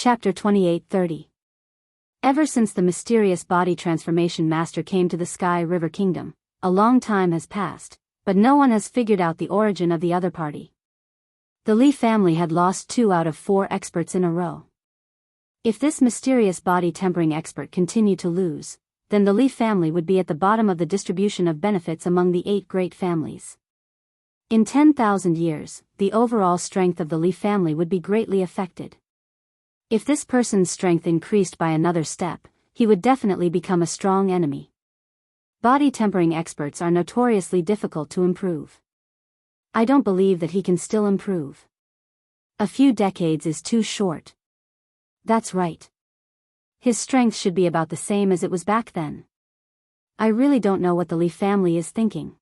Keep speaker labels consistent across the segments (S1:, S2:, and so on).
S1: Chapter 28-30. Ever since the mysterious body transformation master came to the Sky River Kingdom, a long time has passed, but no one has figured out the origin of the other party. The Lee family had lost 2 out of 4 experts in a row. If this mysterious body tempering expert continued to lose, then the Lee family would be at the bottom of the distribution of benefits among the 8 great families. In 10,000 years, the overall strength of the Lee family would be greatly affected. If this person's strength increased by another step, he would definitely become a strong enemy. Body tempering experts are notoriously difficult to improve. I don't believe that he can still improve. A few decades is too short. That's right. His strength should be about the same as it was back then. I really don't know what the Lee family is thinking.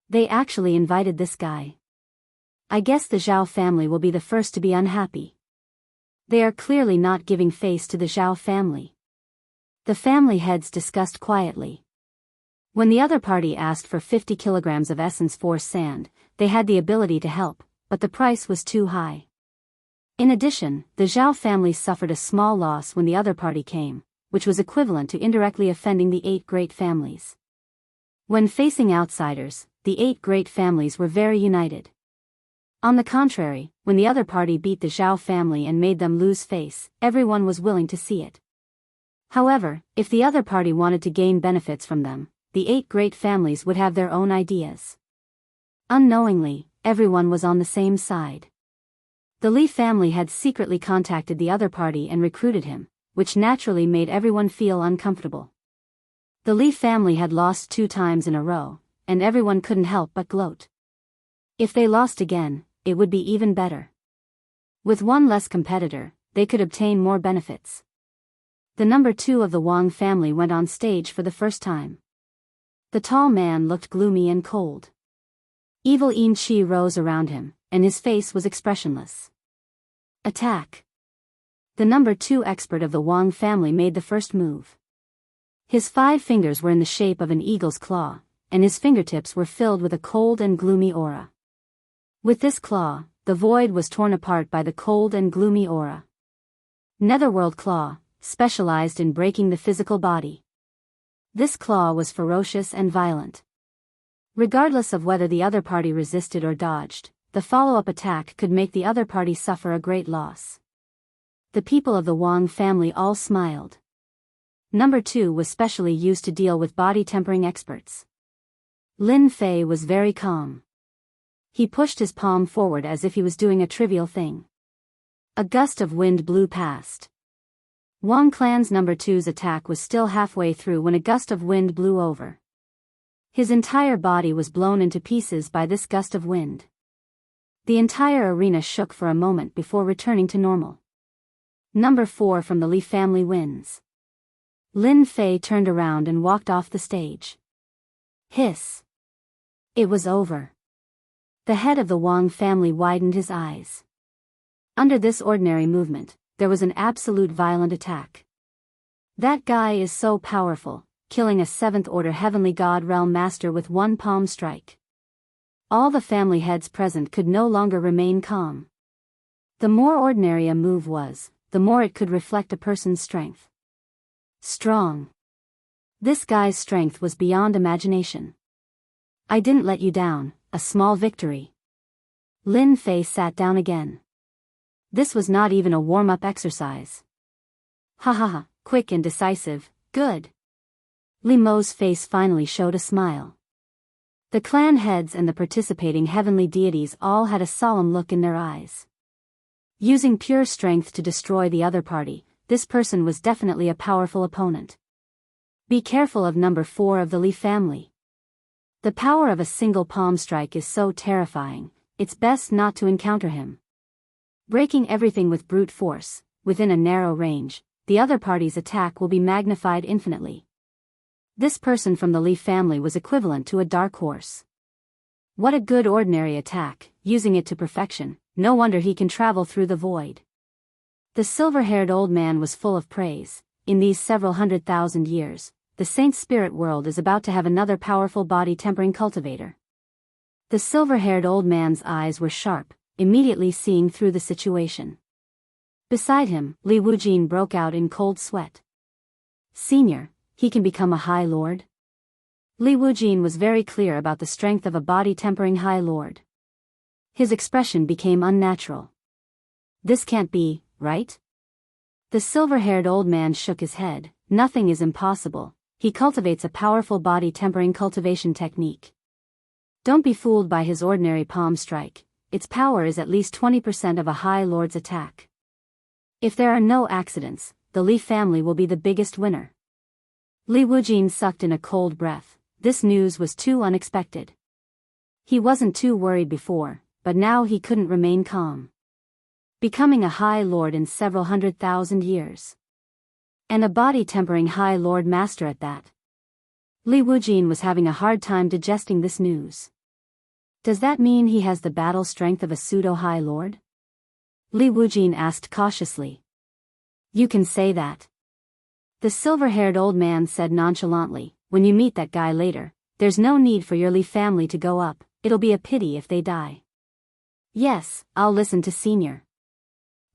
S1: They actually invited this guy. I guess the Zhao family will be the first to be unhappy. They are clearly not giving face to the Zhao family. The family heads discussed quietly. When the other party asked for 50 kilograms of Essence Force sand, they had the ability to help, but the price was too high. In addition, the Zhao family suffered a small loss when the other party came, which was equivalent to indirectly offending the 8 great families. When facing outsiders, the 8 great families were very united. On the contrary, when the other party beat the Zhao family and made them lose face, everyone was willing to see it. However, if the other party wanted to gain benefits from them, the 8 great families would have their own ideas. Unknowingly, everyone was on the same side. The Lee family had secretly contacted the other party and recruited him, which naturally made everyone feel uncomfortable. The Lee family had lost 2 times in a row, and everyone couldn't help but gloat. If they lost again, it would be even better. With one less competitor, they could obtain more benefits. The number 2 of the Wang family went on stage for the first time. The tall man looked gloomy and cold. Evil Yin Qi rose around him, and his face was expressionless. Attack! The number 2 expert of the Wang family made the first move. His 5 fingers were in the shape of an eagle's claw, and his fingertips were filled with a cold and gloomy aura. With this claw, the void was torn apart by the cold and gloomy aura. Netherworld Claw, specialized in breaking the physical body. This claw was ferocious and violent. Regardless of whether the other party resisted or dodged, the follow-up attack could make the other party suffer a great loss. The people of the Wang family all smiled. Number 2 was specially used to deal with body tempering experts. Lin Fei was very calm. He pushed his palm forward as if he was doing a trivial thing. A gust of wind blew past. Wang Clan's number 2's attack was still halfway through when a gust of wind blew over. His entire body was blown into pieces by this gust of wind. The entire arena shook for a moment before returning to normal. Number 4 from the Lee family wins. Lin Fei turned around and walked off the stage. Hiss. It was over. The head of the Wang family widened his eyes. Under this ordinary movement, there was an absolute violent attack. That guy is so powerful, killing a 7th-order heavenly god realm master with one palm strike. All the family heads present could no longer remain calm. The more ordinary a move was, the more it could reflect a person's strength. Strong. This guy's strength was beyond imagination. I didn't let you down, a small victory. Lin Fei sat down again. This was not even a warm-up exercise. Ha ha ha, quick and decisive, good. Li Mo's face finally showed a smile. The clan heads and the participating heavenly deities all had a solemn look in their eyes. Using pure strength to destroy the other party, this person was definitely a powerful opponent. Be careful of number 4 of the Lee family. The power of a single palm strike is so terrifying, it's best not to encounter him. Breaking everything with brute force, within a narrow range, the other party's attack will be magnified infinitely. This person from the Lee family was equivalent to a dark horse. What a good ordinary attack, using it to perfection, no wonder he can travel through the void. The silver-haired old man was full of praise. In these several 100,000 years, the Saint Spirit world is about to have another powerful body-tempering cultivator. The silver-haired old man's eyes were sharp, immediately seeing through the situation. Beside him, Li Wujin broke out in cold sweat. Senior, he can become a High Lord? Li Wujin was very clear about the strength of a body-tempering High Lord. His expression became unnatural. This can't be, right? The silver-haired old man shook his head. Nothing is impossible. He cultivates a powerful body-tempering cultivation technique. Don't be fooled by his ordinary palm strike. Its power is at least 20% of a High Lord's attack. If there are no accidents, the Li family will be the biggest winner. Li Wujin sucked in a cold breath. This news was too unexpected. He wasn't too worried before, but now he couldn't remain calm. Becoming a High Lord in several 100,000 years. And a body-tempering High Lord Master at that. Li Wujin was having a hard time digesting this news. Does that mean he has the battle strength of a pseudo-High Lord? Li Wujin asked cautiously. You can say that. The silver-haired old man said nonchalantly, when you meet that guy later, there's no need for your Li family to go up, it'll be a pity if they die. Yes, I'll listen to Senior.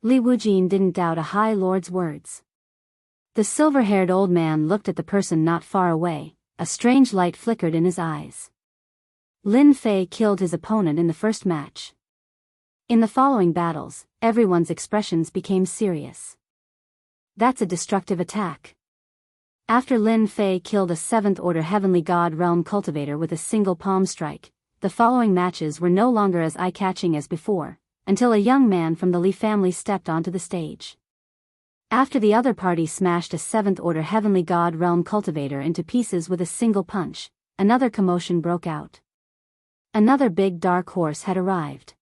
S1: Li Wujin didn't doubt a High Lord's words. The silver-haired old man looked at the person not far away. A strange light flickered in his eyes. Lin Fei killed his opponent in the first match. In the following battles, everyone's expressions became serious. That's a destructive attack. After Lin Fei killed a 7th-order Heavenly God Realm cultivator with a single palm strike, the following matches were no longer as eye-catching as before, until a young man from the Li family stepped onto the stage. After the other party smashed a 7th-order Heavenly God Realm cultivator into pieces with a single punch, another commotion broke out. Another big dark horse had arrived.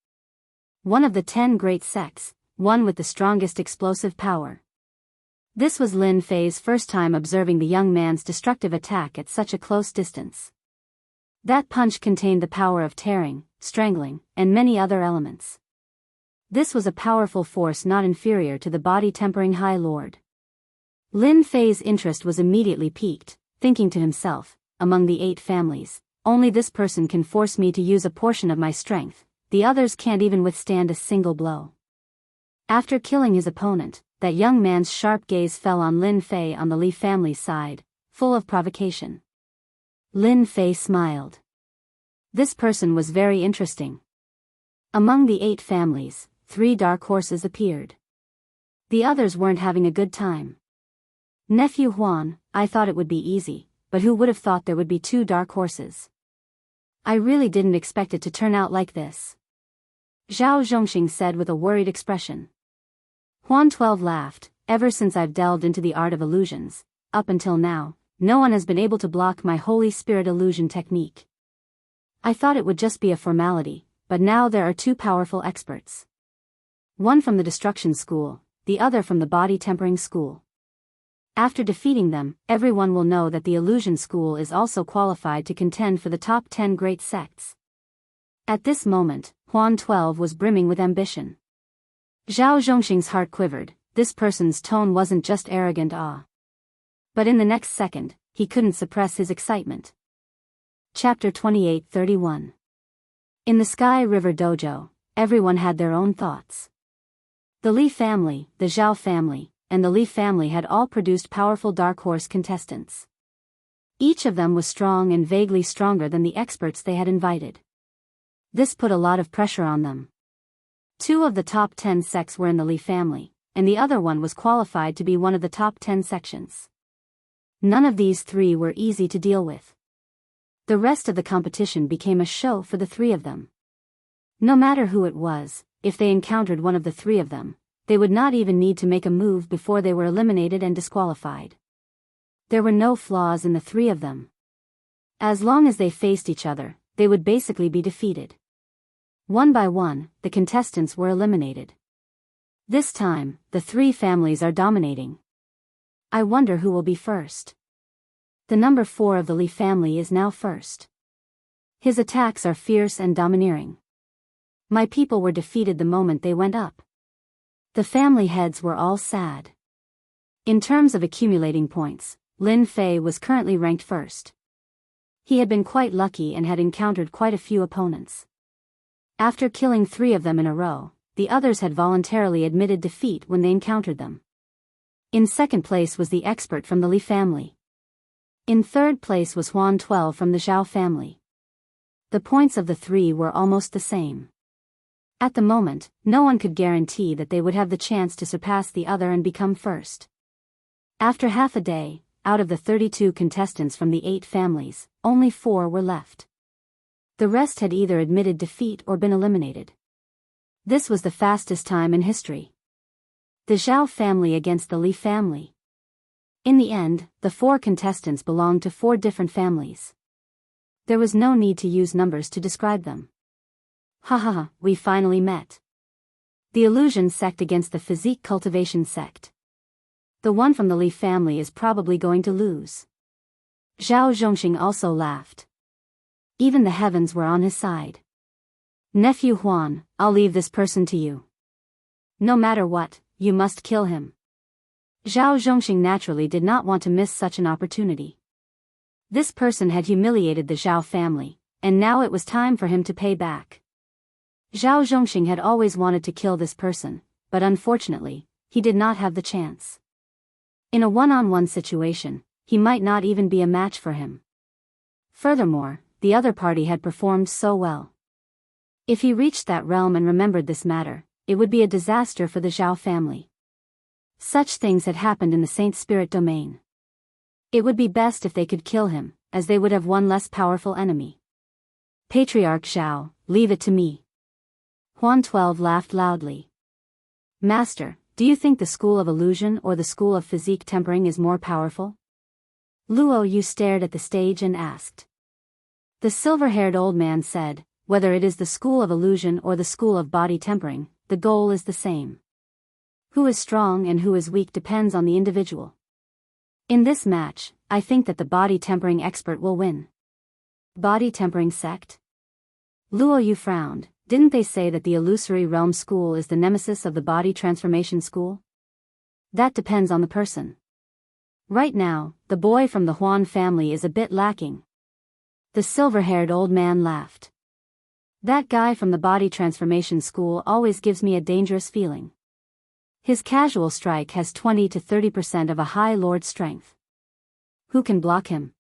S1: One of the 10 great sects, one with the strongest explosive power. This was Lin Fei's first time observing the young man's destructive attack at such a close distance. That punch contained the power of tearing, strangling, and many other elements. This was a powerful force not inferior to the body-tempering High Lord. Lin Fei's interest was immediately piqued, thinking to himself, among the 8 families, only this person can force me to use a portion of my strength, the others can't even withstand a single blow. After killing his opponent, that young man's sharp gaze fell on Lin Fei on the Li family's side, full of provocation. Lin Fei smiled. This person was very interesting. Among the 8 families, 3 dark horses appeared. The others weren't having a good time. Nephew Huan, I thought it would be easy, but who would have thought there would be 2 dark horses? I really didn't expect it to turn out like this. Zhao Zhongxing said with a worried expression. Huan 12 laughed. Ever since I've delved into the art of illusions, up until now, no one has been able to block my Holy Spirit illusion technique. I thought it would just be a formality, but now there are 2 powerful experts. One from the Destruction School, the other from the Body Tempering School. After defeating them, everyone will know that the Illusion School is also qualified to contend for the top 10 great sects. At this moment, Huan 12 was brimming with ambition. Zhao Zhongxing's heart quivered. This person's tone wasn't just arrogant awe. But in the next second, he couldn't suppress his excitement. Chapter 28-31. In the Sky River Dojo, everyone had their own thoughts. The Li family, the Zhao family, and the Li family had all produced powerful dark horse contestants. Each of them was strong and vaguely stronger than the experts they had invited. This put a lot of pressure on them. 2 of the top 10 sects were in the Li family, and the other one was qualified to be one of the top 10 sections. None of these 3 were easy to deal with. The rest of the competition became a show for the 3 of them. No matter who it was, if they encountered one of the 3 of them, they would not even need to make a move before they were eliminated and disqualified. There were no flaws in the 3 of them. As long as they faced each other, they would basically be defeated. One by one, the contestants were eliminated. This time, the 3 families are dominating. I wonder who will be first. The number 4 of the Li family is now first. His attacks are fierce and domineering. My people were defeated the moment they went up. The family heads were all sad. In terms of accumulating points, Lin Fei was currently ranked first. He had been quite lucky and had encountered quite a few opponents. After killing 3 of them in a row, the others had voluntarily admitted defeat when they encountered them. In second place was the expert from the Li family. In third place was Huan 12 from the Zhao family. The points of the three were almost the same. At the moment, no one could guarantee that they would have the chance to surpass the other and become first. After half a day, out of the 32 contestants from the 8 families, only 4 were left. The rest had either admitted defeat or been eliminated. This was the fastest time in history. The Zhao family against the Li family. In the end, the 4 contestants belonged to 4 different families. There was no need to use numbers to describe them. Ha, we finally met. The illusion sect against the physique cultivation sect. The one from the Li family is probably going to lose. Zhao Zhongxing also laughed. Even the heavens were on his side. Nephew Huan, I'll leave this person to you. No matter what, you must kill him. Zhao Zhongxing naturally did not want to miss such an opportunity. This person had humiliated the Zhao family, and now it was time for him to pay back. Zhao Zhongxing had always wanted to kill this person, but unfortunately, he did not have the chance. In a one-on-one situation, he might not even be a match for him. Furthermore, the other party had performed so well. If he reached that realm and remembered this matter, it would be a disaster for the Zhao family. Such things had happened in the Saint Spirit domain. It would be best if they could kill him, as they would have one less powerful enemy. Patriarch Zhao, leave it to me. Huan 12 laughed loudly. Master, do you think the school of illusion or the school of physique tempering is more powerful? Luo Yu stared at the stage and asked. The silver-haired old man said, whether it is the school of illusion or the school of body tempering, the goal is the same. Who is strong and who is weak depends on the individual. In this match, I think that the body tempering expert will win. Body tempering sect? Luo Yu frowned. Didn't they say that the illusory realm school is the nemesis of the body transformation school? That depends on the person. Right now, the boy from the Huan family is a bit lacking. The silver-haired old man laughed. That guy from the body transformation school always gives me a dangerous feeling. His casual strike has 20 to 30% of a high lord strength. Who can block him?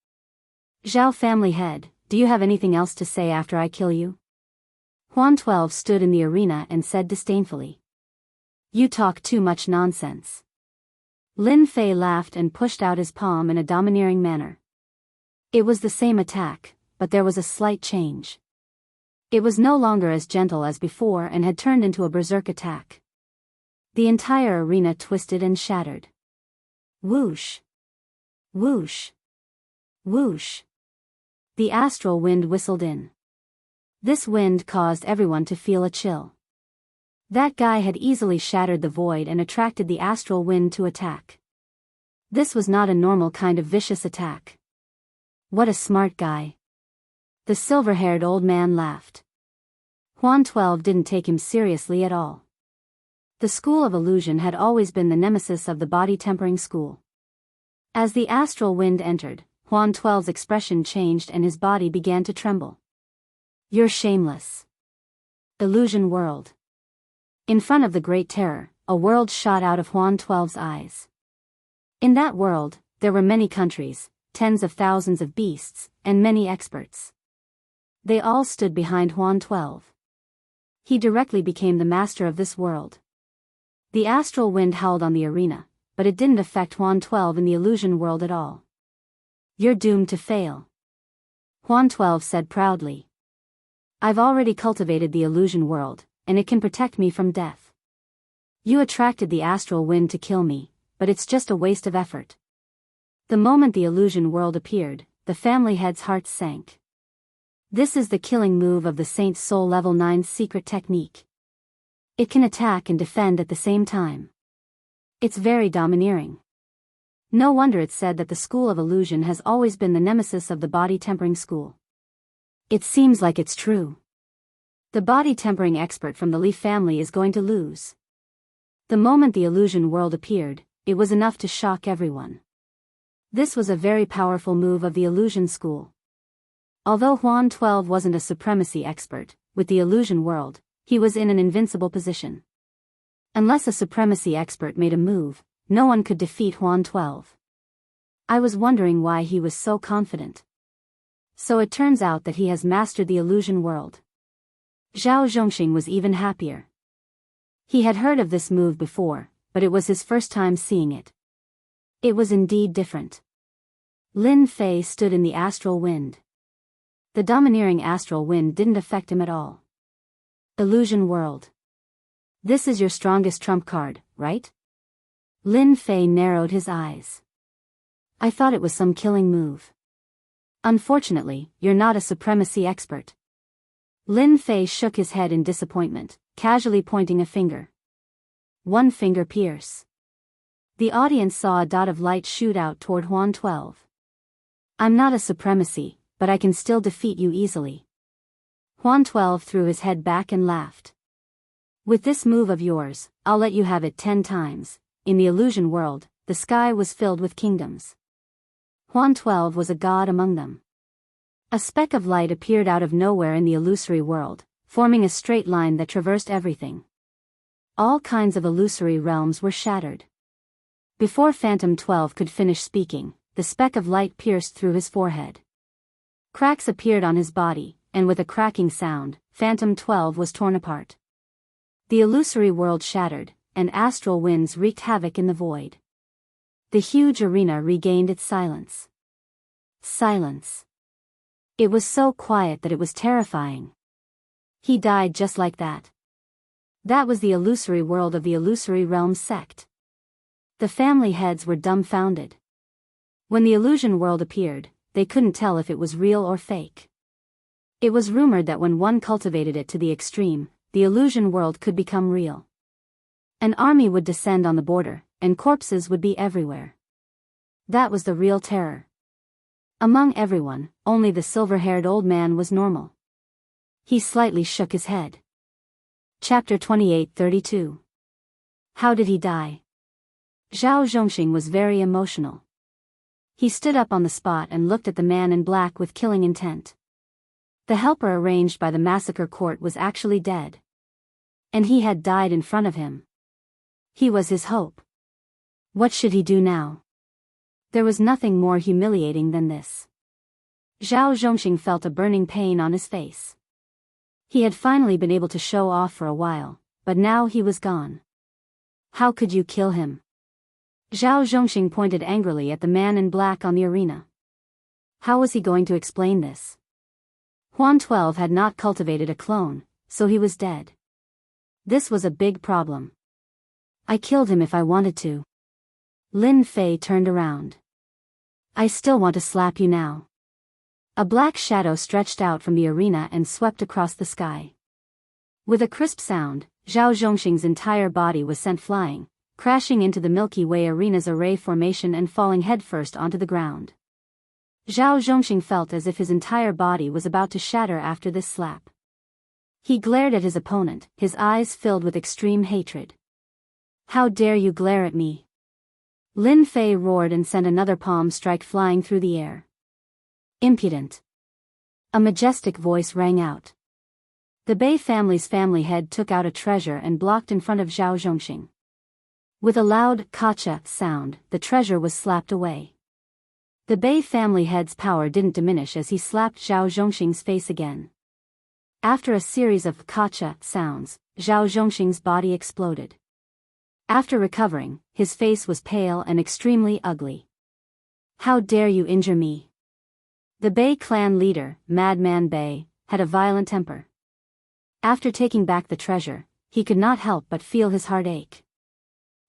S1: Zhao family head, do you have anything else to say after I kill you? Huan 12 stood in the arena and said disdainfully. You talk too much nonsense. Lin Fei laughed and pushed out his palm in a domineering manner. It was the same attack, but there was a slight change. It was no longer as gentle as before and had turned into a berserk attack. The entire arena twisted and shattered. Whoosh! Whoosh! Whoosh! The astral wind whistled in. This wind caused everyone to feel a chill. That guy had easily shattered the void and attracted the astral wind to attack. This was not a normal kind of vicious attack. What a smart guy. The silver-haired old man laughed. Huan 12 didn't take him seriously at all. The school of illusion had always been the nemesis of the body tempering school. As the astral wind entered, Huan 12's expression changed and his body began to tremble. You're shameless. Illusion world. In front of the Great Terror, a world shot out of Huan 12's eyes. In that world, there were many countries, tens of thousands of beasts, and many experts. They all stood behind Huan 12. He directly became the master of this world. The astral wind howled on the arena, but it didn't affect Huan 12 in the illusion world at all. You're doomed to fail. Huan 12 said proudly. I've already cultivated the illusion world, and it can protect me from death. You attracted the astral wind to kill me, but it's just a waste of effort. The moment the illusion world appeared, the family head's hearts sank. This is the killing move of the Saint Soul Level 9 secret technique. It can attack and defend at the same time. It's very domineering. No wonder it's said that the school of illusion has always been the nemesis of the body tempering school. It seems like it's true. The body tempering expert from the Li family is going to lose. The moment the illusion world appeared, it was enough to shock everyone. This was a very powerful move of the illusion school. Although Huan 12 wasn't a supremacy expert, with the illusion world, He was in an invincible position. Unless a supremacy expert made a move, no one could defeat Huan 12. I was wondering why he was so confident. So it turns out that he has mastered the illusion world. Zhao Zhongxing was even happier. He had heard of this move before, but it was his first time seeing it. It was indeed different. Lin Fei stood in the astral wind. The domineering astral wind didn't affect him at all. Illusion world. This is your strongest trump card, right? Lin Fei narrowed his eyes. I thought it was some killing move. Unfortunately, you're not a supremacy expert. Lin Fei shook his head in disappointment, casually pointing a finger. One finger pierce. The audience saw a dot of light shoot out toward Huan 12. I'm not a supremacy, but I can still defeat you easily. Huan 12 threw his head back and laughed. With this move of yours, I'll let you have it 10 times. In the illusion world, the sky was filled with kingdoms. Huan 12 was a god among them. A speck of light appeared out of nowhere in the illusory world, forming a straight line that traversed everything. All kinds of illusory realms were shattered. Before Phantom 12 could finish speaking, the speck of light pierced through his forehead. Cracks appeared on his body, and with a cracking sound, Phantom 12 was torn apart. The illusory world shattered, and astral winds wreaked havoc in the void. The huge arena regained its silence. Silence. It was so quiet that it was terrifying. He died just like that. That was the illusory world of the illusory realm sect. The family heads were dumbfounded. When the illusion world appeared, they couldn't tell if it was real or fake. It was rumored that when one cultivated it to the extreme, the illusion world could become real. An army would descend on the border, and corpses would be everywhere. That was the real terror. Among everyone, only the silver-haired old man was normal. He slightly shook his head. Chapter 28:32. How did he die? Zhao Zhongxing was very emotional. He stood up on the spot and looked at the man in black with killing intent. The helper arranged by the massacre court was actually dead. And he had died in front of him. He was his hope. What should he do now? There was nothing more humiliating than this. Zhao Zhongxing felt a burning pain on his face. He had finally been able to show off for a while, but now he was gone. How could you kill him? Zhao Zhongxing pointed angrily at the man in black on the arena. How was he going to explain this? Huan 12 had not cultivated a clone, so he was dead. This was a big problem. I killed him if I wanted to. Lin Fei turned around. I still want to slap you now. A black shadow stretched out from the arena and swept across the sky. With a crisp sound, Zhao Zhongxing's entire body was sent flying, crashing into the Milky Way arena's array formation and falling headfirst onto the ground. Zhao Zhongxing felt as if his entire body was about to shatter after this slap. He glared at his opponent, his eyes filled with extreme hatred. How dare you glare at me? Lin Fei roared and sent another palm strike flying through the air. Impudent. A majestic voice rang out. The Bei family's family head took out a treasure and blocked in front of Zhao Zhongxing. With a loud "kacha" sound, the treasure was slapped away. The Bei family head's power didn't diminish as he slapped Zhao Zhongxing's face again. After a series of "kacha" sounds, Zhao Zhongxing's body exploded. After recovering, his face was pale and extremely ugly. How dare you injure me? The Bei clan leader, Madman Bei, had a violent temper. After taking back the treasure, he could not help but feel his heart ache.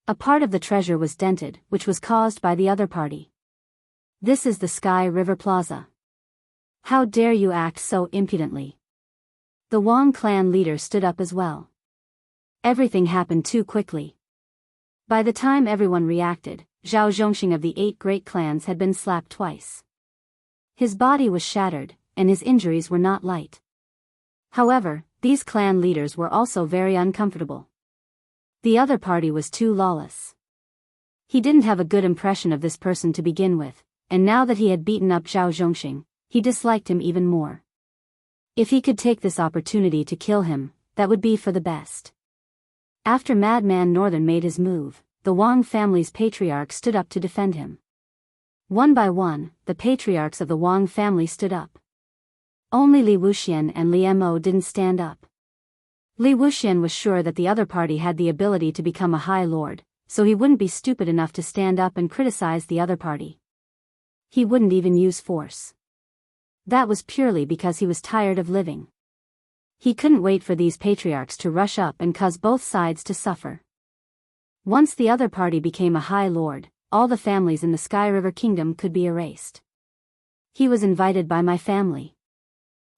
S1: A part of the treasure was dented, which was caused by the other party. This is the Sky River Plaza. How dare you act so impudently? The Wang clan leader stood up as well. Everything happened too quickly. By the time everyone reacted, Zhao Zhongxing of the 8 great clans had been slapped twice. His body was shattered, and his injuries were not light. However, these clan leaders were also very uncomfortable. The other party was too lawless. He didn't have a good impression of this person to begin with, and now that he had beaten up Zhao Zhongxing, he disliked him even more. If he could take this opportunity to kill him, that would be for the best. After Madman Northern made his move, the Wang family's patriarchs stood up to defend him. One by one, the patriarchs of the Wang family stood up. Only Li Wuxian and Li Mo didn't stand up. Li Wuxian was sure that the other party had the ability to become a High Lord, so he wouldn't be stupid enough to stand up and criticize the other party. He wouldn't even use force. That was purely because he was tired of living. He couldn't wait for these patriarchs to rush up and cause both sides to suffer. Once the other party became a High Lord, all the families in the Sky River Kingdom could be erased. He was invited by my family.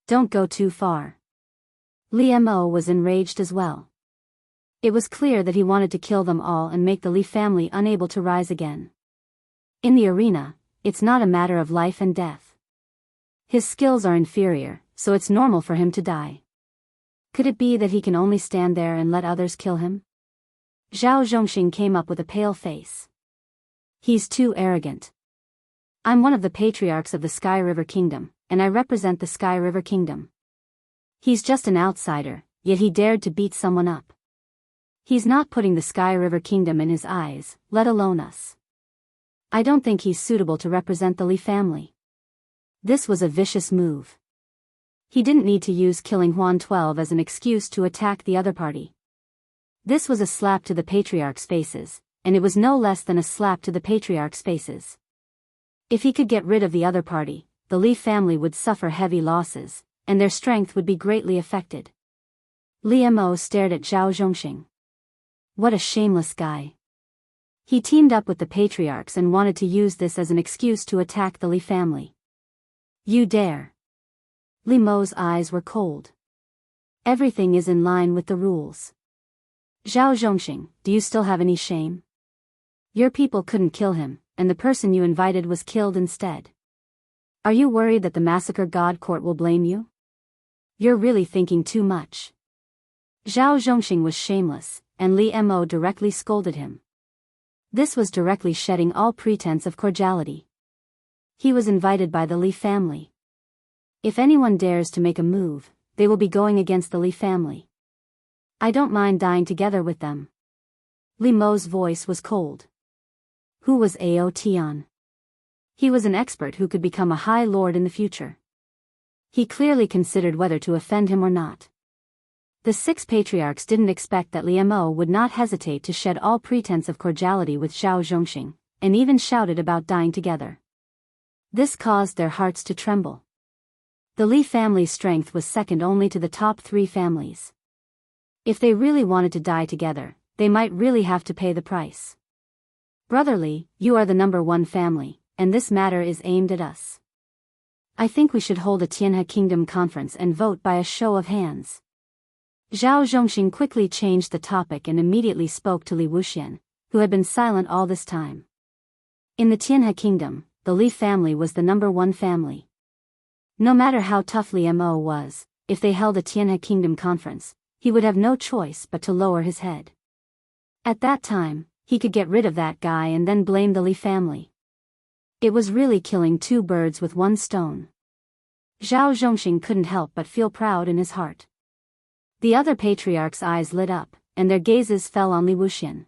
S1: Don't go too far. Li Mo was enraged as well. It was clear that he wanted to kill them all and make the Li family unable to rise again. In the arena, it's not a matter of life and death. His skills are inferior, so it's normal for him to die. Could it be that he can only stand there and let others kill him? Zhao Zhongxing came up with a pale face. He's too arrogant. I'm one of the patriarchs of the Sky River Kingdom, and I represent the Sky River Kingdom. He's just an outsider, yet he dared to beat someone up. He's not putting the Sky River Kingdom in his eyes, let alone us. I don't think he's suitable to represent the Li family. This was a vicious move. He didn't need to use killing Huan 12 as an excuse to attack the other party. This was a slap to the patriarch's faces, and it was no less than a slap to the patriarch's faces. If he could get rid of the other party, the Li family would suffer heavy losses, and their strength would be greatly affected. Li Mo stared at Zhao Zhongxing. What a shameless guy. He teamed up with the patriarchs and wanted to use this as an excuse to attack the Li family. You dare. Li Mo's eyes were cold. Everything is in line with the rules. Zhao Zhongxing, do you still have any shame? Your people couldn't kill him, and the person you invited was killed instead. Are you worried that the Massacre God Court will blame you? You're really thinking too much. Zhao Zhongxing was shameless, and Li Mo directly scolded him. This was directly shedding all pretense of cordiality. He was invited by the Li family. If anyone dares to make a move, they will be going against the Li family. I don't mind dying together with them. Li Mo's voice was cold. Who was Ao Tian? He was an expert who could become a High Lord in the future. He clearly considered whether to offend him or not. The 6 patriarchs didn't expect that Li Mo would not hesitate to shed all pretense of cordiality with Zhao Zhongxing, and even shouted about dying together. This caused their hearts to tremble. The Li family's strength was second only to the top 3 families. If they really wanted to die together, they might really have to pay the price. Brother Li, you are the number 1 family, and this matter is aimed at us. I think we should hold a Tianhe Kingdom conference and vote by a show of hands. Zhao Zhongxing quickly changed the topic and immediately spoke to Li Wuxian, who had been silent all this time. In the Tianhe Kingdom, the Li family was the number 1 family. No matter how tough Li Mo was, if they held a Tianhe Kingdom conference, he would have no choice but to lower his head. At that time, he could get rid of that guy and then blame the Li family. It was really killing 2 birds with 1 stone. Zhao Zhongxing couldn't help but feel proud in his heart. The other patriarchs' eyes lit up, and their gazes fell on Li Wuxian.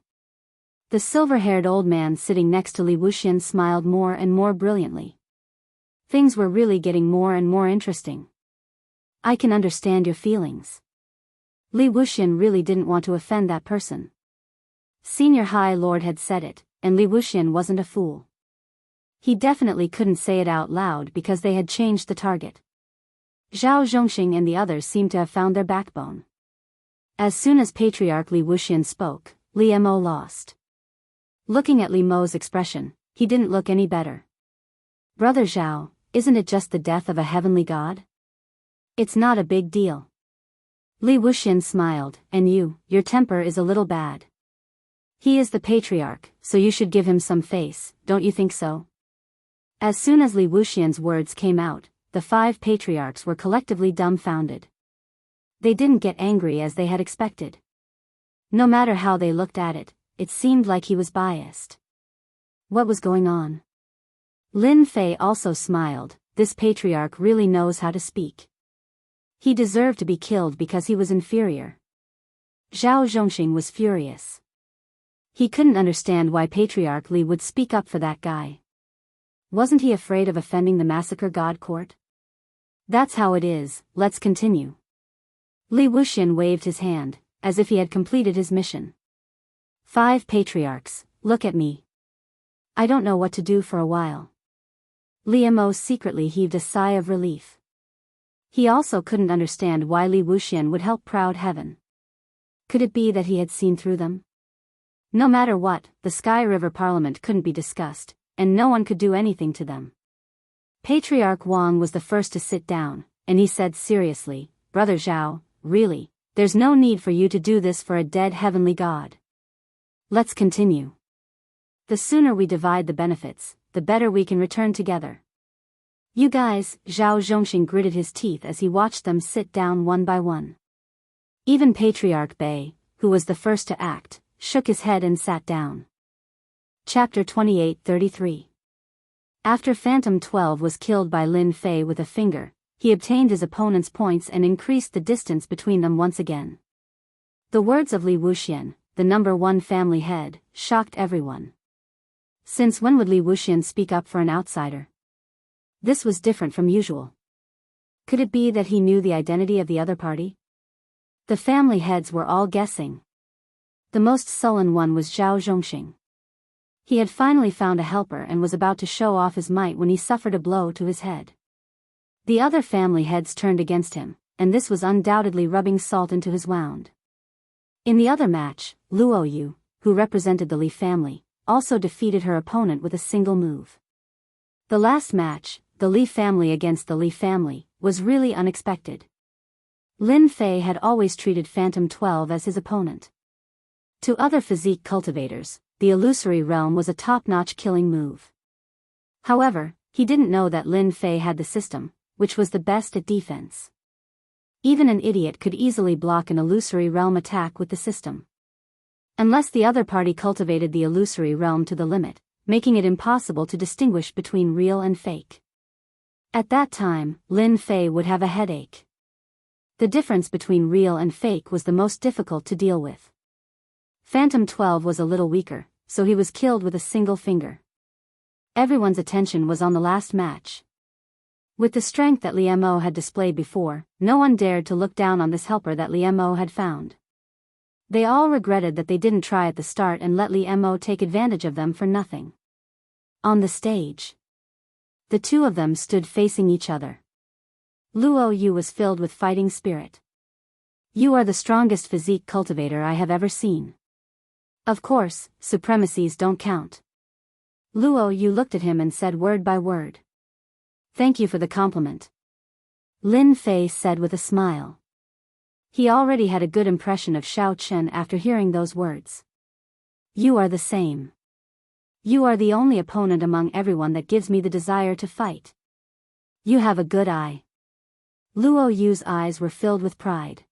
S1: The silver-haired old man sitting next to Li Wuxian smiled more and more brilliantly. Things were really getting more and more interesting. I can understand your feelings. Li Wuxian really didn't want to offend that person. Senior High Lord had said it, and Li Wuxian wasn't a fool. He definitely couldn't say it out loud because they had changed the target. Zhao Zhongxing and the others seemed to have found their backbone. As soon as Patriarch Li Wuxian spoke, Li Mo lost. Looking at Li Mo's expression, he didn't look any better. Brother Zhao, isn't it just the death of a heavenly god? It's not a big deal. Li Wuxian smiled, and your temper is a little bad. He is the patriarch, so you should give him some face, don't you think so? As soon as Li Wuxian's words came out, the 5 patriarchs were collectively dumbfounded. They didn't get angry as they had expected. No matter how they looked at it, it seemed like he was biased. What was going on? Lin Fei also smiled. This patriarch really knows how to speak. He deserved to be killed because he was inferior. Zhao Zhongxing was furious. He couldn't understand why Patriarch Li would speak up for that guy. Wasn't he afraid of offending the massacre god court? That's how it is, let's continue. Li Wuxian waved his hand, as if he had completed his mission. 5 patriarchs, look at me. I don't know what to do for a while. Li Mo secretly heaved a sigh of relief. He also couldn't understand why Li Wuxian would help proud heaven. Could it be that he had seen through them? No matter what, the Sky River Parliament couldn't be discussed, and no one could do anything to them. Patriarch Wang was the first to sit down, and he said seriously, Brother Zhao, really, there's no need for you to do this for a dead heavenly god. Let's continue. The sooner we divide the benefits, the better we can return together. You guys, Zhao Zhongxing gritted his teeth as he watched them sit down one by one. Even Patriarch Bei, who was the first to act, shook his head and sat down. Chapter 28-33. After Phantom 12 was killed by Lin Fei with a finger, he obtained his opponent's points and increased the distance between them once again. The words of Li Wuxian, the number 1 family head, shocked everyone. Since when would Li Wuxian speak up for an outsider? This was different from usual. Could it be that he knew the identity of the other party? The family heads were all guessing. The most sullen one was Zhao Zhongxing. He had finally found a helper and was about to show off his might when he suffered a blow to his head. The other family heads turned against him, and this was undoubtedly rubbing salt into his wound. In the other match, Luo Yu, who represented the Li family, also defeated her opponent with a single move. The last match, the Li family against the Li family, was really unexpected. Lin Fei had always treated Phantom 12 as his opponent. To other physique cultivators, the illusory realm was a top-notch killing move. However, he didn't know that Lin Fei had the system, which was the best at defense. Even an idiot could easily block an illusory realm attack with the system. Unless the other party cultivated the illusory realm to the limit, making it impossible to distinguish between real and fake. At that time, Lin Fei would have a headache. The difference between real and fake was the most difficult to deal with. Phantom 12 was a little weaker, so he was killed with a single finger. Everyone's attention was on the last match. With the strength that Li Mo had displayed before, no one dared to look down on this helper that Li Mo had found. They all regretted that they didn't try at the start and let Li Mo take advantage of them for nothing. On the stage, the two of them stood facing each other. Luo Yu was filled with fighting spirit. You are the strongest physique cultivator I have ever seen. Of course, supremacies don't count. Luo Yu looked at him and said word by word. Thank you for the compliment. Lin Fei said with a smile. He already had a good impression of Xiao Chen after hearing those words. You are the same. You are the only opponent among everyone that gives me the desire to fight. You have a good eye. Luo Yu's eyes were filled with pride.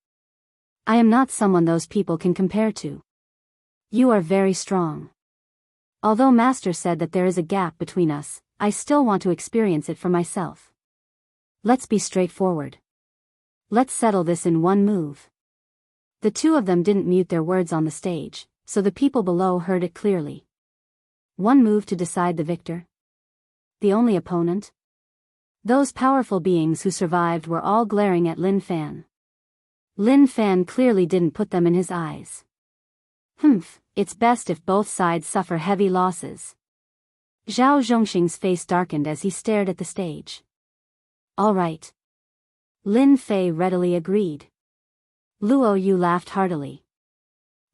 S1: I am not someone those people can compare to. You are very strong. Although Master said that there is a gap between us, I still want to experience it for myself. Let's be straightforward. Let's settle this in one move. The two of them didn't mute their words on the stage, so the people below heard it clearly. One move to decide the victor? The only opponent? Those powerful beings who survived were all glaring at Lin Fan. Lin Fan clearly didn't put them in his eyes. It's best if both sides suffer heavy losses. Zhao Zhongxing's face darkened as he stared at the stage. All right. Lin Fei readily agreed. Luo Yu laughed heartily.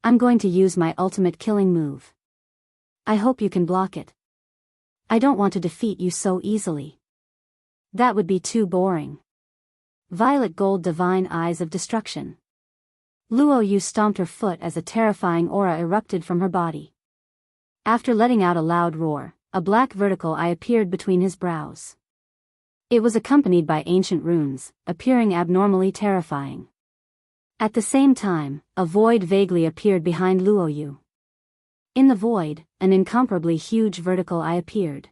S1: I'm going to use my ultimate killing move. I hope you can block it. I don't want to defeat you so easily. That would be too boring. Violet gold divine eyes of destruction. Luo Yu stomped her foot as a terrifying aura erupted from her body. After letting out a loud roar, a black vertical eye appeared between his brows. It was accompanied by ancient runes, appearing abnormally terrifying. At the same time, a void vaguely appeared behind Luo Yu. In the void, an incomparably huge vertical eye appeared.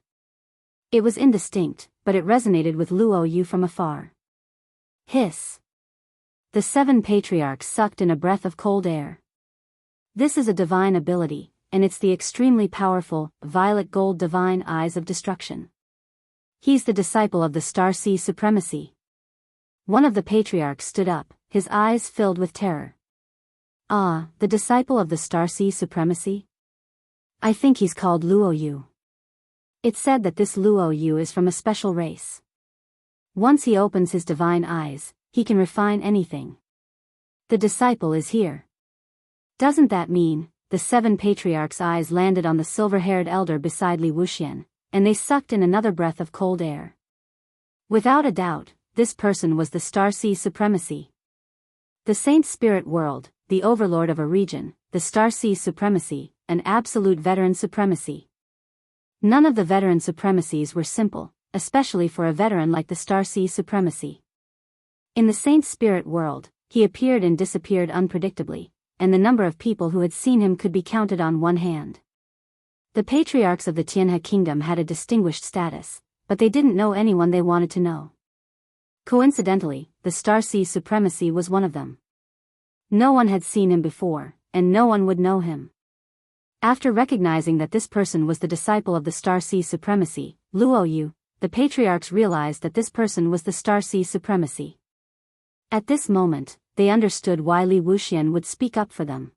S1: It was indistinct, but it resonated with Luo Yu from afar. Hiss. The 7 patriarchs sucked in a breath of cold air. This is a divine ability, and it's the extremely powerful, violet gold divine eyes of destruction. He's the disciple of the Starseed Supremacy. One of the patriarchs stood up, his eyes filled with terror. Ah, the disciple of the Starseed Supremacy? I think he's called Luo Yu. It's said that this Luo Yu is from a special race. Once he opens his divine eyes, he can refine anything. The disciple is here. Doesn't that mean, the 7 patriarchs' eyes landed on the silver-haired elder beside Li Wuxian, and they sucked in another breath of cold air? Without a doubt, this person was the Starseed Supremacy. The Saint Spirit World, the overlord of a region, the Starseed Supremacy, an absolute veteran supremacy. None of the veteran supremacies were simple, especially for a veteran like the Starseed Supremacy. In the Saint Spirit World, he appeared and disappeared unpredictably, and the number of people who had seen him could be counted on one hand. The patriarchs of the Tianhe Kingdom had a distinguished status, but they didn't know anyone they wanted to know. Coincidentally, the Starseed Supremacy was one of them. No one had seen him before, and no one would know him. After recognizing that this person was the disciple of the Starseed Supremacy, Luo Yu, the patriarchs realized that this person was the Starseed Supremacy. At this moment, they understood why Li Wuxian would speak up for them.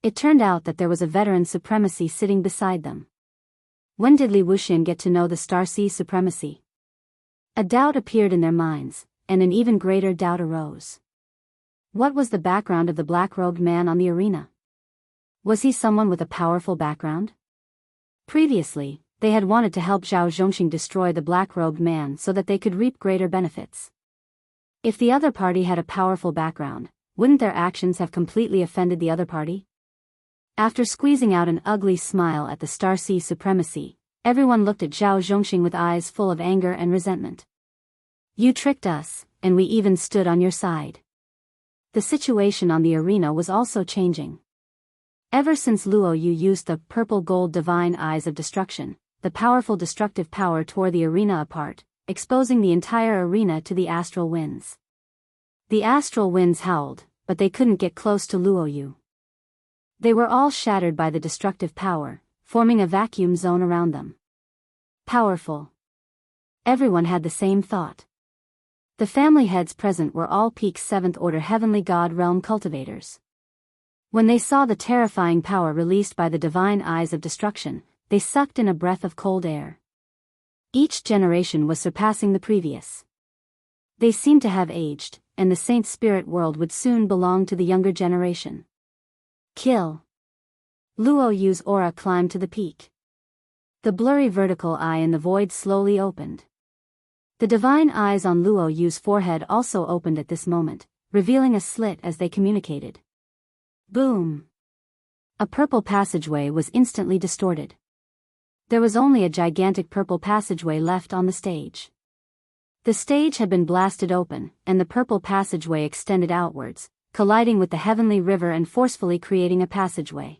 S1: It turned out that there was a veteran supremacy sitting beside them. When did Li Wuxian get to know the Starseed Supremacy? A doubt appeared in their minds, and an even greater doubt arose. What was the background of the black-robed man on the arena? Was he someone with a powerful background? Previously, they had wanted to help Zhao Zhongxing destroy the black-robed man so that they could reap greater benefits. If the other party had a powerful background, wouldn't their actions have completely offended the other party? After squeezing out an ugly smile at the Starseed Supremacy, everyone looked at Zhao Zhongxing with eyes full of anger and resentment. You tricked us, and we even stood on your side. The situation on the arena was also changing. Ever since Luo Yu used the purple gold divine eyes of destruction, the powerful destructive power tore the arena apart, exposing the entire arena to the astral winds. The astral winds howled, but they couldn't get close to Luo Yu. They were all shattered by the destructive power, forming a vacuum zone around them. Powerful. Everyone had the same thought. The family heads present were all peak 7th order heavenly god realm cultivators. When they saw the terrifying power released by the divine eyes of destruction, they sucked in a breath of cold air. Each generation was surpassing the previous. They seemed to have aged, and the Saint Spirit World would soon belong to the younger generation. Kill. Luo Yu's aura climbed to the peak. The blurry vertical eye in the void slowly opened. The divine eyes on Luo Yu's forehead also opened at this moment, revealing a slit as they communicated. Boom! A purple passageway was instantly distorted. There was only a gigantic purple passageway left on the stage. The stage had been blasted open, and the purple passageway extended outwards, colliding with the heavenly river and forcefully creating a passageway.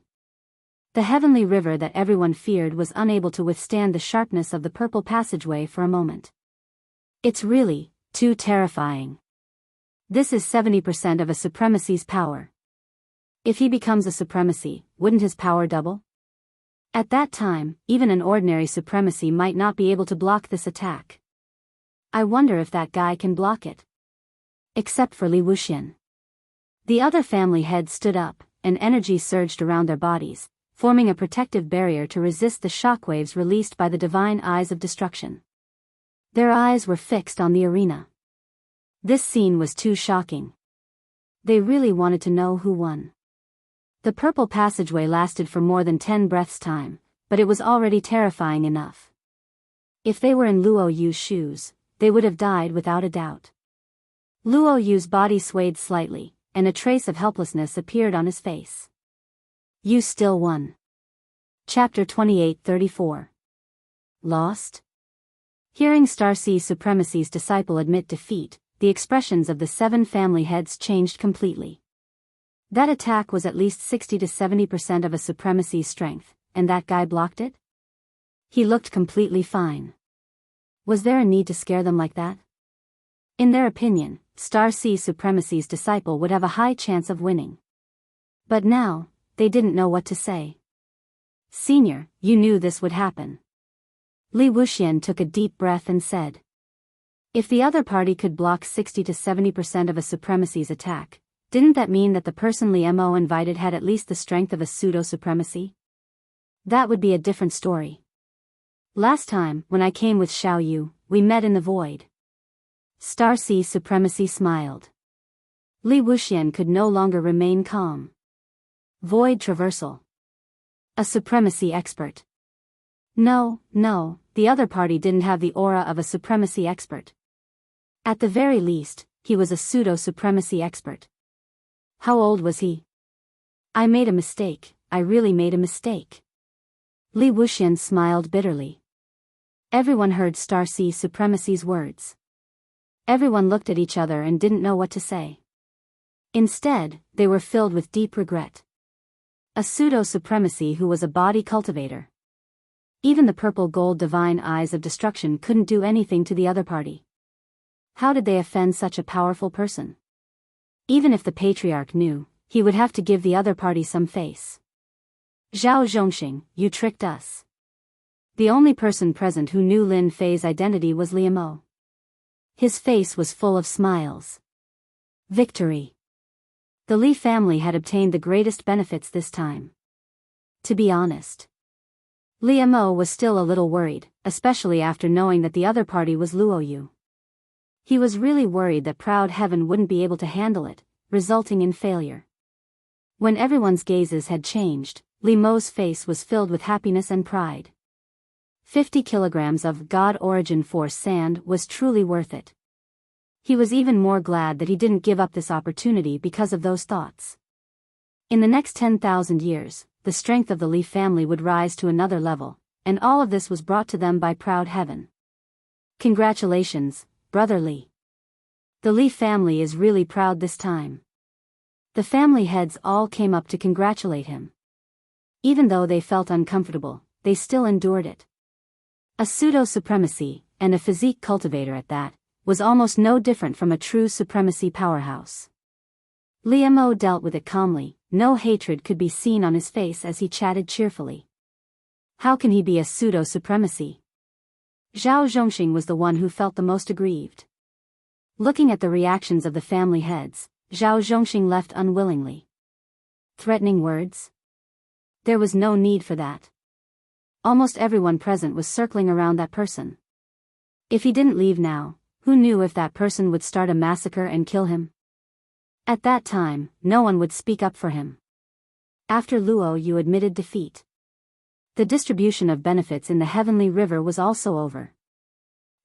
S1: The heavenly river that everyone feared was unable to withstand the sharpness of the purple passageway for a moment. It's really too terrifying. This is 70% of a supremacy's power. If he becomes a supremacy, wouldn't his power double? At that time, even an ordinary supremacy might not be able to block this attack. I wonder if that guy can block it. Except for Li Wuxian. The other family heads stood up, and energy surged around their bodies, forming a protective barrier to resist the shockwaves released by the divine eyes of destruction. Their eyes were fixed on the arena. This scene was too shocking. They really wanted to know who won. The purple passageway lasted for more than 10 breaths' time, but it was already terrifying enough. If they were in Luo Yu's shoes, they would have died without a doubt. Luo Yu's body swayed slightly, and a trace of helplessness appeared on his face. You still won. Chapter 28-34. Lost? Hearing Starseed Supremacy's disciple admit defeat, the expressions of the 7 family heads changed completely. That attack was at least 60 to 70% of a supremacy's strength, and that guy blocked it? He looked completely fine. Was there a need to scare them like that? In their opinion, Starseed Supremacy's disciple would have a high chance of winning. But now, they didn't know what to say. Senior, you knew this would happen. Li Wuxian took a deep breath and said. If the other party could block 60 to 70% of a supremacy's attack, didn't that mean that the person Li Mo invited had at least the strength of a pseudo-supremacy? That would be a different story. Last time, when I came with Xiao Yu, we met in the void. Star Sea Supremacy smiled. Li Wuxian could no longer remain calm. Void traversal. A supremacy expert. No, the other party didn't have the aura of a supremacy expert. At the very least, he was a pseudo-supremacy expert. How old was he? I made a mistake, I really made a mistake. Li Wuxian smiled bitterly. Everyone heard Star Sea Supremacy's words. Everyone looked at each other and didn't know what to say. Instead, they were filled with deep regret. A pseudo-supremacy who was a body cultivator. Even the purple-gold divine eyes of destruction couldn't do anything to the other party. How did they offend such a powerful person? Even if the patriarch knew, he would have to give the other party some face. Zhao Zhongxing, you tricked us. The only person present who knew Lin Fei's identity was Li Mo. His face was full of smiles. Victory. The Li family had obtained the greatest benefits this time. To be honest, Li Mo was still a little worried, especially after knowing that the other party was Luo Yu. He was really worried that Proud Heaven wouldn't be able to handle it, resulting in failure. When everyone's gazes had changed, Li Mo's face was filled with happiness and pride. 50 kilograms of God Origin Force sand was truly worth it. He was even more glad that he didn't give up this opportunity because of those thoughts. In the next 10,000 years, the strength of the Li family would rise to another level, and all of this was brought to them by Proud Heaven. Congratulations, Brother Li. The Li family is really proud this time. The family heads all came up to congratulate him. Even though they felt uncomfortable, they still endured it. A pseudo-supremacy, and a physique cultivator at that, was almost no different from a true supremacy powerhouse. Li Mo dealt with it calmly, no hatred could be seen on his face as he chatted cheerfully. How can he be a pseudo-supremacy? Zhao Zhongxing was the one who felt the most aggrieved. Looking at the reactions of the family heads, Zhao Zhongxing left unwillingly. Threatening words? There was no need for that. Almost everyone present was circling around that person. If he didn't leave now, who knew if that person would start a massacre and kill him? At that time, no one would speak up for him. After Luo Yu admitted defeat, the distribution of benefits in the Heavenly River was also over.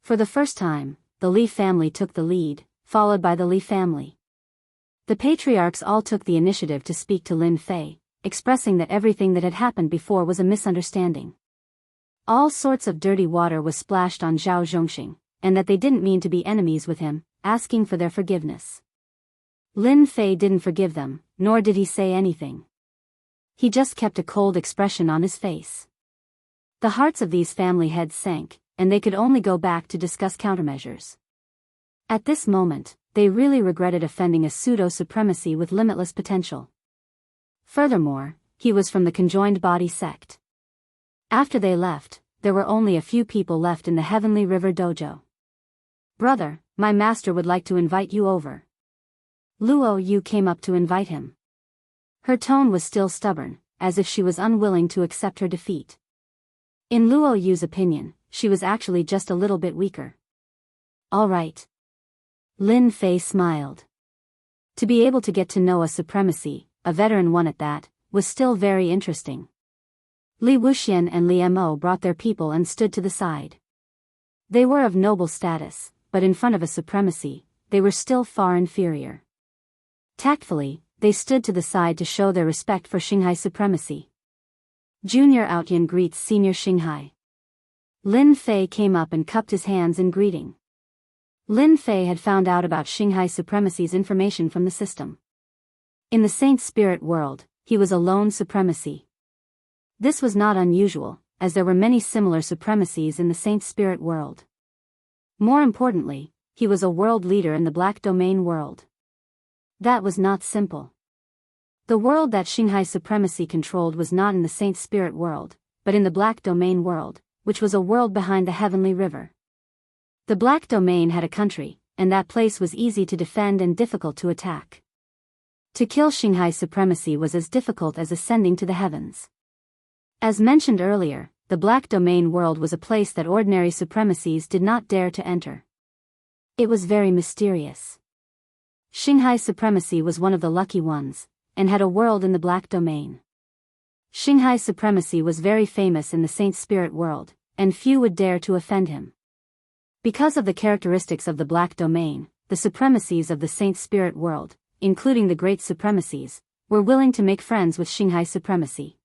S1: For the first time, the Li family took the lead, followed by the Li family. The patriarchs all took the initiative to speak to Lin Fei, expressing that everything that had happened before was a misunderstanding. All sorts of dirty water was splashed on Zhao Zhongxing, and that they didn't mean to be enemies with him, asking for their forgiveness. Lin Fei didn't forgive them, nor did he say anything. He just kept a cold expression on his face. The hearts of these family heads sank, and they could only go back to discuss countermeasures. At this moment, they really regretted offending a pseudo-supremacy with limitless potential. Furthermore, he was from the conjoined body sect. After they left, there were only a few people left in the Heavenly River Dojo. Brother, my master would like to invite you over. Luo Yu came up to invite him. Her tone was still stubborn, as if she was unwilling to accept her defeat. In Luo Yu's opinion, she was actually just a little bit weaker. All right. Lin Fei smiled. To be able to get to know a supremacy, a veteran one at that, was still very interesting. Li Wuxian and Li Mo brought their people and stood to the side. They were of noble status, but in front of a supremacy, they were still far inferior. Tactfully, they stood to the side to show their respect for Xinghai supremacy. Junior Outyan greets Senior Xinghai. Lin Fei came up and cupped his hands in greeting. Lin Fei had found out about Xinghai supremacy's information from the system. In the Saint Spirit world, he was a lone supremacy. This was not unusual, as there were many similar supremacies in the Saint Spirit world. More importantly, he was a world leader in the Black Domain world. That was not simple. The world that Shanghai supremacy controlled was not in the Saint Spirit world, but in the Black Domain world, which was a world behind the Heavenly River. The Black Domain had a country, and that place was easy to defend and difficult to attack. To kill Shanghai supremacy was as difficult as ascending to the heavens. As mentioned earlier, the Black Domain world was a place that ordinary supremacies did not dare to enter. It was very mysterious. Shanghai supremacy was one of the lucky ones, and had a world in the Black Domain. Shanghai supremacy was very famous in the Saint Spirit world, and few would dare to offend him. Because of the characteristics of the Black Domain, the supremacies of the Saint Spirit world, including the great supremacies, were willing to make friends with Shanghai supremacy.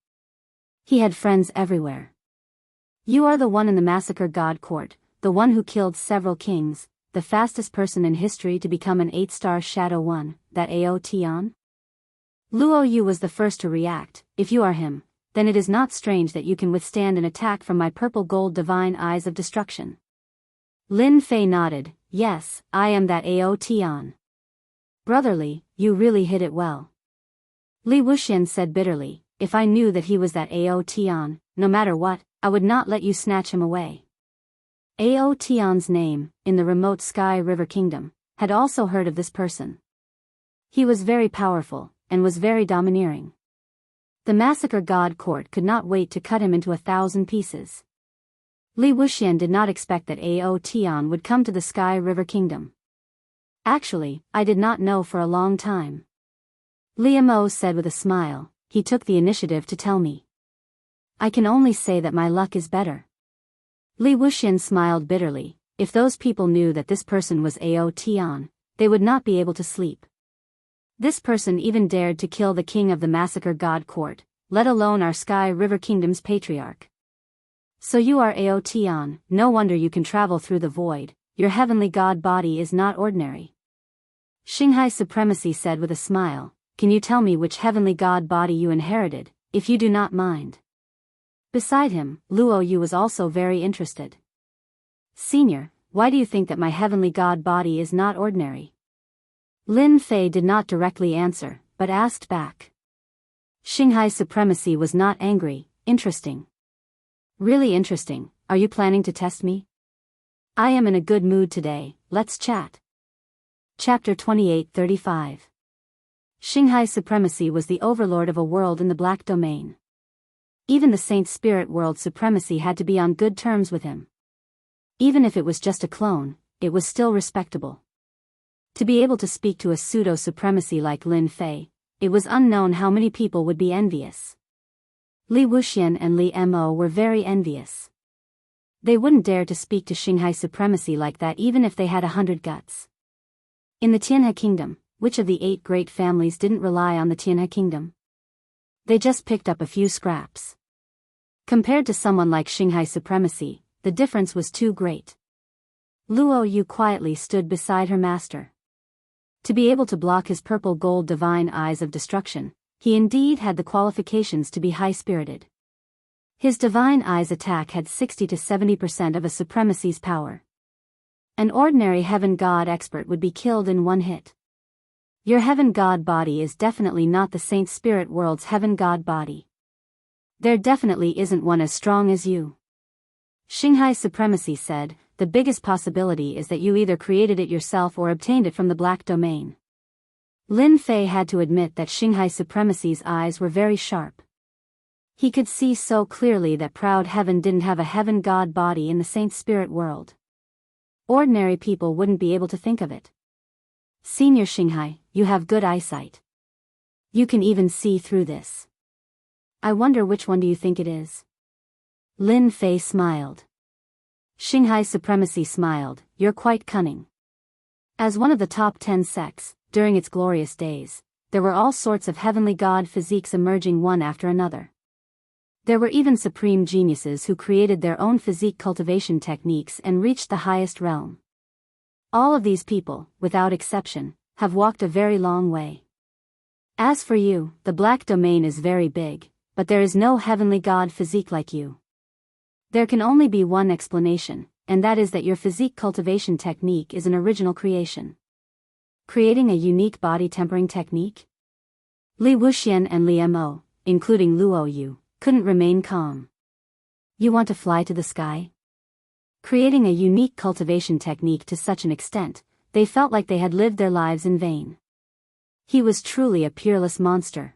S1: He had friends everywhere. You are the one in the massacre god court, the one who killed several kings, the fastest person in history to become an 8-star Shadow 1, that Aotion? Luo Yu was the first to react. If you are him, then it is not strange that you can withstand an attack from my purple gold divine eyes of destruction. Lin Fei nodded. Yes, I am that Aotion. Brotherly, you really hit it well. Li Wuxian said bitterly, if I knew that he was that Aotion, no matter what, I would not let you snatch him away. Aotion's name, in the remote Sky River Kingdom, had also heard of this person. He was very powerful, and was very domineering. The massacre god court could not wait to cut him into 1,000 pieces. Li Wuxian did not expect that Aotion would come to the Sky River Kingdom. Actually, I did not know for a long time. Li Mo said with a smile, he took the initiative to tell me. I can only say that my luck is better. Li Wuxian smiled bitterly. If those people knew that this person was Aotion, they would not be able to sleep. This person even dared to kill the king of the massacre god court, let alone our Sky River Kingdom's patriarch. So you are Aotion, no wonder you can travel through the void, your heavenly god body is not ordinary. Shanghai supremacy said with a smile, can you tell me which heavenly god body you inherited, if you do not mind? Beside him, Luo Yu was also very interested. Senior, why do you think that my heavenly god body is not ordinary? Lin Fei did not directly answer, but asked back. Shanghai supremacy was not angry. Interesting. Really interesting. Are you planning to test me? I am in a good mood today, let's chat. Chapter 28-35. Shanghai supremacy was the overlord of a world in the Black Domain. Even the Saint Spirit world supremacy had to be on good terms with him. Even if it was just a clone, it was still respectable. To be able to speak to a pseudo-supremacy like Lin Fei, it was unknown how many people would be envious. Li Wuxian and Li Mo were very envious. They wouldn't dare to speak to Shanghai supremacy like that even if they had 100 guts. In the Tianhe Kingdom, which of the 8 great families didn't rely on the Tianhe Kingdom? They just picked up a few scraps. Compared to someone like Shanghai supremacy, the difference was too great. Luo Yu quietly stood beside her master. To be able to block his purple gold divine eyes of destruction, he indeed had the qualifications to be high-spirited. His divine eyes attack had 60 to 70% of a supremacy's power. An ordinary heaven god expert would be killed in one hit. Your heaven god body is definitely not the Saint Spirit world's heaven god body. There definitely isn't one as strong as you. Shanghai supremacy said, the biggest possibility is that you either created it yourself or obtained it from the Black Domain. Lin Fei had to admit that Shanghai supremacy's eyes were very sharp. He could see so clearly that proud heaven didn't have a heaven god body in the Saint Spirit world. Ordinary people wouldn't be able to think of it. Senior Shanghai, you have good eyesight. You can even see through this. I wonder which one do you think it is? Lin Fei smiled. Shanghai supremacy smiled, you're quite cunning. As one of the top 10 sects, during its glorious days, there were all sorts of heavenly god physiques emerging one after another. There were even supreme geniuses who created their own physique cultivation techniques and reached the highest realm. All of these people, without exception, have walked a very long way. As for you, the Black Domain is very big, but there is no heavenly god physique like you. There can only be one explanation, and that is that your physique cultivation technique is an original creation. Creating a unique body tempering technique? Li Wuxian and Li Mo, including Luo Yu, couldn't remain calm. You want to fly to the sky? Creating a unique cultivation technique to such an extent, they felt like they had lived their lives in vain. He was truly a peerless monster.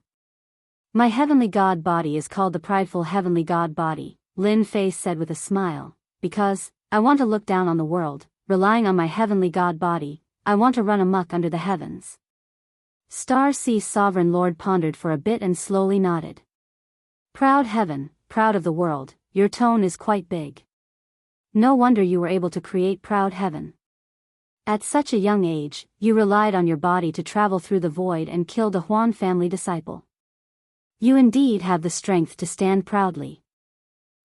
S1: My heavenly god body is called the prideful heavenly god body, Lin Fei said with a smile, because I want to look down on the world, relying on my heavenly god body. I want to run amok under the heavens. Star Sea Sovereign Lord pondered for a bit and slowly nodded. Proud heaven, proud of the world, your tone is quite big. No wonder you were able to create proud heaven. At such a young age, you relied on your body to travel through the void and killed a Huan family disciple. You indeed have the strength to stand proudly.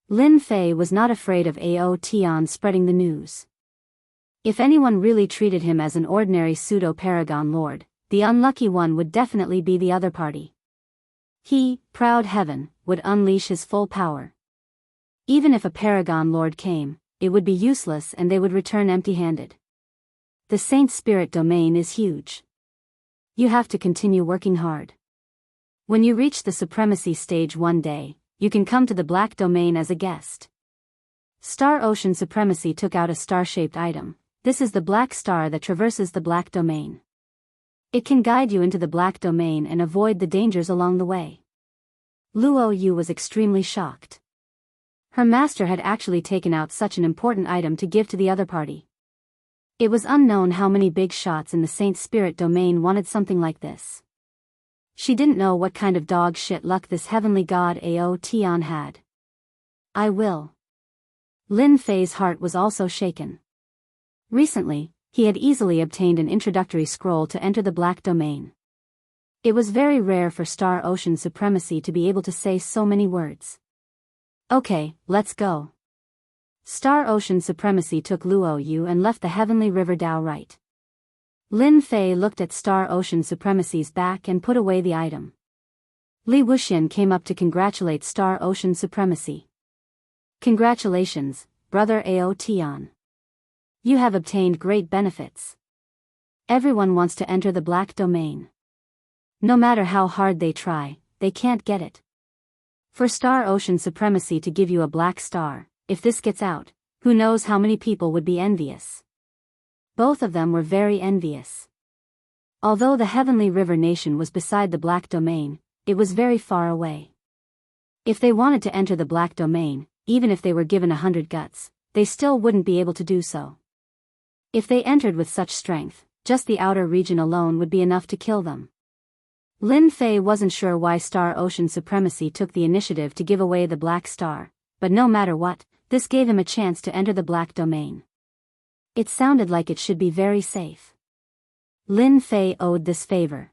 S1: Lin Fei was not afraid of Ao Tian spreading the news. If anyone really treated him as an ordinary pseudo-paragon lord, the unlucky one would definitely be the other party. He, proud heaven, would unleash his full power. Even if a paragon lord came, it would be useless and they would return empty-handed. The Saint Spirit domain is huge. You have to continue working hard. When you reach the supremacy stage one day, you can come to the Black Domain as a guest. Star Ocean Supremacy took out a star-shaped item. This is the black star that traverses the Black Domain. It can guide you into the Black Domain and avoid the dangers along the way. Luo Yu was extremely shocked. Her master had actually taken out such an important item to give to the other party. It was unknown how many big shots in the Saint Spirit domain wanted something like this. She didn't know what kind of dog shit luck this heavenly god Ao Tian had. I will. Lin Fei's heart was also shaken. Recently, he had easily obtained an introductory scroll to enter the Black Domain. It was very rare for Star Ocean Supremacy to be able to say so many words. Okay, let's go. Star Ocean Supremacy took Luo Yu and left the Heavenly River Dao right. Lin Fei looked at Star Ocean Supremacy's back and put away the item. Li Wuxian came up to congratulate Star Ocean Supremacy. Congratulations, brother Ao Tian. You have obtained great benefits. Everyone wants to enter the Black Domain. No matter how hard they try, they can't get it. For Star Ocean Supremacy to give you a black star, if this gets out, who knows how many people would be envious. Both of them were very envious. Although the Heavenly River Nation was beside the Black Domain, it was very far away. If they wanted to enter the Black Domain, even if they were given 100 guts, they still wouldn't be able to do so. If they entered with such strength, just the outer region alone would be enough to kill them. Lin Fei wasn't sure why Star Ocean Supremacy took the initiative to give away the Black Star, but no matter what, this gave him a chance to enter the Black Domain. It sounded like it should be very safe. Lin Fei owed this favor.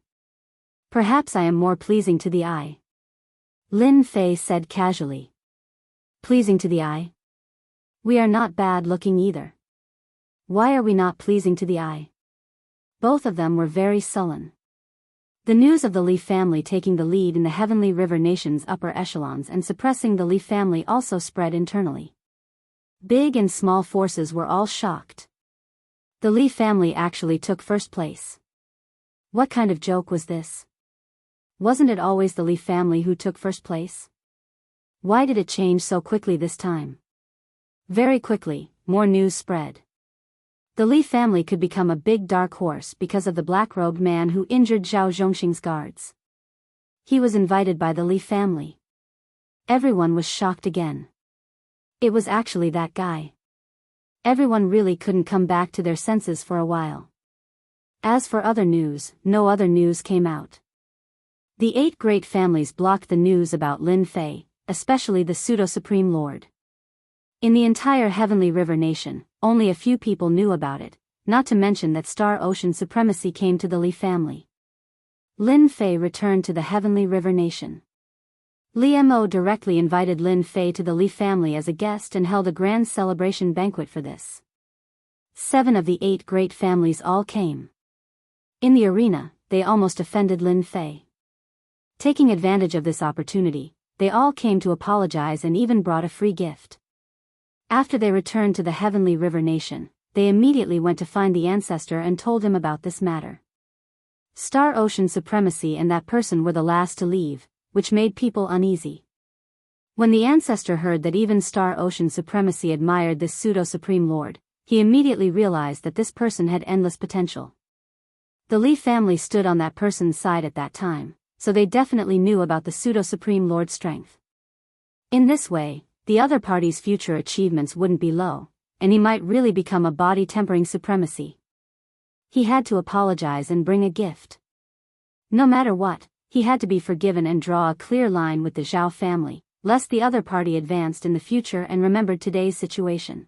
S1: Perhaps I am more pleasing to the eye. Lin Fei said casually. Pleasing to the eye? We are not bad looking either. Why are we not pleasing to the eye? Both of them were very sullen. The news of the Li family taking the lead in the Heavenly River Nation's upper echelons and suppressing the Li family also spread internally. Big and small forces were all shocked. The Li family actually took first place. What kind of joke was this? Wasn't it always the Li family who took first place? Why did it change so quickly this time? Very quickly, more news spread. The Li family could become a big dark horse because of the black-robed man who injured Zhao Zhongxing's guards. He was invited by the Li family. Everyone was shocked again. It was actually that guy. Everyone really couldn't come back to their senses for a while. As for other news, no other news came out. The 8 great families blocked the news about Lin Fei, especially the Pseudo-Supreme Lord. In the entire Heavenly River Nation, only a few people knew about it, not to mention that Star Ocean Supremacy came to the Li family. Lin Fei returned to the Heavenly River Nation. Li Mo directly invited Lin Fei to the Li family as a guest and held a grand celebration banquet for this. 7 of the 8 great families all came. In the arena, they almost offended Lin Fei. Taking advantage of this opportunity, they all came to apologize and even brought a free gift. After they returned to the Heavenly River Nation, they immediately went to find the ancestor and told him about this matter. Star Ocean supremacy and that person were the last to leave, which made people uneasy. When the ancestor heard that even Star Ocean supremacy admired this pseudo-supreme lord, he immediately realized that this person had endless potential. The Lee family stood on that person's side at that time, so they definitely knew about the pseudo-supreme lord's strength. In this way, the other party's future achievements wouldn't be low, and he might really become a body-tempering supremacy. He had to apologize and bring a gift. No matter what, he had to be forgiven and draw a clear line with the Zhao family, lest the other party advanced in the future and remembered today's situation.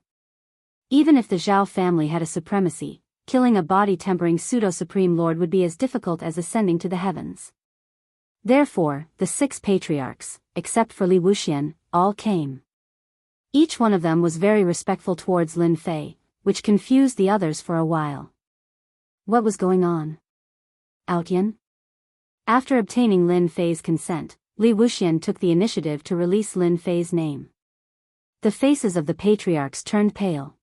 S1: Even if the Zhao family had a supremacy, killing a body-tempering pseudo-supreme lord would be as difficult as ascending to the heavens. Therefore, the 6 patriarchs, except for Li Wuxian, all came. Each one of them was very respectful towards Lin Fei, which confused the others for a while. What was going on? Outyan? After obtaining Lin Fei's consent, Li Wuxian took the initiative to release Lin Fei's name. The faces of the patriarchs turned pale.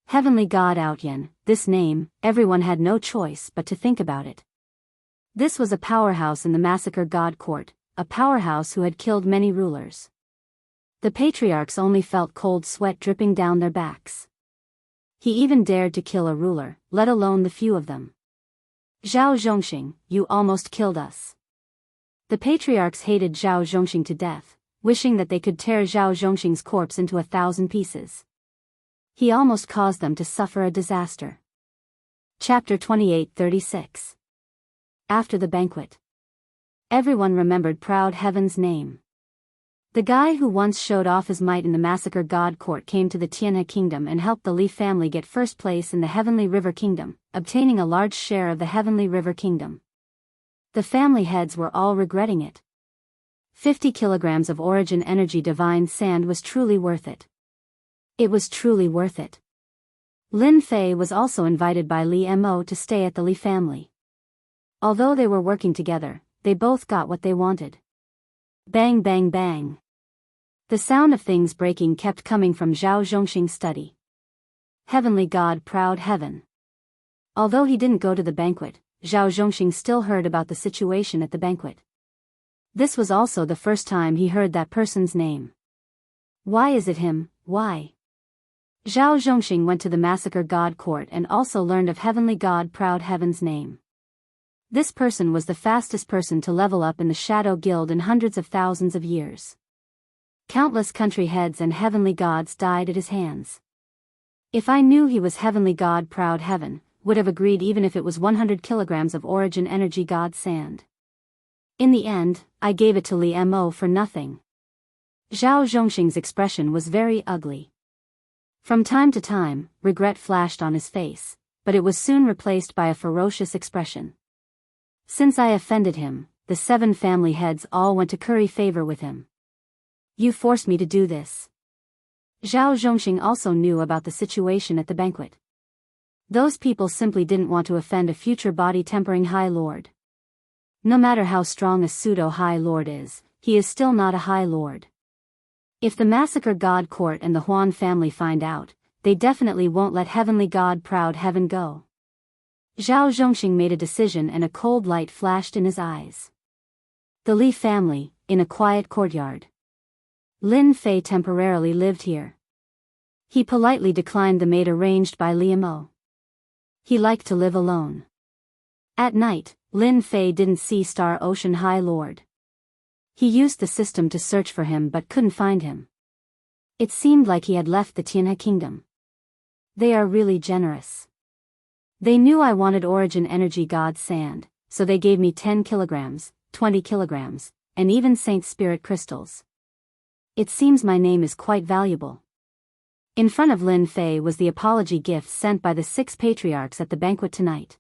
S1: Heavenly God Outyan, this name, everyone had no choice but to think about it. This was a powerhouse in the Massacre God Court, a powerhouse who had killed many rulers. The patriarchs only felt cold sweat dripping down their backs. He even dared to kill a ruler, let alone the few of them. Zhao Zhongxing, you almost killed us. The patriarchs hated Zhao Zhongxing to death, wishing that they could tear Zhao Zhongxing's corpse into 1,000 pieces. He almost caused them to suffer a disaster. Chapter 28:36. After the banquet. Everyone remembered Proud Heaven's name. The guy who once showed off his might in the Massacre God Court came to the Tianhe Kingdom and helped the Li family get first place in the Heavenly River Kingdom, obtaining a large share of the Heavenly River Kingdom. The family heads were all regretting it. 50 kilograms of origin energy divine sand was truly worth it. It was truly worth it. Lin Fei was also invited by Li Mo to stay at the Li family. Although they were working together, they both got what they wanted. Bang bang bang. The sound of things breaking kept coming from Zhao Zhongxing's study. Heavenly God Proud Heaven. Although he didn't go to the banquet, Zhao Zhongxing still heard about the situation at the banquet. This was also the first time he heard that person's name. Why is it him, why? Zhao Zhongxing went to the Massacre God Court and also learned of Heavenly God Proud Heaven's name. This person was the fastest person to level up in the Shadow Guild in hundreds of thousands of years. Countless country heads and heavenly gods died at his hands. If I knew he was Heavenly God Proud Heaven, would have agreed even if it was 100 kilograms of origin energy god sand. In the end, I gave it to Li Mo for nothing. Zhao Zhongxing's expression was very ugly. From time to time, regret flashed on his face, but it was soon replaced by a ferocious expression. Since I offended him, the 7 family heads all went to curry favor with him. You forced me to do this. Zhao Zhongxing also knew about the situation at the banquet. Those people simply didn't want to offend a future body-tempering High Lord. No matter how strong a pseudo-High Lord is, he is still not a High Lord. If the Massacre God Court and the Huan family find out, they definitely won't let Heavenly God Proud Heaven go. Zhao Zhongxing made a decision and a cold light flashed in his eyes. The Li family, in a quiet courtyard. Lin Fei temporarily lived here. He politely declined the maid arranged by Li Mo. He liked to live alone. At night, Lin Fei didn't see Star Ocean High Lord. He used the system to search for him but couldn't find him. It seemed like he had left the Tianhe Kingdom. They are really generous. They knew I wanted origin energy god sand, so they gave me 10 kilograms, 20 kilograms, and even Saint Spirit crystals. It seems my name is quite valuable. In front of Lin Fei was the apology gift sent by the 6 patriarchs at the banquet tonight.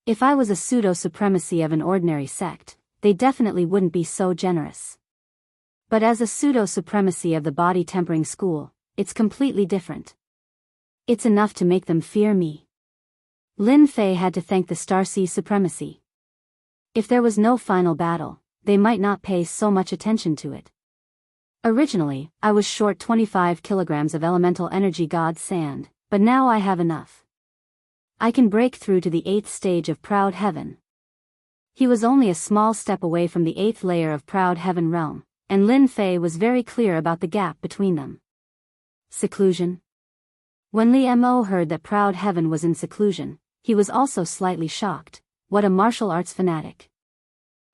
S1: If I was a pseudo-supremacy of an ordinary sect, they definitely wouldn't be so generous. But as a pseudo-supremacy of the body-tempering school, it's completely different. It's enough to make them fear me. Lin Fei had to thank the Starsea supremacy. If there was no final battle, they might not pay so much attention to it. Originally, I was short 25 kilograms of elemental energy god sand, but now I have enough. I can break through to the 8th stage of Proud Heaven, He was only a small step away from the 8th layer of Proud Heaven realm, and Lin Fei was very clear about the gap between them. Seclusion. When Li Mo heard that Proud Heaven was in seclusion, he was also slightly shocked. What a martial arts fanatic.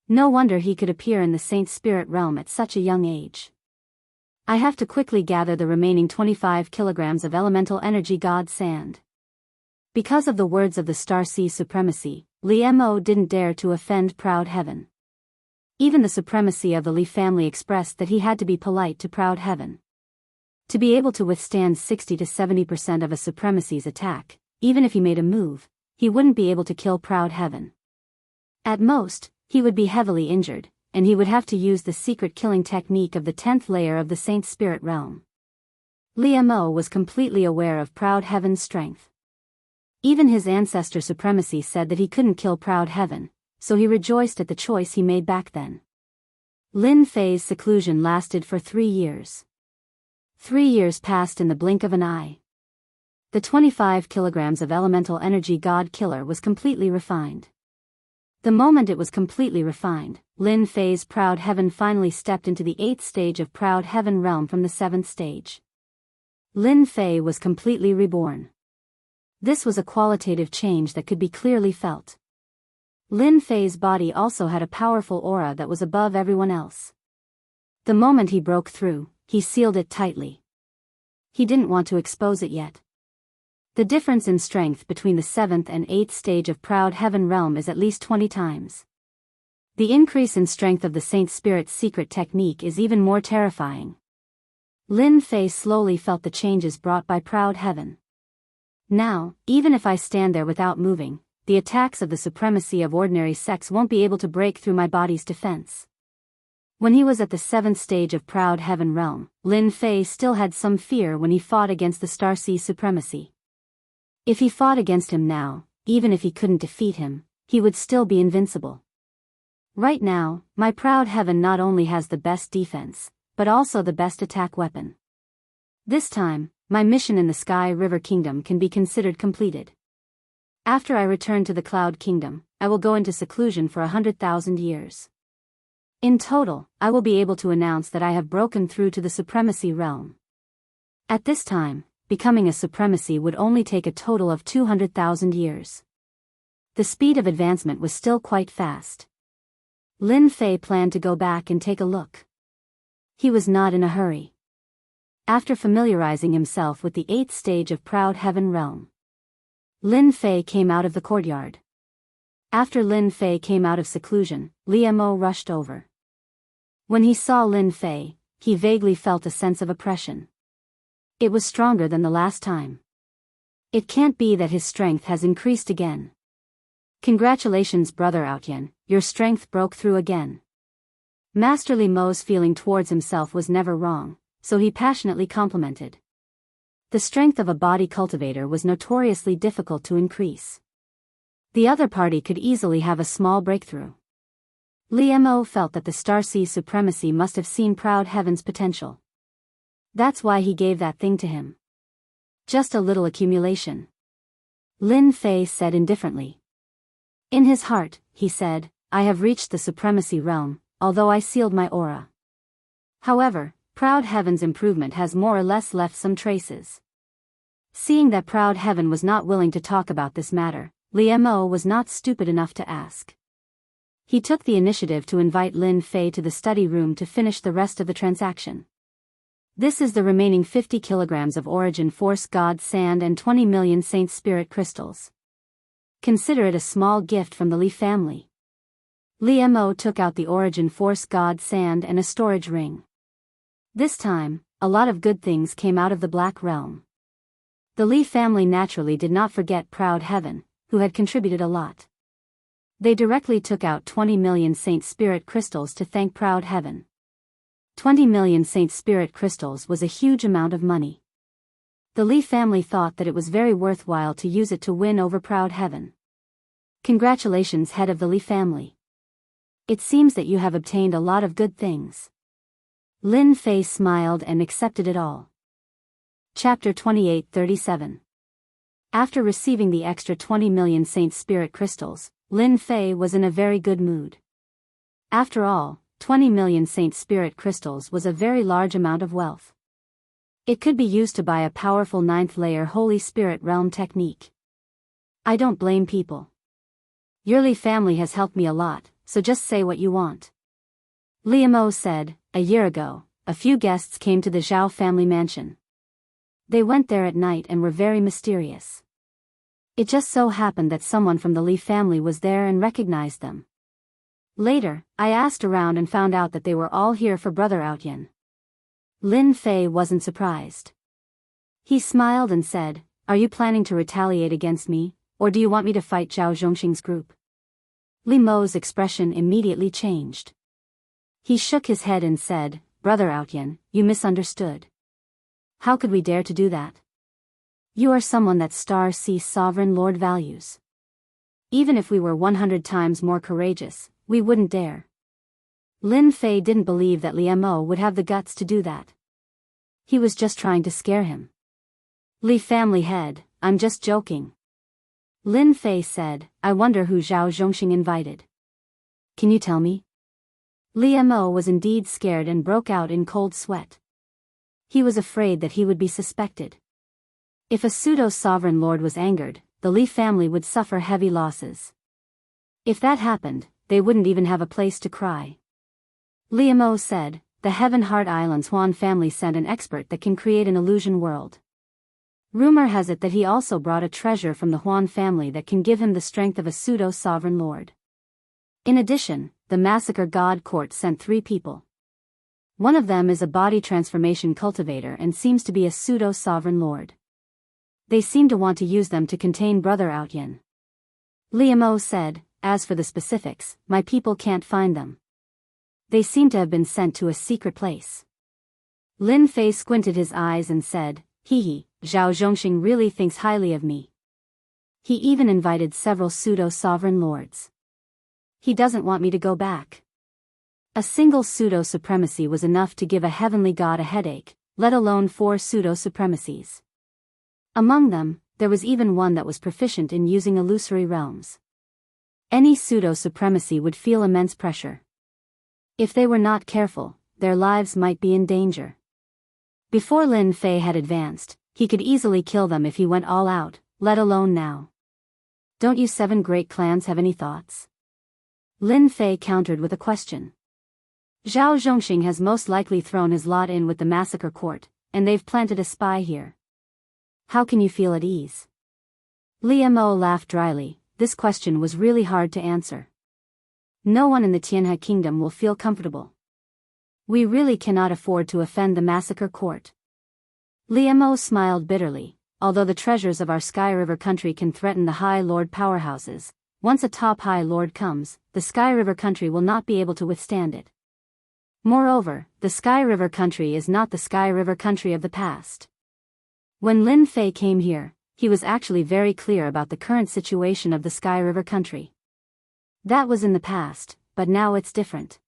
S1: No wonder he could appear in the Saint Spirit realm at such a young age. I have to quickly gather the remaining 25 kilograms of elemental energy god sand. Because of the words of the Star Sea Supremacy, Li Mo didn't dare to offend Proud Heaven. Even the supremacy of the Li family expressed that he had to be polite to Proud Heaven. To be able to withstand 60 to 70% of a supremacy's attack, even if he made a move, he wouldn't be able to kill Proud Heaven. At most, he would be heavily injured, and he would have to use the secret killing technique of the 10th layer of the Saint Spirit realm. Li Mo was completely aware of Proud Heaven's strength. Even his ancestor supremacy said that he couldn't kill Proud Heaven, so he rejoiced at the choice he made back then. Lin Fei's seclusion lasted for 3 years. 3 years passed in the blink of an eye. The 25 kilograms of elemental energy god killer was completely refined. The moment it was completely refined, Lin Fei's Proud Heaven finally stepped into the 8th stage of Proud Heaven realm from the 7th stage. Lin Fei was completely reborn. This was a qualitative change that could be clearly felt. Lin Fei's body also had a powerful aura that was above everyone else. The moment he broke through, he sealed it tightly. He didn't want to expose it yet. The difference in strength between the 7th and 8th stage of Proud Heaven realm is at least 20 times. The increase in strength of the Saint Spirit's secret technique is even more terrifying. Lin Fei slowly felt the changes brought by Proud Heaven. Now, even if I stand there without moving, the attacks of the supremacy of ordinary sex won't be able to break through my body's defense. When he was at the 7th stage of Proud Heaven realm, Lin Fei still had some fear when he fought against the Star Sea Supremacy. If he fought against him now, even if he couldn't defeat him, he would still be invincible. Right now, my Proud Heaven not only has the best defense, but also the best attack weapon. This time, my mission in the Sky River Kingdom can be considered completed. After I return to the Cloud Kingdom, I will go into seclusion for 100,000 years. In total, I will be able to announce that I have broken through to the Supremacy realm. At this time, becoming a supremacy would only take a total of 200,000 years. The speed of advancement was still quite fast. Lin Fei planned to go back and take a look. He was not in a hurry. After familiarizing himself with the 8th stage of Proud Heaven realm, Lin Fei came out of the courtyard. After Lin Fei came out of seclusion, Li Mo rushed over. When he saw Lin Fei, he vaguely felt a sense of oppression. It was stronger than the last time. It can't be that his strength has increased again. Congratulations, Brother Outyan, your strength broke through again. Master Li Mo's feeling towards himself was never wrong, so he passionately complimented. The strength of a body cultivator was notoriously difficult to increase. The other party could easily have a small breakthrough. Li Mo felt that the Star Sea Supremacy must have seen Proud Heaven's potential. That's why he gave that thing to him. Just a little accumulation. Lin Fei said indifferently. In his heart, he said, I have reached the Supremacy realm, although I sealed my aura. However, Proud Heaven's improvement has more or less left some traces. Seeing that Proud Heaven was not willing to talk about this matter, Li Mo was not stupid enough to ask. He took the initiative to invite Lin Fei to the study room to finish the rest of the transaction. This is the remaining 50 kilograms of Origin Force God Sand and 20 million Saint Spirit crystals. Consider it a small gift from the Li family. Li Mo took out the Origin Force God Sand and a storage ring. This time, a lot of good things came out of the Black Realm. The Li family naturally did not forget Proud Heaven, who had contributed a lot. They directly took out 20 million Saint Spirit crystals to thank Proud Heaven. 20 million Saint Spirit crystals was a huge amount of money. The Li family thought that it was very worthwhile to use it to win over Proud Heaven. Congratulations, head of the Li family. It seems that you have obtained a lot of good things. Lin Fei smiled and accepted it all. Chapter 28:37. After receiving the extra 20 million Saint Spirit crystals, Lin Fei was in a very good mood. After all, 20 million Saint Spirit crystals was a very large amount of wealth. It could be used to buy a powerful 9th layer Holy Spirit realm technique. I don't blame people. Your Li family has helped me a lot, so just say what you want. Liamo said. A year ago, a few guests came to the Zhao family mansion. They went there at night and were very mysterious. It just so happened that someone from the Li family was there and recognized them. Later, I asked around and found out that they were all here for Brother Outyan. Lin Fei wasn't surprised. He smiled and said, "Are you planning to retaliate against me, or do you want me to fight Zhao Zhongxing's group?" Li Mo's expression immediately changed. He shook his head and said, "Brother Outyan, you misunderstood. How could we dare to do that? You are someone that Star Sea Sovereign Lord values. Even if we were 100 times more courageous, we wouldn't dare." Lin Fei didn't believe that Liamo would have the guts to do that. He was just trying to scare him. Li family head, "I'm just joking." Lin Fei said, "I wonder who Zhao Zhongxing invited. Can you tell me?" Liamo was indeed scared and broke out in cold sweat. He was afraid that he would be suspected. If a pseudo-sovereign lord was angered, the Li family would suffer heavy losses. If that happened, they wouldn't even have a place to cry. Liamo said, "The Heaven Heart Islands Huan family sent an expert that can create an illusion world. Rumor has it that he also brought a treasure from the Huan family that can give him the strength of a pseudo-sovereign lord. In addition, the Massacre God Court sent 3 people. One of them is a body transformation cultivator and seems to be a pseudo-sovereign lord. They seem to want to use them to contain Brother Outyan." Liamo said, "As for the specifics, my people can't find them. They seem to have been sent to a secret place." Lin Fei squinted his eyes and said, "Hee, Zhao Zhongxing really thinks highly of me. He even invited several pseudo-sovereign lords. He doesn't want me to go back." A single pseudo-supremacy was enough to give a heavenly god a headache, let alone 4 pseudo-supremacies. Among them, there was even one that was proficient in using illusory realms. Any pseudo-supremacy would feel immense pressure. If they were not careful, their lives might be in danger. Before Lin Fei had advanced, he could easily kill them if he went all out, let alone now. "Don't you 7 great clans have any thoughts?" Lin Fei countered with a question. "Zhao Zhongxing has most likely thrown his lot in with the Massacre Court, and they've planted a spy here. How can you feel at ease?" Liamo laughed dryly. This question was really hard to answer. No one in the Tianhe Kingdom will feel comfortable. We really cannot afford to offend the Massacre Court. Liamo smiled bitterly. Although the treasures of our Sky River country can threaten the High Lord powerhouses, once a top High Lord comes, the Sky River country will not be able to withstand it. Moreover, the Sky River country is not the Sky River country of the past. When Lin Fei came here, he was actually very clear about the current situation of the Sky River country. That was in the past, but now it's different.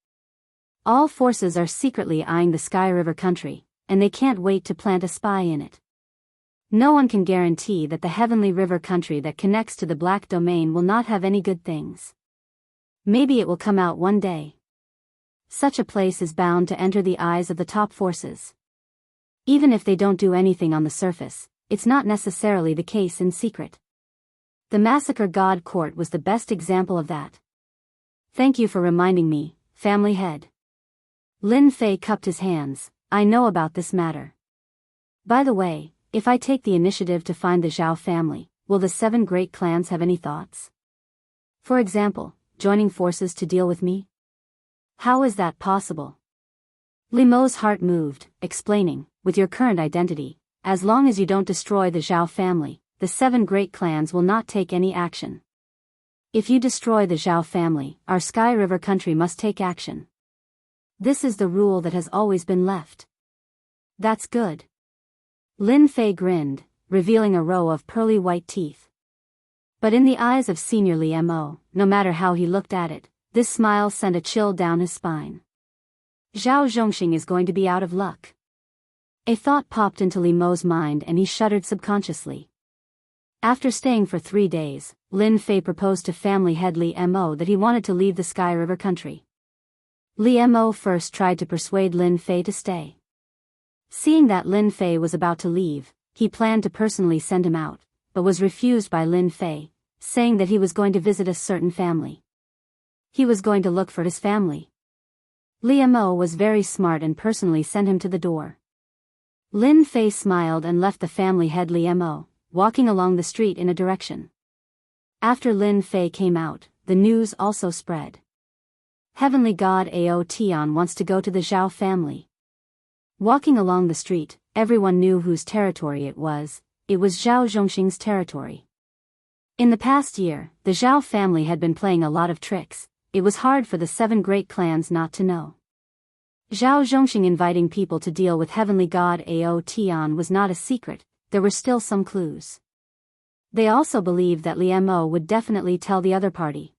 S1: All forces are secretly eyeing the Sky River country, and they can't wait to plant a spy in it. No one can guarantee that the Heavenly River country that connects to the Black Domain will not have any good things. Maybe it will come out one day. Such a place is bound to enter the eyes of the top forces. Even if they don't do anything on the surface, it's not necessarily the case in secret. The Massacre God Court was the best example of that. Thank you for reminding me, family head. Lin Fei cupped his hands. I know about this matter. By the way, if I take the initiative to find the Zhao family, will the 7 great clans have any thoughts? For example, joining forces to deal with me? How is that possible? Liamo's heart moved, explaining, with your current identity, as long as you don't destroy the Zhao family, the 7 great clans will not take any action. If you destroy the Zhao family, our Sky River country must take action. This is the rule that has always been left. That's good. Lin Fei grinned, revealing a row of pearly white teeth. But in the eyes of Senior Liamo, no matter how he looked at it, this smile sent a chill down his spine. Zhao Zhongxing is going to be out of luck. A thought popped into Liamo's mind and he shuddered subconsciously. After staying for 3 days, Lin Fei proposed to family head Li Mo that he wanted to leave the Sky River country. Li Mo first tried to persuade Lin Fei to stay. Seeing that Lin Fei was about to leave, he planned to personally send him out, but was refused by Lin Fei, saying that he was going to visit a certain family. He was going to look for his family. Li Mo was very smart and personally sent him to the door. Lin Fei smiled and left the family head Li Mo, walking along the street in a direction. After Lin Fei came out, the news also spread. Heavenly God Aotian wants to go to the Zhao family. Walking along the street, everyone knew whose territory it was Zhao Zhongxing's territory. In the past year, the Zhao family had been playing a lot of tricks. It was hard for the 7 great clans not to know. Zhao Zhongxing inviting people to deal with Heavenly God Aotian was not a secret, there were still some clues. They also believed that Li Mo would definitely tell the other party.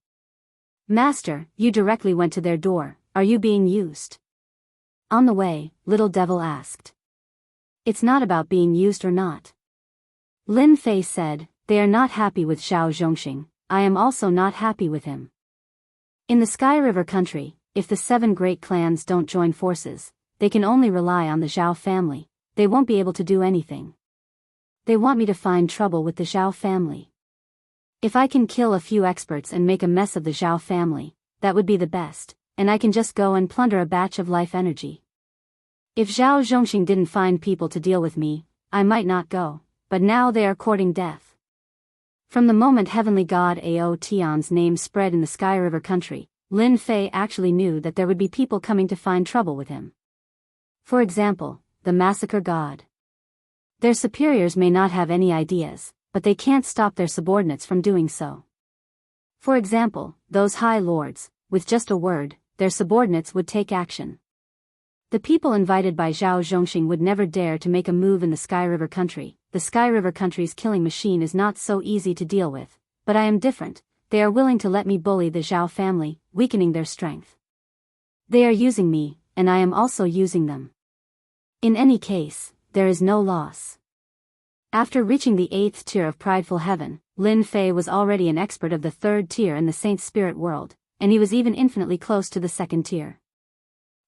S1: Master, you directly went to their door, are you being used? On the way, Little Devil asked. It's not about being used or not. Lin Fei said, they are not happy with Zhao Zhongxing, I am also not happy with him. In the Sky River country, if the 7 great clans don't join forces, they can only rely on the Zhao family, they won't be able to do anything. They want me to find trouble with the Zhao family. If I can kill a few experts and make a mess of the Zhao family, that would be the best, and I can just go and plunder a batch of life energy. If Zhao Zhongxing didn't find people to deal with me, I might not go, but now they are courting death. From the moment Heavenly God Aotian's name spread in the Sky River country, Lin Fei actually knew that there would be people coming to find trouble with him. For example, the Massacre God. Their superiors may not have any ideas, but they can't stop their subordinates from doing so. For example, those high lords, with just a word, their subordinates would take action. The people invited by Zhao Zhongxing would never dare to make a move in the Sky River country. The Sky River country's killing machine is not so easy to deal with, but I am different, they are willing to let me bully the Zhao family, weakening their strength. They are using me, and I am also using them. In any case, there is no loss. After reaching the 8th tier of Prideful Heaven, Lin Fei was already an expert of the 3rd tier in the Saint Spirit world, and he was even infinitely close to the 2nd tier.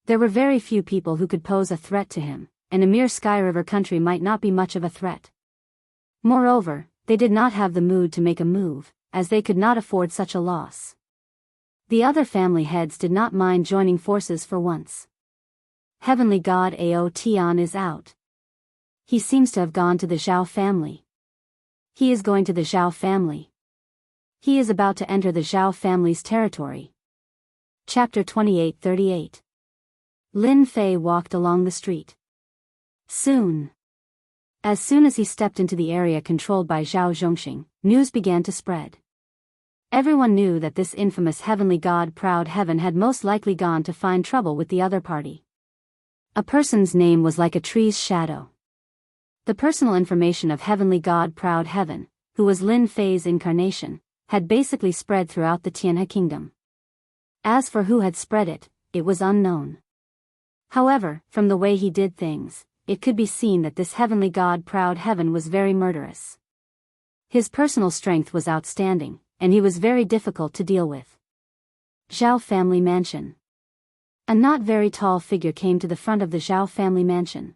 S1: There were very few people who could pose a threat to him, and a mere Sky River country might not be much of a threat. Moreover, they did not have the mood to make a move, as they could not afford such a loss. The other family heads did not mind joining forces for once. Heavenly God Aotian is out. He seems to have gone to the Zhao family. He is going to the Zhao family. He is about to enter the Zhao family's territory. Chapter 28:38. Lin Fei walked along the street. As soon as he stepped into the area controlled by Zhao Zhongxing, news began to spread. Everyone knew that this infamous Heavenly God Proud Heaven had most likely gone to find trouble with the other party. A person's name was like a tree's shadow. The personal information of Heavenly God Proud Heaven, who was Lin Fei's incarnation, had basically spread throughout the Tianhe kingdom. As for who had spread it, it was unknown. However, from the way he did things, it could be seen that this Heavenly God Proud Heaven was very murderous. His personal strength was outstanding, and he was very difficult to deal with. Zhao family mansion. A not very tall figure came to the front of the Zhao family mansion.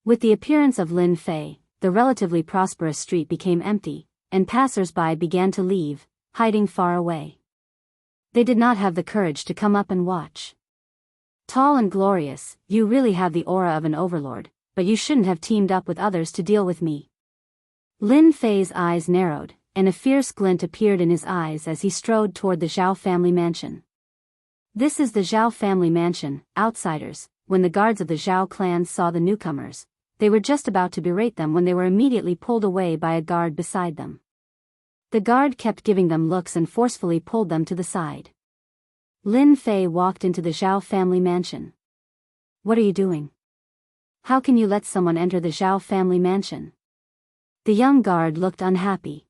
S1: With the appearance of Lin Fei, the relatively prosperous street became empty, and passers-by began to leave, hiding far away. They did not have the courage to come up and watch. Tall and glorious, you really have the aura of an overlord, but you shouldn't have teamed up with others to deal with me. Lin Fei's eyes narrowed, and a fierce glint appeared in his eyes as he strode toward the Zhao family mansion. This is the Zhao family mansion, outsiders. When the guards of the Zhao clan saw the newcomers, they were just about to berate them when they were immediately pulled away by a guard beside them. The guard kept giving them looks and forcefully pulled them to the side. Lin Fei walked into the Zhao family mansion. What are you doing? How can you let someone enter the Zhao family mansion? The young guard looked unhappy.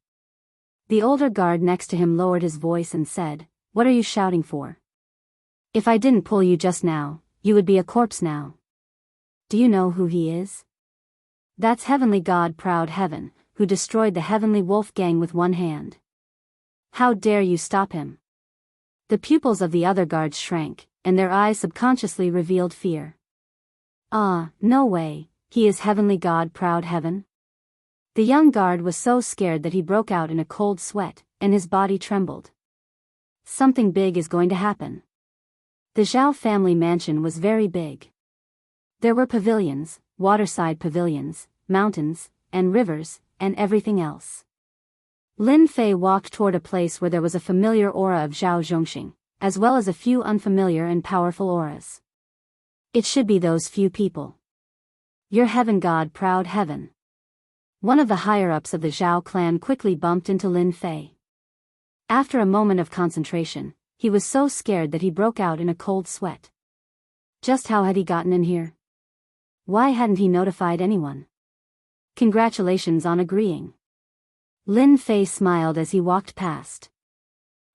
S1: The older guard next to him lowered his voice and said, "What are you shouting for? If I didn't pull you just now, you would be a corpse now. Do you know who he is? That's Heavenly God Proud Heaven, who destroyed the Heavenly Wolf Gang with one hand. How dare you stop him? The pupils of the other guards shrank, and their eyes subconsciously revealed fear. Ah, no way, he is Heavenly God Proud Heaven? The young guard was so scared that he broke out in a cold sweat, and his body trembled. Something big is going to happen. The Zhao family mansion was very big. There were pavilions, waterside pavilions, mountains, and rivers, and everything else. Lin Fei walked toward a place where there was a familiar aura of Zhao Zhongxing, as well as a few unfamiliar and powerful auras. It should be those few people. Your Heaven God Proud Heaven. One of the higher-ups of the Zhao clan quickly bumped into Lin Fei. After a moment of concentration, he was so scared that he broke out in a cold sweat. Just how had he gotten in here? Why hadn't he notified anyone? Congratulations on agreeing. Lin Fei smiled as he walked past.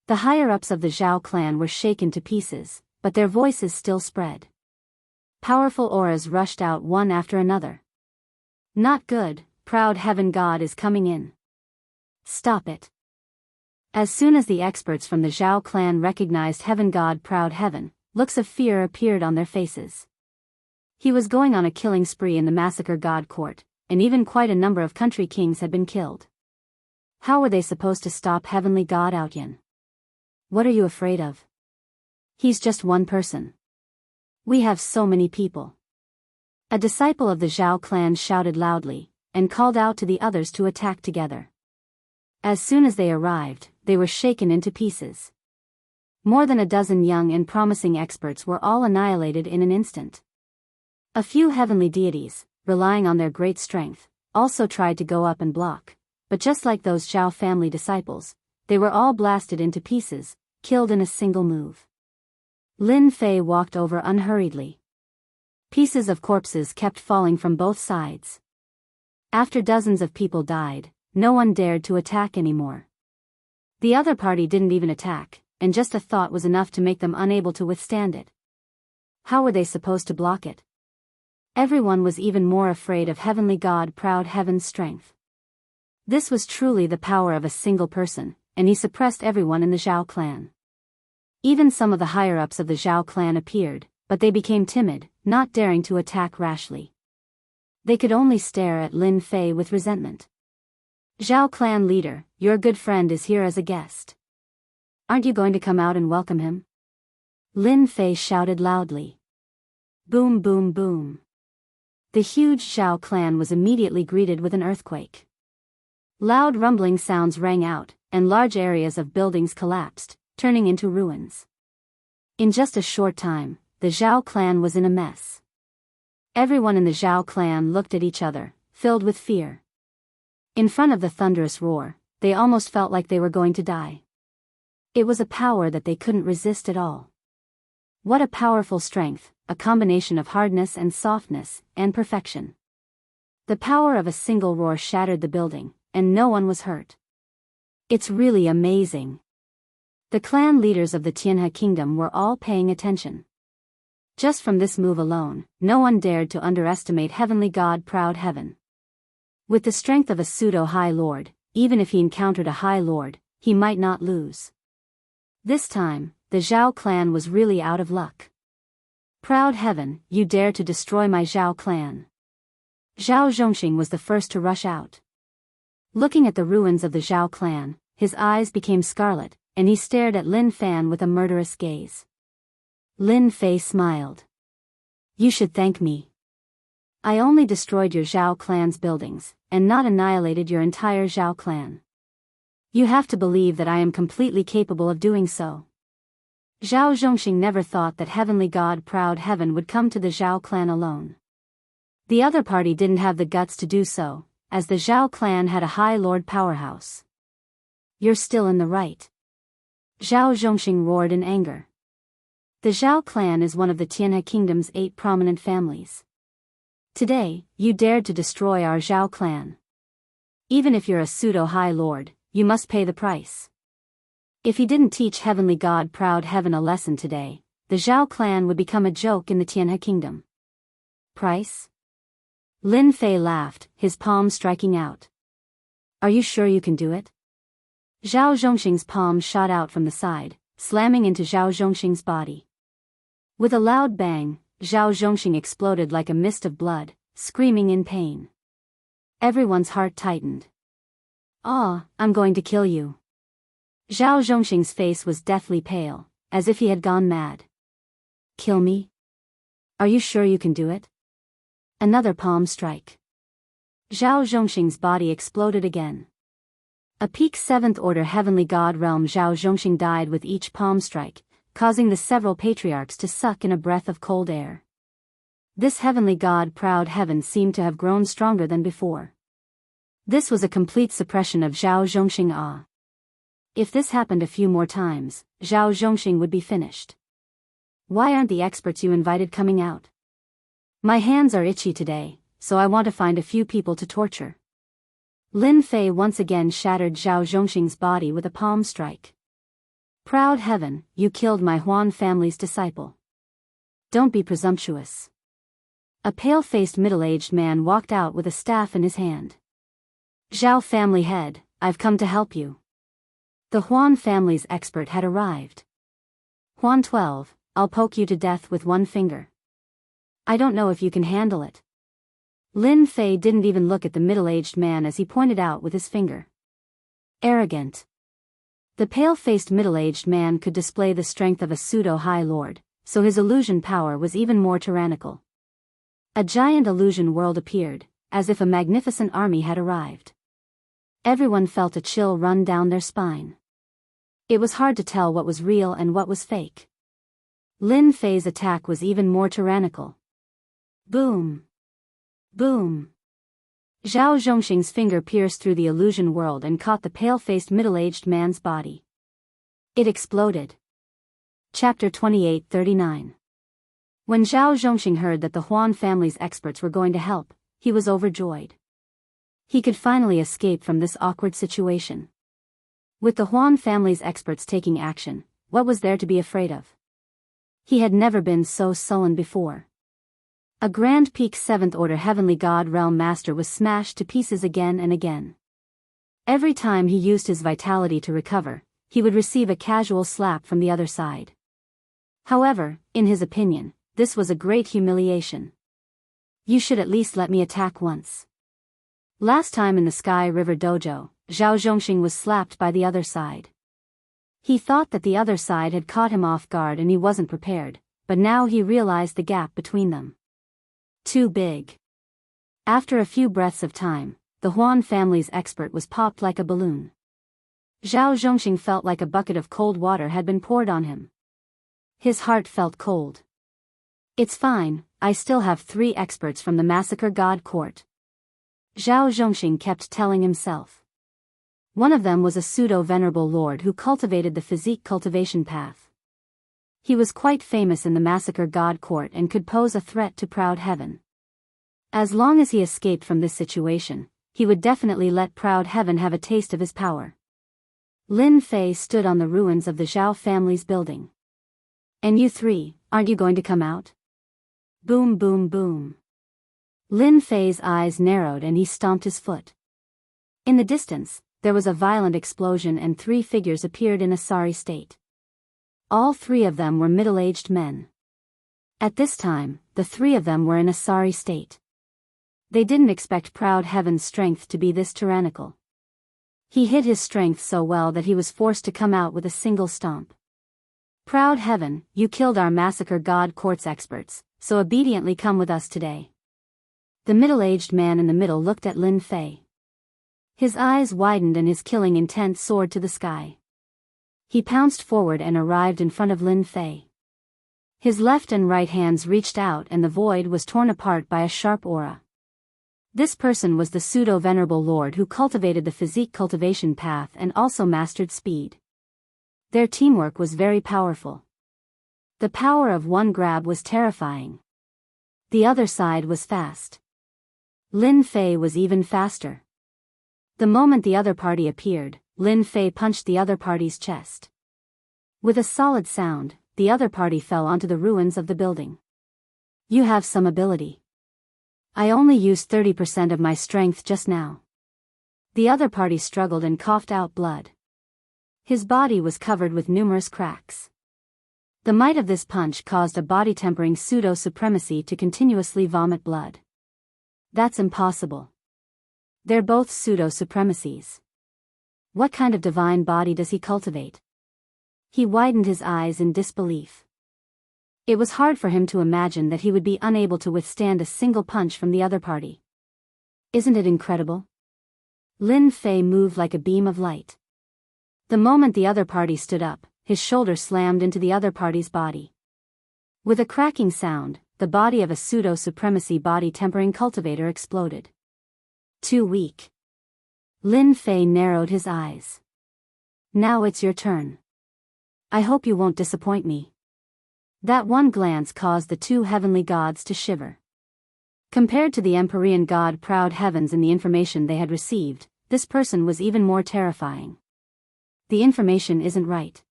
S1: The higher-ups of the Zhao clan were shaken to pieces, but their voices still spread. Powerful auras rushed out one after another. Not good, Proud Heaven God is coming in. Stop it. As soon as the experts from the Zhao clan recognized Heaven God Proud Heaven, looks of fear appeared on their faces. He was going on a killing spree in the massacre god court, and even quite a number of country kings had been killed. How were they supposed to stop Heavenly God Outyin? What are you afraid of? He's just one person. We have so many people. A disciple of the Zhao clan shouted loudly, and called out to the others to attack together. As soon as they arrived, they were shaken into pieces. More than a dozen young and promising experts were all annihilated in an instant. A few heavenly deities, relying on their great strength, also tried to go up and block, but just like those Zhao family disciples, they were all blasted into pieces, killed in a single move. Lin Fei walked over unhurriedly. Pieces of corpses kept falling from both sides. After dozens of people died, no one dared to attack anymore. The other party didn't even attack, and just a thought was enough to make them unable to withstand it. How were they supposed to block it? Everyone was even more afraid of Heavenly God Proud Heaven's strength. This was truly the power of a single person, and he suppressed everyone in the Zhao clan. Even some of the higher-ups of the Zhao clan appeared, but they became timid, not daring to attack rashly. They could only stare at Lin Fei with resentment. Zhao clan leader, your good friend is here as a guest. Aren't you going to come out and welcome him? Lin Fei shouted loudly. Boom boom boom. The huge Zhao clan was immediately greeted with an earthquake. Loud rumbling sounds rang out, and large areas of buildings collapsed, turning into ruins. In just a short time, the Zhao clan was in a mess. Everyone in the Zhao clan looked at each other, filled with fear. In front of the thunderous roar, they almost felt like they were going to die. It was a power that they couldn't resist at all. What a powerful strength, a combination of hardness and softness, and perfection. The power of a single roar shattered the building, and no one was hurt. It's really amazing. The clan leaders of the Tianhe kingdom were all paying attention. Just from this move alone, no one dared to underestimate Heavenly God Proud Heaven. With the strength of a pseudo-High Lord, even if he encountered a High Lord, he might not lose. This time, the Zhao clan was really out of luck. Proud Heaven, you dare to destroy my Zhao clan. Zhao Zhongxing was the first to rush out. Looking at the ruins of the Zhao clan, his eyes became scarlet, and he stared at Lin Fan with a murderous gaze. Lin Fei smiled. You should thank me. I only destroyed your Zhao clan's buildings, and not annihilated your entire Zhao clan. You have to believe that I am completely capable of doing so. Zhao Zhongxing never thought that Heavenly God Proud Heaven would come to the Zhao clan alone. The other party didn't have the guts to do so, as the Zhao clan had a High Lord powerhouse. You're still in the right. Zhao Zhongxing roared in anger. The Zhao clan is one of the Tianhe kingdom's 8 prominent families. Today, you dared to destroy our Zhao clan. Even if you're a pseudo-High Lord, you must pay the price. If he didn't teach Heavenly God Proud Heaven a lesson today, the Zhao clan would become a joke in the Tianhe kingdom. Price? Lin Fei laughed, his palm striking out. Are you sure you can do it? Zhao Zhongxing's palm shot out from the side, slamming into Zhao Zhongxing's body. With a loud bang, Zhao Zhongxing exploded like a mist of blood, screaming in pain. Everyone's heart tightened. "Ah, I'm going to kill you." Zhao Zhongxing's face was deathly pale, as if he had gone mad. "Kill me? Are you sure you can do it?" Another palm strike. Zhao Zhongxing's body exploded again. A peak 7th order heavenly god realm Zhao Zhongxing died with each palm strike, causing the several patriarchs to suck in a breath of cold air. This heavenly god proud heaven seemed to have grown stronger than before. This was a complete suppression of Zhao Zhongxing. If this happened a few more times, Zhao Zhongxing would be finished. Why aren't the experts you invited coming out? My hands are itchy today, so I want to find a few people to torture. Lin Fei once again shattered Zhao Zhongxing's body with a palm strike. Proud heaven, you killed my Huan family's disciple. Don't be presumptuous. A pale-faced middle-aged man walked out with a staff in his hand. Zhao family head, I've come to help you. The Huan family's expert had arrived. Huan 12, I'll poke you to death with one finger. I don't know if you can handle it. Lin Fei didn't even look at the middle-aged man as he pointed out with his finger. Arrogant. The pale-faced middle-aged man could display the strength of a pseudo-high lord, so his illusion power was even more tyrannical. A giant illusion world appeared, as if a magnificent army had arrived. Everyone felt a chill run down their spine. It was hard to tell what was real and what was fake. Lin Fei's attack was even more tyrannical. Boom! Boom! Zhao Zhongxing's finger pierced through the illusion world and caught the pale-faced middle-aged man's body. It exploded. Chapter 28:39. When Zhao Zhongxing heard that the Huan family's experts were going to help, he was overjoyed. He could finally escape from this awkward situation. With the Huan family's experts taking action, what was there to be afraid of? He had never been so sullen before. A grand peak 7th order heavenly god realm master was smashed to pieces again and again. Every time he used his vitality to recover, he would receive a casual slap from the other side. However, in his opinion, this was a great humiliation. You should at least let me attack once. Last time in the Sky River Dojo, Zhao Zhongxing was slapped by the other side. He thought that the other side had caught him off guard and he wasn't prepared, but now he realized the gap between them. Too big. After a few breaths of time, the Huan family's expert was popped like a balloon. Zhao Zhongxing felt like a bucket of cold water had been poured on him. His heart felt cold. It's fine, I still have 3 experts from the Massacre God Court. Zhao Zhongxing kept telling himself. One of them was a pseudo-venerable lord who cultivated the physique cultivation path. He was quite famous in the Massacre God Court and could pose a threat to proud heaven. As long as he escaped from this situation, he would definitely let proud heaven have a taste of his power. Lin Fei stood on the ruins of the Zhao family's building. And you 3, aren't you going to come out? Boom boom boom. Lin Fei's eyes narrowed and he stomped his foot. In the distance, there was a violent explosion and 3 figures appeared in a sorry state. All 3 of them were middle-aged men. At this time, the 3 of them were in a sorry state. They didn't expect proud heaven's strength to be this tyrannical. He hid his strength so well that he was forced to come out with a single stomp. Proud heaven, you killed our Massacre God Court's experts, so obediently come with us today. The middle-aged man in the middle looked at Lin Fei. His eyes widened and his killing intent soared to the sky. He pounced forward and arrived in front of Lin Fei. His left and right hands reached out and the void was torn apart by a sharp aura. This person was the pseudo-venerable lord who cultivated the physique cultivation path and also mastered speed. Their teamwork was very powerful. The power of one grab was terrifying. The other side was fast. Lin Fei was even faster. The moment the other party appeared, Lin Fei punched the other party's chest. With a solid sound, the other party fell onto the ruins of the building. You have some ability. I only used 30% of my strength just now. The other party struggled and coughed out blood. His body was covered with numerous cracks. The might of this punch caused a body-tempering pseudo-supremacy to continuously vomit blood. That's impossible. They're both pseudo-supremacies. What kind of divine body does he cultivate? He widened his eyes in disbelief. It was hard for him to imagine that he would be unable to withstand a single punch from the other party. Isn't it incredible? Lin Fei moved like a beam of light. The moment the other party stood up, his shoulder slammed into the other party's body. With a cracking sound, the body of a pseudo-supremacy body-tempering cultivator exploded. Too weak. Lin Fei narrowed his eyes. Now it's your turn. I hope you won't disappoint me. That one glance caused the two heavenly gods to shiver. Compared to the Empyrean god proud heavens and the information they had received, this person was even more terrifying. The information isn't right.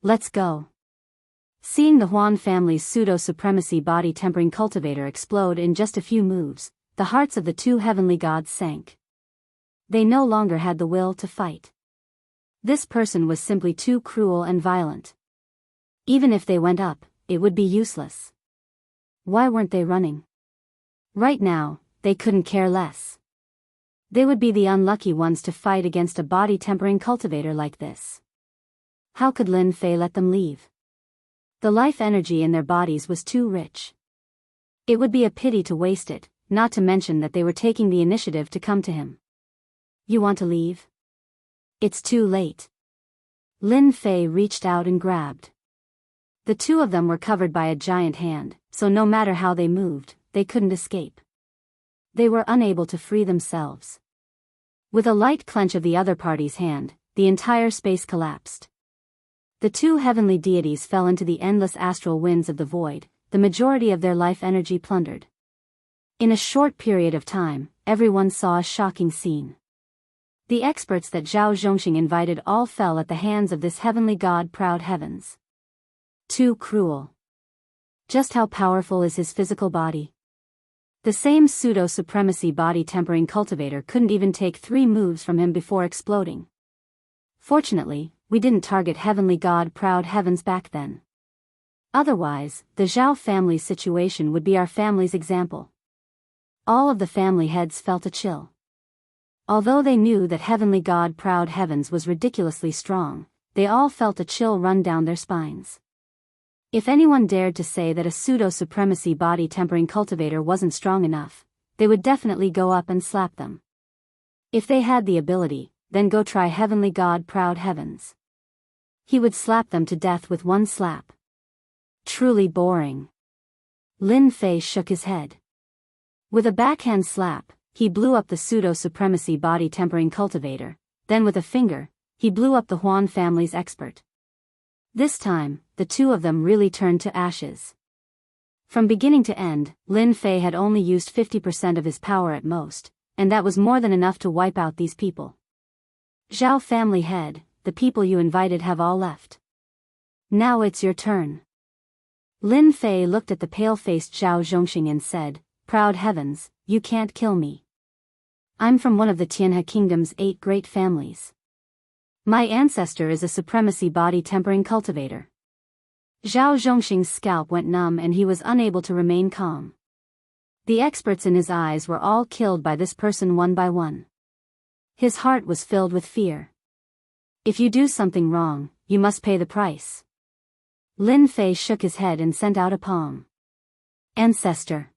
S1: Let's go. Seeing the Huan family's pseudo-supremacy body-tempering cultivator explode in just a few moves, the hearts of the two heavenly gods sank. They no longer had the will to fight. This person was simply too cruel and violent. Even if they went up, it would be useless. Why weren't they running? Right now, they couldn't care less. They would be the unlucky ones to fight against a body-tempering cultivator like this. How could Lin Fei let them leave? The life energy in their bodies was too rich. It would be a pity to waste it, not to mention that they were taking the initiative to come to him. You want to leave? It's too late. Lin Fei reached out and grabbed. The two of them were covered by a giant hand, so no matter how they moved, they couldn't escape. They were unable to free themselves. With a light clench of the other party's hand, the entire space collapsed. The two heavenly deities fell into the endless astral winds of the void, the majority of their life energy plundered. In a short period of time, everyone saw a shocking scene. The experts that Zhao Zhongxing invited all fell at the hands of this heavenly god proud heavens. Too cruel. Just how powerful is his physical body? The same pseudo-supremacy body-tempering cultivator couldn't even take 3 moves from him before exploding. Fortunately, we didn't target heavenly god proud heavens back then. Otherwise, the Zhao family's situation would be our family's example. All of the family heads felt a chill. Although they knew that heavenly god proud heavens was ridiculously strong, they all felt a chill run down their spines. If anyone dared to say that a pseudo-supremacy body-tempering cultivator wasn't strong enough, they would definitely go up and slap them. If they had the ability, then go try heavenly god proud heavens. He would slap them to death with one slap. Truly boring. Lin Fei shook his head. With a backhand slap, he blew up the pseudo-supremacy body-tempering cultivator, then with a finger, he blew up the Huan family's expert. This time, the two of them really turned to ashes. From beginning to end, Lin Fei had only used 50% of his power at most, and that was more than enough to wipe out these people. Zhao family head, the people you invited have all left. Now it's your turn. Lin Fei looked at the pale-faced Zhao Zhongxing and said, Proud heavens, you can't kill me. I'm from one of the Tianhe Kingdom's 8 great families. My ancestor is a supremacy body-tempering cultivator. Zhao Zhongxing's scalp went numb and he was unable to remain calm. The experts in his eyes were all killed by this person one by one. His heart was filled with fear. If you do something wrong, you must pay the price. Lin Fei shook his head and sent out a palm. Ancestor.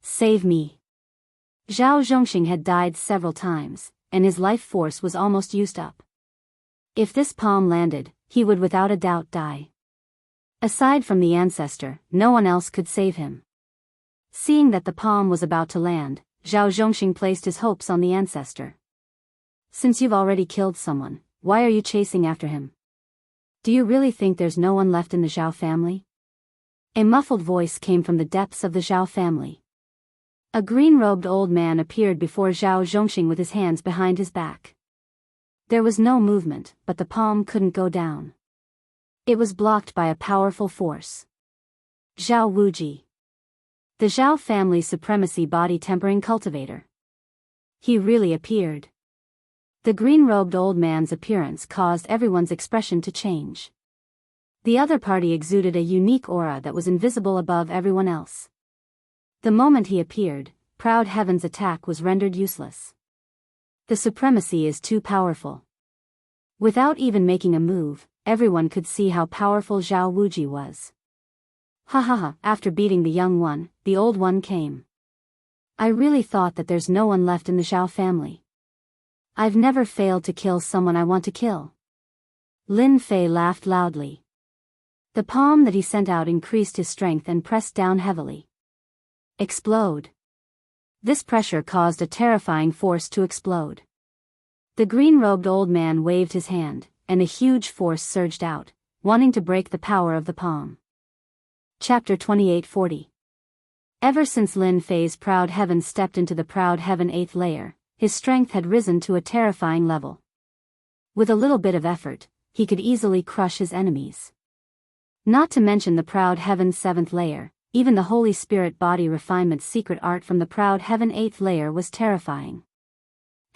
S1: Save me. Zhao Zhongxing had died several times, and his life force was almost used up. If this palm landed, he would without a doubt die. Aside from the ancestor, no one else could save him. Seeing that the palm was about to land, Zhao Zhongxing placed his hopes on the ancestor. Since you've already killed someone, why are you chasing after him? Do you really think there's no one left in the Zhao family? A muffled voice came from the depths of the Zhao family. A green-robed old man appeared before Zhao Zhongxing with his hands behind his back. There was no movement, but the palm couldn't go down. It was blocked by a powerful force. Zhao Wuji. The Zhao family's supremacy body-tempering cultivator. He really appeared. The green-robed old man's appearance caused everyone's expression to change. The other party exuded a unique aura that was invisible above everyone else. The moment he appeared, Proud Heaven's attack was rendered useless. The supremacy is too powerful. Without even making a move, everyone could see how powerful Zhao Wuji was. Ha ha ha, after beating the young one, the old one came. I really thought that there's no one left in the Zhao family. I've never failed to kill someone I want to kill. Lin Fei laughed loudly. The palm that he sent out increased his strength and pressed down heavily. Explode. This pressure caused a terrifying force to explode. The green-robed old man waved his hand, and a huge force surged out, wanting to break the power of the palm. Chapter 2840. Ever since Lin Fei's Proud Heaven stepped into the Proud Heaven 8th layer, his strength had risen to a terrifying level. With a little bit of effort, he could easily crush his enemies. Not to mention the Proud Heaven 7th layer, even the Holy Spirit body refinement's secret art from the Proud Heaven 8th layer was terrifying.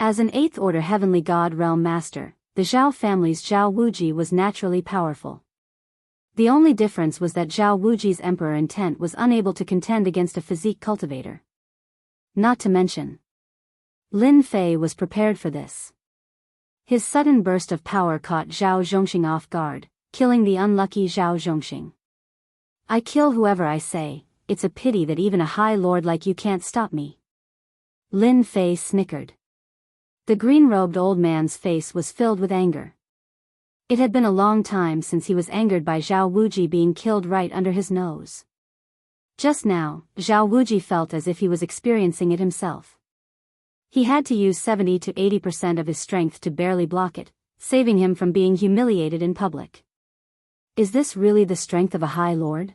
S1: As an 8th order heavenly god realm master, the Zhao family's Zhao Wuji was naturally powerful. The only difference was that Zhao Wuji's emperor intent was unable to contend against a physique cultivator. Not to mention, Lin Fei was prepared for this. His sudden burst of power caught Zhao Zhongxing off guard, killing the unlucky Zhao Zhongxing. I kill whoever I say, it's a pity that even a high lord like you can't stop me. Lin Fei snickered. The green-robed old man's face was filled with anger. It had been a long time since he was angered by Zhao Wuji being killed right under his nose. Just now, Zhao Wuji felt as if he was experiencing it himself. He had to use 70 to 80% of his strength to barely block it, saving him from being humiliated in public. Is this really the strength of a high lord?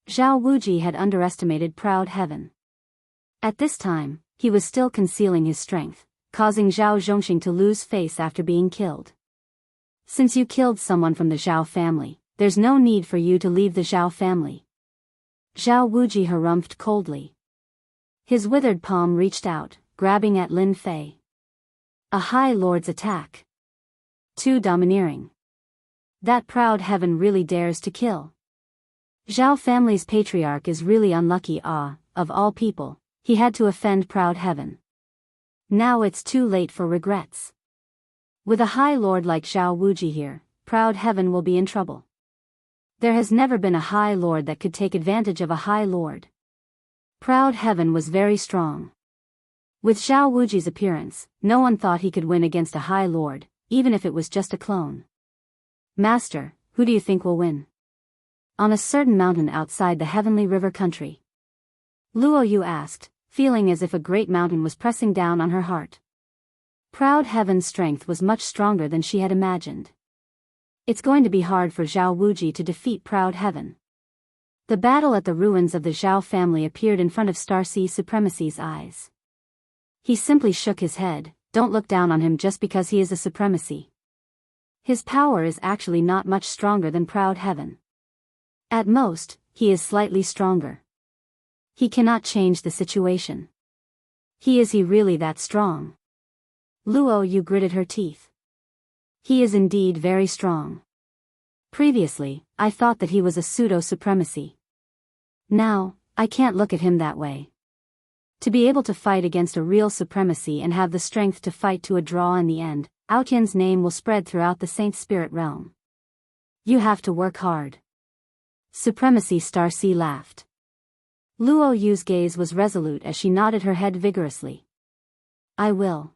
S1: Zhao Wuji had underestimated Proud Heaven. At this time, he was still concealing his strength, causing Zhao Zhongxing to lose face after being killed. Since you killed someone from the Zhao family, there's no need for you to leave the Zhao family. Zhao Wuji harumphed coldly. His withered palm reached out, grabbing at Lin Fei. A high lord's attack. Too domineering. That Proud Heaven really dares to kill. Zhao family's patriarch is really unlucky. Of all people, he had to offend Proud Heaven. Now it's too late for regrets. With a high lord like Zhao Wuji here, Proud Heaven will be in trouble. There has never been a high lord that could take advantage of a high lord. Proud Heaven was very strong. With Zhao Wuji's appearance, no one thought he could win against a high lord, even if it was just a clone. Master, who do you think will win? On a certain mountain outside the Heavenly River country. Luo Yu asked, feeling as if a great mountain was pressing down on her heart. Proud Heaven's strength was much stronger than she had imagined. It's going to be hard for Zhao Wuji to defeat Proud Heaven. The battle at the ruins of the Zhao family appeared in front of Starseed Supremacy's eyes. He simply shook his head. Don't look down on him just because he is a supremacy. His power is actually not much stronger than Proud Heaven. At most, he is slightly stronger. He cannot change the situation. Is he really that strong? Luo Yu gritted her teeth. He is indeed very strong. Previously, I thought that he was a pseudo-supremacy. Now, I can't look at him that way. To be able to fight against a real supremacy and have the strength to fight to a draw in the end, Aotian's name will spread throughout the Saint Spirit realm. You have to work hard. Supremacy Starseed laughed. Luo Yu's gaze was resolute as she nodded her head vigorously. I will.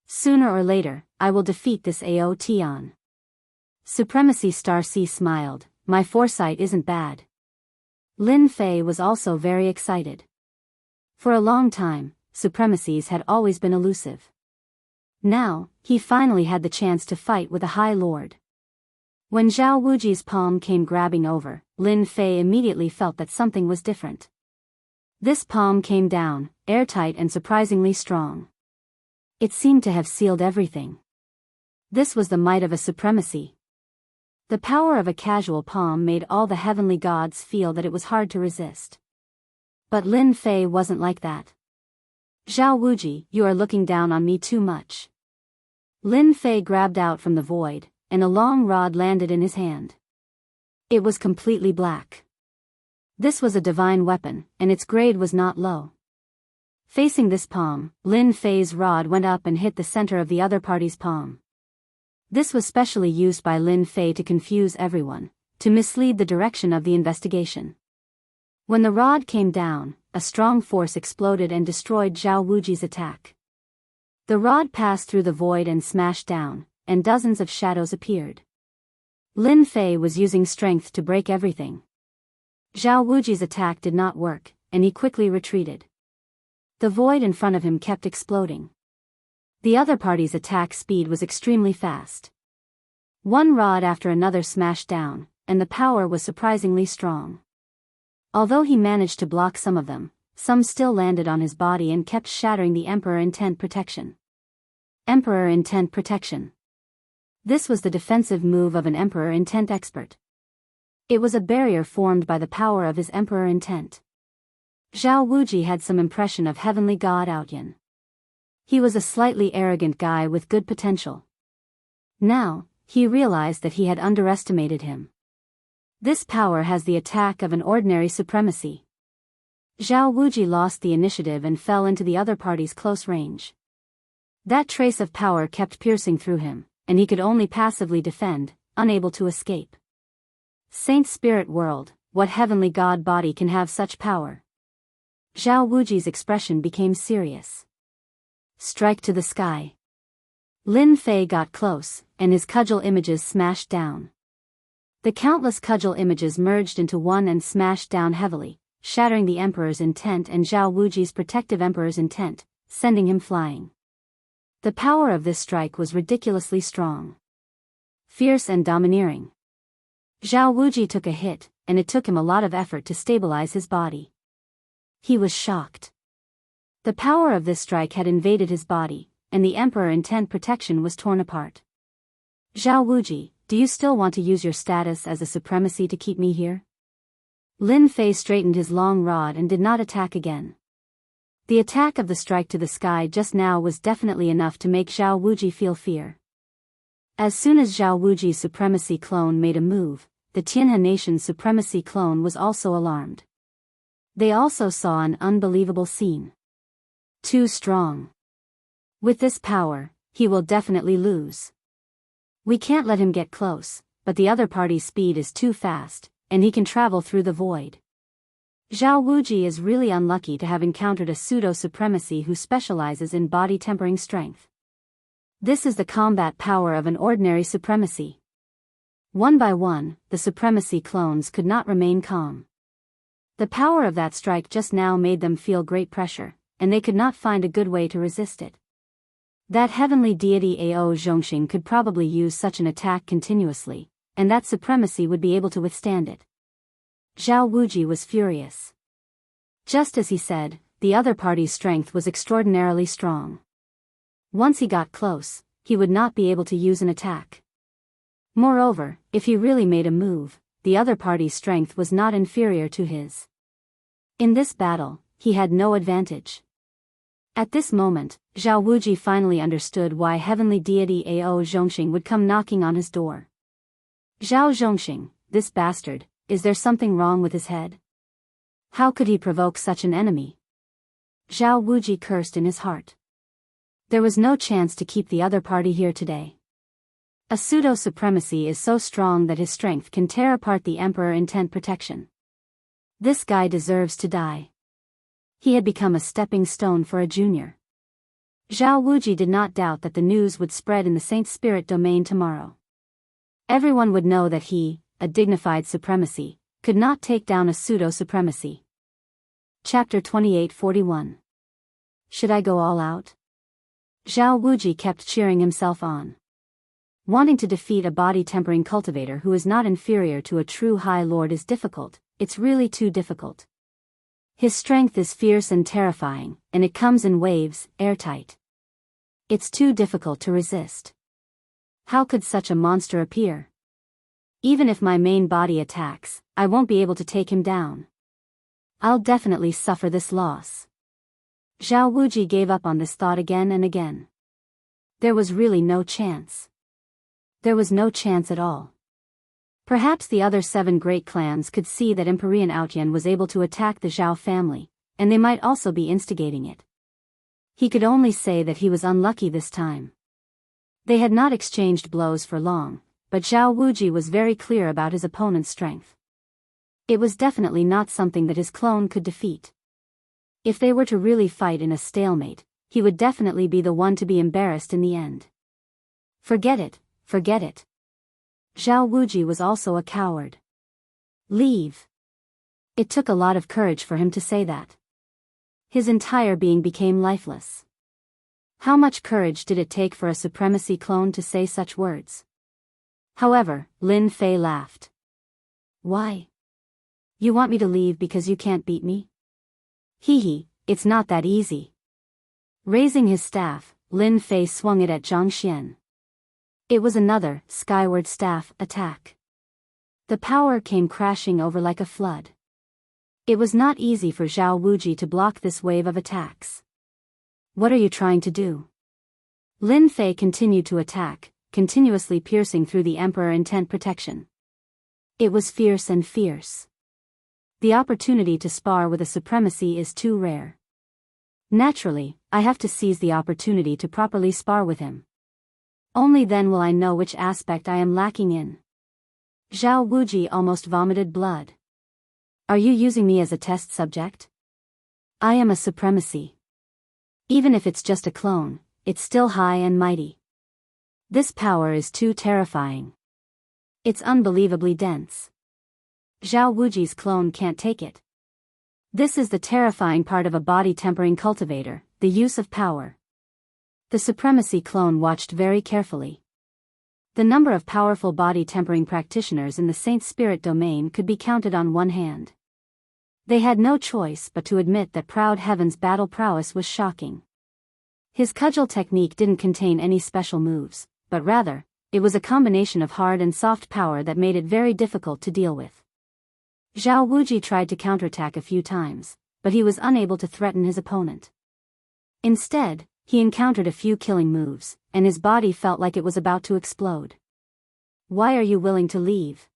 S1: Sooner or later, I will defeat this Aotian. Supremacy Starseed smiled. My foresight isn't bad. Lin Fei was also very excited. For a long time, supremacies had always been elusive. Now, he finally had the chance to fight with a high lord. When Zhao Wuji's palm came grabbing over, Lin Fei immediately felt that something was different. This palm came down, airtight and surprisingly strong. It seemed to have sealed everything. This was the might of a supremacy. The power of a casual palm made all the heavenly gods feel that it was hard to resist. But Lin Fei wasn't like that. Zhao Wuji, you are looking down on me too much. Lin Fei grabbed out from the void, and a long rod landed in his hand. It was completely black. This was a divine weapon, and its grade was not low. Facing this palm, Lin Fei's rod went up and hit the center of the other party's palm. This was specially used by Lin Fei to confuse everyone, to mislead the direction of the investigation. When the rod came down, a strong force exploded and destroyed Zhao Wuji's attack. The rod passed through the void and smashed down, and dozens of shadows appeared. Lin Fei was using strength to break everything. Zhao Wuji's attack did not work, and he quickly retreated. The void in front of him kept exploding. The other party's attack speed was extremely fast. One rod after another smashed down, and the power was surprisingly strong. Although he managed to block some of them, some still landed on his body and kept shattering the Emperor Intent Protection. Emperor Intent Protection. This was the defensive move of an Emperor Intent expert. It was a barrier formed by the power of his Emperor Intent. Zhao Wuji had some impression of Heavenly God Outyan. He was a slightly arrogant guy with good potential. Now, he realized that he had underestimated him. This power has the attack of an ordinary supremacy. Zhao Wuji lost the initiative and fell into the other party's close range. That trace of power kept piercing through him, and he could only passively defend, unable to escape. Saint Spirit World, what heavenly god body can have such power? Zhao Wuji's expression became serious. Strike to the sky. Lin Fei got close, and his cudgel images smashed down. The countless cudgel images merged into one and smashed down heavily, shattering the Emperor's intent and Zhao Wuji's protective Emperor's intent, sending him flying. The power of this strike was ridiculously strong. Fierce and domineering. Zhao Wuji took a hit, and it took him a lot of effort to stabilize his body. He was shocked. The power of this strike had invaded his body, and the Emperor Intent Protection was torn apart. Zhao Wuji, do you still want to use your status as a supremacy to keep me here? Lin Fei straightened his long rod and did not attack again. The attack of the strike to the sky just now was definitely enough to make Zhao Wuji feel fear. As soon as Zhao Wuji's supremacy clone made a move, the Tianhe nation's supremacy clone was also alarmed. They also saw an unbelievable scene. Too strong. With this power, he will definitely lose. We can't let him get close, but the other party's speed is too fast, and he can travel through the void. Zhao Wuji is really unlucky to have encountered a pseudo-supremacy who specializes in body-tempering strength. This is the combat power of an ordinary supremacy. One by one, the supremacy clones could not remain calm. The power of that strike just now made them feel great pressure, and they could not find a good way to resist it. That heavenly deity Ao Zhongxing could probably use such an attack continuously, and that supremacy would be able to withstand it. Zhao Wuji was furious. Just as he said, the other party's strength was extraordinarily strong. Once he got close, he would not be able to use an attack. Moreover, if he really made a move, the other party's strength was not inferior to his. In this battle, he had no advantage. At this moment, Zhao Wuji finally understood why heavenly deity Ao Zhongxing would come knocking on his door. Zhao Zhongxing, this bastard, is there something wrong with his head? How could he provoke such an enemy? Zhao Wuji cursed in his heart. There was no chance to keep the other party here today. A pseudo-supremacy is so strong that his strength can tear apart the Emperor Intent Protection. This guy deserves to die. He had become a stepping stone for a junior. Zhao Wuji did not doubt that the news would spread in the Saint Spirit domain tomorrow. Everyone would know that he, a dignified supremacy, could not take down a pseudo-supremacy. Chapter 28:41. Should I go all out? Zhao Wuji kept cheering himself on. Wanting to defeat a body-tempering cultivator who is not inferior to a true High Lord is difficult, it's really too difficult. His strength is fierce and terrifying, and it comes in waves, airtight. It's too difficult to resist. How could such a monster appear? Even if my main body attacks, I won't be able to take him down. I'll definitely suffer this loss. Zhao Wuji gave up on this thought again and again. There was really no chance. There was no chance at all. Perhaps the other 7 great clans could see that Empyrean Outyan was able to attack the Zhao family, and they might also be instigating it. He could only say that he was unlucky this time. They had not exchanged blows for long, but Zhao Wuji was very clear about his opponent's strength. It was definitely not something that his clone could defeat. If they were to really fight in a stalemate, he would definitely be the one to be embarrassed in the end. Forget it, forget it. Zhao Wuji was also a coward. Leave. It took a lot of courage for him to say that. His entire being became lifeless. How much courage did it take for a supremacy clone to say such words? However, Lin Fei laughed. Why? You want me to leave because you can't beat me? Hee, it's not that easy. Raising his staff, Lin Fei swung it at Zhang Xian. It was another, skyward staff, attack. The power came crashing over like a flood. It was not easy for Zhao Wuji to block this wave of attacks. What are you trying to do? Lin Fei continued to attack, continuously piercing through the Emperor intent protection. It was fierce and fierce. The opportunity to spar with a supremacy is too rare. Naturally, I have to seize the opportunity to properly spar with him. Only then will I know which aspect I am lacking in. Zhao Wuji almost vomited blood. Are you using me as a test subject? I am a supremacy. Even if it's just a clone, it's still high and mighty. This power is too terrifying. It's unbelievably dense. Zhao Wuji's clone can't take it. This is the terrifying part of a body-tempering cultivator, the use of power. The supremacy clone watched very carefully. The number of powerful body-tempering practitioners in the Saint Spirit domain could be counted on one hand. They had no choice but to admit that Proud Heaven's battle prowess was shocking. His cudgel technique didn't contain any special moves, but rather, it was a combination of hard and soft power that made it very difficult to deal with. Zhao Wuji tried to counterattack a few times, but he was unable to threaten his opponent. Instead, he encountered a few killing moves, and his body felt like it was about to explode. Why are you willing to leave?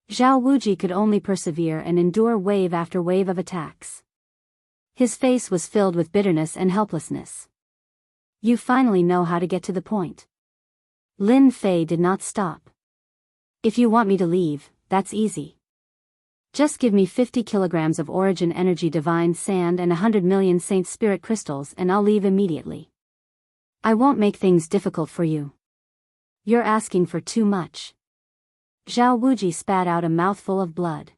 S1: Zhao Wuji could only persevere and endure wave after wave of attacks. His face was filled with bitterness and helplessness. You finally know how to get to the point. Lin Fei did not stop. If you want me to leave, that's easy. Just give me 50 kilograms of Origin Energy Divine Sand and 100 million Saint Spirit Crystals and I'll leave immediately. I won't make things difficult for you. You're asking for too much. Zhao Wuji spat out a mouthful of blood.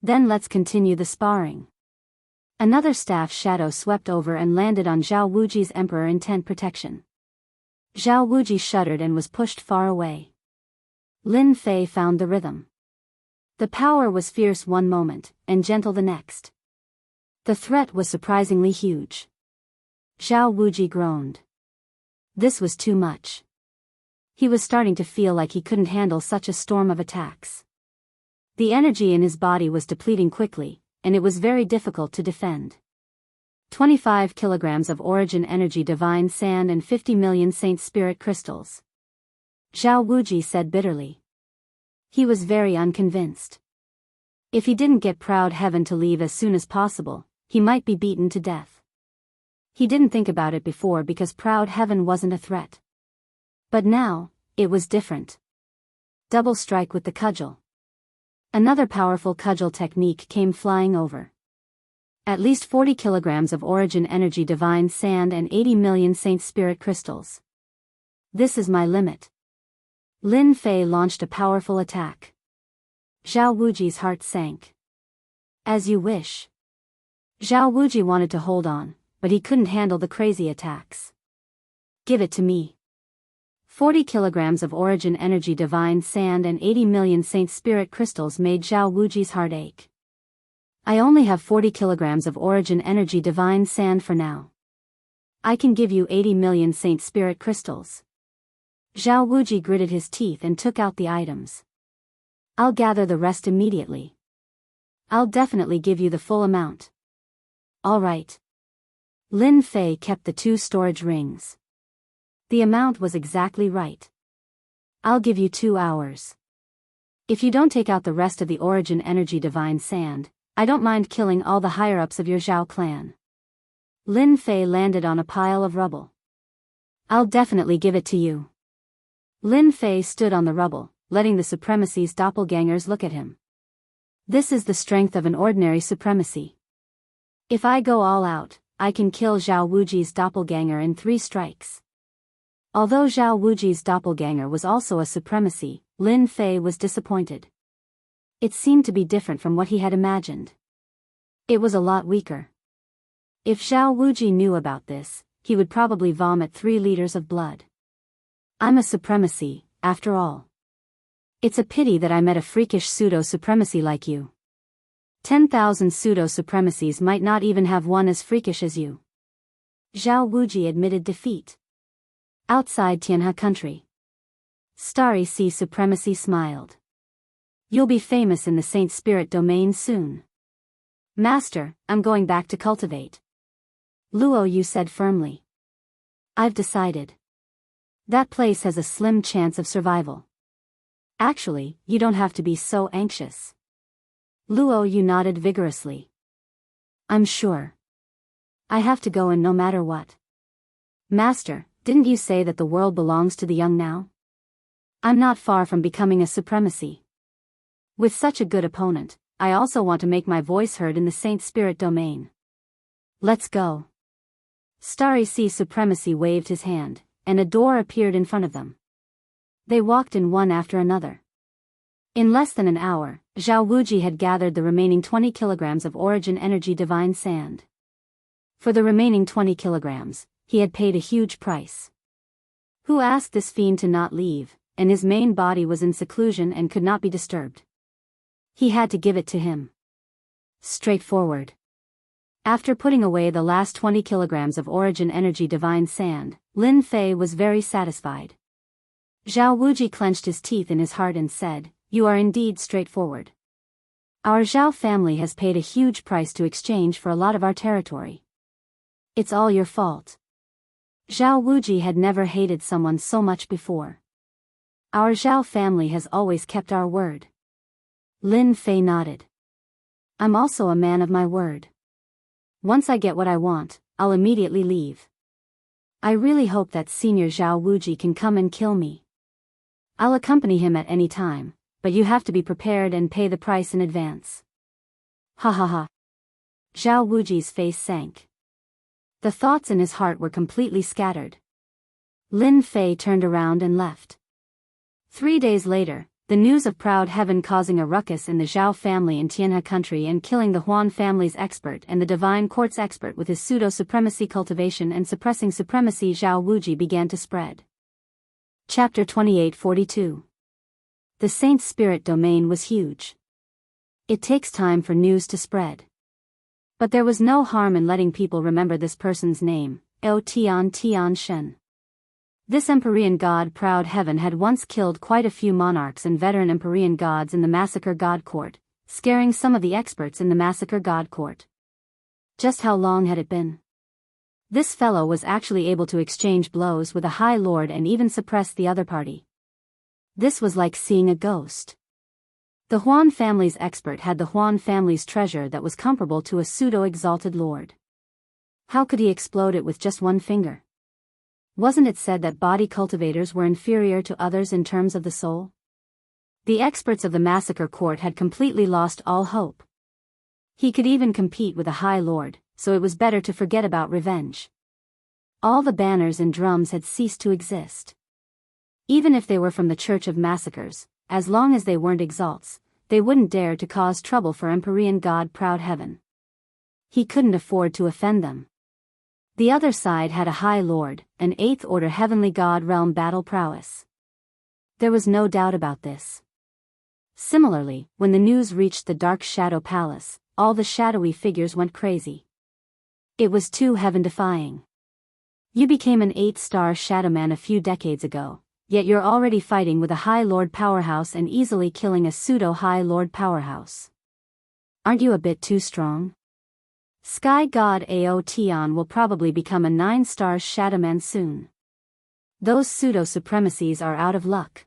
S1: Then let's continue the sparring. Another staff shadow swept over and landed on Zhao Wuji's Emperor intent protection. Zhao Wuji shuddered and was pushed far away. Lin Fei found the rhythm. The power was fierce one moment, and gentle the next. The threat was surprisingly huge. Zhao Wuji groaned. This was too much. He was starting to feel like he couldn't handle such a storm of attacks. The energy in his body was depleting quickly, and it was very difficult to defend. 25 kilograms of Origin Energy Divine Sand and 50 million Saint Spirit Crystals. Zhao Wuji said bitterly. He was very unconvinced. If he didn't get Proud Heaven to leave as soon as possible, he might be beaten to death. He didn't think about it before because Proud Heaven wasn't a threat. But now, it was different. Double strike with the cudgel. Another powerful cudgel technique came flying over. At least 40 kilograms of Origin Energy Divine Sand and 80 million Saint Spirit Crystals. This is my limit. Lin Fei launched a powerful attack. Zhao Wuji's heart sank. As you wish. Zhao Wuji wanted to hold on, but he couldn't handle the crazy attacks. Give it to me. 40 kilograms of Origin Energy Divine Sand and 80 million Saint Spirit Crystals made Zhao Wuji's heart ache. I only have 40 kilograms of Origin Energy Divine Sand for now. I can give you 80 million Saint Spirit Crystals. Zhao Wuji gritted his teeth and took out the items. I'll gather the rest immediately. I'll definitely give you the full amount. All right. Lin Fei kept the 2 storage rings. The amount was exactly right. I'll give you 2 hours. If you don't take out the rest of the origin energy divine sand, I don't mind killing all the higher-ups of your Zhao clan. Lin Fei landed on a pile of rubble. I'll definitely give it to you. Lin Fei stood on the rubble, letting the supremacy's doppelgangers look at him. This is the strength of an ordinary supremacy. If I go all out, I can kill Zhao Wuji's doppelganger in 3 strikes. Although Zhao Wuji's doppelganger was also a supremacy, Lin Fei was disappointed. It seemed to be different from what he had imagined. It was a lot weaker. If Zhao Wuji knew about this, he would probably vomit 3 liters of blood. I'm a supremacy, after all. It's a pity that I met a freakish pseudo-supremacy like you. 10,000 pseudo-supremacies might not even have one as freakish as you. Zhao Wuji admitted defeat. Outside Tianhe country, Starry Sea Supremacy smiled. You'll be famous in the Saint Spirit domain soon. Master, I'm going back to cultivate. Luo Yu said firmly. I've decided. That place has a slim chance of survival. Actually, you don't have to be so anxious. Luo Yu nodded vigorously. I'm sure. I have to go in no matter what. Master, didn't you say that the world belongs to the young now? I'm not far from becoming a supremacy. With such a good opponent, I also want to make my voice heard in the Saint Spirit domain. Let's go. Starry Sea Supremacy waved his hand, and a door appeared in front of them. They walked in one after another. In less than an hour, Zhao Wuji had gathered the remaining 20 kilograms of origin energy divine sand. For the remaining 20 kilograms, he had paid a huge price. Who asked this fiend to not leave, and his main body was in seclusion and could not be disturbed? He had to give it to him. Straightforward. After putting away the last 20 kilograms of origin energy divine sand, Lin Fei was very satisfied. Zhao Wuji clenched his teeth in his heart and said, "You are indeed straightforward. Our Zhao family has paid a huge price to exchange for a lot of our territory. It's all your fault." Zhao Wuji had never hated someone so much before. Our Zhao family has always kept our word. Lin Fei nodded. I'm also a man of my word. Once I get what I want, I'll immediately leave. I really hope that Senior Zhao Wuji can come and kill me. I'll accompany him at any time, but you have to be prepared and pay the price in advance. Ha ha ha. Zhao Wuji's face sank. The thoughts in his heart were completely scattered. Lin Fei turned around and left. 3 days later, the news of Proud Heaven causing a ruckus in the Zhao family in Tianhe country and killing the Huan family's expert and the Divine Court's expert with his pseudo-supremacy cultivation and suppressing supremacy Zhao Wuji began to spread. Chapter 2842. The Saint Spirit domain was huge. It takes time for news to spread. But there was no harm in letting people remember this person's name, Tian Shen. This Empyrean god Proud Heaven had once killed quite a few monarchs and veteran Empyrean gods in the Massacre God Court, scaring some of the experts in the Massacre God Court. Just how long had it been? This fellow was actually able to exchange blows with a High Lord and even suppress the other party. This was like seeing a ghost. The Huan family's expert had the Huan family's treasure that was comparable to a pseudo-exalted lord. How could he explode it with just one finger? Wasn't it said that body cultivators were inferior to others in terms of the soul? The experts of the Massacre Court had completely lost all hope. He could even compete with a High Lord, so it was better to forget about revenge. All the banners and drums had ceased to exist. Even if they were from the Church of Massacres, as long as they weren't exalts, they wouldn't dare to cause trouble for Empyrean God Proud Heaven. He couldn't afford to offend them. The other side had a High Lord, an 8th Order Heavenly God realm battle prowess. There was no doubt about this. Similarly, when the news reached the Dark Shadow Palace, all the shadowy figures went crazy. It was too heaven-defying. You became an 8-star Shadowman a few decades ago, yet you're already fighting with a High Lord powerhouse and easily killing a pseudo-High Lord powerhouse. Aren't you a bit too strong? Sky God Ao Tian will probably become a 9-star Shadowman soon. Those pseudo-supremacies are out of luck.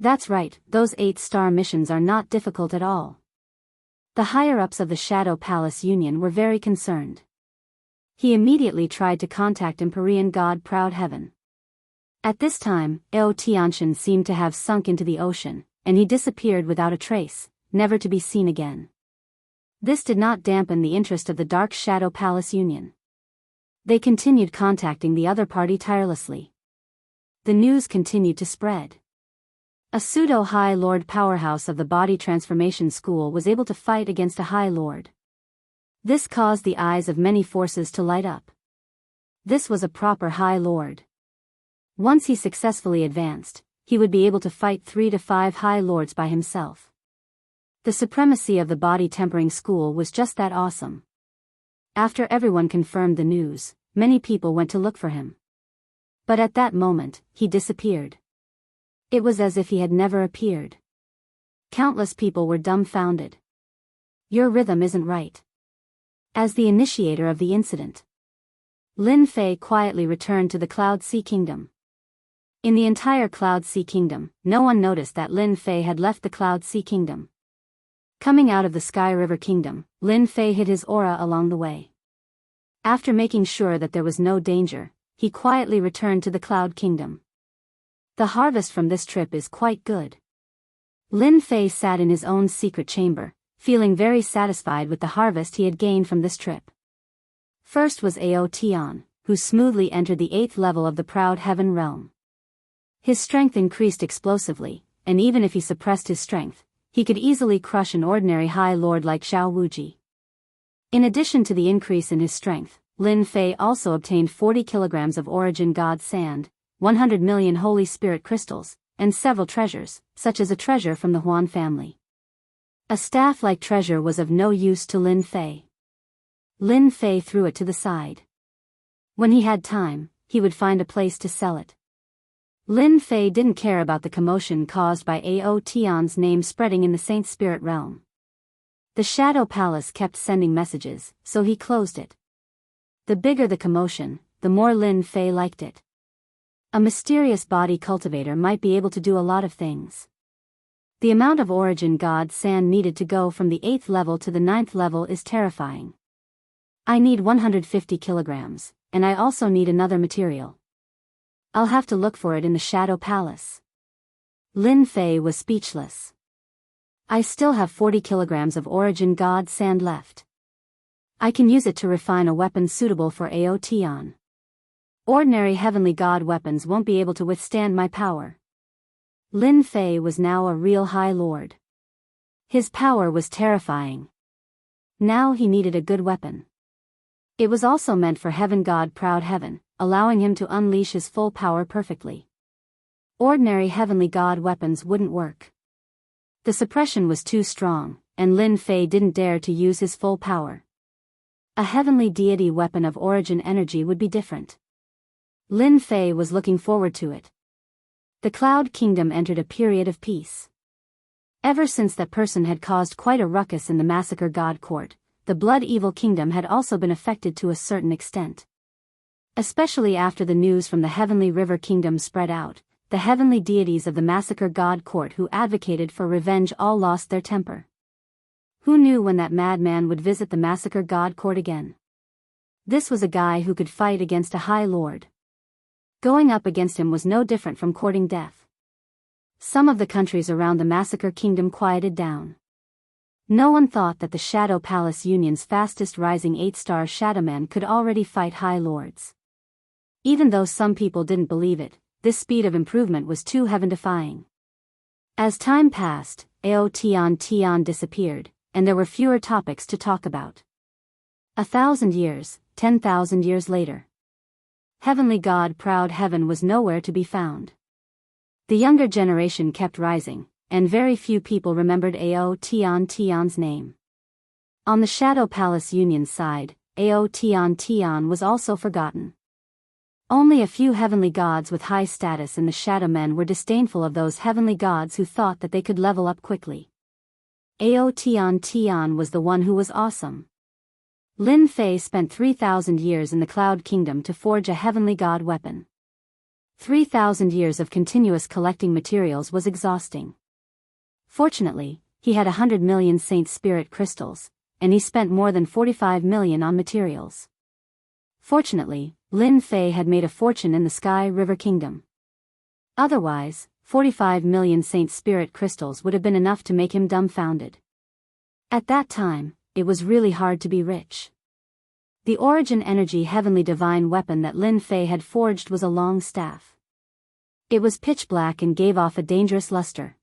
S1: That's right, those 8-star missions are not difficult at all. The higher-ups of the Shadow Palace Union were very concerned. He immediately tried to contact Empyrean god Proud Heaven. At this time, Enchanting seemed to have sunk into the ocean, and he disappeared without a trace, never to be seen again. This did not dampen the interest of the Dark Shadow Palace Union. They continued contacting the other party tirelessly. The news continued to spread. A pseudo-High Lord powerhouse of the Body Transformation School was able to fight against a High Lord. This caused the eyes of many forces to light up. This was a proper High Lord. Once he successfully advanced, he would be able to fight 3 to 5 High Lords by himself. The supremacy of the Body Tempering School was just that awesome. After everyone confirmed the news, many people went to look for him. But at that moment, he disappeared. It was as if he had never appeared. Countless people were dumbfounded. Your rhythm isn't right. As the initiator of the incident, Lin Fei quietly returned to the Cloud Sea Kingdom. In the entire Cloud Sea Kingdom, no one noticed that Lin Fei had left the Cloud Sea Kingdom. Coming out of the Sky River Kingdom, Lin Fei hid his aura along the way. After making sure that there was no danger, he quietly returned to the Cloud Kingdom. The harvest from this trip is quite good. Lin Fei sat in his own secret chamber, feeling very satisfied with the harvest he had gained from this trip. First was Aotian, who smoothly entered the 8th level of the Proud Heaven realm. His strength increased explosively, and even if he suppressed his strength, he could easily crush an ordinary High Lord like Xiao Wuji. In addition to the increase in his strength, Lin Fei also obtained 40 kilograms of Origin God Sand, 100 million Holy Spirit crystals, and several treasures, such as a treasure from the Huan family. A staff-like treasure was of no use to Lin Fei. Lin Fei threw it to the side. When he had time, he would find a place to sell it. Lin Fei didn't care about the commotion caused by Aotian's name spreading in the Saint Spirit realm. The Shadow Palace kept sending messages, so he closed it. The bigger the commotion, the more Lin Fei liked it. A mysterious body cultivator might be able to do a lot of things. The amount of Origin God Sand needed to go from the 8th level to the 9th level is terrifying. I need 150 kilograms, and I also need another material. I'll have to look for it in the Shadow Palace. Lin Fei was speechless. I still have 40 kilograms of Origin God Sand left. I can use it to refine a weapon suitable for Aotian. Ordinary heavenly god weapons won't be able to withstand my power. Lin Fei was now a real High Lord. His power was terrifying. Now he needed a good weapon. It was also meant for Heaven God Proud Heaven, allowing him to unleash his full power perfectly. Ordinary heavenly god weapons wouldn't work. The suppression was too strong, and Lin Fei didn't dare to use his full power. A heavenly deity weapon of origin energy would be different. Lin Fei was looking forward to it. The Cloud Kingdom entered a period of peace. Ever since that person had caused quite a ruckus in the Massacre God Court, the Blood Evil Kingdom had also been affected to a certain extent. Especially after the news from the Heavenly River Kingdom spread out, the heavenly deities of the Massacre God Court who advocated for revenge all lost their temper. Who knew when that madman would visit the Massacre God Court again? This was a guy who could fight against a High Lord. Going up against him was no different from courting death. Some of the countries around the Massacre Kingdom quieted down. No one thought that the Shadow Palace Union's fastest rising 8-star Shadowman could already fight High Lords. Even though some people didn't believe it, this speed of improvement was too heaven-defying. As time passed, Aotian disappeared, and there were fewer topics to talk about. 1,000 years, 10,000 years later. Heavenly God Proud Heaven was nowhere to be found. The younger generation kept rising, and very few people remembered Aotian's name. On the Shadow Palace Union's side, Aotian was also forgotten. Only a few heavenly gods with high status in the Shadow Men were disdainful of those heavenly gods who thought that they could level up quickly. Aotian was the one who was awesome. Lin Fei spent 3,000 years in the Cloud Kingdom to forge a heavenly god weapon. 3,000 years of continuous collecting materials was exhausting. Fortunately, he had 100 million Saint Spirit crystals, and he spent more than 45 million on materials. Fortunately, Lin Fei had made a fortune in the Sky River Kingdom. Otherwise, 45 million Saint Spirit crystals would have been enough to make him dumbfounded. At that time, it was really hard to be rich. The origin energy heavenly divine weapon that Lin Fei had forged was a long staff. It was pitch black and gave off a dangerous luster.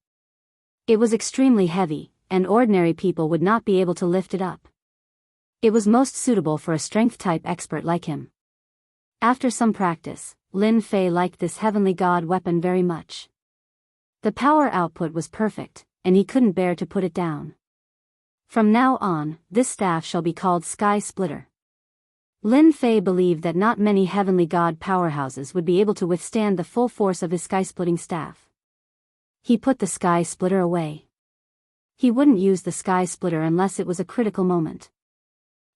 S1: It was extremely heavy, and ordinary people would not be able to lift it up. It was most suitable for a strength-type expert like him. After some practice, Lin Fei liked this heavenly god weapon very much. The power output was perfect, and he couldn't bear to put it down. From now on, this staff shall be called Sky Splitter. Lin Fei believed that not many heavenly god powerhouses would be able to withstand the full force of his sky-splitting staff. He put the Sky Splitter away. He wouldn't use the Sky Splitter unless it was a critical moment.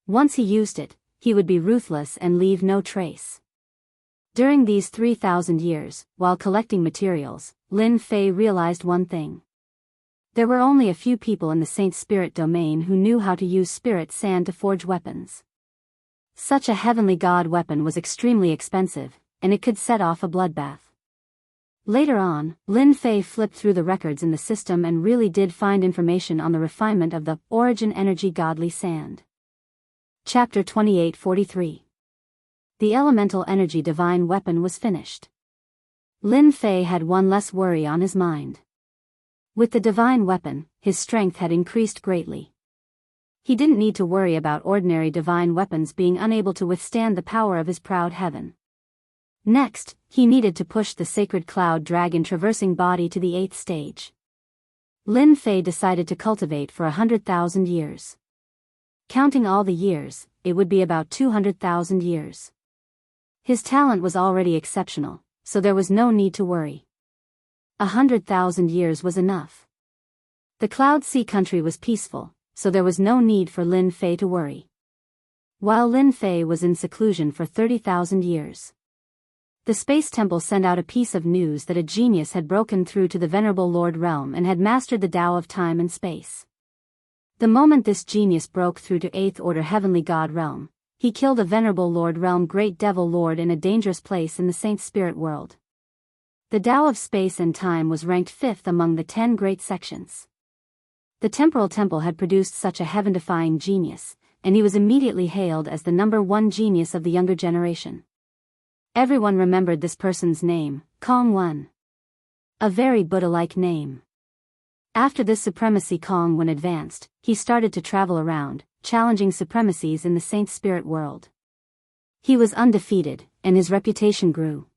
S1: Once he used it, he would be ruthless and leave no trace. During these 3,000 years, while collecting materials, Lin Fei realized one thing. There were only a few people in the Saint Spirit domain who knew how to use spirit sand to forge weapons. Such a heavenly god weapon was extremely expensive, and it could set off a bloodbath. Later on, Lin Fei flipped through the records in the system and really did find information on the refinement of the origin energy godly sand. Chapter 2843. The elemental energy divine weapon was finished. Lin Fei had one less worry on his mind. With the divine weapon, his strength had increased greatly. He didn't need to worry about ordinary divine weapons being unable to withstand the power of his proud heaven. Next, he needed to push the sacred cloud dragon traversing body to the 8th stage. Lin Fei decided to cultivate for 100,000 years. Counting all the years, it would be about 200,000 years. His talent was already exceptional, so there was no need to worry. 100,000 years was enough. The Cloud Sea country was peaceful, so there was no need for Lin Fei to worry. While Lin Fei was in seclusion for 30,000 years. The Space Temple sent out a piece of news that a genius had broken through to the Venerable Lord Realm and had mastered the Tao of time and space. The moment this genius broke through to 8th Order Heavenly God Realm, he killed a Venerable Lord Realm Great Devil Lord in a dangerous place in the Saint Spirit world. The Tao of space and time was ranked 5th among the 10 great sections. The Temporal Temple had produced such a heaven-defying genius, and he was immediately hailed as the #1 genius of the younger generation. Everyone remembered this person's name, Kong Wen. A very Buddha-like name. After this supremacy Kong Wen advanced, he started to travel around, challenging supremacies in the Saint Spirit world. He was undefeated, and his reputation grew.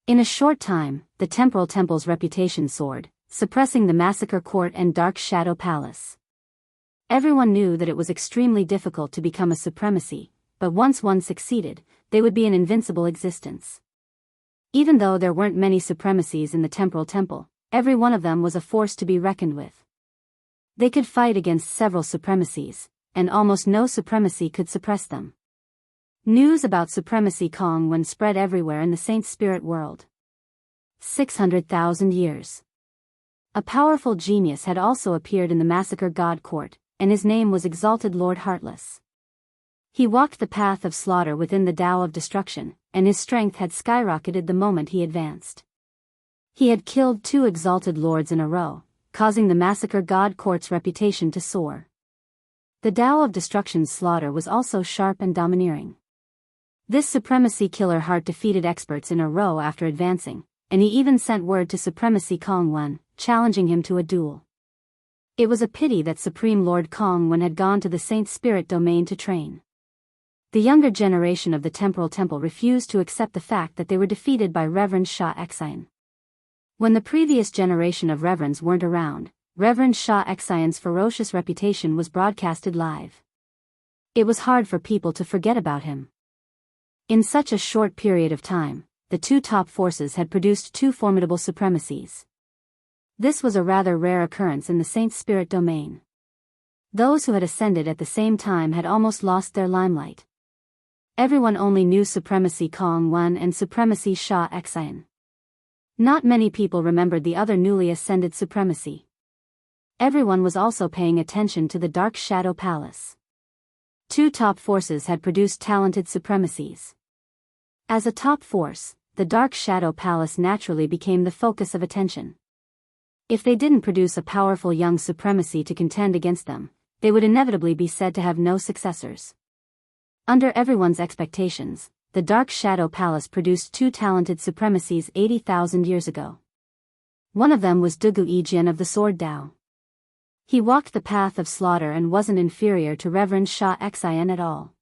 S1: In a short time, the Temporal Temple's reputation soared, suppressing the Massacre Court and Dark Shadow Palace. Everyone knew that it was extremely difficult to become a supremacy, but once one succeeded, they would be an invincible existence. Even though there weren't many supremacies in the Temporal Temple, every one of them was a force to be reckoned with. They could fight against several supremacies, and almost no supremacy could suppress them. News about supremacy Kong Wen spread everywhere in the Saint Spirit world. 600,000 years. A powerful genius had also appeared in the Massacre God Court, and his name was Exalted Lord Heartless. He walked the path of slaughter within the Tao of destruction, and his strength had skyrocketed the moment he advanced. He had killed 2 exalted lords in a row, causing the Massacre God Court's reputation to soar. The Tao of destruction's slaughter was also sharp and domineering. This supremacy killer heart defeated experts in a row after advancing, and he even sent word to Supremacy Kong Wen, challenging him to a duel. It was a pity that Supreme Lord Kong Wen had gone to the Saint Spirit domain to train. The younger generation of the Temporal Temple refused to accept the fact that they were defeated by Reverend Sha Xian. When the previous generation of Reverends weren't around, Reverend Sha Xian's ferocious reputation was broadcasted live. It was hard for people to forget about him. In such a short period of time, the 2 top forces had produced 2 formidable supremacies. This was a rather rare occurrence in the Saint Spirit domain. Those who had ascended at the same time had almost lost their limelight. Everyone only knew Supremacy Kong Wen and Supremacy Sha Xian. Not many people remembered the other newly ascended supremacy. Everyone was also paying attention to the Dark Shadow Palace. Two top forces had produced talented supremacies. As a top force, the Dark Shadow Palace naturally became the focus of attention. If they didn't produce a powerful young supremacy to contend against them, they would inevitably be said to have no successors. Under everyone's expectations, the Dark Shadow Palace produced two talented supremacies 80,000 years ago. One of them was Dugu Ijian of the Sword Dao. He walked the path of slaughter and wasn't inferior to Reverend Shah Xian at all.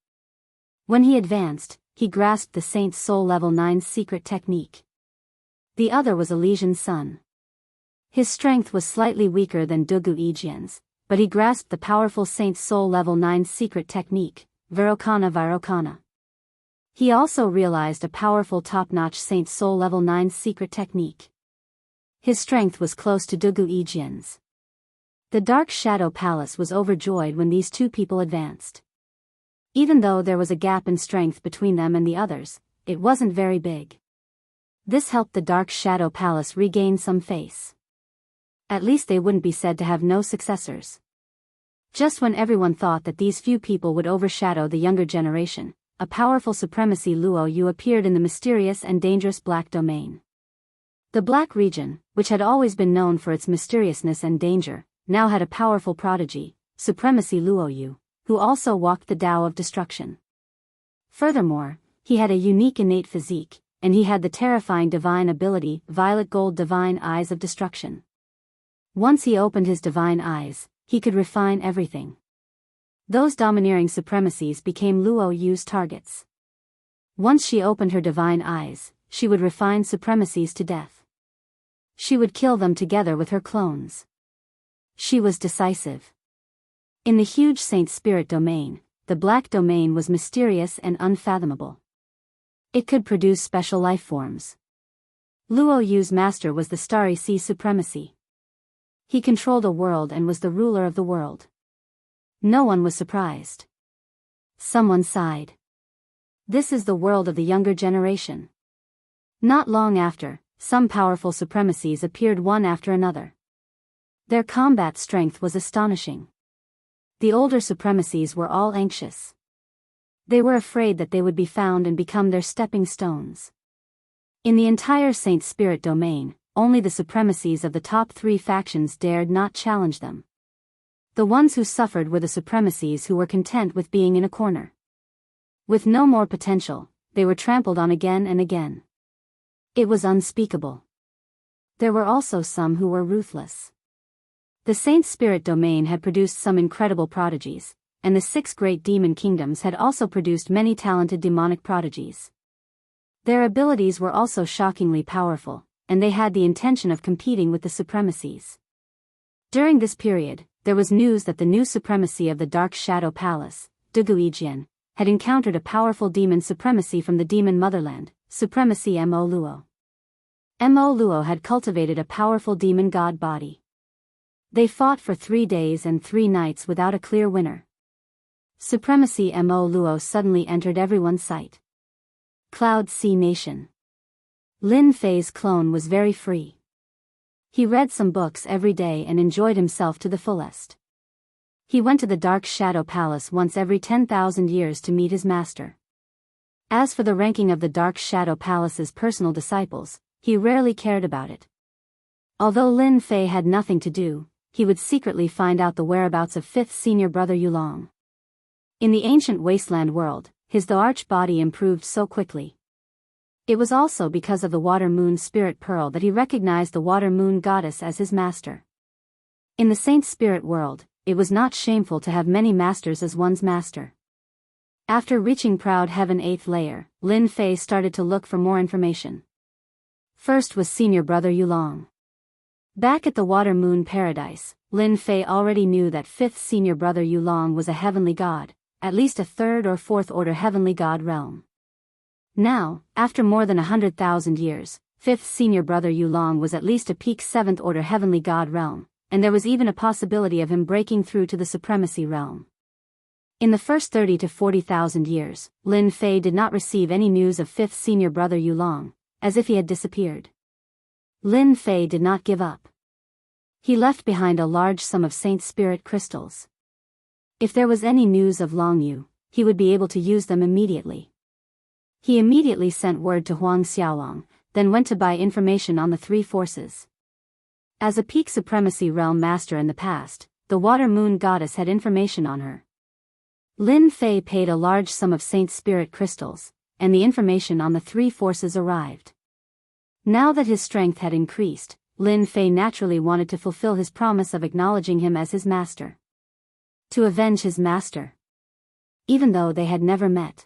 S1: When he advanced, he grasped the Saint's Soul Level 9 secret technique. The other was Elysian's son. His strength was slightly weaker than Dugu Ijian's, but he grasped the powerful Saint's Soul Level 9 secret technique, Virokana Virokana. He also realized a powerful top-notch Saint's Soul Level 9 secret technique. His strength was close to Dugu Ijian's. The Dark Shadow Palace was overjoyed when these two people advanced. Even though there was a gap in strength between them and the others, it wasn't very big. This helped the Dark Shadow Palace regain some face. At least they wouldn't be said to have no successors. Just when everyone thought that these few people would overshadow the younger generation, a powerful supremacy Luo Yu appeared in the mysterious and dangerous Black Domain. The Black region, which had always been known for its mysteriousness and danger, now had a powerful prodigy, Supremacy Luo Yu, who also walked the Tao of Destruction. Furthermore, he had a unique innate physique, and he had the terrifying divine ability, Violet Gold Divine Eyes of Destruction. Once he opened his divine eyes, he could refine everything. Those domineering supremacies became Luo Yu's targets. Once she opened her divine eyes, she would refine supremacies to death. She would kill them together with her clones. She was decisive. In the huge Saint Spirit domain, the Black Domain was mysterious and unfathomable. It could produce special life forms. Luo Yu's master was the Starry Sea Supremacy. He controlled a world and was the ruler of the world. No one was surprised. Someone sighed. This is the world of the younger generation. Not long after, some powerful supremacies appeared one after another. Their combat strength was astonishing. The older supremacies were all anxious. They were afraid that they would be found and become their stepping stones. In the entire Saint Spirit domain, only the supremacies of the top three factions dared not challenge them. The ones who suffered were the supremacies who were content with being in a corner. With no more potential, they were trampled on again and again. It was unspeakable. There were also some who were ruthless. The Saint Spirit domain had produced some incredible prodigies, and the 6 great demon kingdoms had also produced many talented demonic prodigies. Their abilities were also shockingly powerful, and they had the intention of competing with the supremacies. During this period, there was news that the new supremacy of the Dark Shadow Palace, Dugu Ijian, had encountered a powerful demon supremacy from the demon motherland, Supremacy Mo Luo. Mo Luo had cultivated a powerful demon god body. They fought for 3 days and 3 nights without a clear winner. Supremacy Mo Luo suddenly entered everyone's sight. Cloud Sea Nation. Lin Fei's clone was very free. He read some books every day and enjoyed himself to the fullest. He went to the Dark Shadow Palace once every 10,000 years to meet his master. As for the ranking of the Dark Shadow Palace's personal disciples, he rarely cared about it. Although Lin Fei had nothing to do, he would secretly find out the whereabouts of 5th senior brother Yulong. In the ancient wasteland world, his arch body improved so quickly. It was also because of the Water Moon Spirit Pearl that he recognized the Water Moon Goddess as his master. In the Saint Spirit world, it was not shameful to have many masters as one's master. After reaching Proud Heaven 8th layer, Lin Fei started to look for more information. First was senior brother Yulong. Back at the Water Moon Paradise, Lin Fei already knew that 5th senior brother Yulong was a heavenly god, at least a 3rd or 4th order heavenly god realm. Now, after more than 100,000 years, 5th senior brother Yulong was at least a peak 7th order heavenly god realm, and there was even a possibility of him breaking through to the supremacy realm. In the first 30 to 40,000 years, Lin Fei did not receive any news of 5th senior brother Yulong, as if he had disappeared. Lin Fei did not give up. He left behind a large sum of Saint Spirit crystals. If there was any news of Long Yu, he would be able to use them immediately. He immediately sent word to Huang Xiaolong, then went to buy information on the three forces. As a peak supremacy realm master in the past, the Water Moon Goddess had information on her. Lin Fei paid a large sum of Saint Spirit crystals, and the information on the three forces arrived. Now that his strength had increased, Lin Fei naturally wanted to fulfill his promise of acknowledging him as his master. To avenge his master. Even though they had never met.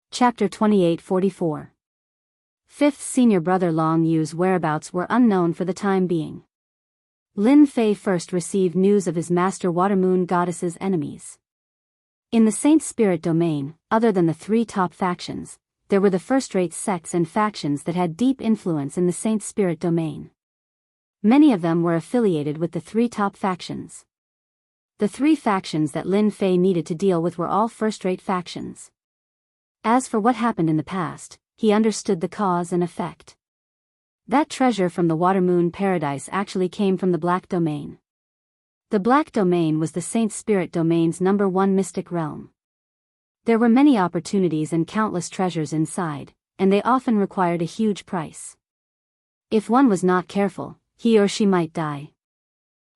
S1: Chapter 2844. Fifth senior brother Long Yu's whereabouts were unknown for the time being. Lin Fei first received news of his master Water Moon Goddess's enemies. In the Saint Spirit domain, other than the three top factions, there were the first-rate sects and factions that had deep influence in the Saint Spirit domain. Many of them were affiliated with the three top factions. The three factions that Lin Fei needed to deal with were all first-rate factions. As for what happened in the past, he understood the cause and effect. That treasure from the Water Moon Paradise actually came from the Black Domain. The Black Domain was the Saint Spirit domain's #1 mystic realm. There were many opportunities and countless treasures inside, and they often required a huge price. If one was not careful, he or she might die.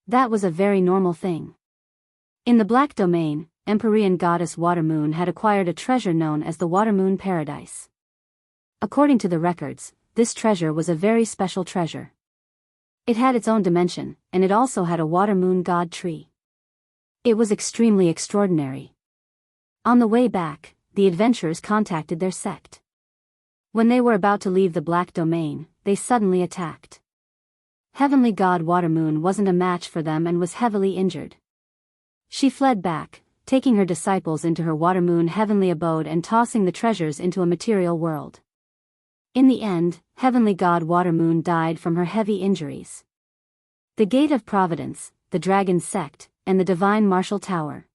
S1: That was a very normal thing. In the Black Domain, Empyrean goddess Water Moon had acquired a treasure known as the Water Moon Paradise. According to the records, this treasure was a very special treasure. It had its own dimension, and it also had a Water Moon God tree. It was extremely extraordinary. On the way back, the adventurers contacted their sect. When they were about to leave the Black Domain, they suddenly attacked. Heavenly God Water Moon wasn't a match for them and was heavily injured. She fled back, taking her disciples into her Water Moon heavenly abode and tossing the treasures into a material world. In the end, Heavenly God Water Moon died from her heavy injuries. The Gate of Providence, the Dragon Sect, and the Divine Martial Tower.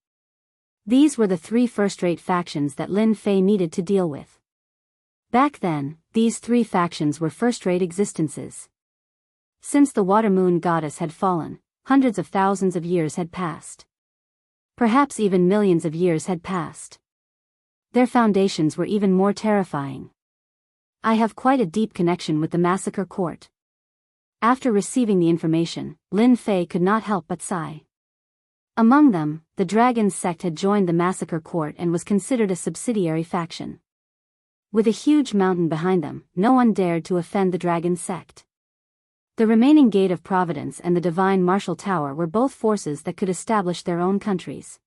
S1: These were the three first-rate factions that Lin Fei needed to deal with. Back then, these three factions were first-rate existences. Since the Water Moon Goddess had fallen, hundreds of thousands of years had passed. Perhaps even millions of years had passed. Their foundations were even more terrifying. I have quite a deep connection with the Massacre Court. After receiving the information, Lin Fei could not help but sigh. Among them, the Dragon Sect had joined the Massacre Court and was considered a subsidiary faction. With a huge mountain behind them, no one dared to offend the Dragon Sect. The remaining Gate of Providence and the Divine Martial Tower were both forces that could establish their own countries.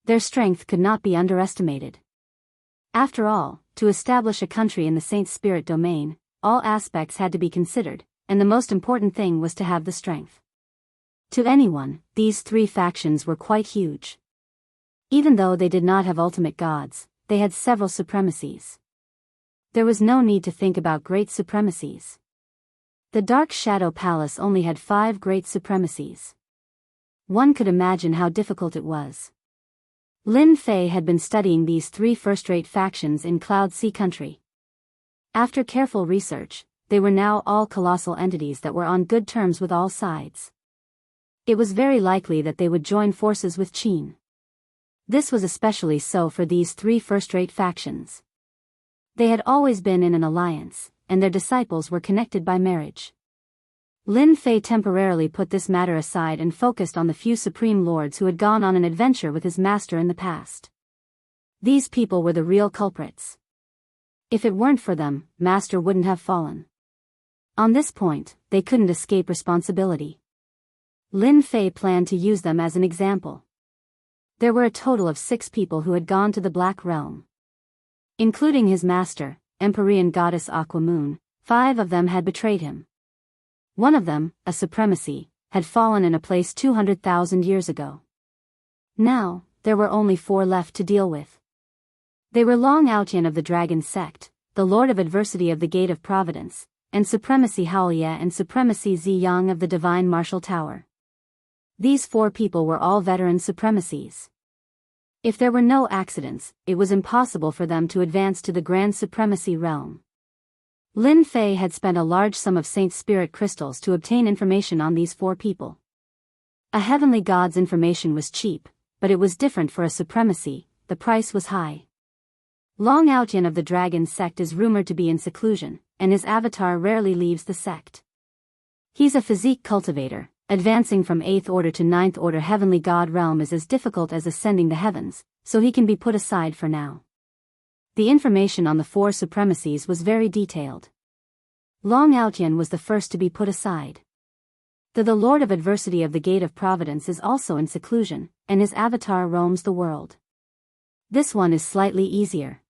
S1: Their strength could not be underestimated. After all, to establish a country in the Saint Spirit domain, all aspects had to be considered, and the most important thing was to have the strength. To anyone, these three factions were quite huge. Even though they did not have ultimate gods, they had several supremacies. There was no need to think about great supremacies. The Dark Shadow Palace only had 5 great supremacies. One could imagine how difficult it was. Lin Fei had been studying these 3 first-rate factions in Cloud Sea Country. After careful research, they were now all colossal entities that were on good terms with all sides. It was very likely that they would join forces with Qin. This was especially so for these 3 first-rate factions. They had always been in an alliance, and their disciples were connected by marriage. Lin Fei temporarily put this matter aside and focused on the few supreme lords who had gone on an adventure with his master in the past. These people were the real culprits. If it weren't for them, master wouldn't have fallen. On this point, they couldn't escape responsibility. Lin Fei planned to use them as an example. There were a total of 6 people who had gone to the Black Realm. Including his master, Empyrean goddess Aqua Moon, 5 of them had betrayed him. One of them, a supremacy, had fallen in a place 200,000 years ago. Now, there were only 4 left to deal with. They were Long Aotian of the Dragon Sect, the Lord of Adversity of the Gate of Providence, and Supremacy Haolia and Supremacy Ziyang of the Divine Martial Tower. These 4 people were all veteran supremacies. If there were no accidents, it was impossible for them to advance to the Grand Supremacy realm. Lin Fei had spent a large sum of Saint Spirit crystals to obtain information on these 4 people. A heavenly god's information was cheap, but it was different for a supremacy, the price was high. Long Outyan of the Dragon sect is rumored to be in seclusion, and his avatar rarely leaves the sect. He's a physique cultivator. Advancing from 8th order to 9th order heavenly god realm is as difficult as ascending the heavens, so he can be put aside for now. The information on the 4 supremacies was very detailed. Long Outyan was the first to be put aside. The Lord of Adversity of the Gate of Providence is also in seclusion, and his avatar roams the world. This one is slightly easier.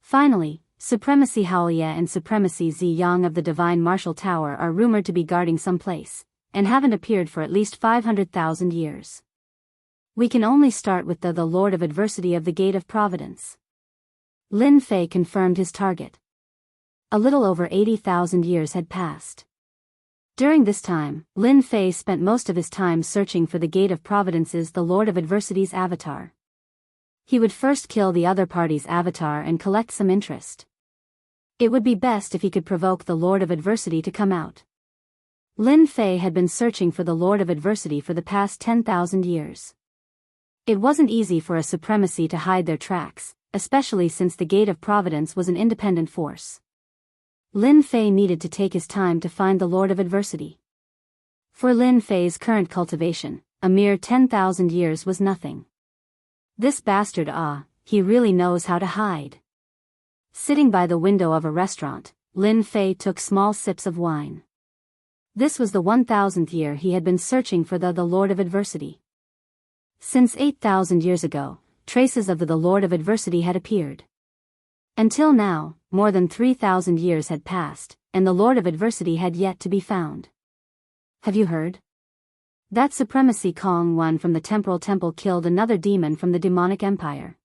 S1: Finally, Supremacy Haoye and Supremacy Zi Yang of the Divine Martial Tower are rumored to be guarding some place, and haven't appeared for at least 500,000 years. We can only start with the Lord of Adversity of the Gate of Providence. Lin Fei confirmed his target. A little over 80,000 years had passed. During this time, Lin Fei spent most of his time searching for the Gate of Providence's the Lord of Adversity's avatar. He would first kill the other party's avatar and collect some interest. It would be best if he could provoke the Lord of Adversity to come out. Lin Fei had been searching for the Lord of Adversity for the past 10,000 years. It wasn't easy for a supremacy to hide their tracks, especially since the Gate of Providence was an independent force. Lin Fei needed to take his time to find the Lord of Adversity. For Lin Fei's current cultivation, a mere 10,000 years was nothing. This bastard he really knows how to hide. Sitting by the window of a restaurant, Lin Fei took small sips of wine. This was the 1000th year he had been searching for the Lord of Adversity. Since 8,000 years ago, traces of the Lord of Adversity had appeared. Until now, more than 3,000 years had passed, and the Lord of Adversity had yet to be found. Have you heard? That Supremacy Kong One from the Temporal Temple killed another demon from the demonic empire.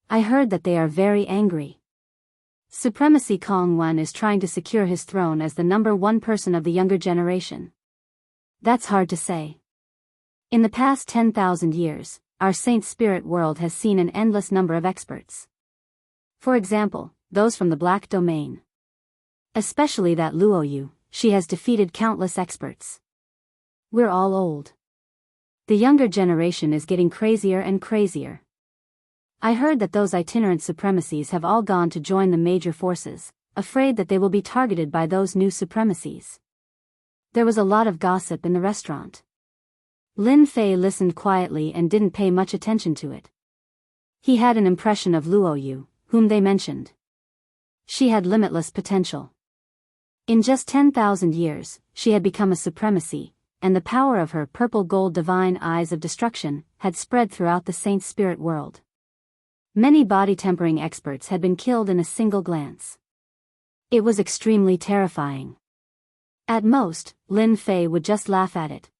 S1: I heard that they are very angry. Supremacy Kong One is trying to secure his throne as the #1 person of the younger generation. That's hard to say. In the past 10,000 years, our Saint Spirit world has seen an endless number of experts. For example, those from the Black Domain. Especially that Luoyu, she has defeated countless experts. We're all old. The younger generation is getting crazier and crazier. I heard that those itinerant supremacies have all gone to join the major forces, afraid that they will be targeted by those new supremacies. There was a lot of gossip in the restaurant. Lin Fei listened quietly and didn't pay much attention to it. He had an impression of Luoyu, whom they mentioned. She had limitless potential. In just 10,000 years, she had become a supremacy, and the power of her purple-gold divine eyes of destruction had spread throughout the Saint Spirit world. Many body-tempering experts had been killed in a single glance. It was extremely terrifying. At most, Lin Fei would just laugh at it.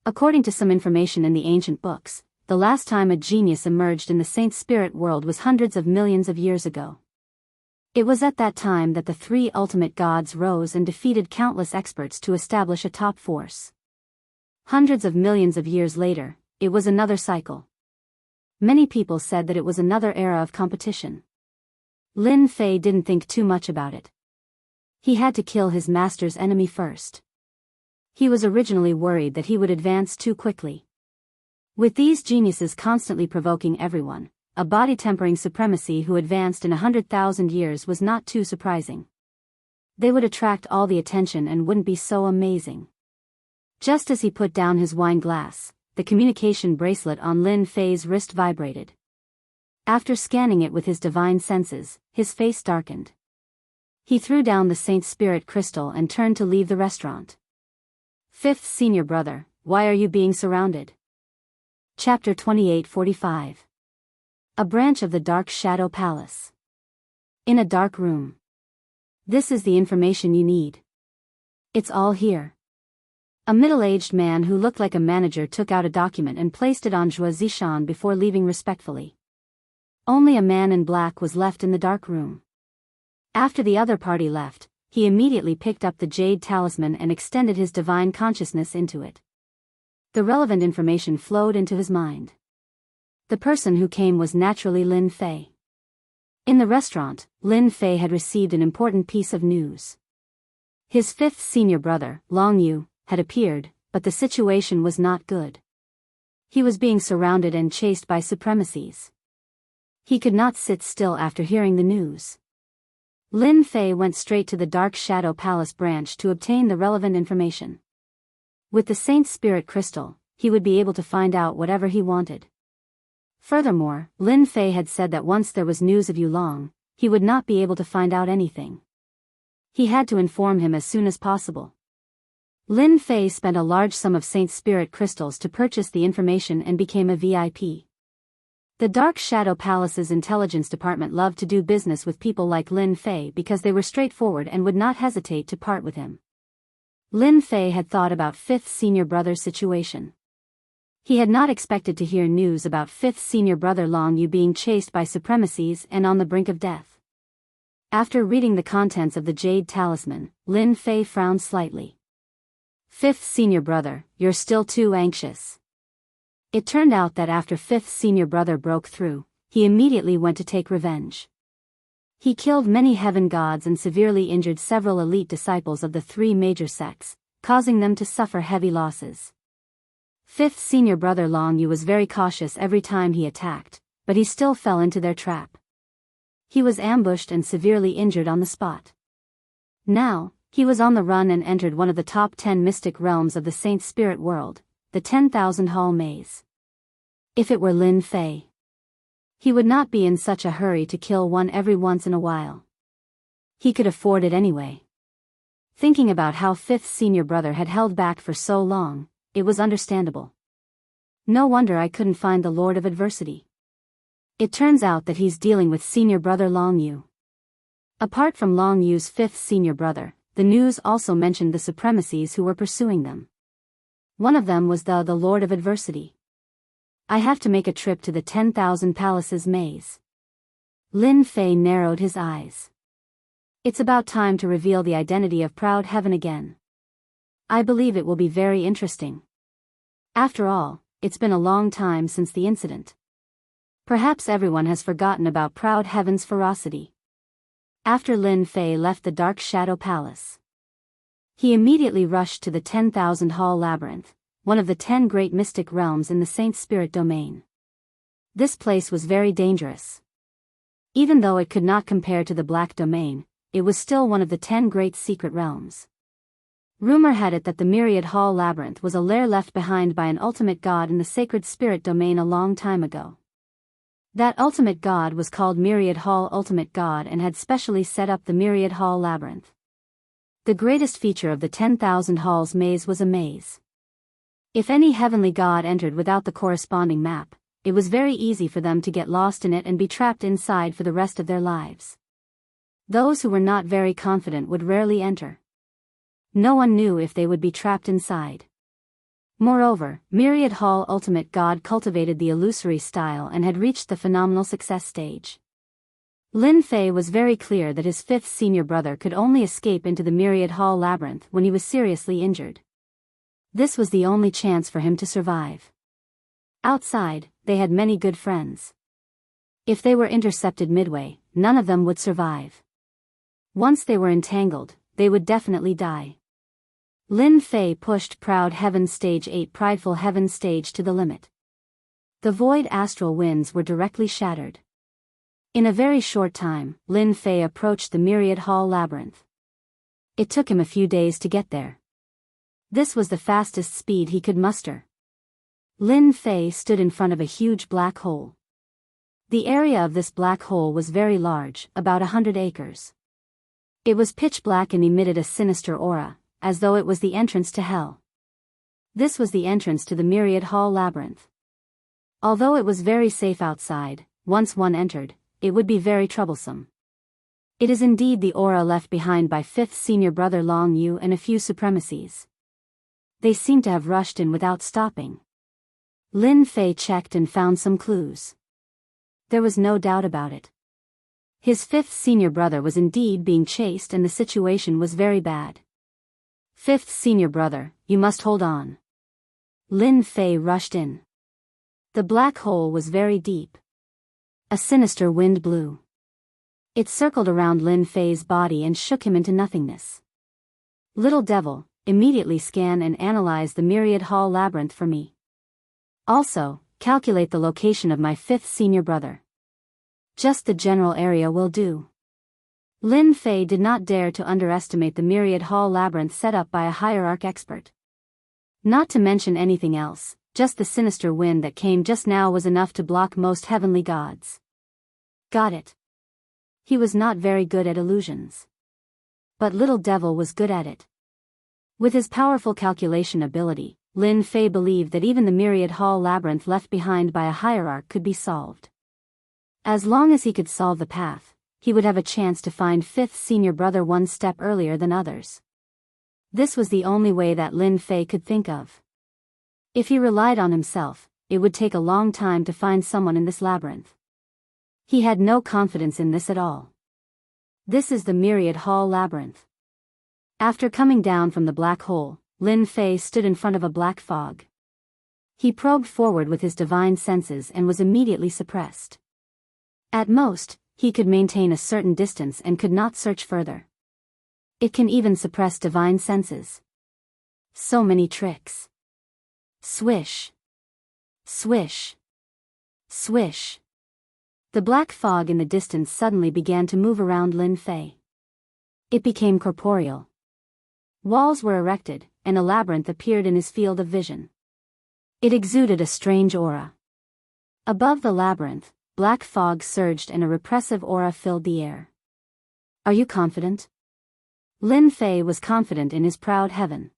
S1: According to some information in the ancient books, the last time a genius emerged in the Saint Spirit world was hundreds of millions of years ago. It was at that time that the 3 ultimate gods rose and defeated countless experts to establish a top force. Hundreds of millions of years later, it was another cycle. Many people said that it was another era of competition. Lin Fei didn't think too much about it. He had to kill his master's enemy first. He was originally worried that he would advance too quickly. With these geniuses constantly provoking everyone, a body-tempering supremacy who advanced in 100,000 years was not too surprising. They would attract all the attention and wouldn't be so amazing. Just as he put down his wine glass, the communication bracelet on Lin Fei's wrist vibrated. After scanning it with his divine senses, his face darkened. He threw down the Saint Spirit crystal and turned to leave the restaurant. 5th Senior Brother, why are you being surrounded? Chapter 28:45. A branch of the Dark Shadow Palace. In a dark room. This is the information you need. It's all here. A middle-aged man who looked like a manager took out a document and placed it on Zhuo Zishan before leaving respectfully. Only a man in black was left in the dark room. After the other party left, he immediately picked up the jade talisman and extended his divine consciousness into it. The relevant information flowed into his mind. The person who came was naturally Lin Fei. In the restaurant, Lin Fei had received an important piece of news. His fifth senior brother, Long Yu, had appeared, but the situation was not good. He was being surrounded and chased by supremacies. He could not sit still after hearing the news. Lin Fei went straight to the Dark Shadow Palace branch to obtain the relevant information. With the Saint Spirit Crystal, he would be able to find out whatever he wanted. Furthermore, Lin Fei had said that once there was news of Yu Long, he would not be able to find out anything. He had to inform him as soon as possible. Lin Fei spent a large sum of Saint Spirit crystals to purchase the information and became a VIP. The Dark Shadow Palace's intelligence department loved to do business with people like Lin Fei because they were straightforward and would not hesitate to part with him. Lin Fei had thought about fifth senior brother's situation. He had not expected to hear news about fifth senior brother Long Yu being chased by supremacies and on the brink of death. After reading the contents of the Jade Talisman, Lin Fei frowned slightly. Fifth senior brother, you're still too anxious. It turned out that after fifth senior brother broke through, he immediately went to take revenge. He killed many heaven gods and severely injured several elite disciples of the three major sects, causing them to suffer heavy losses. Fifth senior brother Long Yu was very cautious every time he attacked, but he still fell into their trap. He was ambushed and severely injured on the spot. Now, he was on the run and entered one of the top 10 mystic realms of the Saint Spirit world, the 10,000 Hall Maze. If it were Lin Fei, he would not be in such a hurry to kill one every once in a while. He could afford it anyway. Thinking about how fifth senior brother had held back for so long, it was understandable. No wonder I couldn't find the Lord of Adversity. It turns out that he's dealing with senior brother Long Yu. Apart from Long Yu's fifth senior brother, the news also mentioned the supremacies who were pursuing them. One of them was the Lord of Adversity. I have to make a trip to the 10,000 Palaces maze. Lin Fei narrowed his eyes. It's about time to reveal the identity of Proud Heaven again. I believe it will be very interesting. After all, it's been a long time since the incident. Perhaps everyone has forgotten about Proud Heaven's ferocity. After Lin Fei left the Dark Shadow Palace, he immediately rushed to the 10,000 Hall Labyrinth, one of the 10 great mystic realms in the Saint Spirit domain. This place was very dangerous. Even though it could not compare to the Black Domain, it was still one of the 10 great secret realms. Rumor had it that the Myriad Hall Labyrinth was a lair left behind by an ultimate god in the Sacred Spirit domain a long time ago. That ultimate god was called Myriad Hall Ultimate God and had specially set up the Myriad Hall Labyrinth. The greatest feature of the 10,000 Halls maze was a maze. If any heavenly god entered without the corresponding map, it was very easy for them to get lost in it and be trapped inside for the rest of their lives. Those who were not very confident would rarely enter. No one knew if they would be trapped inside. Moreover, Myriad Hall Ultimate God cultivated the illusory style and had reached the phenomenal success stage. Lin Fei was very clear that his fifth senior brother could only escape into the Myriad Hall Labyrinth when he was seriously injured. This was the only chance for him to survive. Outside, they had many good friends. If they were intercepted midway, none of them would survive. Once they were entangled, they would definitely die. Lin Fei pushed Proud Heaven Stage 8 Prideful Heaven Stage to the limit. The void astral winds were directly shattered. In a very short time, Lin Fei approached the Myriad Hall Labyrinth. It took him a few days to get there. This was the fastest speed he could muster. Lin Fei stood in front of a huge black hole. The area of this black hole was very large, about 100 acres. It was pitch black and emitted a sinister aura, as though it was the entrance to hell. This was the entrance to the Myriad Hall Labyrinth. Although it was very safe outside, once one entered, it would be very troublesome. It is indeed the aura left behind by fifth senior brother Long Yu and a few supremacies. They seem to have rushed in without stopping. Lin Fei checked and found some clues. There was no doubt about it. His fifth senior brother was indeed being chased and the situation was very bad. Fifth senior brother, you must hold on. Lin Fei rushed in. The black hole was very deep. A sinister wind blew. It circled around Lin Fei's body and shook him into nothingness. Little devil, immediately scan and analyze the Myriad Hall labyrinth for me. Also, calculate the location of my 5th senior brother. Just the general area will do. Lin Fei did not dare to underestimate the Myriad Hall labyrinth set up by a hierarch expert. Not to mention anything else, just the sinister wind that came just now was enough to block most heavenly gods. Got it. He was not very good at illusions. But Little Devil was good at it. With his powerful calculation ability, Lin Fei believed that even the Myriad Hall labyrinth left behind by a hierarch could be solved. As long as he could solve the path, he would have a chance to find 5th senior brother one step earlier than others. This was the only way that Lin Fei could think of. If he relied on himself, it would take a long time to find someone in this labyrinth. He had no confidence in this at all. This is the Myriad Hall labyrinth. After coming down from the black hole, Lin Fei stood in front of a black fog. He probed forward with his divine senses and was immediately suppressed. At most, he could maintain a certain distance and could not search further. It can even suppress divine senses. So many tricks. Swish. Swish. Swish. The black fog in the distance suddenly began to move around Lin Fei. It became corporeal. Walls were erected, and a labyrinth appeared in his field of vision. It exuded a strange aura. Above the labyrinth, black fog surged and a repressive aura filled the air. Are you confident? Lin Fei was confident in his proud heaven.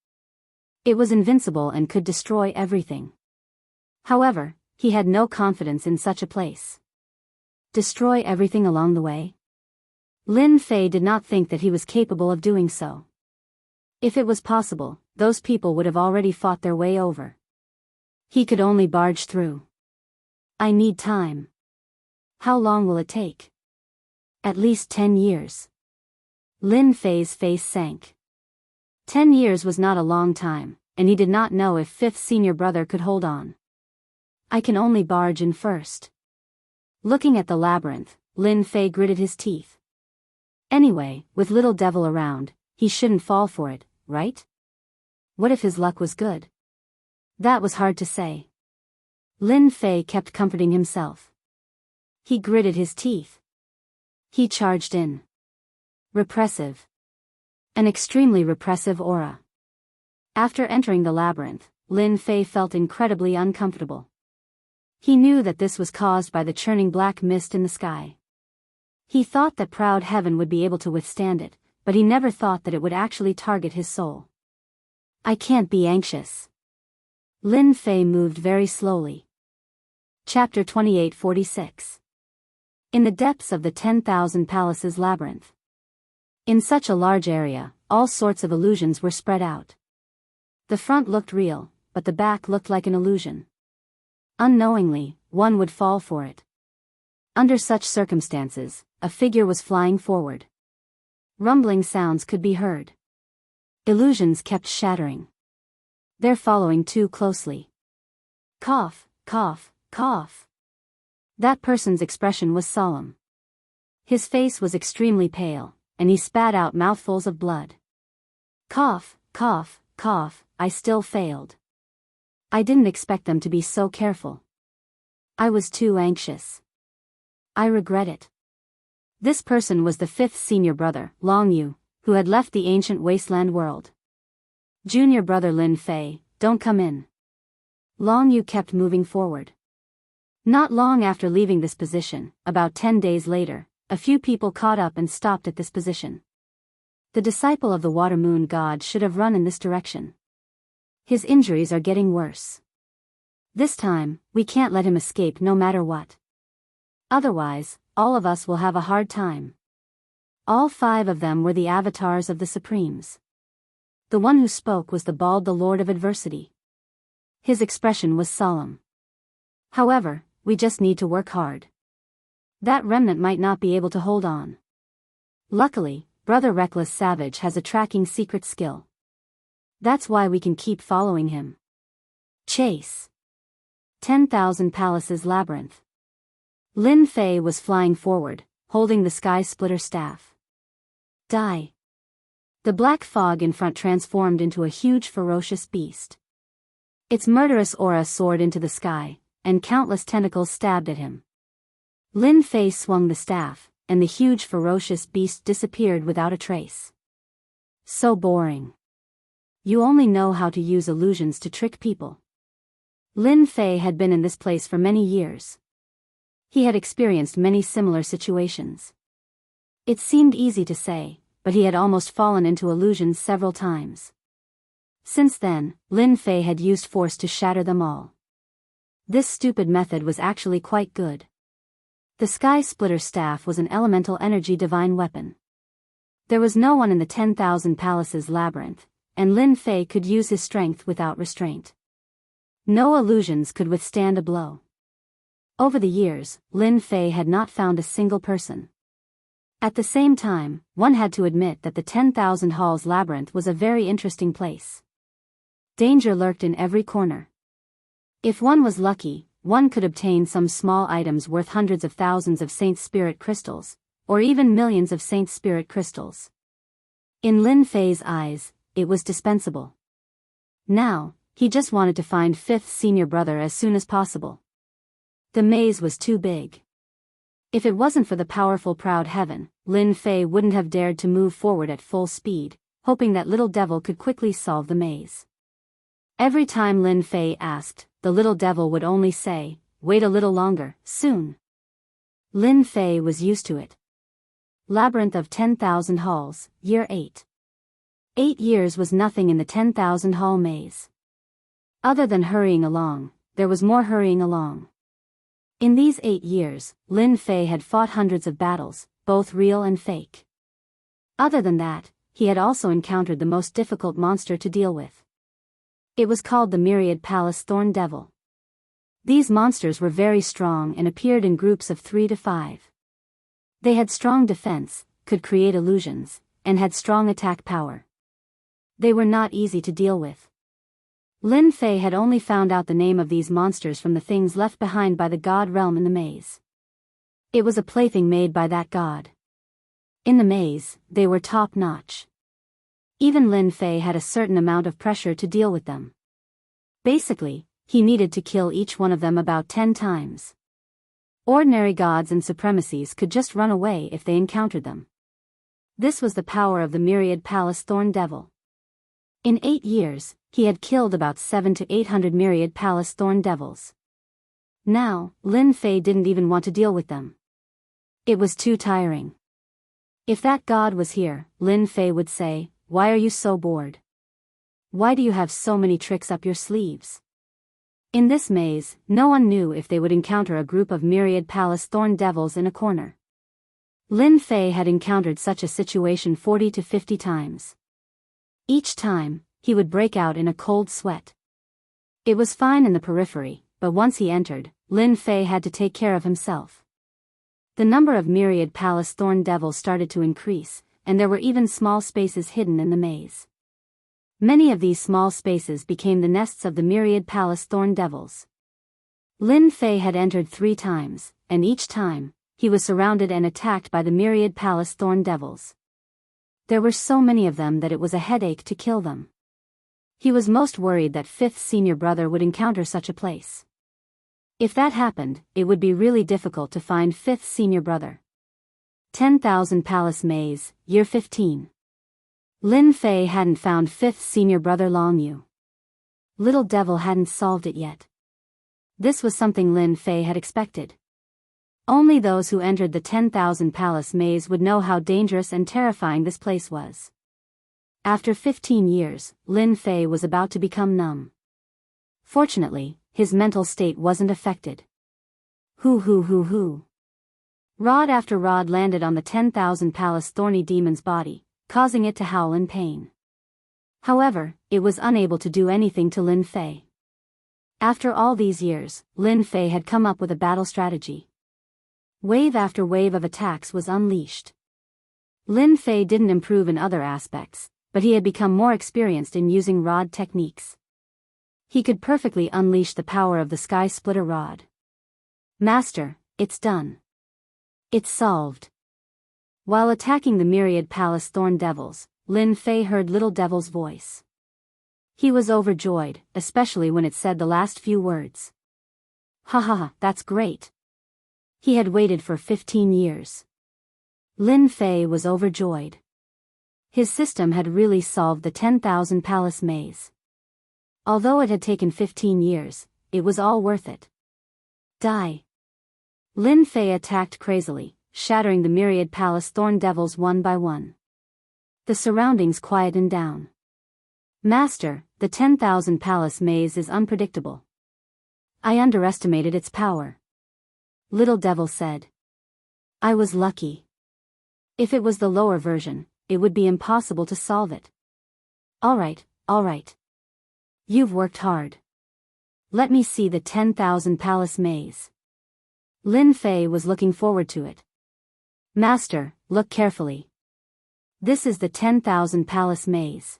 S1: It was invincible and could destroy everything. However, he had no confidence in such a place. Destroy everything along the way? Lin Fei did not think that he was capable of doing so. If it was possible, those people would have already fought their way over. He could only barge through. I need time. How long will it take? At least 10 years. Lin Fei's face sank. 10 years was not a long time, and he did not know if 5th senior brother could hold on. I can only barge in first. Looking at the labyrinth, Lin Fei gritted his teeth. Anyway, with Little Devil around, he shouldn't fall for it, right? What if his luck was good? That was hard to say. Lin Fei kept comforting himself. He gritted his teeth. He charged in. Repressive. An extremely repressive aura. After entering the labyrinth, Lin Fei felt incredibly uncomfortable. He knew that this was caused by the churning black mist in the sky. He thought that proud heaven would be able to withstand it, but he never thought that it would actually target his soul. I can't be anxious. Lin Fei moved very slowly. Chapter 2846. In the depths of the 10,000 Palaces labyrinth. In such a large area, all sorts of illusions were spread out. The front looked real, but the back looked like an illusion. Unknowingly, one would fall for it. Under such circumstances, a figure was flying forward. Rumbling sounds could be heard. Illusions kept shattering. They're following too closely. Cough, cough, cough. That person's expression was solemn. His face was extremely pale, and he spat out mouthfuls of blood. Cough, cough, cough, I still failed. I didn't expect them to be so careful. I was too anxious. I regret it. This person was the 5th senior brother, Long Yu, who had left the ancient wasteland world. Junior brother Lin Fei, don't come in. Long Yu kept moving forward. Not long after leaving this position, about 10 days later, a few people caught up and stopped at this position. The disciple of the water moon god should have run in this direction. His injuries are getting worse. This time, we can't let him escape no matter what. Otherwise, all of us will have a hard time. All 5 of them were the avatars of the Supremes. The one who spoke was the bald the Lord of Adversity. His expression was solemn. However, we just need to work hard. That remnant might not be able to hold on. Luckily, Brother Reckless Savage has a tracking secret skill. That's why we can keep following him. Chase. 10,000 Palaces labyrinth. Lin Fei was flying forward, holding the sky splitter staff. Die. The black fog in front transformed into a huge ferocious beast. Its murderous aura soared into the sky, and countless tentacles stabbed at him. Lin Fei swung the staff, and the huge ferocious beast disappeared without a trace. So boring. You only know how to use illusions to trick people. Lin Fei had been in this place for many years. He had experienced many similar situations. It seemed easy to say, but he had almost fallen into illusions several times. Since then, Lin Fei had used force to shatter them all. This stupid method was actually quite good. The Sky Splitter Staff was an elemental energy divine weapon. There was no one in the 10,000 Palaces labyrinth, and Lin Fei could use his strength without restraint. No illusions could withstand a blow. Over the years, Lin Fei had not found a single person. At the same time, one had to admit that the 10,000 Halls labyrinth was a very interesting place. Danger lurked in every corner. If one was lucky, one could obtain some small items worth hundreds of thousands of Saint Spirit crystals, or even millions of Saint Spirit crystals. In Lin Fei's eyes, it was dispensable. Now, he just wanted to find fifth senior brother as soon as possible. The maze was too big. If it wasn't for the powerful proud heaven, Lin Fei wouldn't have dared to move forward at full speed, hoping that little devil could quickly solve the maze. Every time Lin Fei asked, the little devil would only say, "Wait a little longer, soon." Lin Fei was used to it. Labyrinth of 10,000 Halls, Year 8. 8 years was nothing in the 10,000 Hall maze. Other than hurrying along, there was more hurrying along. In these 8 years, Lin Fei had fought hundreds of battles, both real and fake. Other than that, he had also encountered the most difficult monster to deal with. It was called the Myriad Palace Thorn Devil. These monsters were very strong and appeared in groups of 3 to 5. They had strong defense, could create illusions, and had strong attack power. They were not easy to deal with. Lin Fei had only found out the name of these monsters from the things left behind by the god realm in the maze. It was a plaything made by that god. In the maze, they were top-notch. Even Lin Fei had a certain amount of pressure to deal with them. Basically, he needed to kill each one of them about 10 times. Ordinary gods and supremacies could just run away if they encountered them. This was the power of the Myriad Palace Thorn Devil. In 8 years, he had killed about 700 to 800 Myriad Palace Thorn Devils. Now, Lin Fei didn't even want to deal with them. It was too tiring. If that god was here, Lin Fei would say, "Why are you so bored? Why do you have so many tricks up your sleeves?" In this maze, no one knew if they would encounter a group of Myriad Palace Thorn Devils in a corner. Lin Fei had encountered such a situation 40 to 50 times. Each time, he would break out in a cold sweat. It was fine in the periphery, but once he entered, Lin Fei had to take care of himself. The number of Myriad Palace Thorn Devils started to increase, and there were even small spaces hidden in the maze. Many of these small spaces became the nests of the Myriad Palace Thorn Devils. Lin Fei had entered 3 times, and each time, he was surrounded and attacked by the Myriad Palace Thorn Devils. There were so many of them that it was a headache to kill them. He was most worried that fifth senior brother would encounter such a place. If that happened, it would be really difficult to find fifth senior brother. 10,000 Palace Maze, Year 15. Lin Fei hadn't found fifth senior brother Long Yu. Little Devil hadn't solved it yet. This was something Lin Fei had expected. Only those who entered the 10,000 Palace Maze would know how dangerous and terrifying this place was. After 15 years, Lin Fei was about to become numb. Fortunately, his mental state wasn't affected. Hoo. Rod after rod landed on the 10,000 Palace Thorny Demon's body, causing it to howl in pain. However, it was unable to do anything to Lin Fei. After all these years, Lin Fei had come up with a battle strategy. Wave after wave of attacks was unleashed. Lin Fei didn't improve in other aspects, but he had become more experienced in using rod techniques. He could perfectly unleash the power of the Sky Splitter Rod. "Master, it's done. It's solved," While attacking the myriad palace thorn devils, Lin Fei heard Little Devil's voice. He was overjoyed, especially when it said the last few words. Ha ha ha, that's great. He had waited for 15 years. Lin Fei was overjoyed. His system had really solved the 10,000 palace maze. Although it had taken 15 years, it was all worth it. Die. Lin Fei attacked crazily, shattering the myriad palace thorn devils one by one. The surroundings quietened down. Master, the 10,000 palace maze is unpredictable. I underestimated its power. Little Devil said. I was lucky. If it was the lower version, it would be impossible to solve it. Alright. You've worked hard. Let me see the 10,000 palace maze. Lin Fei was looking forward to it. Master, look carefully. This is the 10,000 palace maze.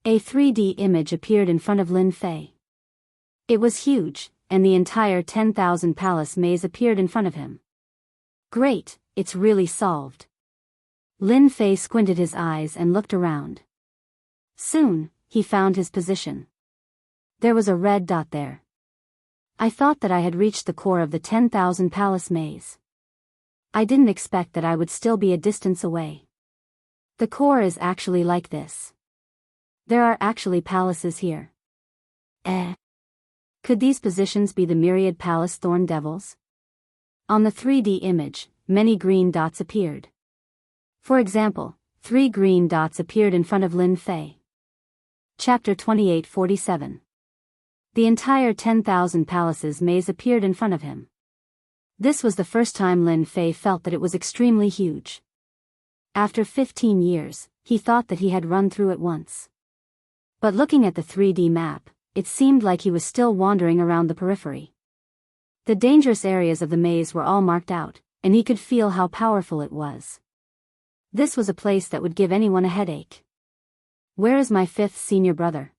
S1: A 3D image appeared in front of Lin Fei. It was huge, and the entire 10,000 palace maze appeared in front of him. Great, it's really solved. Lin Fei squinted his eyes and looked around. Soon, he found his position. There was a red dot there. I thought that I had reached the core of the 10,000 palace maze. I didn't expect that I would still be a distance away. The core is actually like this. There are actually palaces here. Could these positions be the myriad palace thorn devils? On the 3D image, many green dots appeared. For example, 3 green dots appeared in front of Lin Fei. Chapter 2847. The entire 10,000 palaces maze appeared in front of him. This was the first time Lin Fei felt that it was extremely huge. After 15 years, he thought that he had run through it once. But looking at the 3D map, it seemed like he was still wandering around the periphery. The dangerous areas of the maze were all marked out, and he could feel how powerful it was. This was a place that would give anyone a headache. Where is my 5th senior brother?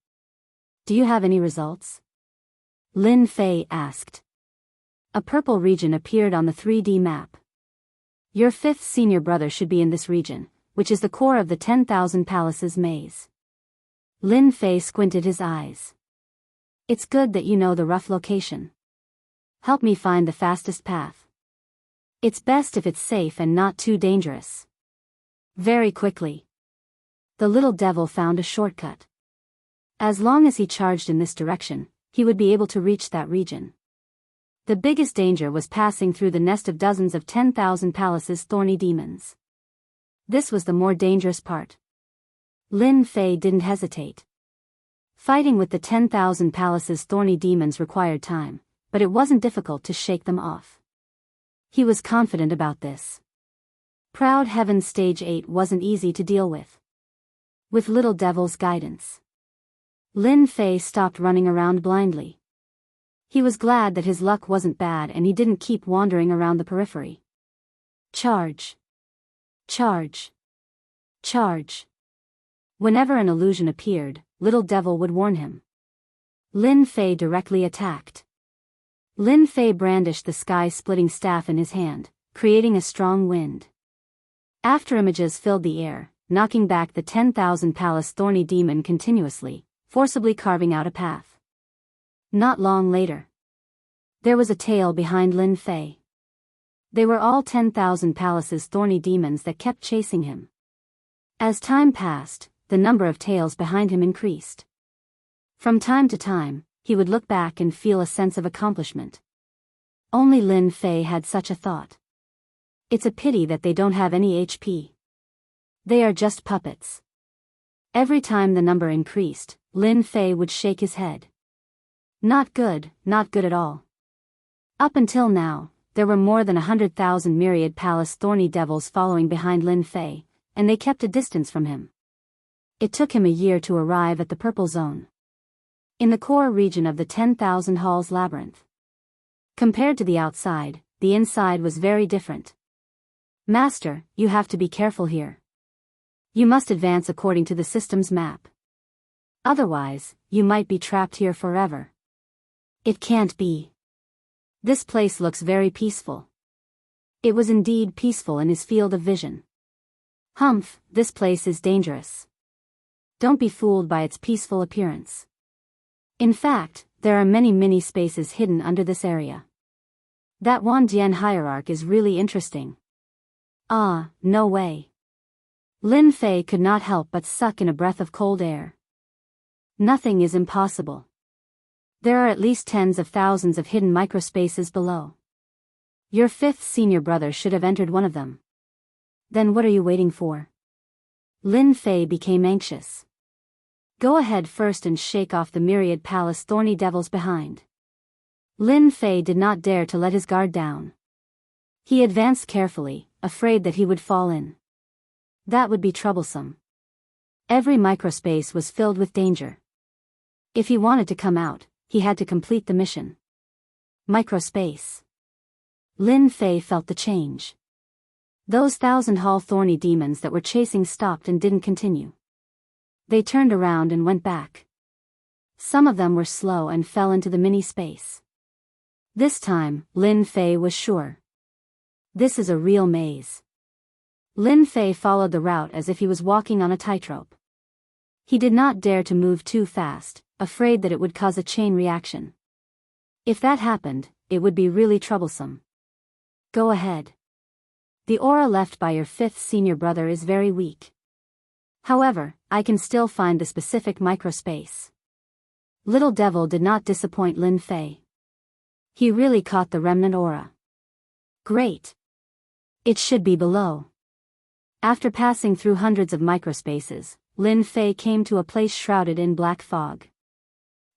S1: Do you have any results? Lin Fei asked. A purple region appeared on the 3D map. Your 5th senior brother should be in this region, which is the core of the 10,000 palaces maze. Lin Fei squinted his eyes. It's good that you know the rough location. Help me find the fastest path. It's best if it's safe and not too dangerous. Very quickly. The Little Devil found a shortcut. As long as he charged in this direction, he would be able to reach that region. The biggest danger was passing through the nest of dozens of 10,000 palaces thorny demons. This was the more dangerous part. Lin Fei didn't hesitate. Fighting with the 10,000 palaces thorny demons required time, but it wasn't difficult to shake them off. He was confident about this. Proud Heaven Stage 8 wasn't easy to deal with. With Little Devil's guidance, Lin Fei stopped running around blindly. He was glad that his luck wasn't bad and he didn't keep wandering around the periphery. Charge. Charge. Charge. Whenever an illusion appeared, Little Devil would warn him. Lin Fei directly attacked. Lin Fei brandished the sky-splitting staff in his hand, creating a strong wind. After images filled the air, knocking back the 10,000 palace thorny demon continuously, forcibly carving out a path. Not long later, there was a tail behind Lin Fei. They were all 10,000 palaces thorny demons that kept chasing him. As time passed, the number of tails behind him increased. From time to time, he would look back and feel a sense of accomplishment. Only Lin Fei had such a thought. It's a pity that they don't have any HP. They are just puppets. Every time the number increased, Lin Fei would shake his head. Not good at all. Up until now, there were more than 100,000 myriad palace thorny devils following behind Lin Fei, and they kept a distance from him. It took him a year to arrive at the purple zone. In the core region of the 10,000 halls labyrinth. Compared to the outside, the inside was very different. Master, you have to be careful here. You must advance according to the system's map. Otherwise, you might be trapped here forever. It can't be. This place looks very peaceful. It was indeed peaceful in his field of vision. Humph, this place is dangerous. Don't be fooled by its peaceful appearance. In fact, there are many mini spaces hidden under this area. That Wandian hierarch is really interesting. Ah, no way. Lin Fei could not help but suck in a breath of cold air. Nothing is impossible. There are at least tens of thousands of hidden microspaces below. Your fifth senior brother should have entered one of them. Then what are you waiting for? Lin Fei became anxious. Go ahead first and shake off the myriad palace thorny devils behind. Lin Fei did not dare to let his guard down. He advanced carefully, afraid that he would fall in. That would be troublesome. Every microspace was filled with danger. If he wanted to come out, he had to complete the mission. Microspace. Lin Fei felt the change. Those thousand-hall thorny demons that were chasing stopped and didn't continue. They turned around and went back. Some of them were slow and fell into the mini-space. This time, Lin Fei was sure. This is a real maze. Lin Fei followed the route as if he was walking on a tightrope. He did not dare to move too fast, afraid that it would cause a chain reaction. If that happened, it would be really troublesome. Go ahead. The aura left by your fifth senior brother is very weak. However, I can still find the specific microspace. Little Devil did not disappoint Lin Fei. He really caught the remnant aura. Great. It should be below. After passing through hundreds of microspaces, Lin Fei came to a place shrouded in black fog.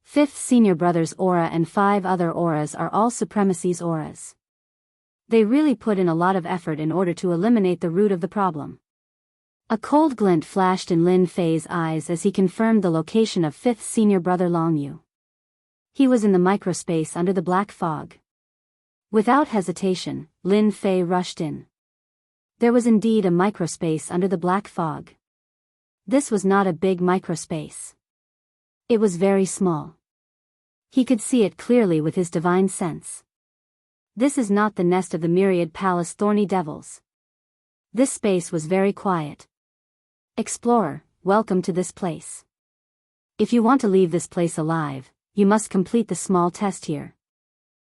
S1: Fifth senior brother's aura and 5 other auras are all supremacy's auras. They really put in a lot of effort in order to eliminate the root of the problem. A cold glint flashed in Lin Fei's eyes as he confirmed the location of fifth senior brother Longyu. He was in the microspace under the black fog. Without hesitation, Lin Fei rushed in. There was indeed a microspace under the black fog. This was not a big microspace. It was very small. He could see it clearly with his divine sense. This is not the nest of the myriad palace thorny devils. This space was very quiet. Explorer, welcome to this place. If you want to leave this place alive, you must complete the small test here.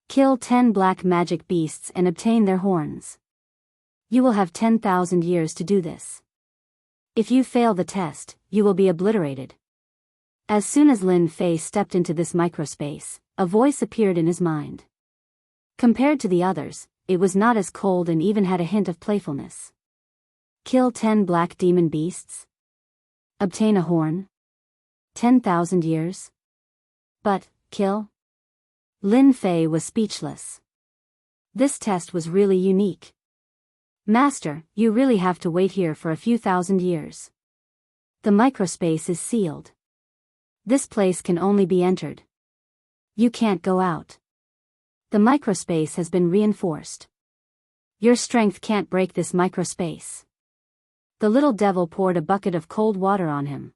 S1: Kill 10 black magic beasts and obtain their horns. You will have 10,000 years to do this. If you fail the test, you will be obliterated. As soon as Lin Fei stepped into this microspace, a voice appeared in his mind. Compared to the others, it was not as cold and even had a hint of playfulness. Kill 10 black demon beasts? Obtain a horn? 10,000 years? But, kill? Lin Fei was speechless. This test was really unique. Master, you really have to wait here for a few thousand years. The microspace is sealed. This place can only be entered. You can't go out. The microspace has been reinforced. Your strength can't break this microspace. The little devil poured a bucket of cold water on him.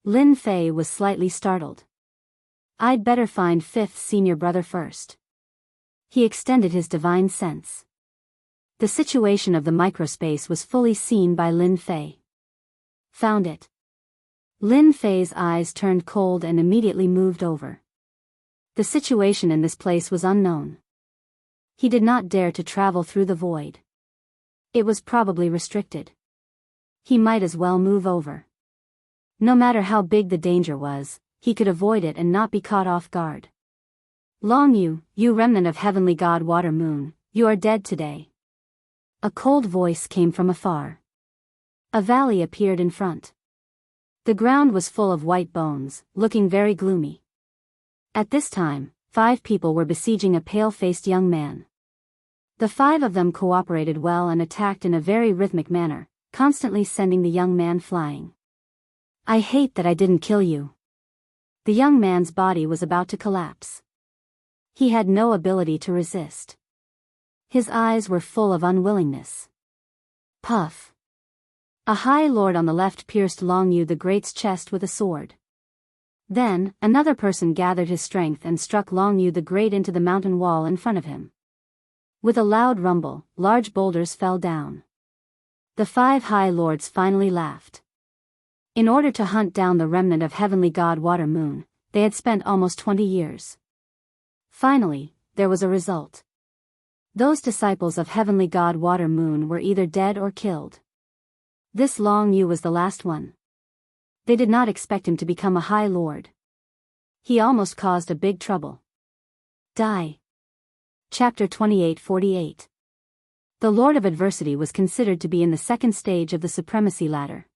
S1: Lin Fei was slightly startled. I'd better find fifth senior brother first. He extended his divine sense. The situation of the microspace was fully seen by Lin Fei. Found it. Lin Fei's eyes turned cold and immediately moved over. The situation in this place was unknown. He did not dare to travel through the void. It was probably restricted. He might as well move over. No matter how big the danger was, he could avoid it and not be caught off guard. Longyu, you remnant of heavenly god Water Moon, you are dead today. A cold voice came from afar. A valley appeared in front. The ground was full of white bones, looking very gloomy. At this time, 5 people were besieging a pale-faced young man. The 5 of them cooperated well and attacked in a very rhythmic manner, constantly sending the young man flying. I hate that I didn't kill you. The young man's body was about to collapse. He had no ability to resist. His eyes were full of unwillingness. Puff. A high lord on the left pierced Longyu the Great's chest with a sword. Then, another person gathered his strength and struck Longyu the Great into the mountain wall in front of him. With a loud rumble, large boulders fell down. The 5 High Lords finally laughed. In order to hunt down the remnant of Heavenly God Water Moon, they had spent almost 20 years. Finally, there was a result. Those disciples of Heavenly God Water Moon were either dead or killed. This Long Yu was the last one. They did not expect him to become a High Lord. He almost caused a big trouble. Die. Chapter 28-48. The Lord of Adversity was considered to be in the second stage of the supremacy ladder.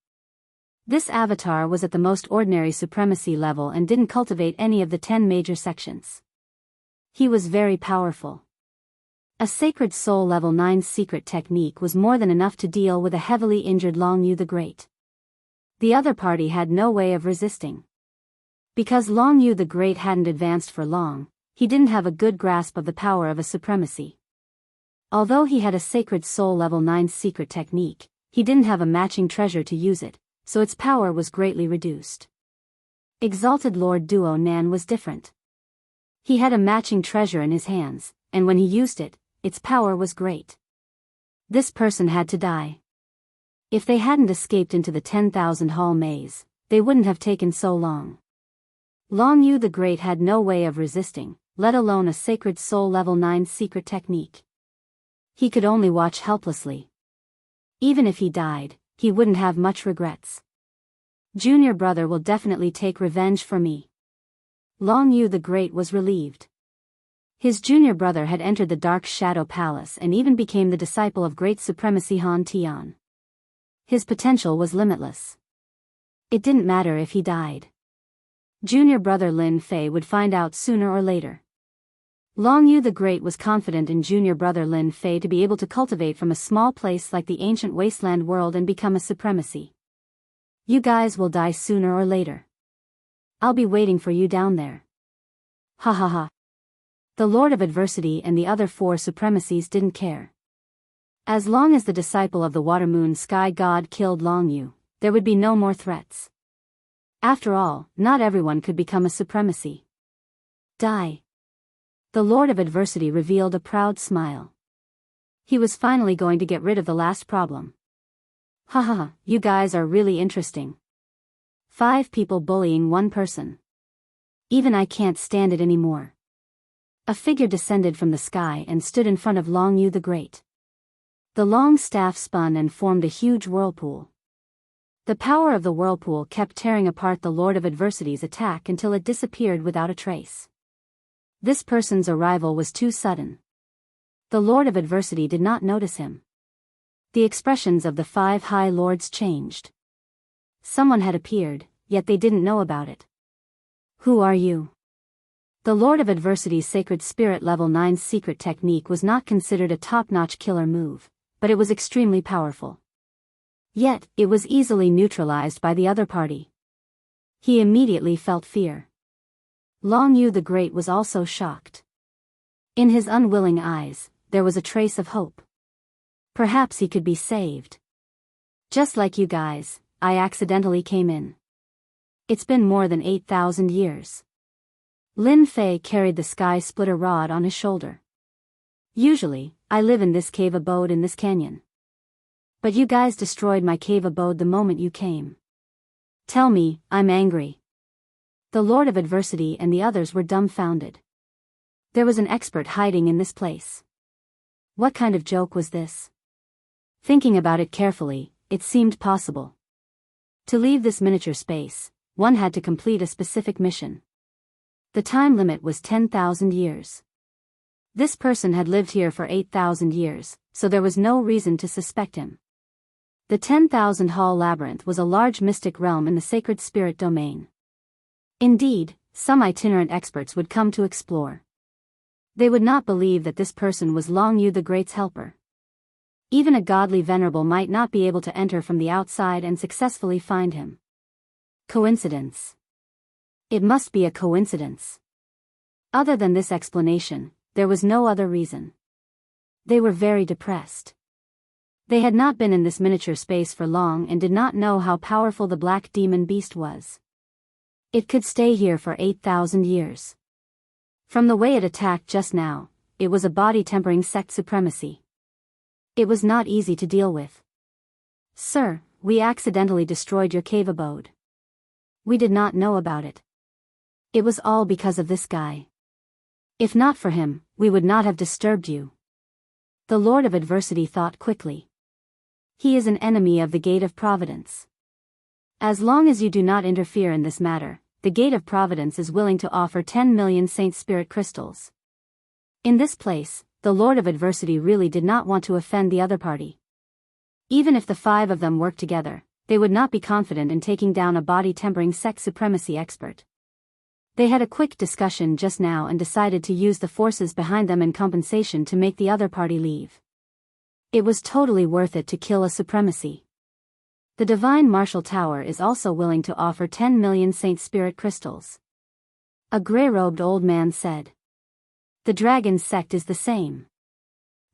S1: This avatar was at the most ordinary supremacy level and didn't cultivate any of the 10 major sections. He was very powerful. A Sacred Soul Level 9 secret technique was more than enough to deal with a heavily injured Long Yu the Great. The other party had no way of resisting. Because Long Yu the Great hadn't advanced for long, he didn't have a good grasp of the power of a supremacy. Although he had a Sacred Soul Level 9 secret technique, he didn't have a matching treasure to use it, so its power was greatly reduced. Exalted Lord Duo Nan was different. He had a matching treasure in his hands, and when he used it, its power was great. This person had to die. If they hadn't escaped into the 10,000 Hall maze, they wouldn't have taken so long. Long Yu the Great had no way of resisting, let alone a Sacred Soul Level 9 secret technique. He could only watch helplessly. Even if he died, he wouldn't have much regrets. Junior brother will definitely take revenge for me. Long Yu the Great was relieved. His junior brother had entered the Dark Shadow Palace and even became the disciple of Great Supremacy Han Tian. His potential was limitless. It didn't matter if he died. Junior brother Lin Fei would find out sooner or later. Long Yu the Great was confident in junior brother Lin Fei to be able to cultivate from a small place like the ancient wasteland world and become a supremacy. You guys will die sooner or later. I'll be waiting for you down there. Ha ha ha. The Lord of Adversity and the other 4 supremacies didn't care. As long as the disciple of the Water Moon Sky God killed Long Yu, there would be no more threats. After all, not everyone could become a supremacy. Die. The Lord of Adversity revealed a proud smile. He was finally going to get rid of the last problem. Ha ha ha, you guys are really interesting. 5 people bullying 1 person. Even I can't stand it anymore. A figure descended from the sky and stood in front of Long Yu the Great. The long staff spun and formed a huge whirlpool. The power of the whirlpool kept tearing apart the Lord of Adversity's attack until it disappeared without a trace. This person's arrival was too sudden. The Lord of Adversity did not notice him. The expressions of the 5 High Lords changed. Someone had appeared, yet they didn't know about it. Who are you? The Lord of Adversity's Sacred Spirit Level 9 secret technique was not considered a top-notch killer move, but it was extremely powerful. Yet, it was easily neutralized by the other party. He immediately felt fear. Long Yu the Great was also shocked. In his unwilling eyes, there was a trace of hope. Perhaps he could be saved. Just like you guys, I accidentally came in. It's been more than 8,000 years. Lin Fei carried the sky splitter rod on his shoulder. Usually, I live in this cave abode in this canyon. But you guys destroyed my cave abode the moment you came. Tell me, I'm angry. The Lord of Adversity and the others were dumbfounded. There was an expert hiding in this place. What kind of joke was this? Thinking about it carefully, it seemed possible. To leave this miniature space, one had to complete a specific mission. The time limit was 10,000 years. This person had lived here for 8,000 years, so there was no reason to suspect him. The 10,000 Hall Labyrinth was a large mystic realm in the sacred spirit domain. Indeed, some itinerant experts would come to explore. They would not believe that this person was Long Yu the Great's helper. Even a godly venerable might not be able to enter from the outside and successfully find him. Coincidence? It must be a coincidence. Other than this explanation, there was no other reason. They were very depressed. They had not been in this miniature space for long and did not know how powerful the black demon beast was. It could stay here for 8,000 years. From the way it attacked just now, it was a body-tempering sect supremacy. It was not easy to deal with. Sir, we accidentally destroyed your cave abode. We did not know about it. It was all because of this guy. If not for him, we would not have disturbed you. The Lord of Adversity thought quickly. He is an enemy of the Gate of Providence. As long as you do not interfere in this matter, the Gate of Providence is willing to offer 10 million Saint Spirit crystals. In this place, the Lord of Adversity really did not want to offend the other party. Even if the 5 of them worked together, they would not be confident in taking down a body-tempering sex supremacy expert. They had a quick discussion just now and decided to use the forces behind them in compensation to make the other party leave. It was totally worth it to kill a supremacy. The Divine Martial Tower is also willing to offer 10 million Saint Spirit crystals. A gray-robed old man said. The Dragon Sect is the same.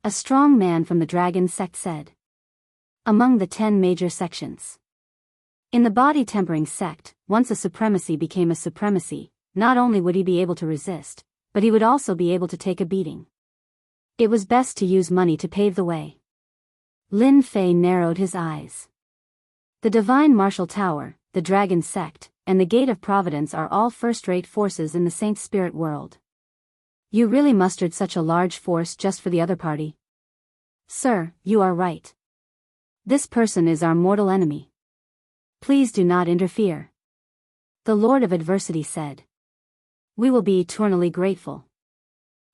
S1: A strong man from the Dragon Sect said. Among the 10 major sections. In the body-tempering sect, once a supremacy became a supremacy, not only would he be able to resist, but he would also be able to take a beating. It was best to use money to pave the way. Lin Fei narrowed his eyes. The Divine Martial Tower, the Dragon Sect, and the Gate of Providence are all first-rate forces in the Saint Spirit world. You really mustered such a large force just for the other party? Sir, you are right. This person is our mortal enemy. Please do not interfere. The Lord of Adversity said. We will be eternally grateful.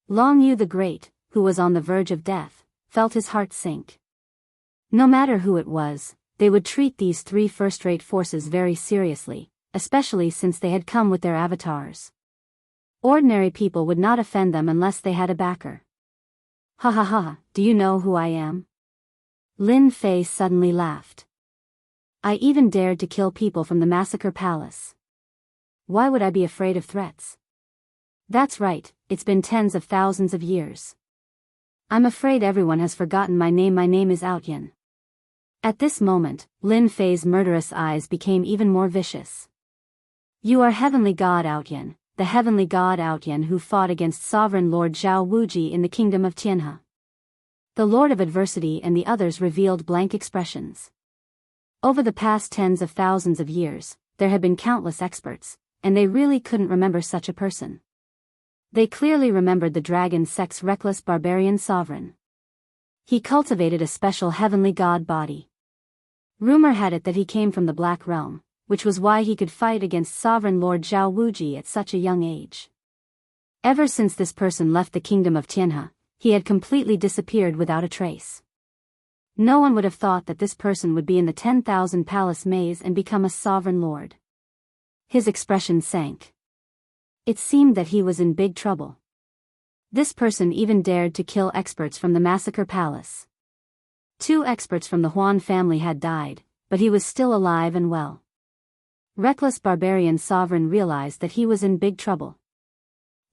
S1: Long Yu the Great, who was on the verge of death, felt his heart sink. No matter who it was, they would treat these 3 first-rate forces very seriously, especially since they had come with their avatars. Ordinary people would not offend them unless they had a backer. Ha ha ha, do you know who I am? Lin Fei suddenly laughed. I even dared to kill people from the Massacre Palace. Why would I be afraid of threats? That's right, it's been tens of thousands of years. I'm afraid everyone has forgotten my name. My name is Outyan. At this moment, Lin Fei's murderous eyes became even more vicious. You are Heavenly God Outyan, the Heavenly God Outyan who fought against Sovereign Lord Zhao Wuji in the Kingdom of Tianhe. The Lord of Adversity and the others revealed blank expressions. Over the past tens of thousands of years, there had been countless experts, and they really couldn't remember such a person. They clearly remembered the Dragon Sect's reckless barbarian sovereign. He cultivated a special heavenly god body. Rumor had it that he came from the Black Realm, which was why he could fight against Sovereign Lord Zhao Wuji at such a young age. Ever since this person left the Kingdom of Tianhe, he had completely disappeared without a trace. No one would have thought that this person would be in the 10,000 Palace Maze and become a sovereign lord. His expression sank. It seemed that he was in big trouble. This person even dared to kill experts from the Massacre Palace. 2 experts from the Huan family had died, but he was still alive and well. Reckless barbarian sovereign realized that he was in big trouble.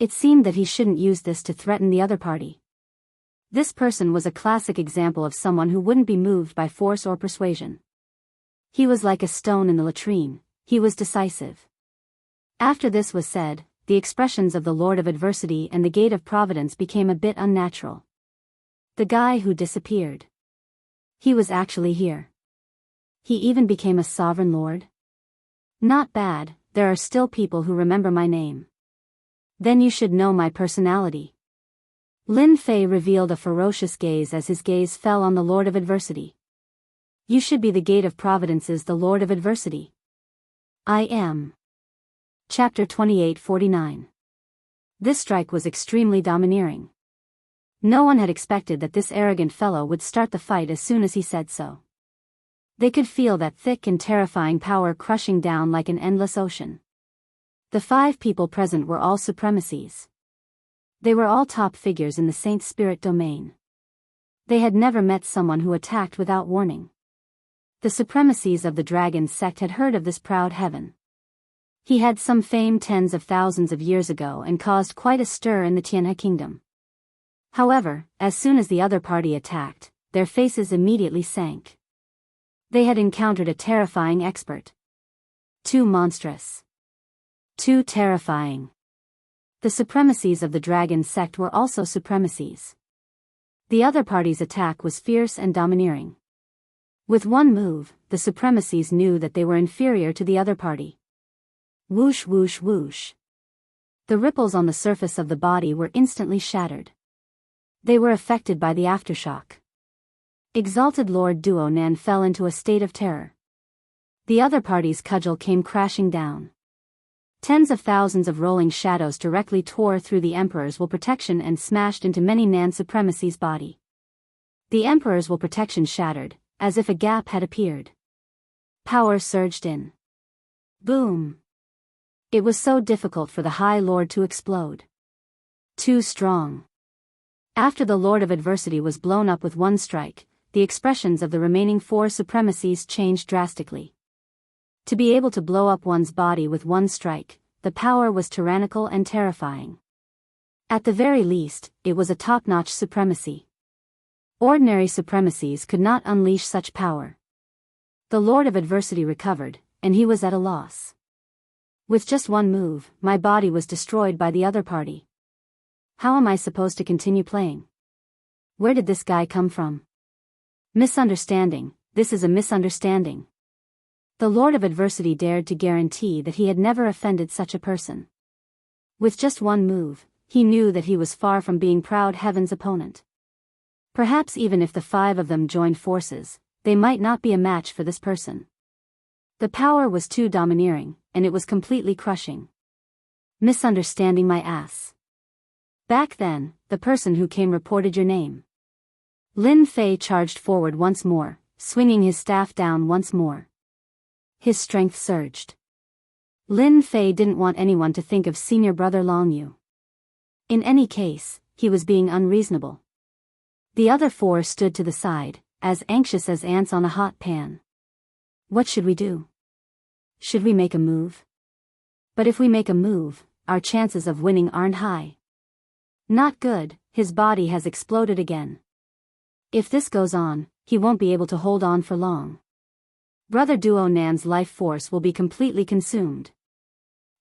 S1: It seemed that he shouldn't use this to threaten the other party. This person was a classic example of someone who wouldn't be moved by force or persuasion. He was like a stone in the latrine, he was decisive. After this was said, the expressions of the Lord of Adversity and the Gate of Providence became a bit unnatural. The guy who disappeared. He was actually here. He even became a sovereign lord? Not bad, there are still people who remember my name. Then you should know my personality. Lin Fei revealed a ferocious gaze as his gaze fell on the Lord of Adversity. You should be the Gate of Providence's the Lord of Adversity. I am. Chapter 2849. This strike was extremely domineering. No one had expected that this arrogant fellow would start the fight as soon as he said so. They could feel that thick and terrifying power crushing down like an endless ocean. The 5 people present were all supremacies. They were all top figures in the Saint Spirit domain. They had never met someone who attacked without warning. The supremacies of the Dragon Sect had heard of this proud heaven. He had some fame tens of thousands of years ago and caused quite a stir in the Tianhe kingdom. However, as soon as the other party attacked, their faces immediately sank. They had encountered a terrifying expert. Too monstrous. Too terrifying. The supremacies of the Dragon Sect were also supremacies. The other party's attack was fierce and domineering. With one move, the supremacies knew that they were inferior to the other party. Whoosh whoosh whoosh. The ripples on the surface of the body were instantly shattered. They were affected by the aftershock. Exalted Lord Duonan fell into a state of terror. The other party's cudgel came crashing down. Tens of thousands of rolling shadows directly tore through the Emperor's will protection and smashed into many Nan supremacy's body. The Emperor's will protection shattered, as if a gap had appeared. Power surged in. Boom. It was so difficult for the High Lord to explode. Too strong. After the Lord of Adversity was blown up with one strike, the expressions of the remaining 4 supremacies changed drastically. To be able to blow up one's body with one strike, the power was tyrannical and terrifying. At the very least, it was a top-notch supremacy. Ordinary supremacies could not unleash such power. The Lord of Adversity recovered, and he was at a loss. With just one move, my body was destroyed by the other party. How am I supposed to continue playing? Where did this guy come from? Misunderstanding, this is a misunderstanding. The Lord of Adversity dared to guarantee that he had never offended such a person. With just one move, he knew that he was far from being Proud Heaven's opponent. Perhaps even if the 5 of them joined forces, they might not be a match for this person. The power was too domineering, and it was completely crushing. Misunderstanding my ass. Back then, the person who came reported your name. Lin Fei charged forward once more, swinging his staff down once more. His strength surged. Lin Fei didn't want anyone to think of senior brother Long Yu. In any case, he was being unreasonable. The other 4 stood to the side, as anxious as ants on a hot pan. What should we do? Should we make a move? But if we make a move, our chances of winning aren't high. Not good, his body has exploded again. If this goes on, he won't be able to hold on for long. Brother Duo Nan's life force will be completely consumed.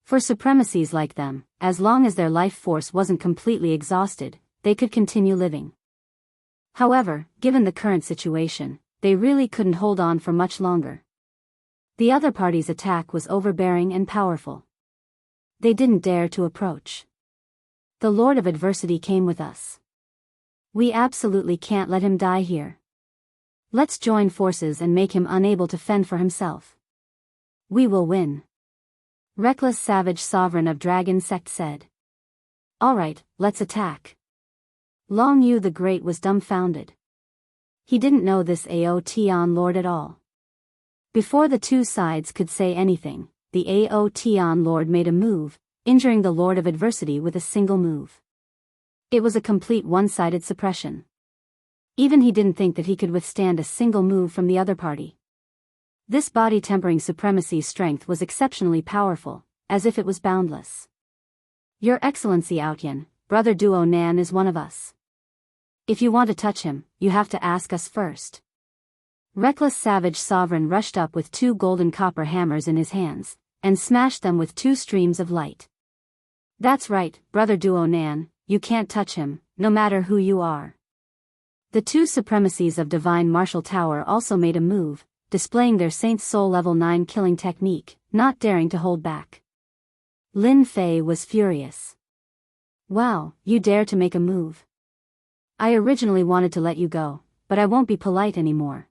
S1: For supremacies like them, as long as their life force wasn't completely exhausted, they could continue living. However, given the current situation, they really couldn't hold on for much longer. The other party's attack was overbearing and powerful. They didn't dare to approach. The Lord of Adversity came with us. We absolutely can't let him die here. Let's join forces and make him unable to fend for himself. We will win. Reckless Savage Sovereign of Dragon Sect said. Alright, let's attack. Long Yu the Great was dumbfounded. He didn't know this Aotian Lord at all. Before the 2 sides could say anything, the Aotian Lord made a move, injuring the Lord of Adversity with a single move. It was a complete one-sided suppression. Even he didn't think that he could withstand a single move from the other party. This body-tempering supremacy's strength was exceptionally powerful, as if it was boundless. Your Excellency Outyan, Brother Duo Nan is one of us. If you want to touch him, you have to ask us first. Reckless Savage Sovereign rushed up with 2 golden copper hammers in his hands, and smashed them with 2 streams of light. That's right, Brother Duo Nan, you can't touch him, no matter who you are. The 2 supremacies of Divine Martial Tower also made a move, displaying their Saint's Soul Level 9 killing technique, not daring to hold back. Lin Fei was furious. Wow, you dare to make a move. I originally wanted to let you go, but I won't be polite anymore.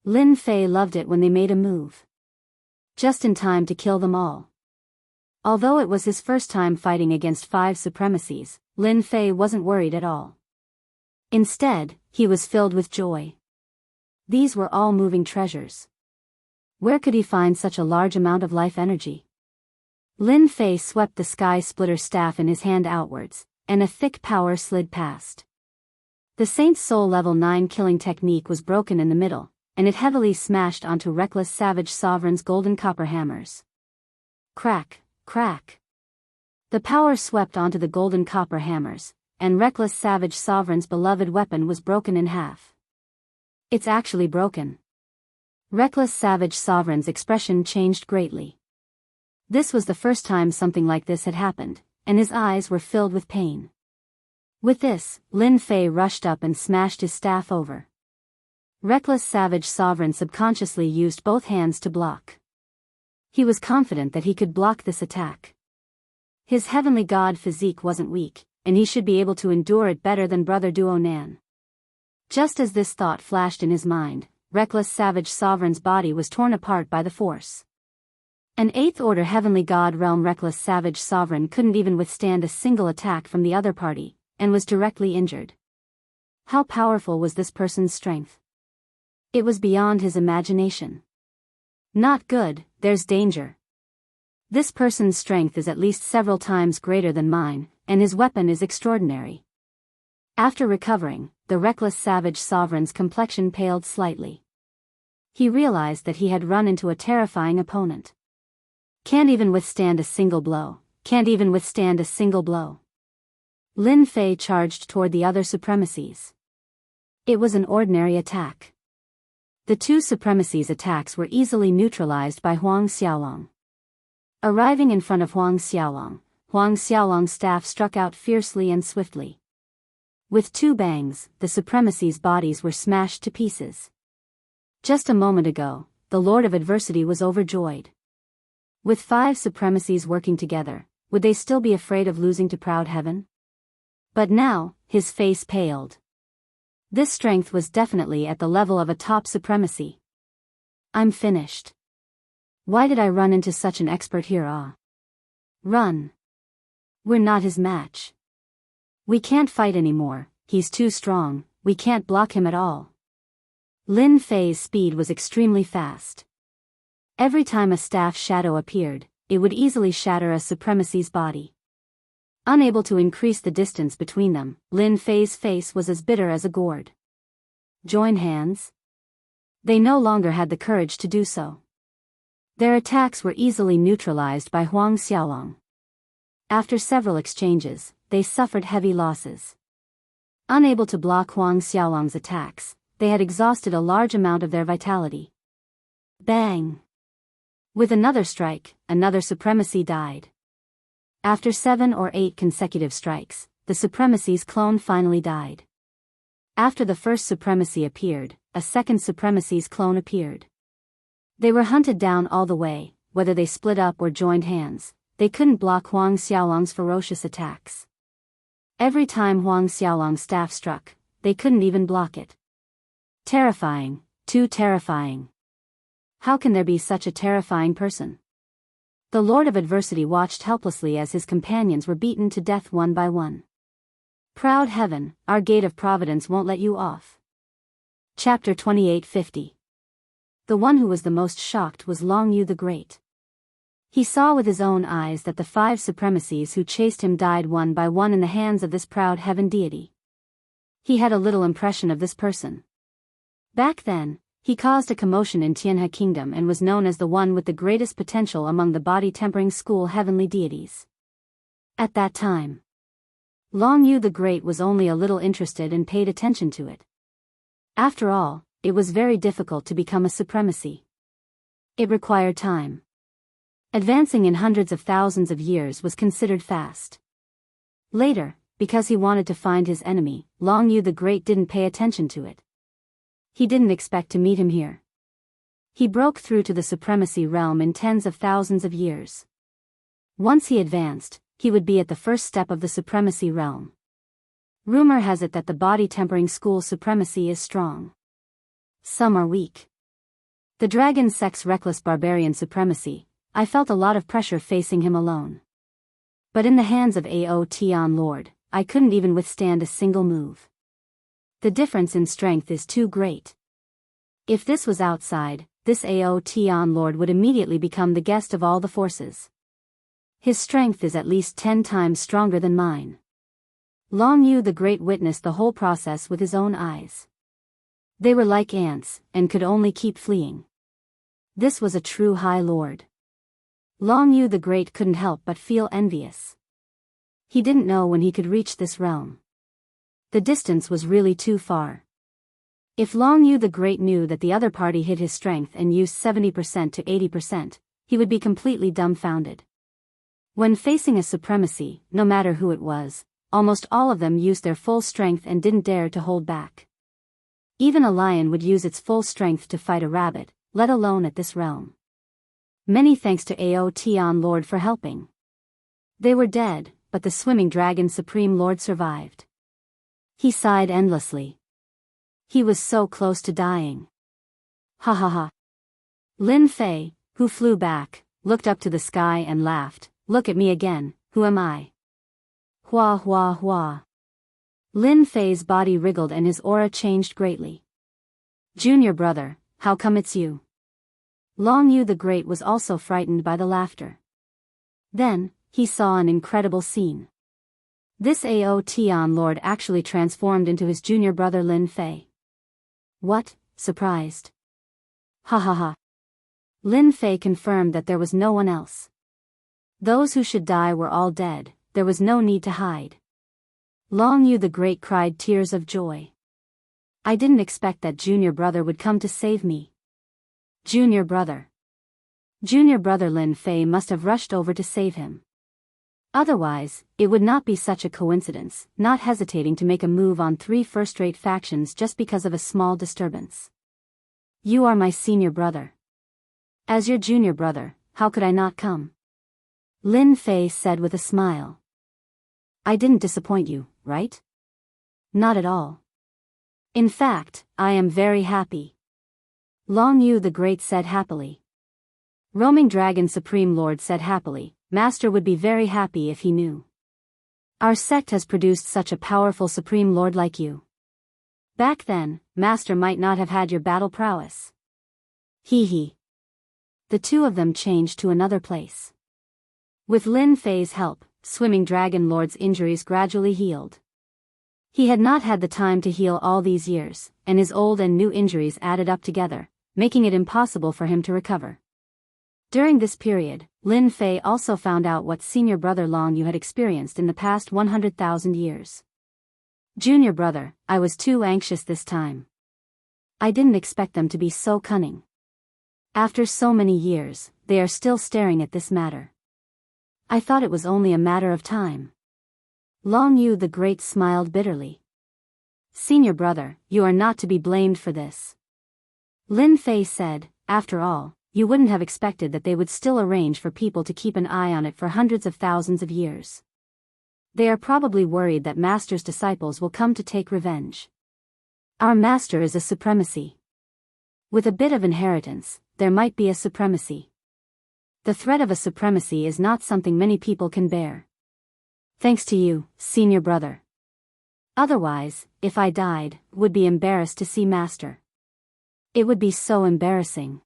S1: Lin Fei loved it when they made a move. Just in time to kill them all. Although it was his first time fighting against 5 supremacies, Lin Fei wasn't worried at all. Instead, he was filled with joy. These were all moving treasures. Where could he find such a large amount of life energy? Lin Fei swept the sky splitter staff in his hand outwards, and a thick power slid past. The Saint's Soul Level 9 killing technique was broken in the middle, and it heavily smashed onto Reckless Savage Sovereign's golden copper hammers. Crack, crack. The power swept onto the golden copper hammers, and Reckless Savage Sovereign's beloved weapon was broken in half. It's actually broken. Reckless Savage Sovereign's expression changed greatly. This was the first time something like this had happened, and his eyes were filled with pain. With this, Lin Fei rushed up and smashed his staff over. Reckless Savage Sovereign subconsciously used both hands to block. He was confident that he could block this attack. His heavenly god physique wasn't weak, and he should be able to endure it better than Brother Duo Nan. Just as this thought flashed in his mind, Reckless Savage Sovereign's body was torn apart by the force. An 8th Order Heavenly God Realm Reckless Savage Sovereign couldn't even withstand a single attack from the other party, and was directly injured. How powerful was this person's strength? It was beyond his imagination. Not good, there's danger. This person's strength is at least several times greater than mine, and his weapon is extraordinary. After recovering, the Reckless Savage Sovereign's complexion paled slightly. He realized that he had run into a terrifying opponent. Can't even withstand a single blow. Can't even withstand a single blow. Lin Fei charged toward the other supremacies. It was an ordinary attack. The two supremacies' attacks were easily neutralized by Huang Xiaolong. Arriving in front of Huang Xiaolong's staff struck out fiercely and swiftly. With 2 bangs, the supremacies' bodies were smashed to pieces. Just a moment ago, the Lord of Adversity was overjoyed. With 5 supremacies working together, would they still be afraid of losing to Proud Heaven? But now, his face paled. This strength was definitely at the level of a top supremacy. I'm finished. Why did I run into such an expert here? Run. We're not his match. We can't fight anymore, he's too strong, we can't block him at all. Lin Fei's speed was extremely fast. Every time a staff shadow appeared, it would easily shatter a supremacy's body. Unable to increase the distance between them, Lin Fei's face was as bitter as a gourd. Join hands? They no longer had the courage to do so. Their attacks were easily neutralized by Huang Xiaolong. After several exchanges, they suffered heavy losses. Unable to block Huang Xiaolong's attacks, they had exhausted a large amount of their vitality. Bang! With another strike, another supremacy died. After 7 or 8 consecutive strikes, the supremacy's clone finally died. After the first supremacy appeared, a second supremacy's clone appeared. They were hunted down all the way, whether they split up or joined hands, they couldn't block Huang Xiaolong's ferocious attacks. Every time Huang Xiaolong's staff struck, they couldn't even block it. Terrifying, too terrifying. How can there be such a terrifying person? The Lord of Adversity watched helplessly as his companions were beaten to death one by one. Proud Heaven, our gate of providence won't let you off. Chapter 2850. The one who was the most shocked was Long Yu the Great. He saw with his own eyes that the 5 supremacies who chased him died one by one in the hands of this Proud Heaven deity. He had a little impression of this person. Back then, he caused a commotion in Tianhe Kingdom and was known as the one with the greatest potential among the body-tempering school heavenly deities. At that time, Long Yu the Great was only a little interested and paid attention to it. After all, it was very difficult to become a supremacy. It required time. Advancing in hundreds of thousands of years was considered fast. Later, because he wanted to find his enemy, Long Yu the Great didn't pay attention to it. He didn't expect to meet him here. He broke through to the supremacy realm in tens of thousands of years. Once he advanced, he would be at the first step of the supremacy realm. Rumor has it that the body-tempering school supremacy is strong. Some are weak. The dragon sex reckless barbarian supremacy, I felt a lot of pressure facing him alone. But in the hands of Ao Tian Lord, I couldn't even withstand a single move. The difference in strength is too great. If this was outside, this Ao Tian Lord would immediately become the guest of all the forces. His strength is at least 10 times stronger than mine. Long Yu the Great witnessed the whole process with his own eyes. They were like ants, and could only keep fleeing. This was a true High Lord. Long Yu the Great couldn't help but feel envious. He didn't know when he could reach this realm. The distance was really too far. If Long Yu the Great knew that the other party hid his strength and used 70% to 80%, he would be completely dumbfounded. When facing a supremacy, no matter who it was, almost all of them used their full strength and didn't dare to hold back. Even a lion would use its full strength to fight a rabbit, let alone at this realm. Many thanks to Aotion Lord for helping. They were dead, but the swimming dragon Supreme Lord survived. He sighed endlessly. He was so close to dying. Ha ha ha. Lin Fei, who flew back, looked up to the sky and laughed. Look at me again, who am I? Hua hua hua. Lin Fei's body wriggled and his aura changed greatly. Junior brother, how come it's you? Long Yu the Great was also frightened by the laughter. Then, he saw an incredible scene. This Aotion Lord actually transformed into his junior brother Lin Fei. What? Surprised. Ha ha ha. Lin Fei confirmed that there was no one else. Those who should die were all dead, there was no need to hide. Long Yu the Great cried tears of joy. I didn't expect that junior brother would come to save me. Junior brother. Junior brother Lin Fei must have rushed over to save him. Otherwise, it would not be such a coincidence, not hesitating to make a move on 3 first-rate factions just because of a small disturbance. You are my senior brother. As your junior brother, how could I not come? Lin Fei said with a smile. I didn't disappoint you, right? Not at all. In fact, I am very happy. Long Yu the Great said happily. Roaming Dragon Supreme Lord said happily, Master would be very happy if he knew. Our sect has produced such a powerful Supreme Lord like you. Back then, Master might not have had your battle prowess. Hee hee. The two of them changed to another place. With Lin Fei's help, Swimming Dragon Lord's injuries gradually healed. He had not had the time to heal all these years, and his old and new injuries added up together, making it impossible for him to recover. During this period, Lin Fei also found out what senior brother Long Yu had experienced in the past 100,000 years. Junior brother, I was too anxious this time. I didn't expect them to be so cunning. After so many years, they are still staring at this matter. I thought it was only a matter of time. Long Yu the Great smiled bitterly. Senior brother, you are not to be blamed for this. Lin Fei said, after all, you wouldn't have expected that they would still arrange for people to keep an eye on it for hundreds of thousands of years. They are probably worried that Master's disciples will come to take revenge. Our Master is a supremacy. With a bit of inheritance, there might be a supremacy. The threat of a supremacy is not something many people can bear. Thanks to you, senior brother. Otherwise, if I died, would be embarrassed to see Master. It would be so embarrassing.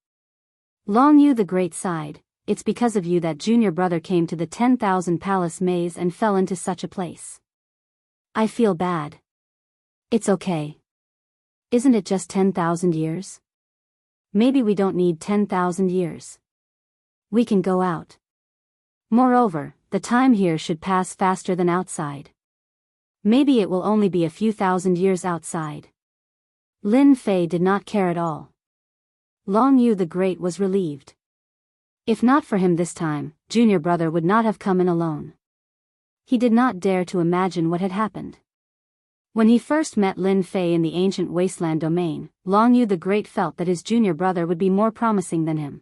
S1: Long Yu the Great sighed, it's because of you that junior brother came to the 10,000 Palace Maze and fell into such a place. I feel bad. It's okay. Isn't it just 10,000 years? Maybe we don't need 10,000 years. We can go out. Moreover, the time here should pass faster than outside. Maybe it will only be a few thousand years outside. Lin Fei did not care at all. Long Yu the Great was relieved. If not for him this time, junior brother would not have come in alone. He did not dare to imagine what had happened. When he first met Lin Fei in the ancient wasteland domain, Long Yu the Great felt that his junior brother would be more promising than him.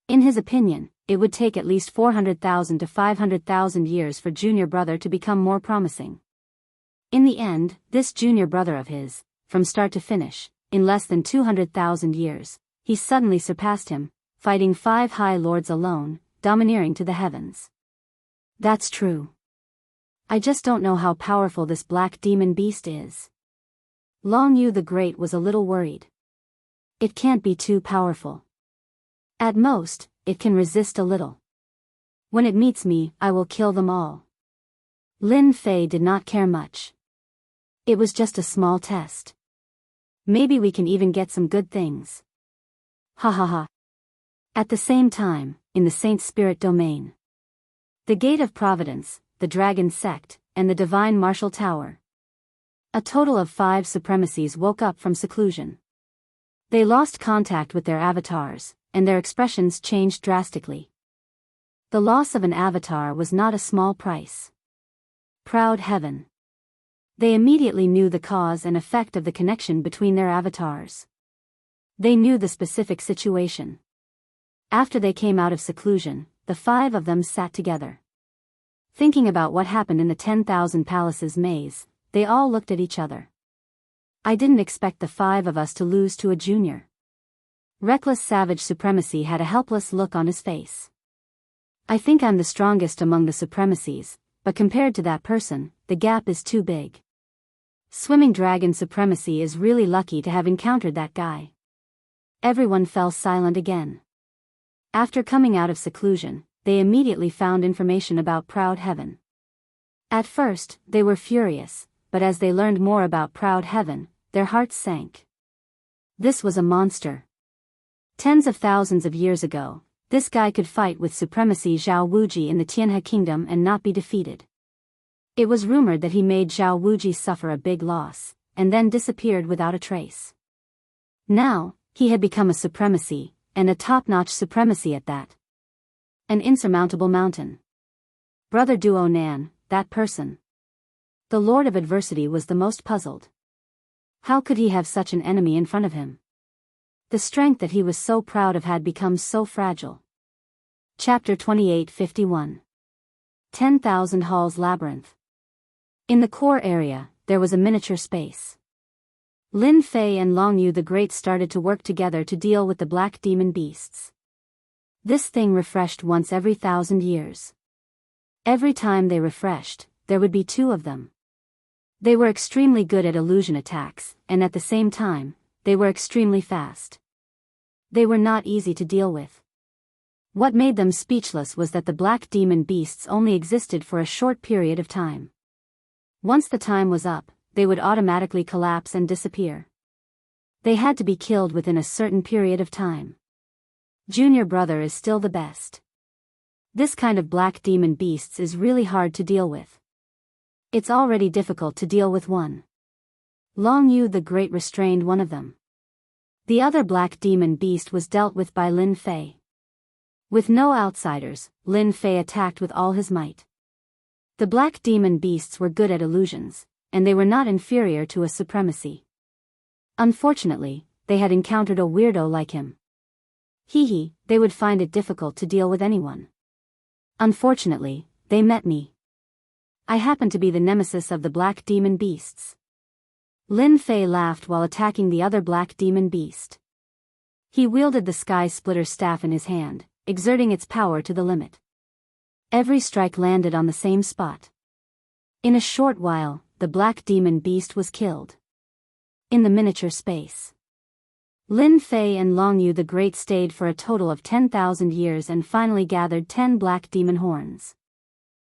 S1: In his opinion, it would take at least 400,000 to 500,000 years for junior brother to become more promising. In the end, this junior brother of his, from start to finish, in less than 200,000 years, he suddenly surpassed him, fighting 5 high lords alone, domineering to the heavens. That's true. I just don't know how powerful this black demon beast is. Long Yu the Great was a little worried. It can't be too powerful. At most, it can resist a little. When it meets me, I will kill them all. Lin Fei did not care much. It was just a small test. Maybe we can even get some good things. Ha ha ha. At the same time, in the Saint Spirit domain. The Gate of Providence, the Dragon Sect, and the Divine Martial Tower. A total of 5 supremacies woke up from seclusion. They lost contact with their avatars, and their expressions changed drastically. The loss of an avatar was not a small price. Proud heaven. They immediately knew the cause and effect of the connection between their avatars. They knew the specific situation. After they came out of seclusion, the 5 of them sat together. Thinking about what happened in the 10,000 Palaces maze, they all looked at each other. I didn't expect the 5 of us to lose to a junior. Reckless Savage Supremacy had a helpless look on his face. I think I'm the strongest among the Supremacies, but compared to that person, the gap is too big. Swimming Dragon Supremacy is really lucky to have encountered that guy. Everyone fell silent again. After coming out of seclusion, they immediately found information about Proud Heaven. At first, they were furious, but as they learned more about Proud Heaven, their hearts sank. This was a monster. Tens of thousands of years ago, this guy could fight with Supremacy Zhao Wuji in the Tianhe Kingdom and not be defeated. It was rumored that he made Zhao Wuji suffer a big loss, and then disappeared without a trace. Now, he had become a Supremacy, and a top-notch Supremacy at that. An insurmountable mountain. Brother Duo Nan, that person. The Lord of Adversity was the most puzzled. How could he have such an enemy in front of him? The strength that he was so proud of had become so fragile. Chapter 28:51. 10,000 Halls Labyrinth. In the core area, there was a miniature space. Lin Fei and Long Yu the Great started to work together to deal with the black demon beasts. This thing refreshed once every 1,000 years. Every time they refreshed, there would be 2 of them. They were extremely good at illusion attacks, and at the same time, they were extremely fast. They were not easy to deal with. What made them speechless was that the black demon beasts only existed for a short period of time. Once the time was up, they would automatically collapse and disappear. They had to be killed within a certain period of time. Junior brother is still the best. This kind of black demon beasts is really hard to deal with. It's already difficult to deal with one. Long Yu the Great restrained one of them. The other black demon beast was dealt with by Lin Fei. With no outsiders, Lin Fei attacked with all his might. The black demon beasts were good at illusions, and they were not inferior to a Supremacy. Unfortunately, they had encountered a weirdo like him. They would find it difficult to deal with anyone. Unfortunately, they met me. I happened to be the nemesis of the black demon beasts. Lin Fei laughed while attacking the other black demon beast. He wielded the Sky Splitter staff in his hand, exerting its power to the limit. Every strike landed on the same spot. In a short while, the black demon beast was killed. In the miniature space, Lin Fei and Long Yu the Great stayed for a total of 10,000 years and finally gathered 10 black demon horns.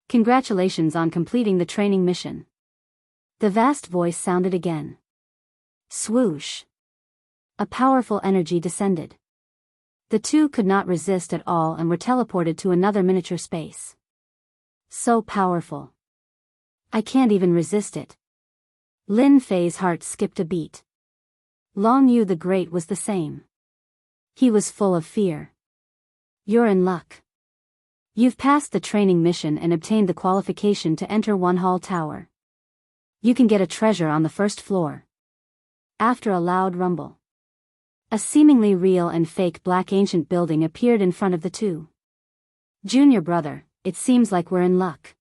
S1: Congratulations on completing the training mission. The vast voice sounded again. Swoosh. A powerful energy descended. The 2 could not resist at all and were teleported to another miniature space. So powerful. I can't even resist it. Lin Fei's heart skipped a beat. Long Yu the Great was the same. He was full of fear. You're in luck. You've passed the training mission and obtained the qualification to enter One Hall Tower. You can get a treasure on the 1st floor. After a loud rumble, a seemingly real and fake black ancient building appeared in front of the 2. Junior brother, it seems like we're in luck.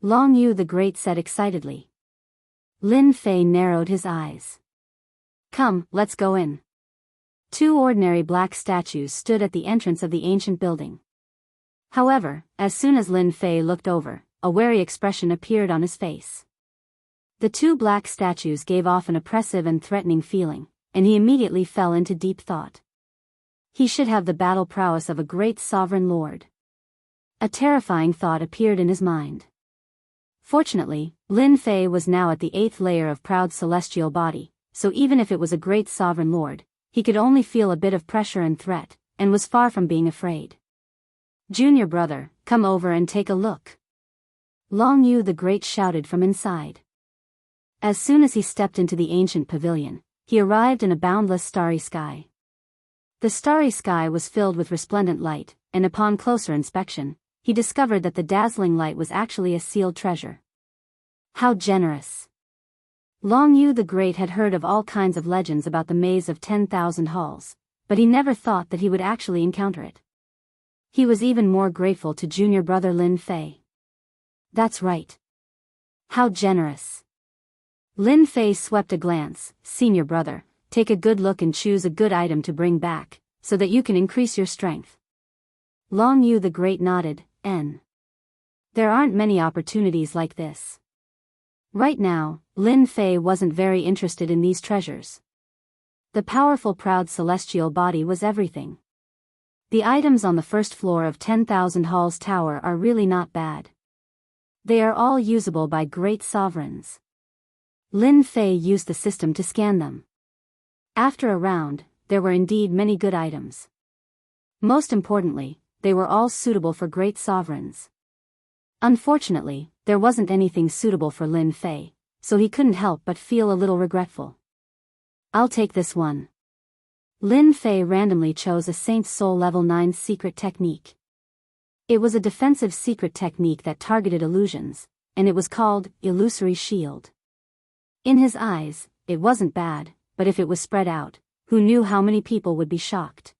S1: Long Yu the Great said excitedly. Lin Fei narrowed his eyes. Come, let's go in. 2 ordinary black statues stood at the entrance of the ancient building. However, as soon as Lin Fei looked over, a wary expression appeared on his face. The 2 black statues gave off an oppressive and threatening feeling, and he immediately fell into deep thought. He should have the battle prowess of a great sovereign lord. A terrifying thought appeared in his mind. Fortunately, Lin Fei was now at the 8th layer of proud celestial body, so even if it was a great sovereign lord, he could only feel a bit of pressure and threat, and was far from being afraid. Junior brother, come over and take a look. Long Yu the Great shouted from inside. As soon as he stepped into the ancient pavilion, he arrived in a boundless starry sky. The starry sky was filled with resplendent light, and upon closer inspection, he discovered that the dazzling light was actually a sealed treasure. How generous! Long Yu the Great had heard of all kinds of legends about the maze of 10,000 halls, but he never thought that he would actually encounter it. He was even more grateful to junior brother Lin Fei. That's right. How generous. Lin Fei swept a glance. Senior brother, take a good look and choose a good item to bring back, so that you can increase your strength. Long Yu the Great nodded. There aren't many opportunities like this. Right now, Lin Fei wasn't very interested in these treasures. The powerful proud celestial body was everything. The items on the first floor of 10,000 Halls Tower are really not bad. They are all usable by great sovereigns. Lin Fei used the system to scan them. After a round, there were indeed many good items. Most importantly, they were all suitable for great sovereigns. Unfortunately, there wasn't anything suitable for Lin Fei, so he couldn't help but feel a little regretful. I'll take this one. Lin Fei randomly chose a Saint's Soul Level 9 secret technique. It was a defensive secret technique that targeted illusions, and it was called Illusory Shield. In his eyes, it wasn't bad, but if it was spread out, who knew how many people would be shocked?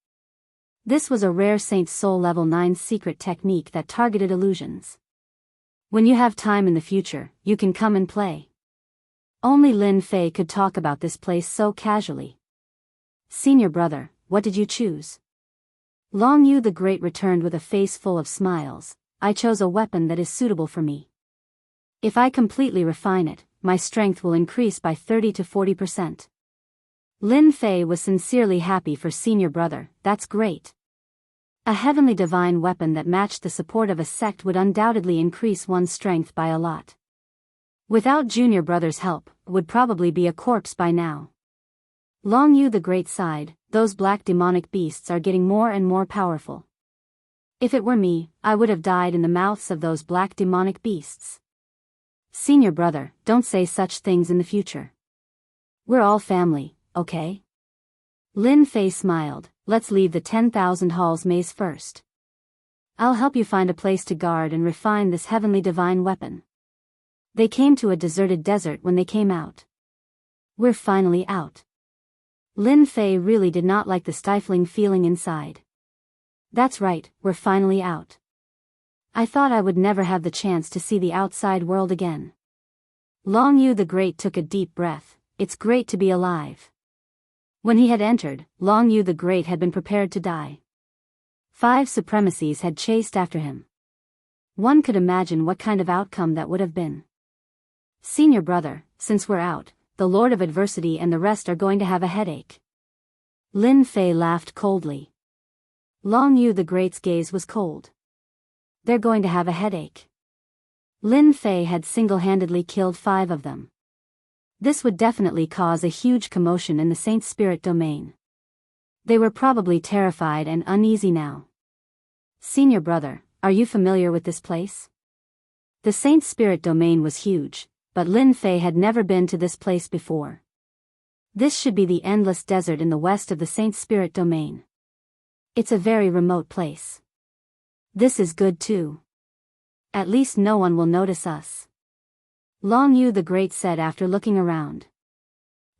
S1: This was a rare Saint's Soul Level 9 secret technique that targeted illusions. When you have time in the future, you can come and play. Only Lin Fei could talk about this place so casually. Senior brother, what did you choose? Long Yu the Great returned with a face full of smiles. I chose a weapon that is suitable for me. If I completely refine it, my strength will increase by 30 to 40%. Lin Fei was sincerely happy for senior brother. That's great. A heavenly divine weapon that matched the support of a sect would undoubtedly increase one's strength by a lot. Without junior brother's help, would probably be a corpse by now. Long Yu the Great sighed. Those black demonic beasts are getting more and more powerful. If it were me, I would have died in the mouths of those black demonic beasts. Senior brother, don't say such things in the future. We're all family, okay? Lin Fei smiled. Let's leave the 10,000 Halls maze first. I'll help you find a place to guard and refine this heavenly divine weapon. They came to a deserted desert when they came out. We're finally out. Lin Fei really did not like the stifling feeling inside. That's right, we're finally out. I thought I would never have the chance to see the outside world again. Long Yu the Great took a deep breath. It's great to be alive. When he had entered, Long Yu the Great had been prepared to die. 5 supremacies had chased after him. One could imagine what kind of outcome that would have been. Senior brother, since we're out, the Lord of Adversity and the rest are going to have a headache. Lin Fei laughed coldly. Long Yu the Great's gaze was cold. They're going to have a headache. Lin Fei had single-handedly killed 5 of them. This would definitely cause a huge commotion in the Saint Spirit domain. They were probably terrified and uneasy now. Senior brother, are you familiar with this place? The Saint Spirit domain was huge, but Lin Fei had never been to this place before. This should be the endless desert in the west of the Saint Spirit domain. It's a very remote place. This is good too. At least no one will notice us. Long Yu the Great said after looking around.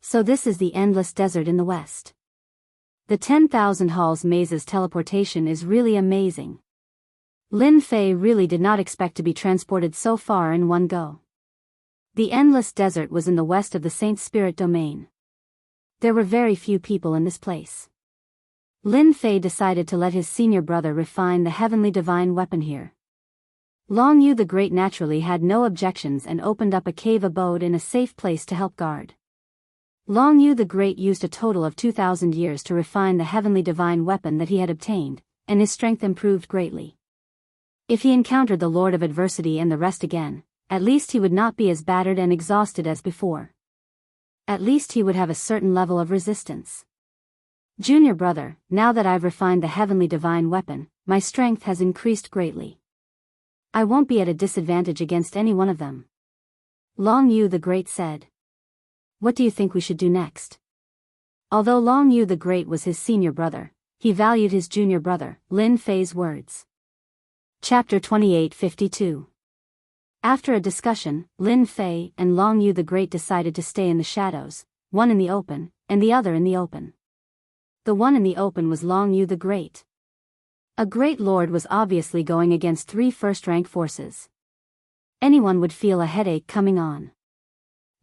S1: So this is the endless desert in the west. The 10,000 Halls maze's teleportation is really amazing. Lin Fei really did not expect to be transported so far in one go. The endless desert was in the west of the Saint Spirit domain. There were very few people in this place. Lin Fei decided to let his senior brother refine the heavenly divine weapon here. Long Yu the Great naturally had no objections and opened up a cave abode in a safe place to help guard. Long Yu the Great used a total of 2,000 years to refine the heavenly divine weapon that he had obtained, and his strength improved greatly. If he encountered the Lord of Adversity and the rest again, at least he would not be as battered and exhausted as before. At least he would have a certain level of resistance. Junior brother, now that I've refined the heavenly divine weapon, my strength has increased greatly. I won't be at a disadvantage against any one of them. Long Yu the Great said. What do you think we should do next? Although Long Yu the Great was his senior brother, he valued his junior brother, Lin Fei's words. Chapter 2852. After a discussion, Lin Fei and Long Yu the Great decided to stay in the shadows, one in the open, and the other in the open. The one in the open was Long Yu the Great. A great lord was obviously going against 3 first-rank forces. Anyone would feel a headache coming on.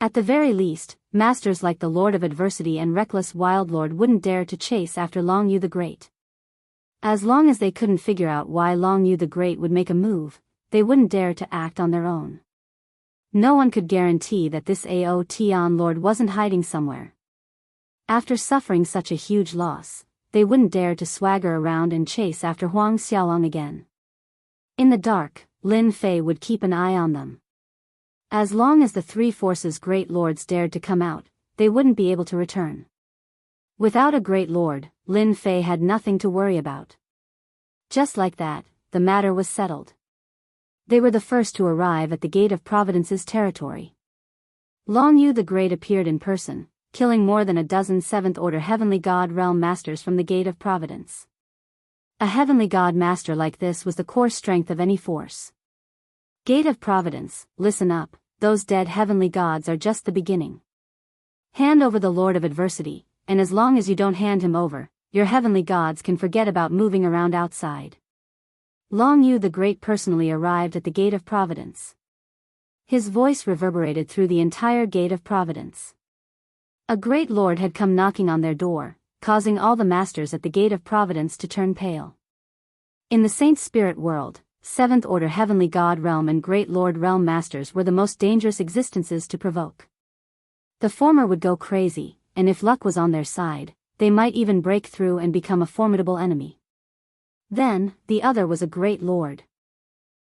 S1: At the very least, masters like the Lord of Adversity and reckless Wildlord wouldn't dare to chase after Long Yu the Great. As long as they couldn't figure out why Long Yu the Great would make a move, they wouldn't dare to act on their own. No one could guarantee that this Aotian Lord wasn't hiding somewhere. After suffering such a huge loss, they wouldn't dare to swagger around and chase after Huang Xiaolong again. In the dark, Lin Fei would keep an eye on them. As long as the 3 forces' great lords dared to come out, they wouldn't be able to return. Without a great lord, Lin Fei had nothing to worry about. Just like that, the matter was settled. They were the first to arrive at the Gate of Providence's territory. Long Yu the Great appeared in person, killing more than a dozen 7th-order Heavenly God Realm Masters from the Gate of Providence. A Heavenly God Master like this was the core strength of any force. Gate of Providence, listen up, those dead Heavenly Gods are just the beginning. Hand over the Lord of Adversity, and as long as you don't hand him over, your Heavenly Gods can forget about moving around outside. Long Yu the Great personally arrived at the Gate of Providence. His voice reverberated through the entire Gate of Providence. A great lord had come knocking on their door, causing all the masters at the Gate of Providence to turn pale. In the Saint Spirit world, 7th-order Heavenly God Realm and Great Lord Realm Masters were the most dangerous existences to provoke. The former would go crazy, and if luck was on their side, they might even break through and become a formidable enemy. Then, the other was a great lord.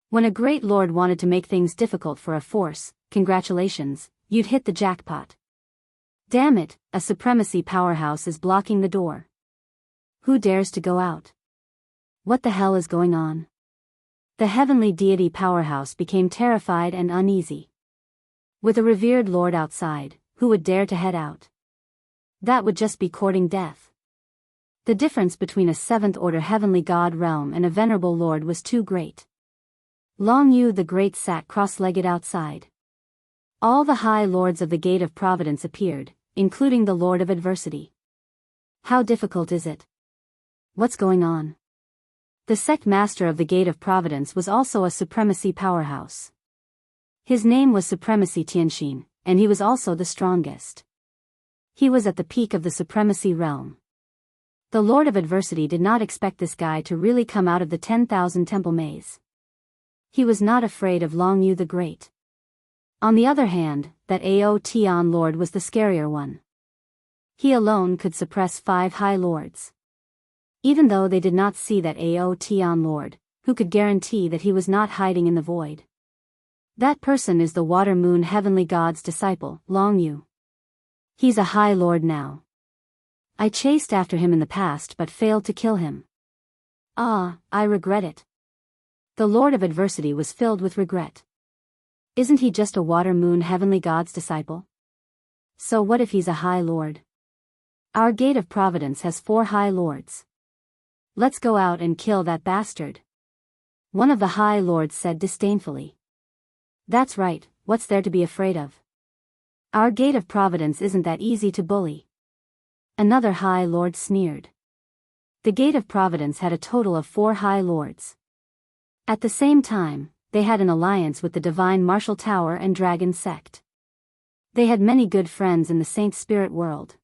S1: When a great lord wanted to make things difficult for a force, congratulations, you'd hit the jackpot. Damn it, a supremacy powerhouse is blocking the door. Who dares to go out? What the hell is going on? The heavenly deity powerhouse became terrified and uneasy. With a revered lord outside, who would dare to head out? That would just be courting death. The difference between a 7th-order Heavenly God Realm and a venerable lord was too great. Long Yu the Great sat cross-legged outside. All the high lords of the Gate of Providence appeared, including the Lord of Adversity. How difficult is it? What's going on? The sect master of the Gate of Providence was also a supremacy powerhouse. His name was Supremacy Tianxin, and he was also the strongest. He was at the peak of the supremacy realm. The Lord of Adversity did not expect this guy to really come out of the 10,000 temple maze. He was not afraid of Long Yu the Great. On the other hand, that Aotian Lord was the scarier one. He alone could suppress 5 high lords. Even though they did not see that Aotian Lord, who could guarantee that he was not hiding in the void. That person is the Water Moon Heavenly God's disciple, Long Yu. He's a high lord now. I chased after him in the past but failed to kill him. Ah, I regret it. The Lord of Adversity was filled with regret. Isn't he just a Water Moon Heavenly God's disciple? So what if he's a high lord? Our Gate of Providence has 4 high lords. Let's go out and kill that bastard. One of the high lords said disdainfully. That's right, what's there to be afraid of? Our Gate of Providence isn't that easy to bully. Another high lord sneered. The Gate of Providence had a total of 4 high lords. At the same time, they had an alliance with the Divine Martial Tower and Dragon Sect. They had many good friends in the Saint Spirit world.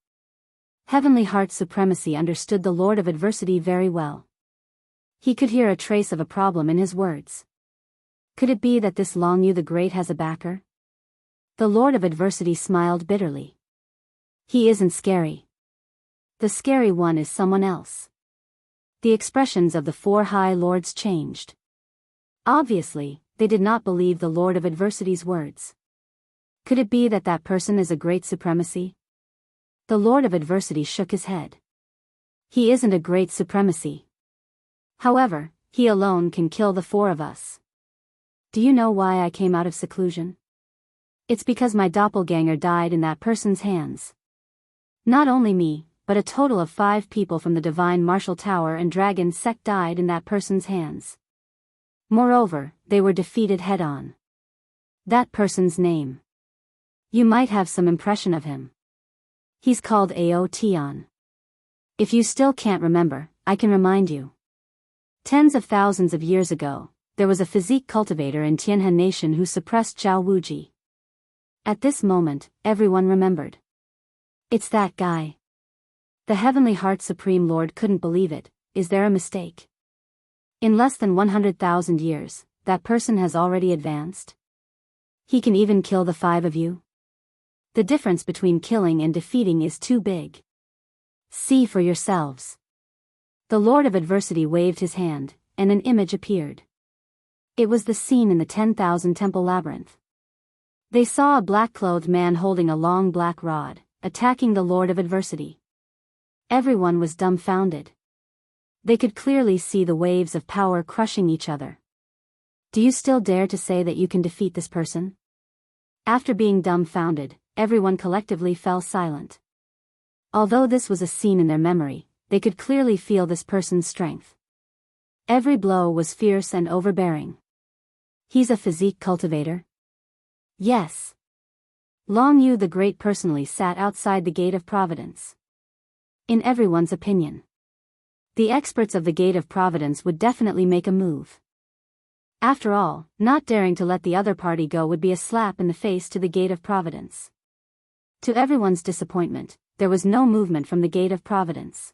S1: Heavenly Heart Supremacy understood the Lord of Adversity very well. He could hear a trace of a problem in his words. Could it be that this Long Yu the Great has a backer? The Lord of Adversity smiled bitterly. He isn't scary. The scary one is someone else. The expressions of the 4 high lords changed. Obviously, they did not believe the Lord of Adversity's words. Could it be that that person is a great supremacy? The Lord of Adversity shook his head. He isn't a great supremacy. However, he alone can kill the 4 of us. Do you know why I came out of seclusion? It's because my doppelganger died in that person's hands. Not only me, but a total of 5 people from the Divine Martial Tower and Dragon Sect died in that person's hands. Moreover, they were defeated head-on. That person's name. You might have some impression of him. He's called Aotion. If you still can't remember, I can remind you. Tens of thousands of years ago, there was a physique cultivator in Tianhan Nation who suppressed Zhao Wuji. At this moment, everyone remembered. It's that guy. The Heavenly Heart Supreme Lord couldn't believe it. Is there a mistake? In less than 100,000 years, that person has already advanced? He can even kill the 5 of you? The difference between killing and defeating is too big. See for yourselves. The Lord of Adversity waved his hand, and an image appeared. It was the scene in the 10,000 Temple Labyrinth. They saw a black-clothed man holding a long black rod, attacking the Lord of Adversity. Everyone was dumbfounded. They could clearly see the waves of power crushing each other. Do you still dare to say that you can defeat this person? After being dumbfounded, everyone collectively fell silent. Although this was a scene in their memory, they could clearly feel this person's strength. Every blow was fierce and overbearing. He's a physique cultivator? Yes. Long Yu the Great personally sat outside the Gate of Providence. In everyone's opinion, the experts of the Gate of Providence would definitely make a move. After all, not daring to let the other party go would be a slap in the face to the Gate of Providence. To everyone's disappointment, there was no movement from the Gate of Providence.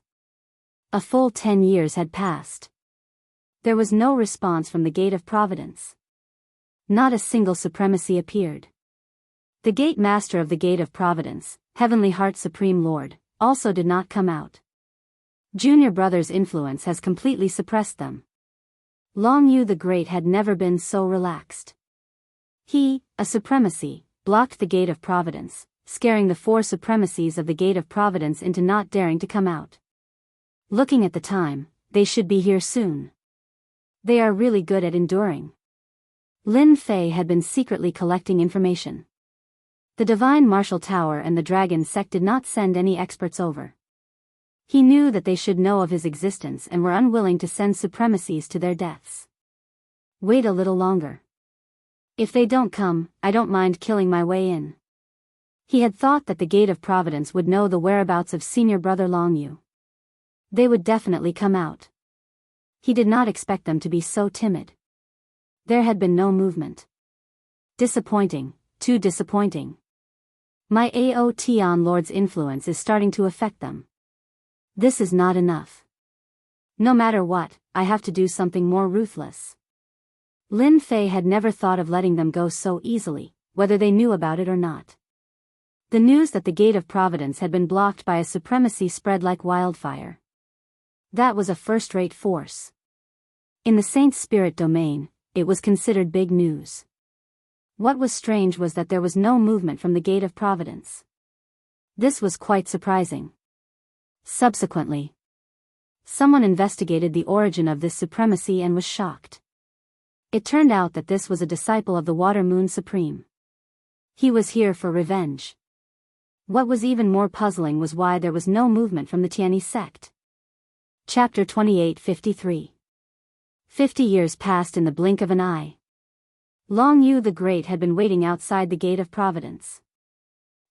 S1: A full 10 years had passed. There was no response from the Gate of Providence. Not a single supremacy appeared. The Gate Master of the Gate of Providence, Heavenly Heart Supreme Lord, also did not come out. Junior brother's influence has completely suppressed them. Long Yu the Great had never been so relaxed. He, a supremacy, blocked the Gate of Providence, scaring the 4 supremacies of the Gate of Providence into not daring to come out. Looking at the time, they should be here soon. They are really good at enduring. Lin Fei had been secretly collecting information. The Divine Martial Tower and the Dragon Sect did not send any experts over. He knew that they should know of his existence and were unwilling to send supremacies to their deaths. Wait a little longer. If they don't come, I don't mind killing my way in. He had thought that the Gate of Providence would know the whereabouts of senior brother Long Yu. They would definitely come out. He did not expect them to be so timid. There had been no movement. Disappointing, too disappointing. My Aotion Lord's influence is starting to affect them. This is not enough. No matter what, I have to do something more ruthless. Lin Fei had never thought of letting them go so easily, whether they knew about it or not. The news that the Gate of Providence had been blocked by a supremacy spread like wildfire. That was a first-rate force. In the Saint's spirit domain, it was considered big news. What was strange was that there was no movement from the Gate of Providence. This was quite surprising. Subsequently, someone investigated the origin of this supremacy and was shocked. It turned out that this was a disciple of the Water Moon Supreme. He was here for revenge. What was even more puzzling was why there was no movement from the Tianyi sect. Chapter 28:53. 50 years passed in the blink of an eye. Long Yu the Great had been waiting outside the Gate of Providence.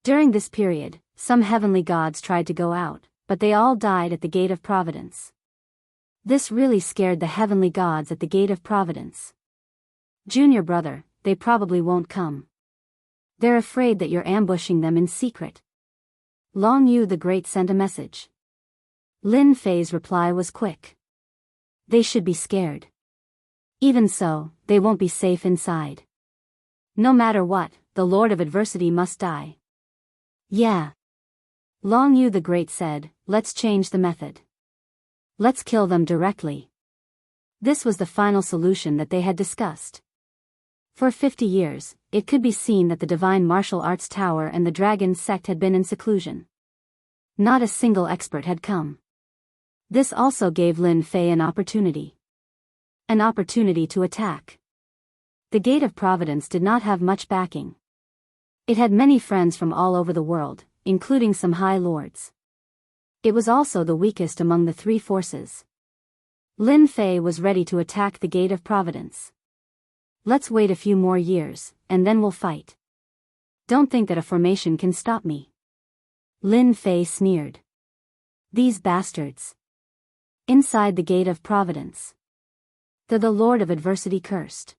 S1: During this period, some heavenly gods tried to go out, but they all died at the Gate of Providence. This really scared the heavenly gods at the Gate of Providence. Junior brother, they probably won't come. They're afraid that you're ambushing them in secret. Long Yu the Great sent a message. Lin Fei's reply was quick. They should be scared. Even so, they won't be safe inside. No matter what, the Lord of Adversity must die. Yeah. Long Yu the Great said, let's change the method. Let's kill them directly. This was the final solution that they had discussed. For 50 years, it could be seen that the Divine Martial Arts Tower and the Dragon Sect had been in seclusion. Not a single expert had come. This also gave Lin Fei an opportunity. An opportunity to attack. The Gate of Providence did not have much backing. It had many friends from all over the world, including some high lords. It was also the weakest among the 3 forces. Lin Fei was ready to attack the Gate of Providence. Let's wait a few more years, and then we'll fight. Don't think that a formation can stop me. Lin Fei sneered. These bastards. Inside the Gate of Providence. The Lord of Adversity cursed.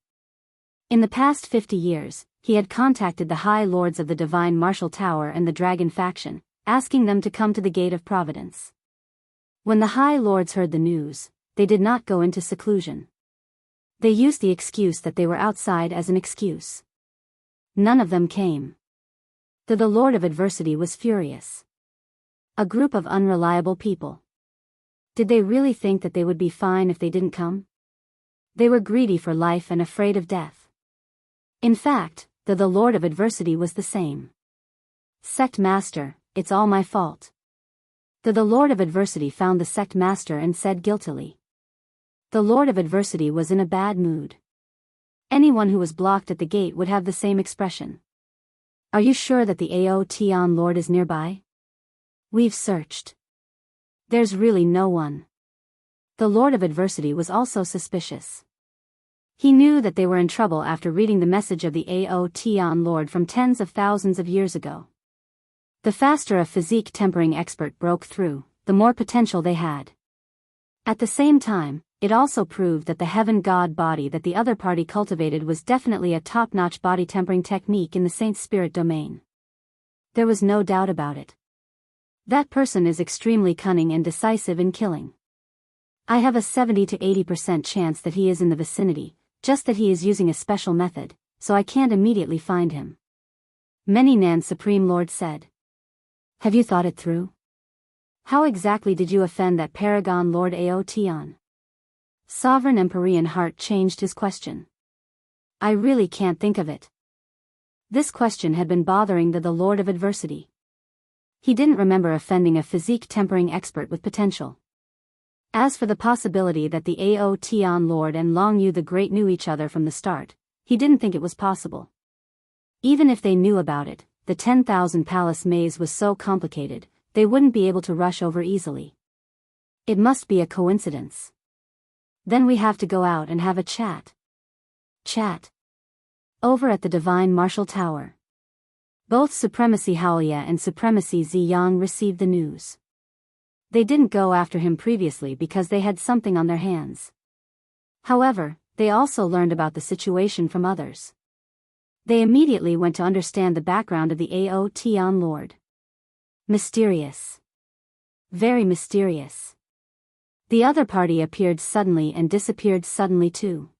S1: In the past 50 years, he had contacted the High Lords of the Divine Martial Tower and the Dragon faction, asking them to come to the Gate of Providence. When the High Lords heard the news, they did not go into seclusion. They used the excuse that they were outside as an excuse. None of them came. The Lord of Adversity was furious. A group of unreliable people. Did they really think that they would be fine if they didn't come? They were greedy for life and afraid of death. In fact, the Lord of Adversity was the same. Sect Master, it's all my fault. The Lord of Adversity found the Sect Master and said guiltily. The Lord of Adversity was in a bad mood. Anyone who was blocked at the gate would have the same expression. Are you sure that the Aotian Lord is nearby? We've searched. There's really no one. The Lord of Adversity was also suspicious. He knew that they were in trouble after reading the message of the Aotian Lord from tens of thousands of years ago. The faster a physique tempering expert broke through, the more potential they had. At the same time, it also proved that the heaven god body that the other party cultivated was definitely a top-notch body tempering technique in the Saint Spirit domain. There was no doubt about it. That person is extremely cunning and decisive in killing. I have a 70 to 80% chance that he is in the vicinity, just that he is using a special method, so I can't immediately find him. Many Nan Supreme Lord said. Have you thought it through? How exactly did you offend that Paragon Lord Aotian? Sovereign Empyrean Heart changed his question. I really can't think of it. This question had been bothering the Lord of Adversity. He didn't remember offending a physique tempering expert with potential. As for the possibility that the Aotian Lord and Long Yu the Great knew each other from the start, he didn't think it was possible. Even if they knew about it, the 10,000 Palace maze was so complicated, they wouldn't be able to rush over easily. It must be a coincidence. Then we have to go out and have a chat. Chat. Over at the Divine Martial Tower. Both Supremacy Haolia and Supremacy Ziyang received the news. They didn't go after him previously because they had something on their hands. However, they also learned about the situation from others. They immediately went to understand the background of the Aotian Lord. Mysterious. Very mysterious. The other party appeared suddenly and disappeared suddenly too.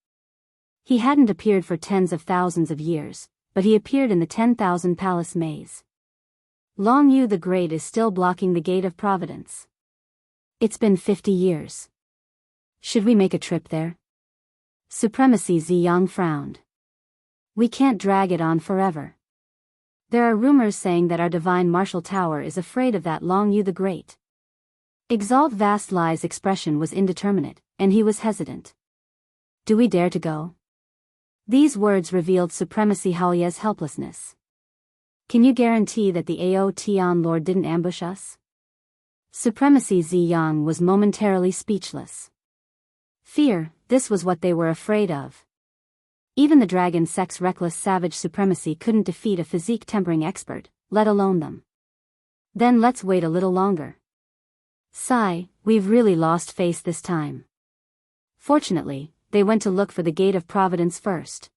S1: He hadn't appeared for tens of thousands of years, but he appeared in the 10,000 Palace maze. Long Yu the Great is still blocking the Gate of Providence. It's been 50 years. Should we make a trip there? Supremacy Ziyang frowned. We can't drag it on forever. There are rumors saying that our Divine Martial Tower is afraid of that Long Yu the Great. Exalt Vast Lie's expression was indeterminate, and he was hesitant. Do we dare to go? These words revealed Supremacy Haolia's helplessness. Can you guarantee that the Aotian Lord didn't ambush us? Supremacy Ziyang was momentarily speechless. Fear, this was what they were afraid of. Even the dragon sect's reckless savage supremacy couldn't defeat a physique tempering expert, let alone them. Then let's wait a little longer. Sigh, we've really lost face this time. Fortunately, they went to look for the Gate of Providence first.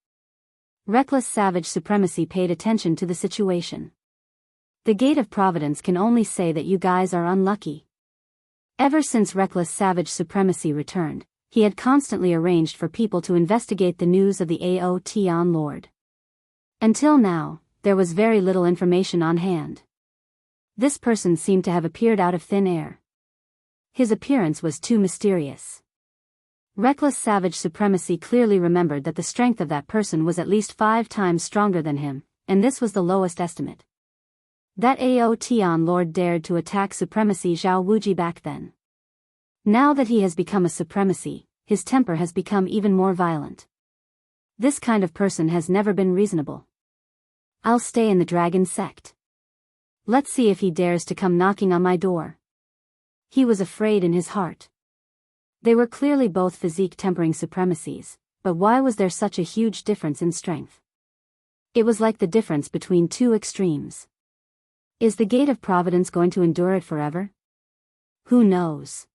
S1: Reckless savage supremacy paid attention to the situation. The Gate of Providence can only say that you guys are unlucky. Ever since reckless savage supremacy returned, he had constantly arranged for people to investigate the news of the Aotian Lord. Until now, there was very little information on hand. This person seemed to have appeared out of thin air. His appearance was too mysterious. Reckless savage supremacy clearly remembered that the strength of that person was at least 5 times stronger than him, and this was the lowest estimate. That Aotian Lord dared to attack Supremacy Zhao Wuji back then. Now that he has become a supremacy, his temper has become even more violent. This kind of person has never been reasonable. I'll stay in the dragon sect. Let's see if he dares to come knocking on my door. He was afraid in his heart. They were clearly both physique tempering supremacies, but why was there such a huge difference in strength? It was like the difference between two extremes. Is the gate of providence going to endure it forever? Who knows?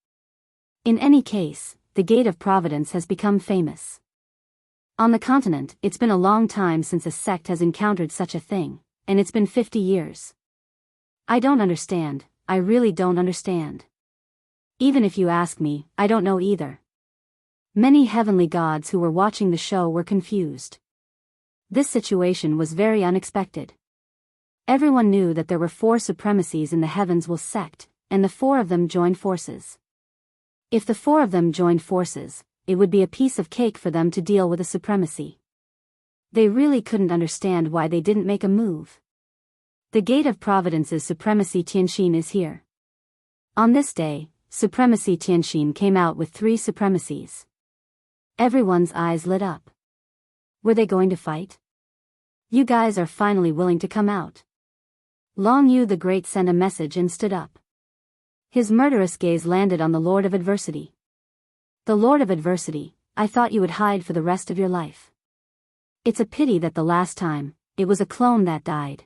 S1: In any case, the gate of providence has become famous. On the continent, it's been a long time since a sect has encountered such a thing, and it's been 50 years. I don't understand, I really don't understand. Even if you ask me, I don't know either. Many heavenly gods who were watching the show were confused. This situation was very unexpected. Everyone knew that there were 4 supremacies in the Heavens Will sect, and the 4 of them joined forces. If the 4 of them joined forces, it would be a piece of cake for them to deal with a supremacy. They really couldn't understand why they didn't make a move. The Gate of Providence's supremacy Tianxin is here. On this day, Supremacy Tianxin came out with 3 supremacies. Everyone's eyes lit up. Were they going to fight? You guys are finally willing to come out. Long Yu the Great sent a message and stood up. His murderous gaze landed on the Lord of Adversity. The Lord of Adversity, I thought you would hide for the rest of your life. It's a pity that the last time, it was a clone that died.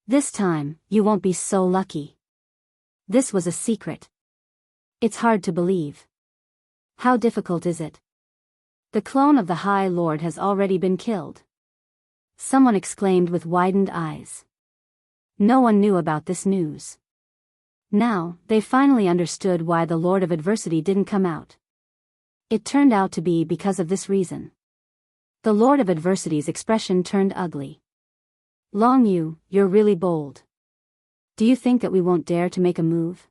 S1: This time, you won't be so lucky. This was a secret. It's hard to believe. How difficult is it? The clone of the High Lord has already been killed. Someone exclaimed with widened eyes. No one knew about this news. Now, they finally understood why the Lord of Adversity didn't come out. It turned out to be because of this reason. The Lord of Adversity's expression turned ugly. Long Yu, you're really bold. Do you think that we won't dare to make a move?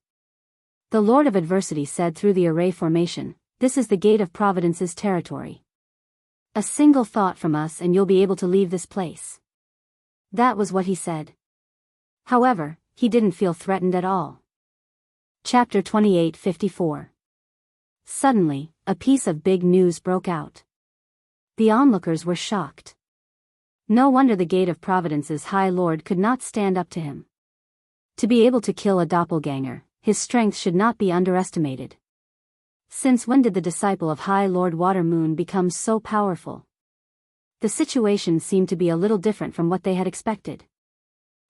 S1: The Lord of Adversity said through the array formation, this is the Gate of Providence's territory. A single thought from us and you'll be able to leave this place. That was what he said. However, he didn't feel threatened at all. Chapter 28:54. Suddenly, a piece of big news broke out. The onlookers were shocked. No wonder the Gate of Providence's High Lord could not stand up to him. To be able to kill a doppelganger, his strength should not be underestimated. Since when did the disciple of High Lord Watermoon become so powerful? The situation seemed to be a little different from what they had expected.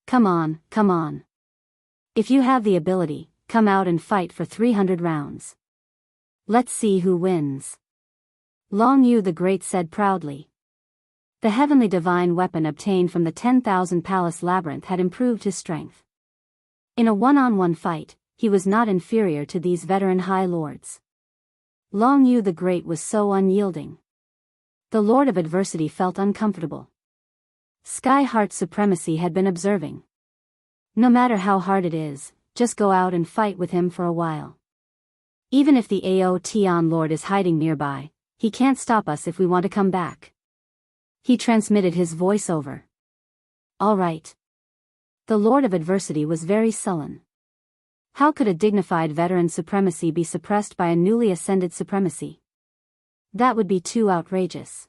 S1: Come on, come on. If you have the ability, come out and fight for 300 rounds. Let's see who wins. Long Yu the Great said proudly. The heavenly divine weapon obtained from the 10,000 Palace Labyrinth had improved his strength. In a one-on-one fight, he was not inferior to these veteran High Lords. Long Yu the Great was so unyielding. The Lord of Adversity felt uncomfortable. Sky Heart's supremacy had been observing. No matter how hard it is, just go out and fight with him for a while. Even if the Aotian Lord is hiding nearby, he can't stop us if we want to come back. He transmitted his voice over. All right. The Lord of Adversity was very sullen. How could a dignified veteran supremacy be suppressed by a newly ascended supremacy? That would be too outrageous.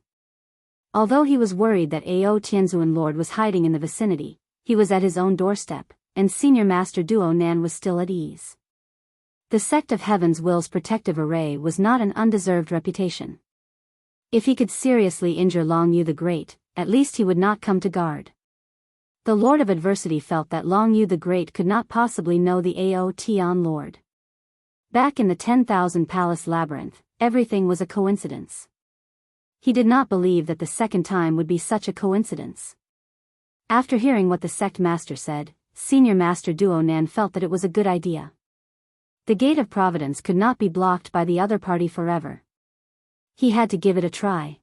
S1: Although he was worried that Ao Tianzuan Lord was hiding in the vicinity, he was at his own doorstep, and Senior Master Duo Nan was still at ease. The Sect of Heaven's Will's protective array was not an undeserved reputation. If he could seriously injure Long Yu the Great, at least he would not come to guard. The Lord of Adversity felt that Long Yu the Great could not possibly know the Ao Tian Lord. Back in the 10,000 Palace Labyrinth, everything was a coincidence. He did not believe that the second time would be such a coincidence. After hearing what the Sect Master said, Senior Master Duo Nan felt that it was a good idea. The Gate of Providence could not be blocked by the other party forever. He had to give it a try.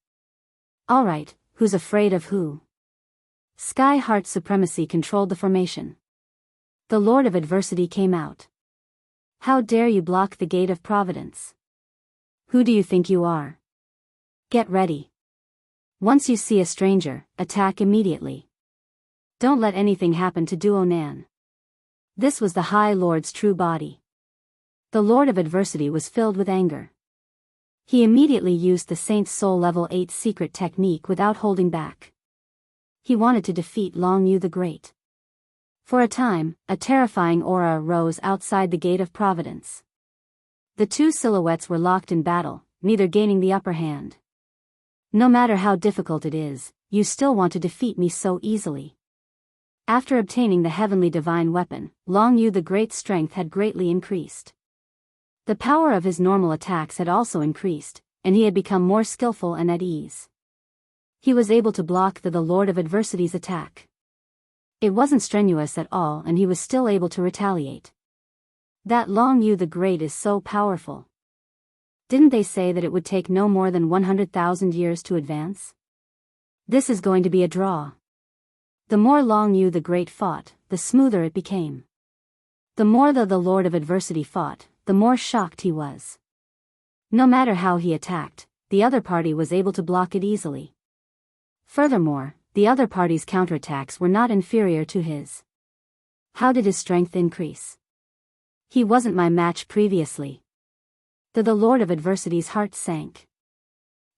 S1: Alright, who's afraid of who? Sky Heart's supremacy controlled the formation. The Lord of Adversity came out. How dare you block the Gate of Providence? Who do you think you are? Get ready. Once you see a stranger, attack immediately. Don't let anything happen to Duo Nan. This was the High Lord's true body. The Lord of Adversity was filled with anger. He immediately used the Saint's Soul Level 8 secret technique without holding back. He wanted to defeat Long Yu the Great. For a time, a terrifying aura rose outside the Gate of Providence. The two silhouettes were locked in battle, neither gaining the upper hand. No matter how difficult it is, you still want to defeat me so easily. After obtaining the heavenly divine weapon, Long Yu the Great's strength had greatly increased. The power of his normal attacks had also increased, and he had become more skillful and at ease. He was able to block the Lord of Adversity's attack. It wasn't strenuous at all, and he was still able to retaliate. That Long Yu the Great is so powerful. Didn't they say that it would take no more than 100,000 years to advance? This is going to be a draw. The more Long Yu the Great fought, the smoother it became. The more the Lord of Adversity fought, the more shocked he was. No matter how he attacked, the other party was able to block it easily. Furthermore, the other party's counterattacks were not inferior to his. How did his strength increase? He wasn't my match previously. The Lord of Adversity's heart sank.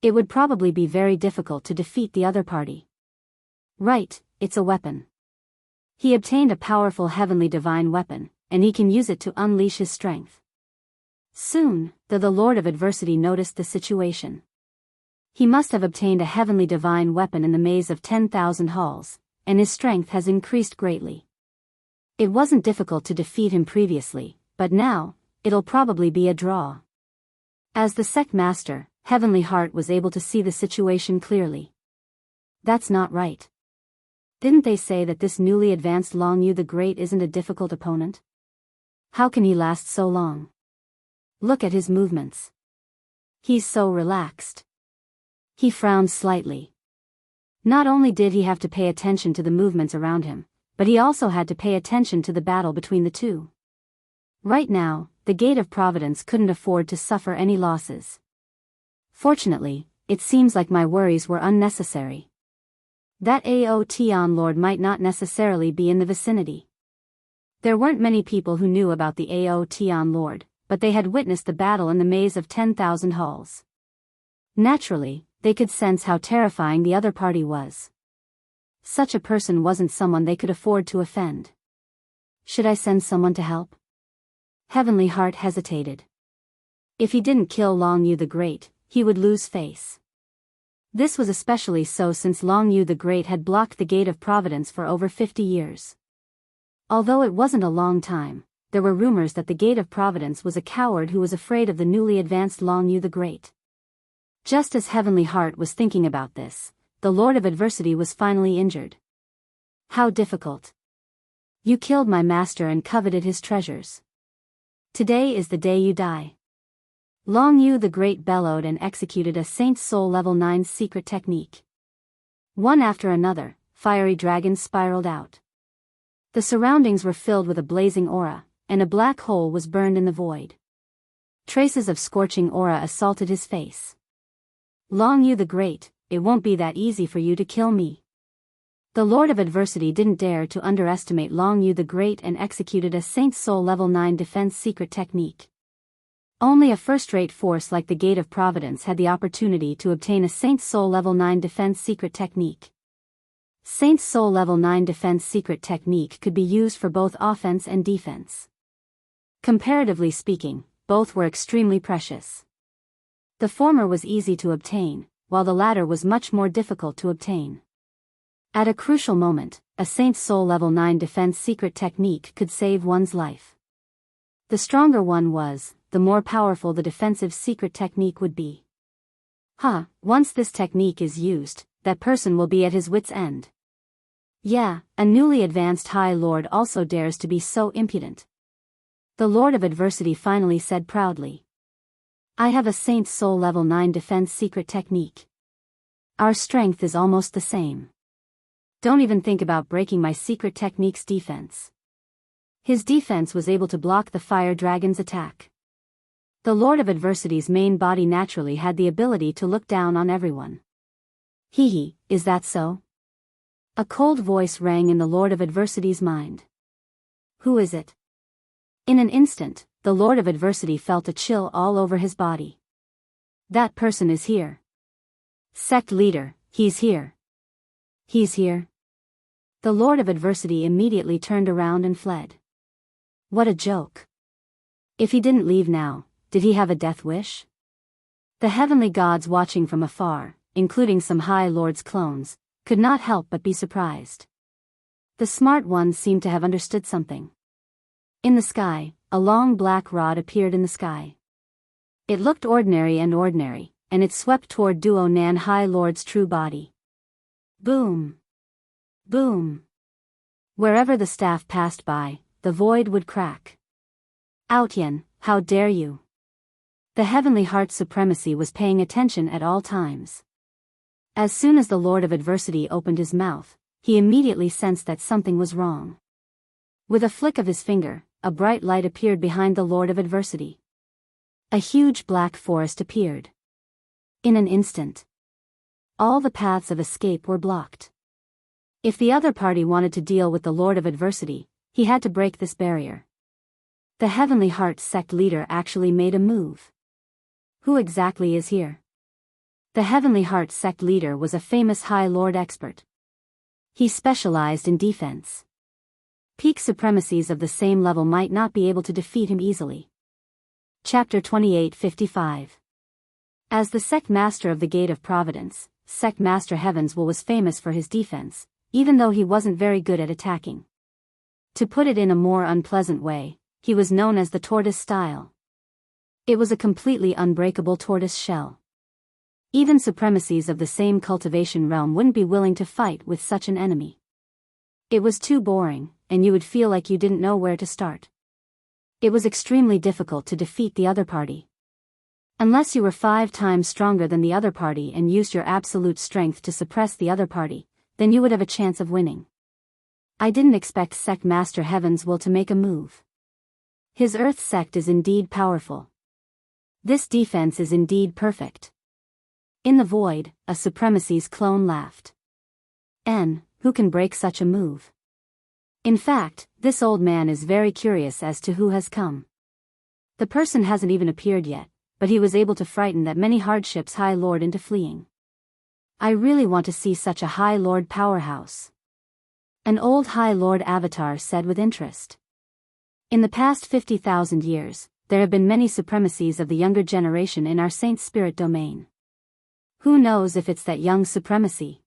S1: It would probably be very difficult to defeat the other party. Right, it's a weapon. He obtained a powerful heavenly divine weapon, and he can use it to unleash his strength. Soon, the Lord of Adversity noticed the situation. He must have obtained a heavenly divine weapon in the maze of 10,000 halls, and his strength has increased greatly. It wasn't difficult to defeat him previously, but now, it'll probably be a draw. As the sect master, Heavenly Heart was able to see the situation clearly. That's not right. Didn't they say that this newly advanced Long Yu the Great isn't a difficult opponent? How can he last so long? Look at his movements. He's so relaxed. He frowned slightly. Not only did he have to pay attention to the movements around him, but he also had to pay attention to the battle between the two. Right now, the Gate of Providence couldn't afford to suffer any losses. Fortunately, it seems like my worries were unnecessary. That Aotion Lord might not necessarily be in the vicinity. There weren't many people who knew about the Aotion Lord, but they had witnessed the battle in the maze of 10,000 halls. Naturally, they could sense how terrifying the other party was. Such a person wasn't someone they could afford to offend. Should I send someone to help? Heavenly Heart hesitated. If he didn't kill Long Yu the Great, he would lose face. This was especially so since Long Yu the Great had blocked the Gate of Providence for over 50 years. Although it wasn't a long time, there were rumors that the Gate of Providence was a coward who was afraid of the newly advanced Long Yu the Great. Just as Heavenly Heart was thinking about this, the Lord of Adversity was finally injured. How difficult. You killed my master and coveted his treasures. Today is the day you die. Long Yu the Great bellowed and executed a Saint's Soul Level 9 secret technique. One after another, fiery dragons spiraled out. The surroundings were filled with a blazing aura, and a black hole was burned in the void. Traces of scorching aura assaulted his face. Long Yu the Great, it won't be that easy for you to kill me. The Lord of Adversity didn't dare to underestimate Long Yu the Great and executed a Saint's Soul Level 9 defense secret technique. Only a first-rate force like the Gate of Providence had the opportunity to obtain a Saint's Soul Level 9 defense secret technique. Saint's Soul Level 9 defense secret technique could be used for both offense and defense. Comparatively speaking, both were extremely precious. The former was easy to obtain, while the latter was much more difficult to obtain. At a crucial moment, a Saint's Soul Level 9 defense secret technique could save one's life. The stronger one was, the more powerful the defensive secret technique would be. Once this technique is used, that person will be at his wit's end. Yeah, a newly advanced High Lord also dares to be so impudent. The Lord of Adversity finally said proudly. I have a Saint's Soul Level 9 defense secret technique. Our strength is almost the same. Don't even think about breaking my secret technique's defense. His defense was able to block the fire dragon's attack. The Lord of Adversity's main body naturally had the ability to look down on everyone. Is that so? A cold voice rang in the Lord of Adversity's mind. Who is it? In an instant, the Lord of Adversity felt a chill all over his body. That person is here. Sect leader, he's here. He's here. The Lord of Adversity immediately turned around and fled. What a joke. If he didn't leave now, did he have a death wish? The heavenly gods watching from afar, including some High Lord's clones, could not help but be surprised. The smart ones seemed to have understood something. In the sky, a long black rod appeared in the sky. It looked ordinary, and it swept toward Duo Nan High Lord's true body. Boom! Boom! Wherever the staff passed by, the void would crack. Outyen, how dare you! The Heavenly Heart Supremacy was paying attention at all times. As soon as the Lord of Adversity opened his mouth, he immediately sensed that something was wrong. With a flick of his finger, a bright light appeared behind the Lord of Adversity. A huge black forest appeared. In an instant, all the paths of escape were blocked. If the other party wanted to deal with the Lord of Adversity, he had to break this barrier. The Heavenly Heart sect leader actually made a move. Who exactly is here? The Heavenly Heart sect leader was a famous High Lord expert. He specialized in defense. Peak supremacies of the same level might not be able to defeat him easily. Chapter 28:55. As the sect master of the Gate of Providence, Sect Master Heavenswell was famous for his defense, even though he wasn't very good at attacking. To put it in a more unpleasant way, he was known as the tortoise style. It was a completely unbreakable tortoise shell. Even supremacies of the same cultivation realm wouldn't be willing to fight with such an enemy. It was too boring, and you would feel like you didn't know where to start. It was extremely difficult to defeat the other party. Unless you were 5 times stronger than the other party and used your absolute strength to suppress the other party, then you would have a chance of winning. I didn't expect Sect Master Heavenswell to make a move. His Earth sect is indeed powerful. This defense is indeed perfect. In the void, a supremacy's clone laughed. Who can break such a move? In fact, this old man is very curious as to who has come. The person hasn't even appeared yet, but he was able to frighten that many hardships High Lord into fleeing. I really want to see such a High Lord powerhouse. An old High Lord avatar said with interest. In the past 50,000 years, there have been many supremacies of the younger generation in our Saint Spirit domain. Who knows if it's that young supremacy?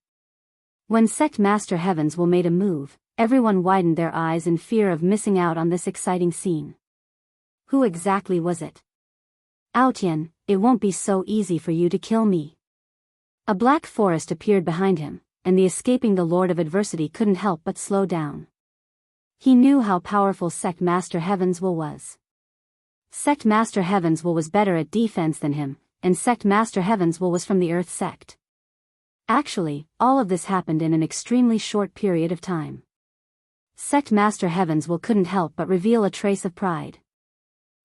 S1: When Sect Master Heavenswell made a move, everyone widened their eyes in fear of missing out on this exciting scene. Who exactly was it? Outyen, it won't be so easy for you to kill me. A black forest appeared behind him, and the escaping the Lord of Adversity couldn't help but slow down. He knew how powerful Sect Master Heavenswell was. Sect Master Heavenswell was better at defense than him, and Sect Master Heavenswell was from the Earth sect. Actually, all of this happened in an extremely short period of time. Sect Master Heavenswell couldn't help but reveal a trace of pride.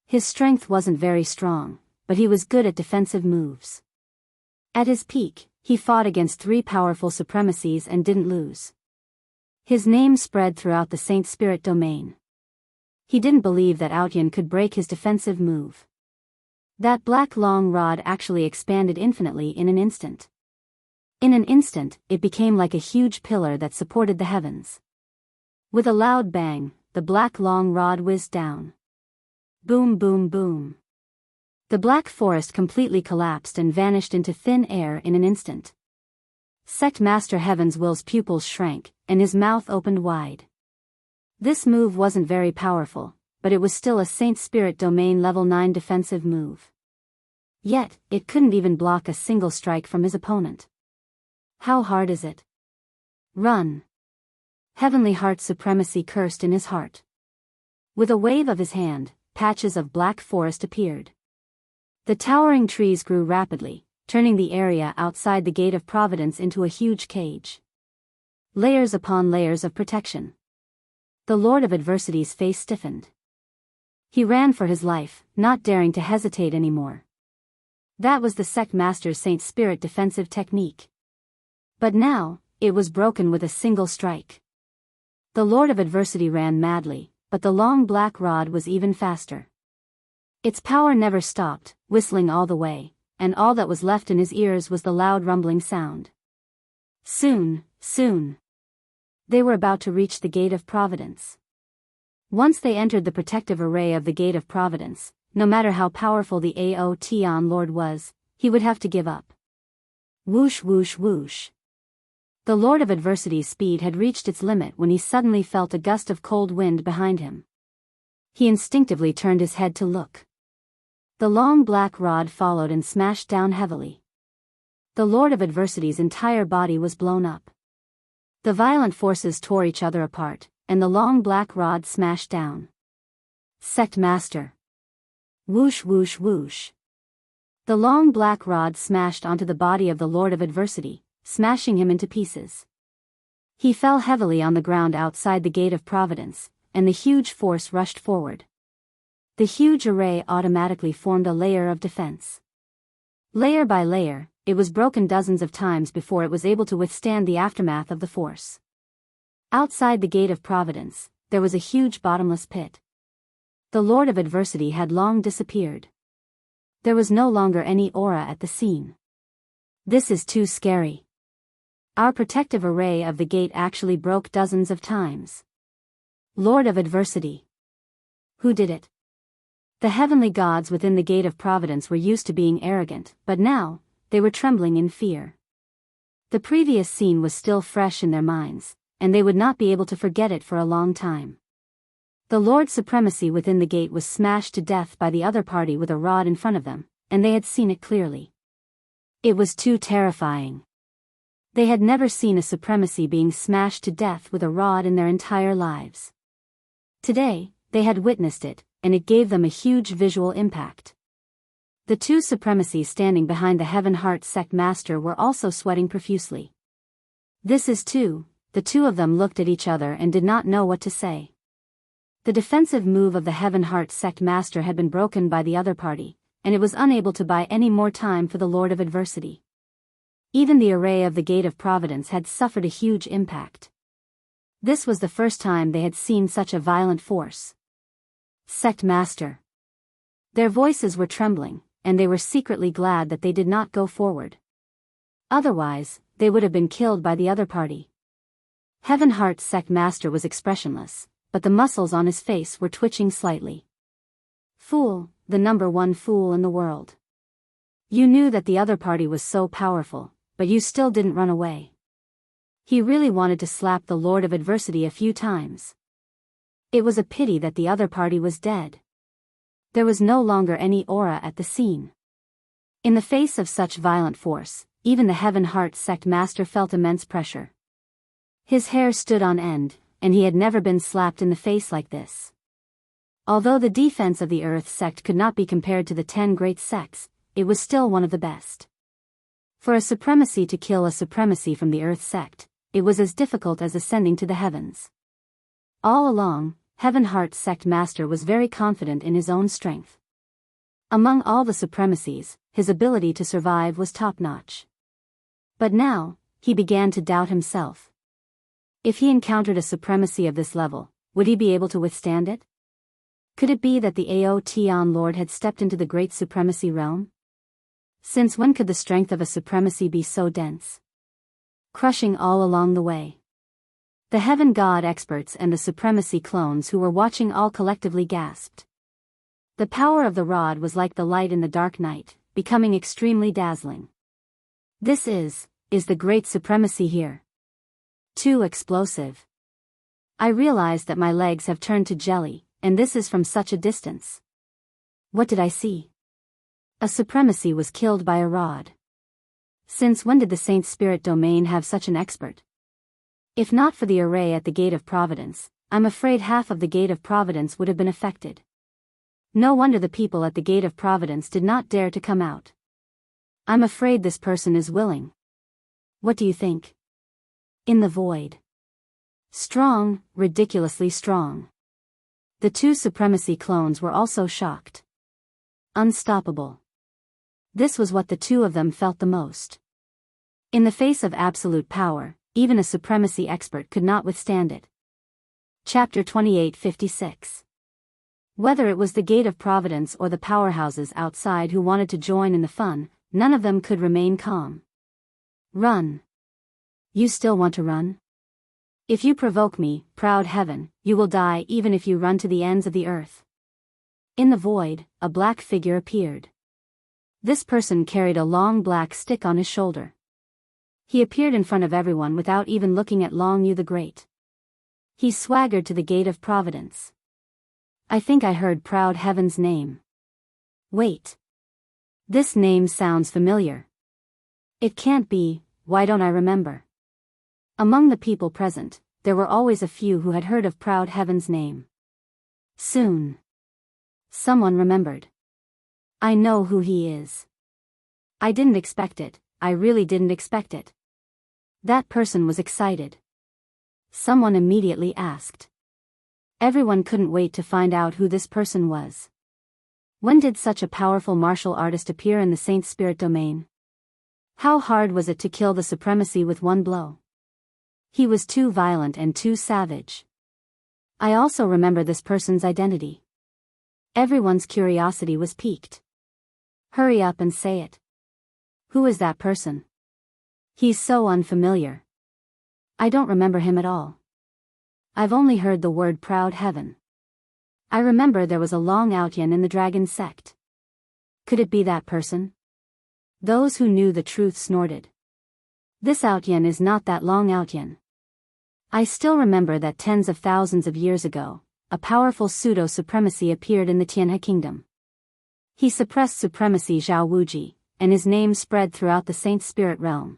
S1: His strength wasn't very strong, but he was good at defensive moves. At his peak, he fought against 3 powerful supremacies and didn't lose. His name spread throughout the Saint Spirit domain. He didn't believe that Outyen could break his defensive move. That black long rod actually expanded infinitely in an instant. In an instant, it became like a huge pillar that supported the heavens. With a loud bang, the black long rod whizzed down. Boom, boom, boom. The black forest completely collapsed and vanished into thin air in an instant. Sect Master Heavenswell's pupils shrank, and his mouth opened wide. This move wasn't very powerful, but it was still a Saint Spirit Domain Level 9 defensive move. Yet, it couldn't even block a single strike from his opponent. How hard is it? Run! Heavenly Heart Supremacy cursed in his heart. With a wave of his hand, patches of black forest appeared. The towering trees grew rapidly, turning the area outside the Gate of Providence into a huge cage. Layers upon layers of protection. The Lord of Adversity's face stiffened. He ran for his life, not daring to hesitate anymore. That was the Sect Master's Saint Spirit defensive technique. But now, it was broken with a single strike. The Lord of Adversity ran madly, but the long black rod was even faster. Its power never stopped, whistling all the way, and all that was left in his ears was the loud rumbling sound. Soon, soon. They were about to reach the Gate of Providence. Once they entered the protective array of the Gate of Providence, no matter how powerful the Aotion Lord was, he would have to give up. Whoosh whoosh whoosh. The Lord of Adversity's speed had reached its limit when he suddenly felt a gust of cold wind behind him. He instinctively turned his head to look. The long black rod followed and smashed down heavily. The Lord of Adversity's entire body was blown up. The violent forces tore each other apart, and the long black rod smashed down. Sect Master. Whoosh whoosh whoosh. The long black rod smashed onto the body of the Lord of Adversity, smashing him into pieces. He fell heavily on the ground outside the Gate of Providence, and the huge force rushed forward. The huge array automatically formed a layer of defense. Layer by layer, it was broken dozens of times before it was able to withstand the aftermath of the force. Outside the Gate of Providence, there was a huge bottomless pit. The Lord of Adversity had long disappeared. There was no longer any aura at the scene. This is too scary. Our protective array of the gate actually broke dozens of times. Lord of Adversity. Who did it? The heavenly gods within the Gate of Providence were used to being arrogant, but now, they were trembling in fear. The previous scene was still fresh in their minds, and they would not be able to forget it for a long time. The Lord's supremacy within the gate was smashed to death by the other party with a rod in front of them, and they had seen it clearly. It was too terrifying. They had never seen a supremacy being smashed to death with a rod in their entire lives. Today, they had witnessed it, and it gave them a huge visual impact. The two supremacies standing behind the Heaven Heart Sect Master were also sweating profusely. This is too, the two of them looked at each other and did not know what to say. The defensive move of the Heaven Heart Sect Master had been broken by the other party, and it was unable to buy any more time for the Lord of Adversity. Even the array of the Gate of Providence had suffered a huge impact. This was the first time they had seen such a violent force. Sect Master. Their voices were trembling, and they were secretly glad that they did not go forward. Otherwise, they would have been killed by the other party. Heaven Heart Sect Master was expressionless, but the muscles on his face were twitching slightly. Fool, the number one fool in the world. You knew that the other party was so powerful, but you still didn't run away. He really wanted to slap the Lord of Adversity a few times. It was a pity that the other party was dead. There was no longer any aura at the scene. In the face of such violent force, even the Heaven Heart Sect Master felt immense pressure. His hair stood on end, and he had never been slapped in the face like this. Although the defense of the Earth sect could not be compared to the 10 great sects, it was still one of the best. For a supremacy to kill a supremacy from the Earth sect, it was as difficult as ascending to the heavens. All along, Heaven Heart Sect Master was very confident in his own strength. Among all the supremacies, his ability to survive was top-notch. But now, he began to doubt himself. If he encountered a supremacy of this level, would he be able to withstand it? Could it be that the Aotion Lord had stepped into the great supremacy realm? Since when could the strength of a supremacy be so dense? Crushing all along the way. The Heaven God experts and the supremacy clones who were watching all collectively gasped. The power of the rod was like the light in the dark night, becoming extremely dazzling. This is the great supremacy here. Too explosive. I realize that my legs have turned to jelly, and this is from such a distance. What did I see? A supremacy was killed by a rod. Since when did the Saint Spirit domain have such an expert? If not for the array at the Gate of Providence, I'm afraid half of the Gate of Providence would have been affected. No wonder the people at the Gate of Providence did not dare to come out. I'm afraid this person is willing. What do you think? In the void. Strong, ridiculously strong. The two supremacy clones were also shocked. Unstoppable. This was what the two of them felt the most. In the face of absolute power, even a supremacy expert could not withstand it. Chapter 28:56. Whether it was the Gate of Providence or the powerhouses outside who wanted to join in the fun, none of them could remain calm. Run. You still want to run? If you provoke me, proud heaven, you will die even if you run to the ends of the earth. In the void, a black figure appeared. This person carried a long black stick on his shoulder. He appeared in front of everyone without even looking at Long Yu the Great. He swaggered to the gate of Providence. I think I heard Proud Heaven's name. Wait. This name sounds familiar. It can't be, why don't I remember? Among the people present, there were always a few who had heard of Proud Heaven's name. Soon. Someone remembered. I know who he is. I didn't expect it, I really didn't expect it. That person was excited. Someone immediately asked. Everyone couldn't wait to find out who this person was. When did such a powerful martial artist appear in the Saint Spirit domain? How hard was it to kill the supremacy with one blow? He was too violent and too savage. I also remember this person's identity. Everyone's curiosity was piqued. Hurry up and say it. Who is that person? He's so unfamiliar. I don't remember him at all. I've only heard the word Proud Heaven. I remember there was a Long Outyan in the dragon sect. Could it be that person? Those who knew the truth snorted. This Outyan is not that Long Outyan. I still remember that tens of thousands of years ago, a powerful pseudo-supremacy appeared in the Tianhe kingdom. He suppressed supremacy Zhao Wuji, and his name spread throughout the Saint Spirit realm.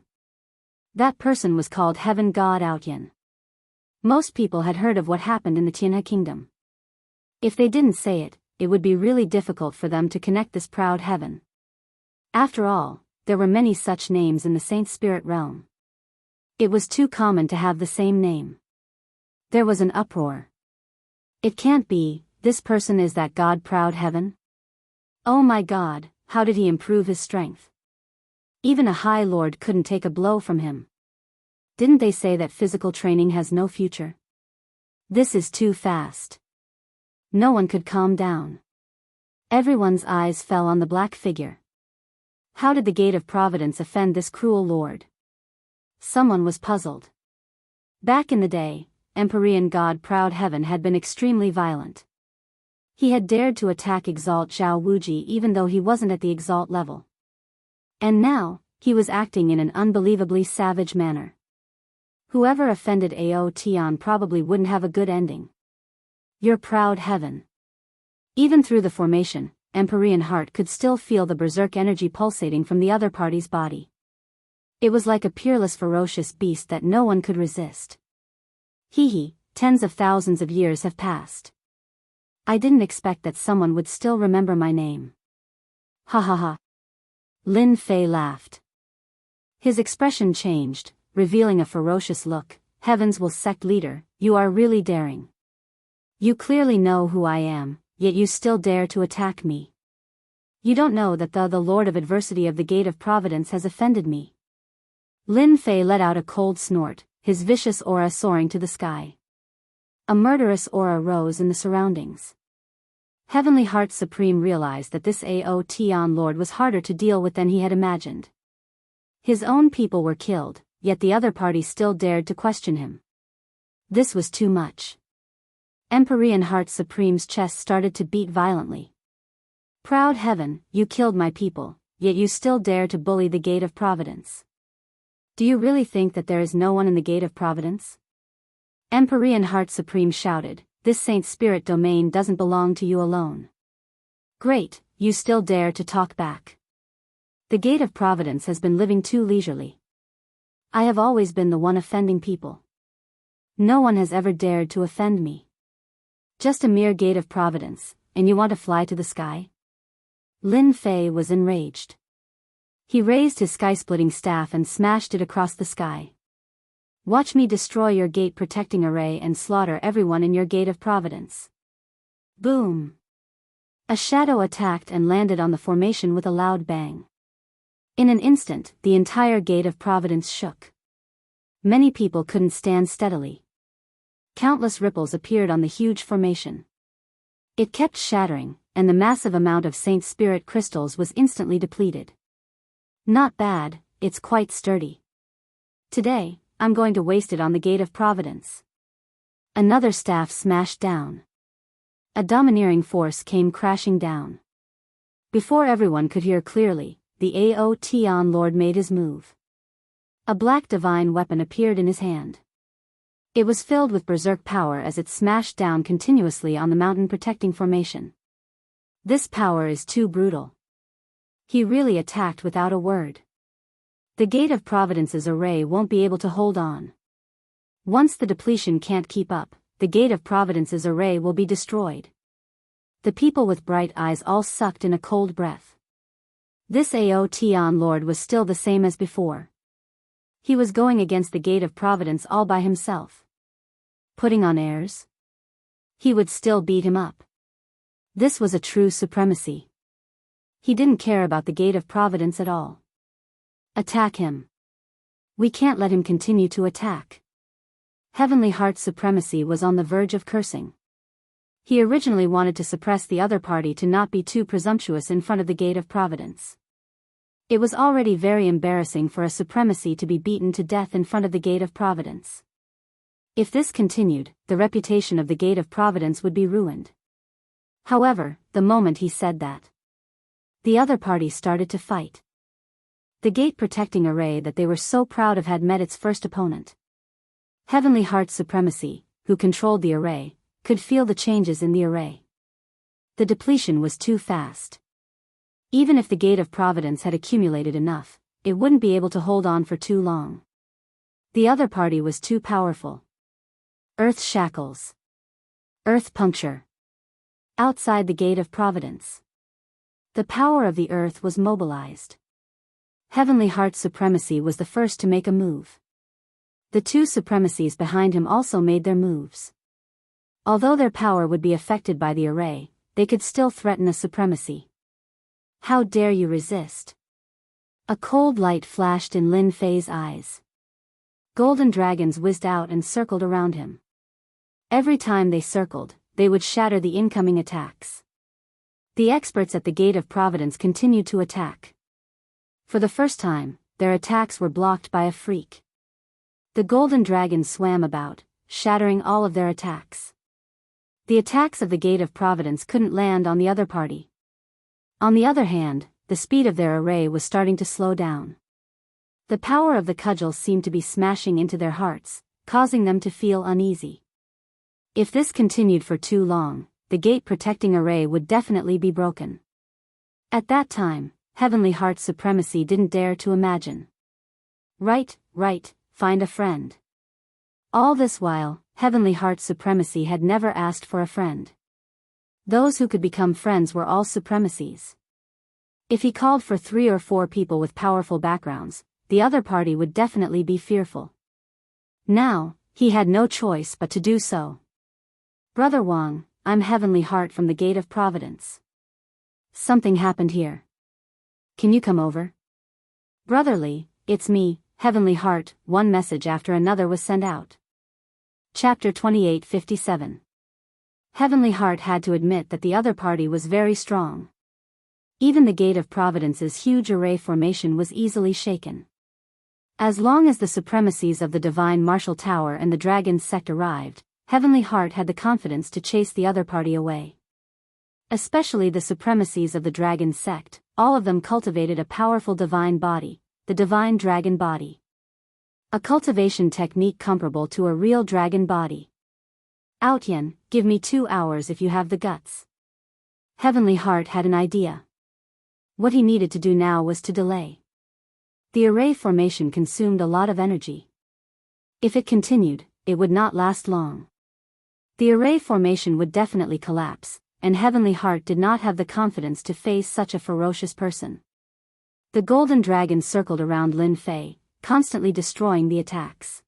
S1: That person was called Heaven God Outyan. Most people had heard of what happened in the Tianhe kingdom. If they didn't say it, it would be really difficult for them to connect this Proud Heaven. After all, there were many such names in the Saint Spirit realm. It was too common to have the same name. There was an uproar. It can't be, this person is that God Proud Heaven? Oh my God, how did he improve his strength? Even a High Lord couldn't take a blow from him. Didn't they say that physical training has no future? This is too fast. No one could calm down. Everyone's eyes fell on the black figure. How did the Gate of Providence offend this cruel lord? Someone was puzzled. Back in the day, Empyrean God Proud Heaven had been extremely violent. He had dared to attack Exalt Zhao Wuji even though he wasn't at the Exalt level. And now, he was acting in an unbelievably savage manner. Whoever offended Ao Tian probably wouldn't have a good ending. Your Proud Heaven. Even through the formation, Empyrean Heart could still feel the berserk energy pulsating from the other party's body. It was like a peerless ferocious beast that no one could resist. Hee, tens of thousands of years have passed. I didn't expect that someone would still remember my name. Ha ha ha. Lin Fei laughed. His expression changed, revealing a ferocious look. Heavens will sect leader, you are really daring. You clearly know who I am, yet you still dare to attack me. You don't know that the Lord of Adversity of the Gate of Providence has offended me. Lin Fei let out a cold snort, his vicious aura soaring to the sky. A murderous aura rose in the surroundings. Heavenly Heart Supreme realized that this Ao Tian Lord was harder to deal with than he had imagined. His own people were killed, yet the other party still dared to question him. This was too much. Empyrean Heart Supreme's chest started to beat violently. Proud Heaven, you killed my people, yet you still dare to bully the Gate of Providence. Do you really think that there is no one in the Gate of Providence? Empyrean Heart Supreme shouted, this Saint Spirit domain doesn't belong to you alone. Great, you still dare to talk back. The Gate of Providence has been living too leisurely. I have always been the one offending people. No one has ever dared to offend me. Just a mere Gate of Providence, and you want to fly to the sky? Lin Fei was enraged. He raised his sky-splitting staff and smashed it across the sky. Watch me destroy your gate protecting array and slaughter everyone in your Gate of Providence. Boom! A shadow attacked and landed on the formation with a loud bang. In an instant, the entire Gate of Providence shook. Many people couldn't stand steadily. Countless ripples appeared on the huge formation. It kept shattering, and the massive amount of Saint Spirit crystals was instantly depleted. Not bad, it's quite sturdy. Today, I'm going to waste it on the Gate of Providence. Another staff smashed down. A domineering force came crashing down. Before everyone could hear clearly, the Ao Tian Lord made his move. A black divine weapon appeared in his hand. It was filled with berserk power as it smashed down continuously on the mountain protecting formation. This power is too brutal. He really attacked without a word. The Gate of Providence's array won't be able to hold on. Once the depletion can't keep up, the Gate of Providence's array will be destroyed. The people with bright eyes all sucked in a cold breath. This Aotion Lord was still the same as before. He was going against the Gate of Providence all by himself. Putting on airs? He would still beat him up. This was a true supremacy. He didn't care about the Gate of Providence at all. Attack him. We can't let him continue to attack. Heavenly Heart's supremacy was on the verge of cursing. He originally wanted to suppress the other party to not be too presumptuous in front of the Gate of Providence. It was already very embarrassing for a supremacy to be beaten to death in front of the Gate of Providence. If this continued, the reputation of the Gate of Providence would be ruined. However, the moment he said that, the other party started to fight. The gate-protecting array that they were so proud of had met its first opponent. Heavenly Heart's supremacy, who controlled the array, could feel the changes in the array. The depletion was too fast. Even if the Gate of Providence had accumulated enough, it wouldn't be able to hold on for too long. The other party was too powerful. Earth shackles. Earth puncture. Outside the Gate of Providence, the power of the earth was mobilized. Heavenly Heart's supremacy was the first to make a move. The two supremacies behind him also made their moves. Although their power would be affected by the array, they could still threaten a supremacy. How dare you resist? A cold light flashed in Lin Fei's eyes. Golden dragons whizzed out and circled around him. Every time they circled, they would shatter the incoming attacks. The experts at the Gate of Providence continued to attack. For the first time, their attacks were blocked by a freak. The golden dragons swam about, shattering all of their attacks. The attacks of the Gate of Providence couldn't land on the other party. On the other hand, the speed of their array was starting to slow down. The power of the cudgels seemed to be smashing into their hearts, causing them to feel uneasy. If this continued for too long, the gate-protecting array would definitely be broken. At that time, Heavenly Heart's supremacy didn't dare to imagine. Right, find a friend. All this while, Heavenly Heart's supremacy had never asked for a friend. Those who could become friends were all supremacies. If he called for 3 or 4 people with powerful backgrounds, the other party would definitely be fearful. Now, he had no choice but to do so. Brother Wang, I'm Heavenly Heart from the Gate of Providence. Something happened here. Can you come over? Brotherly, it's me, Heavenly Heart. One message after another was sent out. Chapter 28:57. Heavenly Heart had to admit that the other party was very strong. Even the Gate of Providence's huge array formation was easily shaken. As long as the supremacies of the Divine Martial Tower and the Dragon's Sect arrived, Heavenly Heart had the confidence to chase the other party away. Especially the supremacies of the Dragon's Sect, all of them cultivated a powerful divine body, the Divine Dragon Body. A cultivation technique comparable to a real dragon body. Outyen, give me 2 hours if you have the guts. Heavenly Heart had an idea. What he needed to do now was to delay. The array formation consumed a lot of energy. If it continued, it would not last long. The array formation would definitely collapse, and Heavenly Heart did not have the confidence to face such a ferocious person. The golden dragon circled around Lin Fei, constantly destroying the attacks.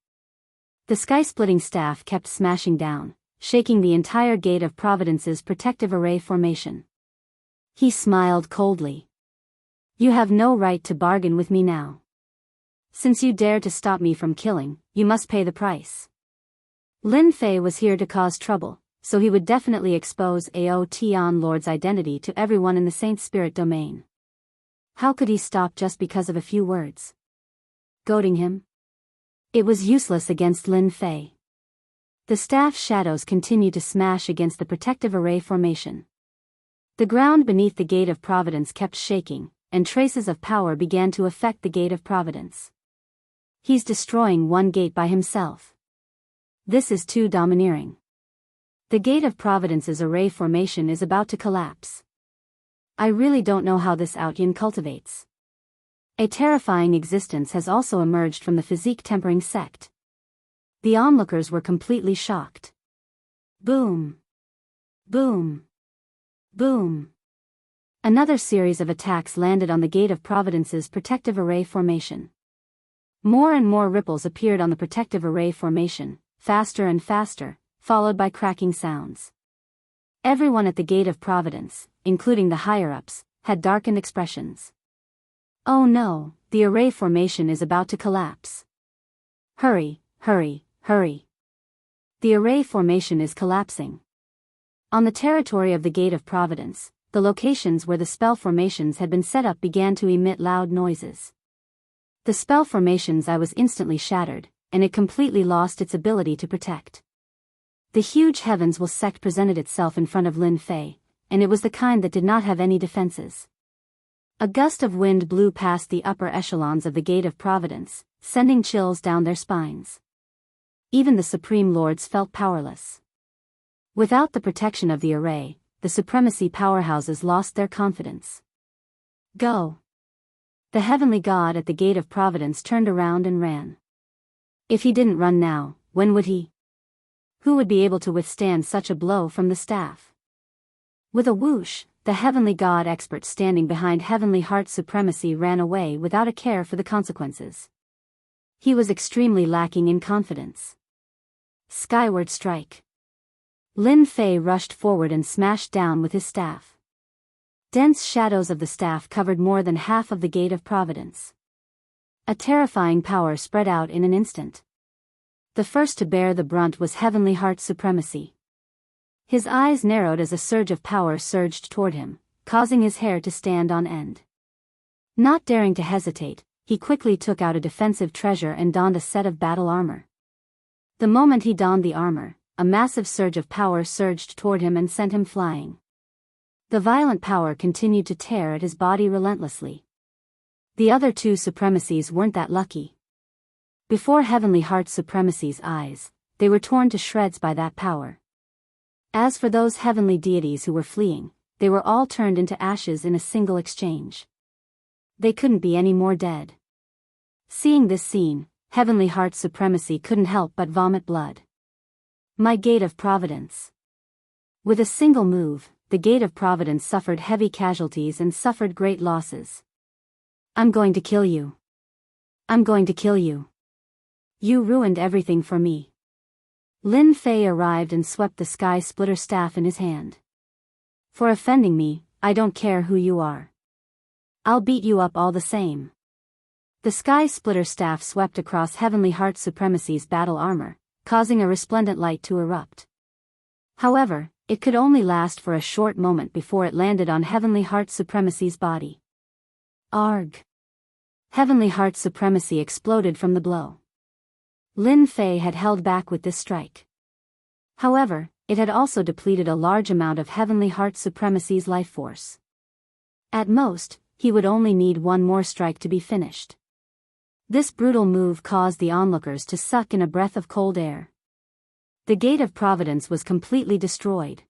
S1: The sky-splitting staff kept smashing down, shaking the entire Gate of Providence's protective array formation. He smiled coldly. You have no right to bargain with me now. Since you dared to stop me from killing, you must pay the price. Lin Fei was here to cause trouble, so he would definitely expose Aotion Lord's identity to everyone in the Saint Spirit domain. How could he stop just because of a few words? Goading him? It was useless against Lin Fei. The staff shadows continued to smash against the protective array formation. The ground beneath the Gate of Providence kept shaking, and traces of power began to affect the Gate of Providence. He's destroying one gate by himself. This is too domineering. The Gate of Providence's array formation is about to collapse. I really don't know how this Outyin cultivates. A terrifying existence has also emerged from the physique tempering sect. The onlookers were completely shocked. Boom. Boom. Boom. Another series of attacks landed on the Gate of Providence's protective array formation. More and more ripples appeared on the protective array formation, faster and faster, followed by cracking sounds. Everyone at the Gate of Providence, including the higher-ups, had darkened expressions. Oh no, the array formation is about to collapse. Hurry, hurry, hurry. The array formation is collapsing. On the territory of the Gate of Providence, the locations where the spell formations had been set up began to emit loud noises. The spell formations was instantly shattered, and it completely lost its ability to protect. The huge Heavens Will sect presented itself in front of Lin Fei, and it was the kind that did not have any defenses. A gust of wind blew past the upper echelons of the Gate of Providence, sending chills down their spines. Even the Supreme Lords felt powerless. Without the protection of the array, the supremacy powerhouses lost their confidence. Go! The heavenly god at the Gate of Providence turned around and ran. If he didn't run now, when would he? Who would be able to withstand such a blow from the staff? With a whoosh, the heavenly god expert standing behind Heavenly Heart Supremacy ran away without a care for the consequences. He was extremely lacking in confidence. Skyward strike. Lin Fei rushed forward and smashed down with his staff. Dense shadows of the staff covered more than half of the Gate of Providence. A terrifying power spread out in an instant. The first to bear the brunt was Heavenly Heart Supremacy. His eyes narrowed as a surge of power surged toward him, causing his hair to stand on end. Not daring to hesitate, he quickly took out a defensive treasure and donned a set of battle armor. The moment he donned the armor, a massive surge of power surged toward him and sent him flying. The violent power continued to tear at his body relentlessly. The other two supremacies weren't that lucky. Before Heavenly Heart Supremacy's eyes, they were torn to shreds by that power. As for those heavenly deities who were fleeing, they were all turned into ashes in a single exchange. They couldn't be any more dead. Seeing this scene, Heavenly Heart Supremacy couldn't help but vomit blood. My Gate of Providence. With a single move, the Gate of Providence suffered heavy casualties and suffered great losses. I'm going to kill you. I'm going to kill you. You ruined everything for me. Lin Fei arrived and swept the sky splitter staff in his hand. For offending me, I don't care who you are. I'll beat you up all the same. The sky splitter staff swept across Heavenly Heart Supremacy's battle armor, causing a resplendent light to erupt. However, it could only last for a short moment before it landed on Heavenly Heart Supremacy's body. Arg! Heavenly Heart Supremacy exploded from the blow. Lin Fei had held back with this strike. However, it had also depleted a large amount of Heavenly Heart Supremacy's life force. At most, he would only need one more strike to be finished. This brutal move caused the onlookers to suck in a breath of cold air. The Gate of Providence was completely destroyed.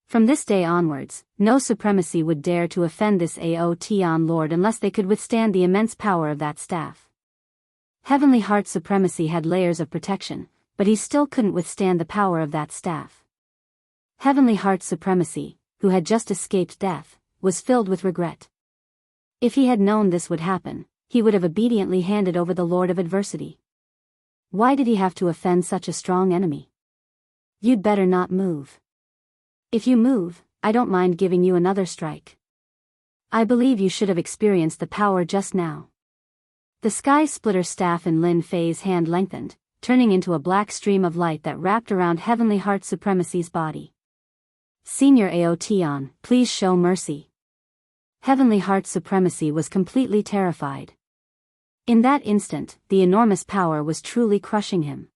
S1: From this day onwards, no supremacy would dare to offend this Aotian Lord unless they could withstand the immense power of that staff. Heavenly Heart Supremacy had layers of protection, but he still couldn't withstand the power of that staff. Heavenly Heart Supremacy, who had just escaped death, was filled with regret. If he had known this would happen, he would have obediently handed over the Lord of Adversity. Why did he have to offend such a strong enemy? You'd better not move. If you move, I don't mind giving you another strike. I believe you should have experienced the power just now. The sky splitter staff in Lin Fei's hand lengthened, turning into a black stream of light that wrapped around Heavenly Heart Supremacy's body. Senior Aotian, please show mercy. Heavenly Heart Supremacy was completely terrified. In that instant, the enormous power was truly crushing him.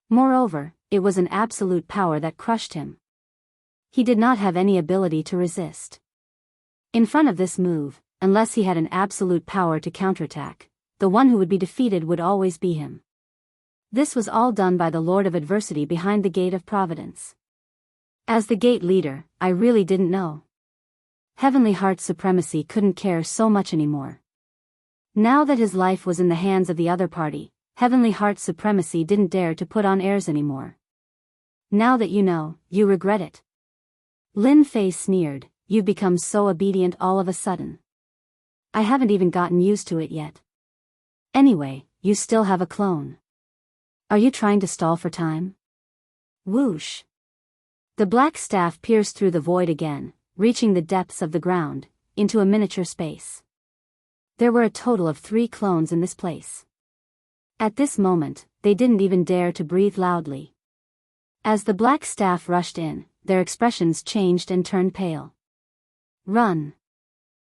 S1: Moreover, it was an absolute power that crushed him. He did not have any ability to resist. In front of this move, unless he had an absolute power to counterattack, the one who would be defeated would always be him. This was all done by the Lord of Adversity behind the Gate of Providence. As the gate leader, I really didn't know. Heavenly Heart's supremacy couldn't care so much anymore. Now that his life was in the hands of the other party, Heavenly Heart's supremacy didn't dare to put on airs anymore. Now that you know, you regret it. Lin Fei sneered, "You've become so obedient all of a sudden. I haven't even gotten used to it yet. Anyway, you still have a clone. Are you trying to stall for time?" Whoosh! The black staff pierced through the void again, reaching the depths of the ground, into a miniature space. There were a total of 3 clones in this place. At this moment, they didn't even dare to breathe loudly. As the black staff rushed in, their expressions changed and turned pale. "Run!"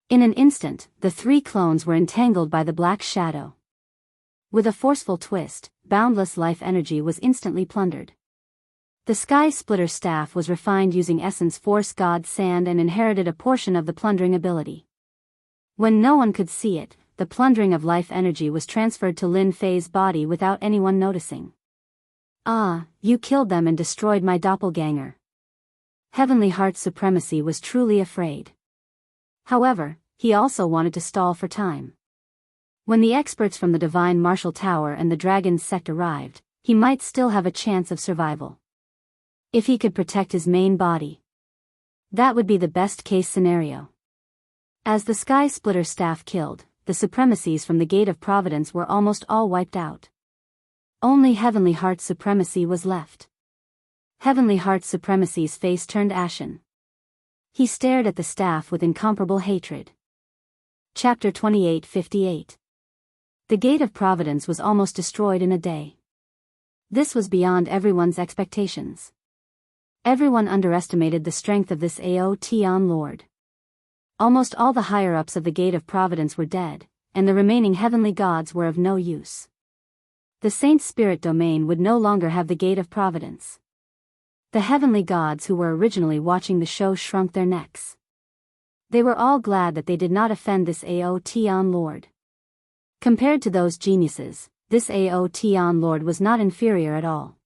S1: In an instant, the 3 clones were entangled by the black shadow. With a forceful twist, boundless life energy was instantly plundered. The Sky Splitter staff was refined using Essence Force God Sand and inherited a portion of the plundering ability. When no one could see it, the plundering of life energy was transferred to Lin Fei's body without anyone noticing. "Ah, you killed them and destroyed my doppelganger." Heavenly Heart's supremacy was truly afraid. However, he also wanted to stall for time. When the experts from the Divine Martial Tower and the Dragon's Sect arrived, he might still have a chance of survival. If he could protect his main body. That would be the best-case scenario. As the Sky Splitter staff killed, the supremacies from the Gate of Providence were almost all wiped out. Only Heavenly Heart's supremacy was left. Heavenly Heart's supremacy's face turned ashen. He stared at the staff with incomparable hatred. Chapter 28:58. The Gate of Providence was almost destroyed in a day. This was beyond everyone's expectations. Everyone underestimated the strength of this Aotian Lord. Almost all the higher-ups of the Gate of Providence were dead, and the remaining heavenly gods were of no use. The Saint Spirit domain would no longer have the Gate of Providence. The heavenly gods who were originally watching the show shrunk their necks. They were all glad that they did not offend this Aotian Lord. Compared to those geniuses, this Aotian Lord was not inferior at all.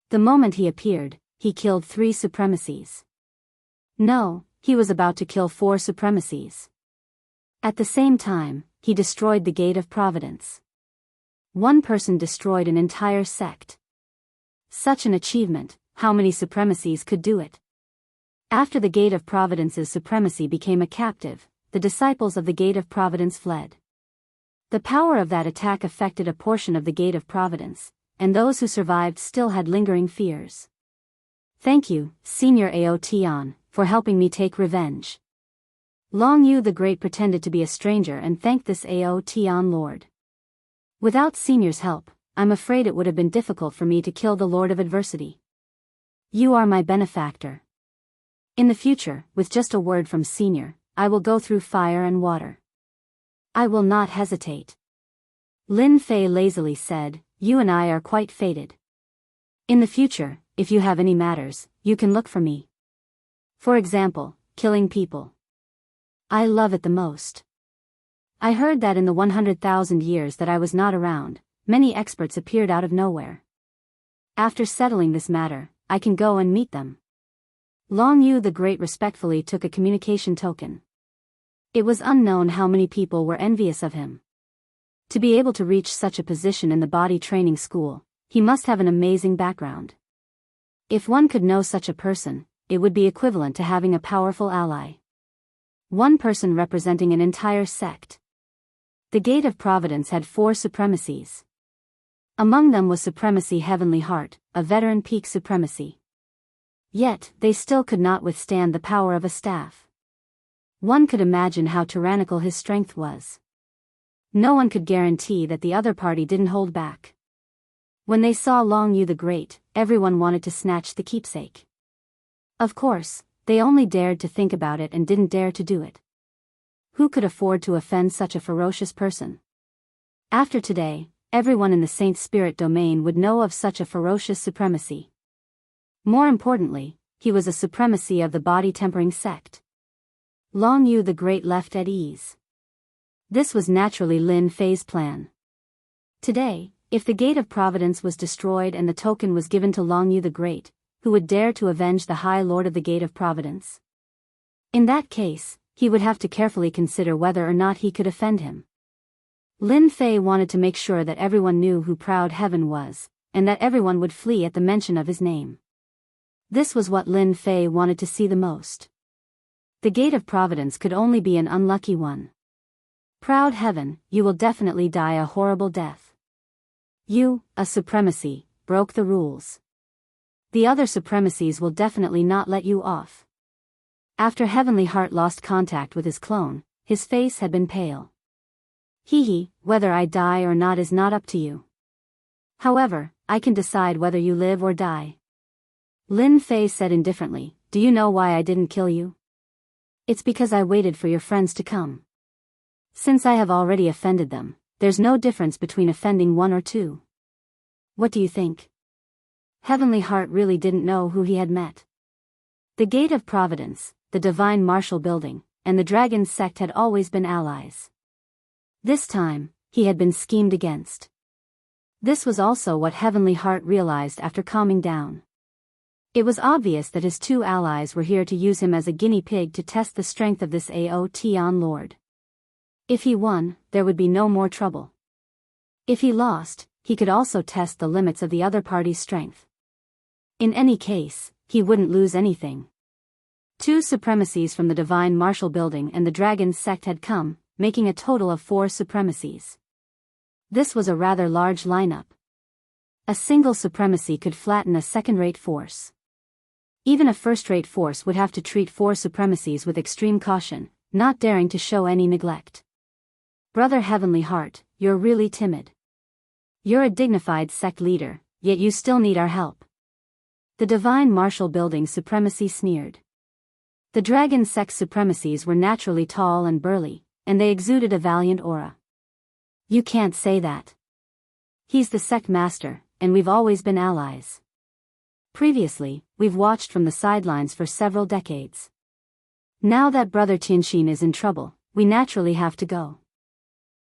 S1: The moment he appeared, he killed 3 supremacies. No, he was about to kill 4 supremacies. At the same time, he destroyed the Gate of Providence. One person destroyed an entire sect. Such an achievement, how many supremacies could do it? After the Gate of Providence's supremacy became a captive, the disciples of the Gate of Providence fled. The power of that attack affected a portion of the Gate of Providence, and those who survived still had lingering fears. "Thank you, Senior Aotian, for helping me take revenge." Long Yu the Great pretended to be a stranger and thanked this Aotian Lord. "Without Senior's help, I'm afraid it would have been difficult for me to kill the Lord of Adversity. You are my benefactor. In the future, with just a word from Senior, I will go through fire and water. I will not hesitate." Lin Fei lazily said, "You and I are quite fated. In the future, if you have any matters, you can look for me. For example, killing people. I love it the most." I heard that in the 100,000 years that I was not around, many experts appeared out of nowhere. After settling this matter, I can go and meet them. Long Yu the Great respectfully took a communication token. It was unknown how many people were envious of him. To be able to reach such a position in the body training school, he must have an amazing background. If one could know such a person, it would be equivalent to having a powerful ally. One person representing an entire sect. The Gate of Providence had 4 supremacies. Among them was Supremacy Heavenly Heart, a veteran peak supremacy. Yet, they still could not withstand the power of a staff. One could imagine how tyrannical his strength was. No one could guarantee that the other party didn't hold back. When they saw Long Yu the Great, everyone wanted to snatch the keepsake. Of course, they only dared to think about it and didn't dare to do it. Who could afford to offend such a ferocious person? After today, everyone in the Saint Spirit domain would know of such a ferocious supremacy. More importantly, he was a supremacy of the body tempering sect. Long Yu the Great left at ease. This was naturally Lin Fei's plan. Today, if the Gate of Providence was destroyed and the token was given to Long Yu the Great, who would dare to avenge the High Lord of the Gate of Providence? In that case, he would have to carefully consider whether or not he could offend him. Lin Fei wanted to make sure that everyone knew who Proud Heaven was, and that everyone would flee at the mention of his name. This was what Lin Fei wanted to see the most. The Gate of Providence could only be an unlucky one. Proud Heaven, you will definitely die a horrible death. You, a supremacy, broke the rules. The other supremacies will definitely not let you off. After Heavenly Heart lost contact with his clone, his face had been pale. Hee, whether I die or not is not up to you. However, I can decide whether you live or die. Lin Fei said indifferently, do you know why I didn't kill you? It's because I waited for your friends to come. Since I have already offended them, there's no difference between offending one or two. What do you think? Heavenly Heart really didn't know who he had met. The Gate of Providence, the Divine Martial Building, and the Dragon Sect had always been allies. This time, he had been schemed against. This was also what Heavenly Heart realized after calming down. It was obvious that his two allies were here to use him as a guinea pig to test the strength of this Aotian Lord. If he won, there would be no more trouble. If he lost, he could also test the limits of the other party's strength. In any case, he wouldn't lose anything. Two supremacies from the Divine Martial Building and the Dragon Sect had come, making a total of 4 supremacies. This was a rather large lineup. A single supremacy could flatten a second-rate force. Even a first-rate force would have to treat 4 supremacies with extreme caution, not daring to show any neglect. Brother Heavenly Heart, you're really timid. You're a dignified sect leader, yet you still need our help. The Divine Martial Building supremacy sneered. The Dragon Sect supremacies were naturally tall and burly, and they exuded a valiant aura. You can't say that. He's the sect master, and we've always been allies. Previously, we've watched from the sidelines for several decades. Now that Brother Tianxin is in trouble, we naturally have to go.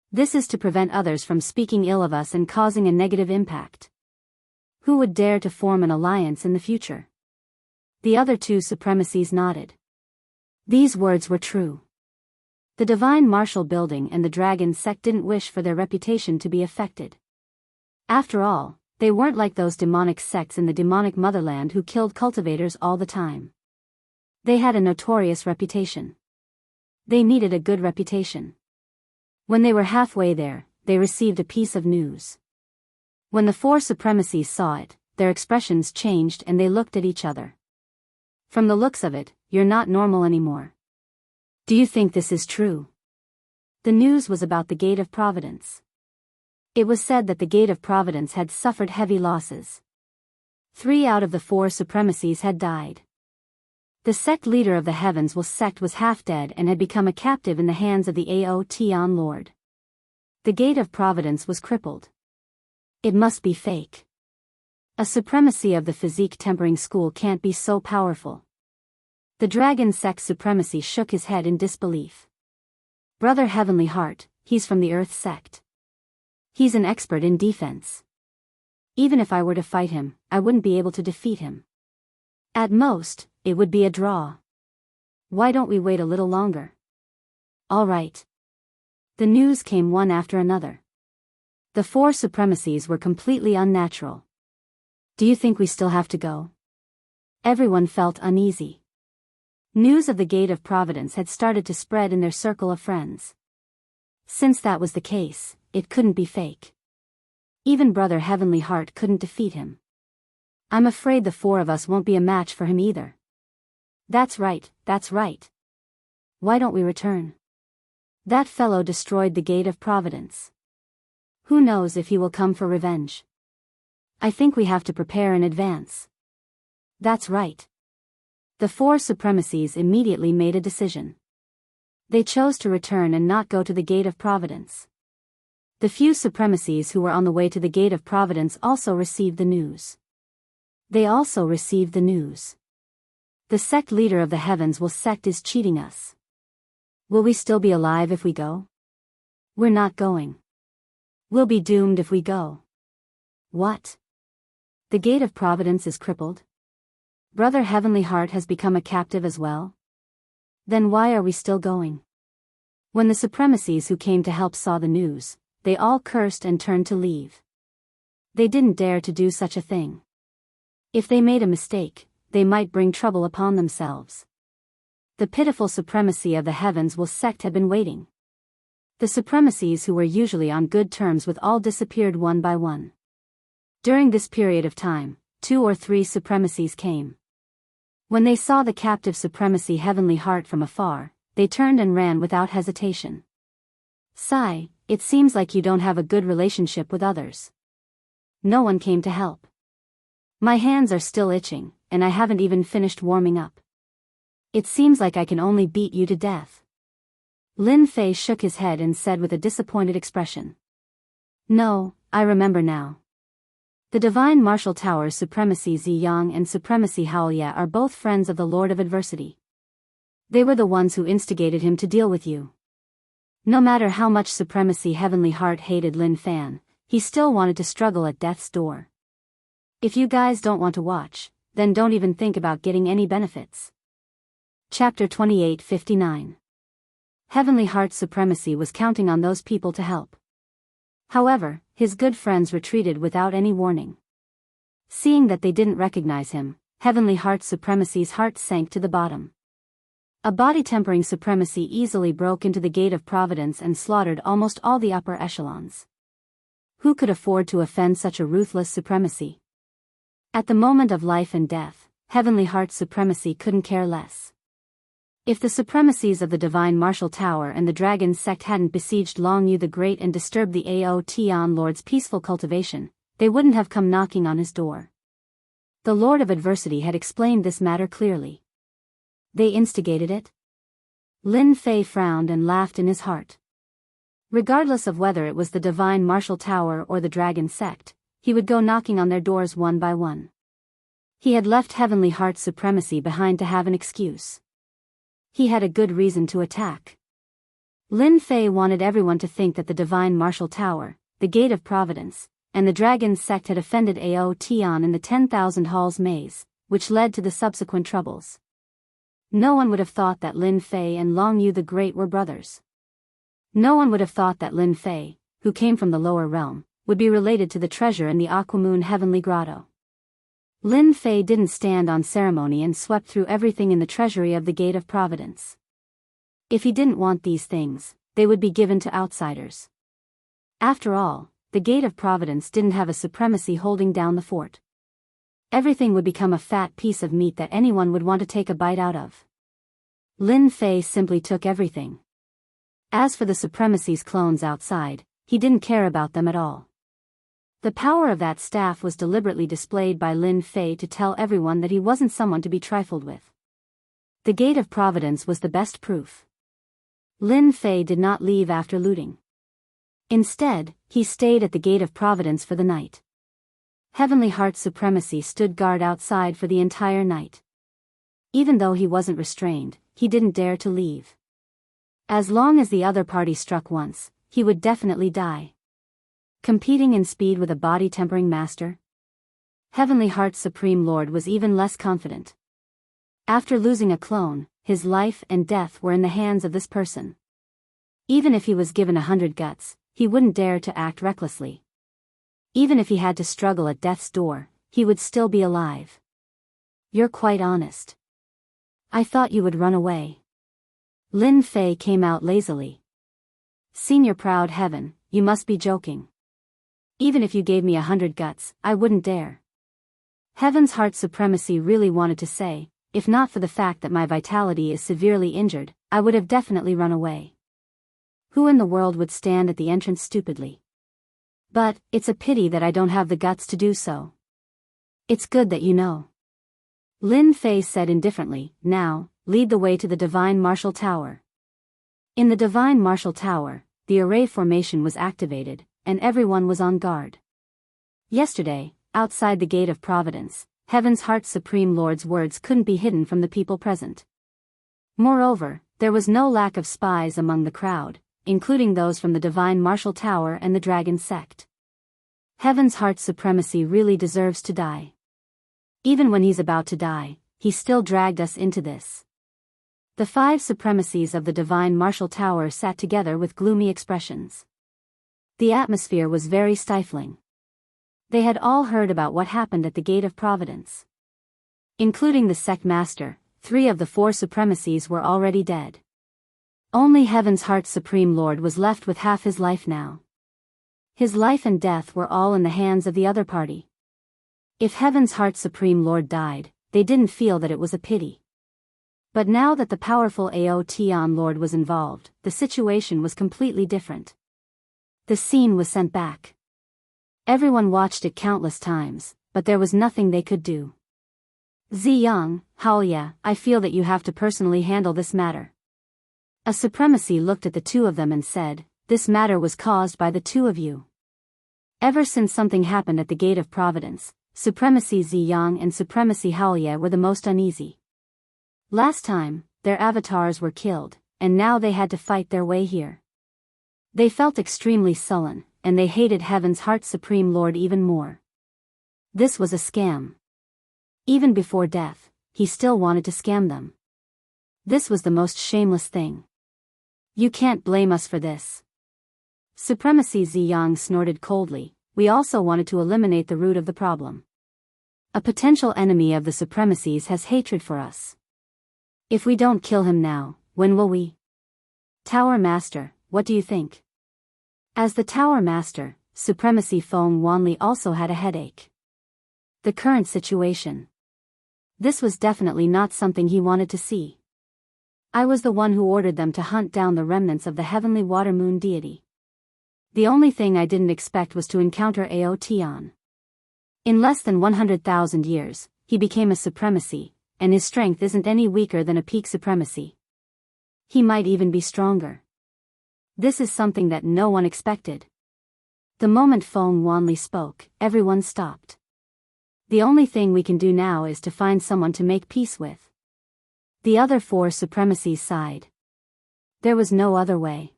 S1: This is to prevent others from speaking ill of us and causing a negative impact. Who would dare to form an alliance in the future? The other 2 supremacies nodded. These words were true. The Divine Martial Building and the Dragon Sect didn't wish for their reputation to be affected. After all, they weren't like those demonic sects in the demonic motherland who killed cultivators all the time. They had a notorious reputation. They needed a good reputation. When they were halfway there, they received a piece of news. When the 4 supremacies saw it, their expressions changed and they looked at each other. From the looks of it, you're not normal anymore. Do you think this is true? The news was about the Gate of Providence. It was said that the Gate of Providence had suffered heavy losses. 3 out of the 4 supremacies had died. The sect leader of the Heavens sect was half dead and had become a captive in the hands of the Aotian Lord. The Gate of Providence was crippled. It must be fake. A supremacy of the physique tempering school can't be so powerful. The Dragon Sect supremacy shook his head in disbelief. Brother Heavenly Heart, he's from the Earth Sect. He's an expert in defense. Even if I were to fight him, I wouldn't be able to defeat him. At most, it would be a draw. Why don't we wait a little longer? All right. The news came one after another. The 4 supremacies were completely unnatural. Do you think we still have to go? Everyone felt uneasy. News of the Gate of Providence had started to spread in their circle of friends. Since that was the case, it couldn't be fake. Even Brother Heavenly Heart couldn't defeat him. I'm afraid the 4 of us won't be a match for him either. That's right, that's right. Why don't we return? That fellow destroyed the Gate of Providence. Who knows if he will come for revenge? I think we have to prepare in advance. That's right. The 4 supremacies immediately made a decision. They chose to return and not go to the Gate of Providence. The few supremacies who were on the way to the Gate of Providence also received the news. They also received the news. The sect leader of the Heavens sect is cheating us. Will we still be alive if we go? We're not going. We'll be doomed if we go. What? The gate of providence is crippled? Brother Heavenly Heart has become a captive as well? Then why are we still going? When the supremacies who came to help saw the news, they all cursed and turned to leave. They didn't dare to do such a thing. If they made a mistake, they might bring trouble upon themselves. The pitiful supremacy of the heavens will sect had been waiting. The supremacies who were usually on good terms with all disappeared one by one. During this period of time, 2 or 3 supremacies came. When they saw the captive supremacy Heavenly Heart from afar, they turned and ran without hesitation. Sigh, it seems like you don't have a good relationship with others. No one came to help. My hands are still itching, and I haven't even finished warming up. It seems like I can only beat you to death. Lin Fei shook his head and said with a disappointed expression. No, I remember now. The Divine Martial Tower's Supremacy Ziyang and Supremacy Haoya are both friends of the Lord of Adversity. They were the ones who instigated him to deal with you. No matter how much Supremacy Heavenly Heart hated Lin Fan, he still wanted to struggle at death's door. If you guys don't want to watch, then don't even think about getting any benefits. Chapter 28:59. Heavenly Heart's supremacy was counting on those people to help. However, his good friends retreated without any warning. Seeing that they didn't recognize him, Heavenly Heart's supremacy's heart sank to the bottom. A body-tempering supremacy easily broke into the gate of providence and slaughtered almost all the upper echelons. Who could afford to offend such a ruthless supremacy? At the moment of life and death, Heavenly Heart's supremacy couldn't care less. If the supremacies of the Divine Martial Tower and the Dragon Sect hadn't besieged Long Yu the Great and disturbed the Aotian Lord's peaceful cultivation, they wouldn't have come knocking on his door. The Lord of Adversity had explained this matter clearly. They instigated it? Lin Fei frowned and laughed in his heart. Regardless of whether it was the Divine Martial Tower or the Dragon Sect, he would go knocking on their doors one by one. He had left Heavenly Heart's supremacy behind to have an excuse. He had a good reason to attack. Lin Fei wanted everyone to think that the Divine Martial Tower, the Gate of Providence, and the Dragon Sect had offended Aotian in the 10,000 Halls maze, which led to the subsequent troubles. No one would have thought that Lin Fei and Long Yu the Great were brothers. No one would have thought that Lin Fei, who came from the lower realm, would be related to the treasure in the Aquamoon Heavenly Grotto. Lin Fei didn't stand on ceremony and swept through everything in the treasury of the Gate of Providence. If he didn't want these things, they would be given to outsiders. After all, the Gate of Providence didn't have a supremacy holding down the fort. Everything would become a fat piece of meat that anyone would want to take a bite out of. Lin Fei simply took everything. As for the supremacy's clones outside, he didn't care about them at all. The power of that staff was deliberately displayed by Lin Fei to tell everyone that he wasn't someone to be trifled with. The Gate of Providence was the best proof. Lin Fei did not leave after looting. Instead, he stayed at the Gate of Providence for the night. Heavenly Heart's supremacy stood guard outside for the entire night. Even though he wasn't restrained, he didn't dare to leave. As long as the other party struck once, he would definitely die. Competing in speed with a body-tempering master? Heavenly Heart's Supreme Lord was even less confident. After losing a clone, his life and death were in the hands of this person. Even if he was given 100 guts, he wouldn't dare to act recklessly. Even if he had to struggle at death's door, he would still be alive. You're quite honest. I thought you would run away. Lin Fei came out lazily. Senior Proud Heaven, you must be joking. Even if you gave me 100 guts, I wouldn't dare. Heaven's Heart's supremacy really wanted to say, if not for the fact that my vitality is severely injured, I would have definitely run away. Who in the world would stand at the entrance stupidly? But, it's a pity that I don't have the guts to do so. It's good that you know. Lin Fei said indifferently, now, lead the way to the Divine Martial Tower. In the Divine Martial Tower, the array formation was activated, and everyone was on guard. Yesterday, outside the Gate of Providence, Heaven's Heart's Supreme Lord's words couldn't be hidden from the people present. Moreover, there was no lack of spies among the crowd, including those from the Divine Martial Tower and the Dragon Sect. Heaven's Heart Supremacy really deserves to die. Even when he's about to die, he still dragged us into this. The 5 supremacies of the Divine Martial Tower sat together with gloomy expressions. The atmosphere was very stifling. They had all heard about what happened at the Gate of Providence. Including the sect master, 3 of the 4 supremacies were already dead. Only Heaven's Heart Supreme Lord was left with half his life now. His life and death were all in the hands of the other party. If Heaven's Heart Supreme Lord died, they didn't feel that it was a pity. But now that the powerful Aoteon Lord was involved, the situation was completely different. The scene was sent back. Everyone watched it countless times, but there was nothing they could do. Ziyang, Haoye, I feel that you have to personally handle this matter. A supremacy looked at the 2 of them and said, this matter was caused by the 2 of you. Ever since something happened at the Gate of Providence, Supremacy Ziyang and Supremacy Haoye were the most uneasy. Last time, their avatars were killed, and now they had to fight their way here. They felt extremely sullen, and they hated Heaven's Heart Supreme Lord even more. This was a scam. Even before death, he still wanted to scam them. This was the most shameless thing. You can't blame us for this. Supremacy Ziyang snorted coldly. We also wanted to eliminate the root of the problem. A potential enemy of the supremacies has hatred for us. If we don't kill him now, when will we? Tower Master, what do you think? As the Tower Master, Supremacy Feng Wanli also had a headache. The current situation. This was definitely not something he wanted to see. I was the one who ordered them to hunt down the remnants of the heavenly water moon deity. The only thing I didn't expect was to encounter Aoteon. In less than 100,000 years, he became a supremacy, and his strength isn't any weaker than a peak supremacy. He might even be stronger. This is something that no one expected. The moment Feng Wanli spoke, everyone stopped. The only thing we can do now is to find someone to make peace with. The other 4 supremacies sighed. There was no other way.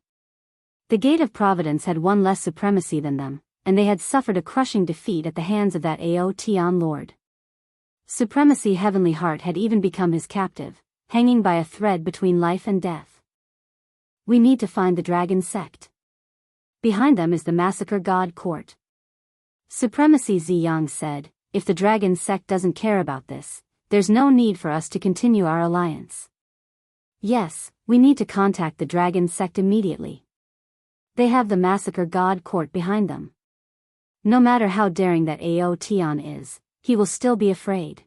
S1: The Gate of Providence had 1 less supremacy than them, and they had suffered a crushing defeat at the hands of that Aoteon Lord. Supremacy Heavenly Heart had even become his captive, hanging by a thread between life and death. We need to find the Dragon Sect. Behind them is the Massacre God Court. Supremacy Ziyang said, if the Dragon Sect doesn't care about this, there's no need for us to continue our alliance. Yes, we need to contact the Dragon Sect immediately. They have the Massacre God Court behind them. No matter how daring that Aoteon is, he will still be afraid.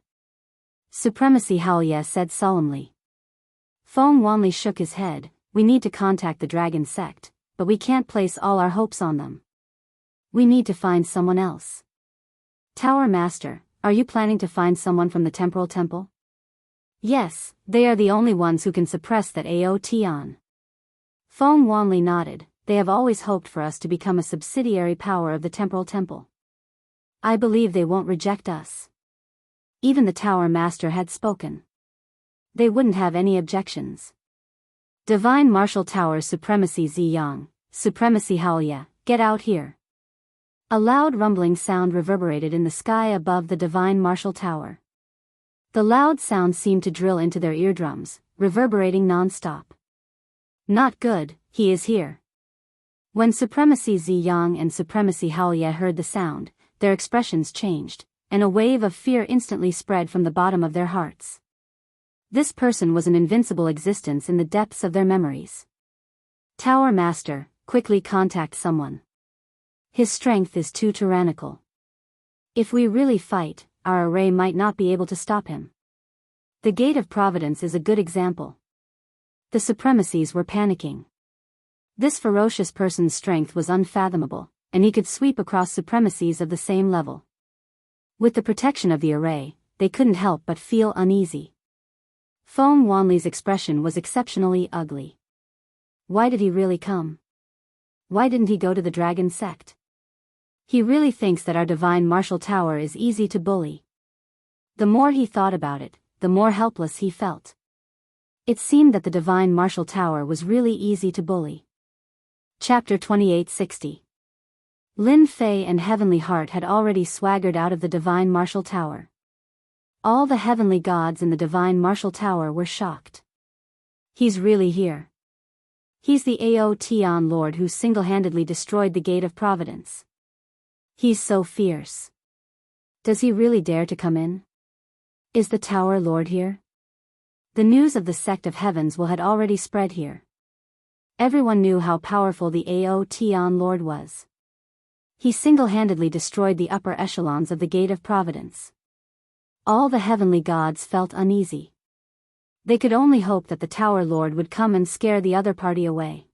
S1: Supremacy Haoye said solemnly. Feng Wanli shook his head. We need to contact the Dragon Sect, but we can't place all our hopes on them. We need to find someone else. Tower Master, are you planning to find someone from the Temporal Temple? Yes, they are the only ones who can suppress that Aoteon. Feng Wanli nodded. They have always hoped for us to become a subsidiary power of the Temporal Temple. I believe they won't reject us. Even the Tower Master had spoken. They wouldn't have any objections. Divine Martial Tower Supremacy Ziyang, Supremacy Haoye, get out here. A loud rumbling sound reverberated in the sky above the Divine Martial Tower. The loud sound seemed to drill into their eardrums, reverberating non-stop. Not good, he is here. When Supremacy Ziyang and Supremacy Haoye heard the sound, their expressions changed, and a wave of fear instantly spread from the bottom of their hearts. This person was an invincible existence in the depths of their memories. Tower Master, quickly contact someone. His strength is too tyrannical. If we really fight, our array might not be able to stop him. The Gate of Providence is a good example. The supremacies were panicking. This ferocious person's strength was unfathomable, and he could sweep across supremacies of the same level. With the protection of the array, they couldn't help but feel uneasy. Feng Wanli's expression was exceptionally ugly. Why did he really come? Why didn't he go to the Dragon Sect? He really thinks that our Divine Martial Tower is easy to bully. The more he thought about it, the more helpless he felt. It seemed that the Divine Martial Tower was really easy to bully. Chapter 2860. Lin Fei and Heavenly Heart had already swaggered out of the Divine Martial Tower. All the heavenly gods in the Divine Martial Tower were shocked. He's really here. He's the Aotion Lord who single-handedly destroyed the Gate of Providence. He's so fierce. Does he really dare to come in? Is the Tower Lord here? The news of the Sect of Heavens had already spread here. Everyone knew how powerful the Aotion Lord was. He single-handedly destroyed the upper echelons of the Gate of Providence. All the heavenly gods felt uneasy. They could only hope that the Tower Lord would come and scare the other party away.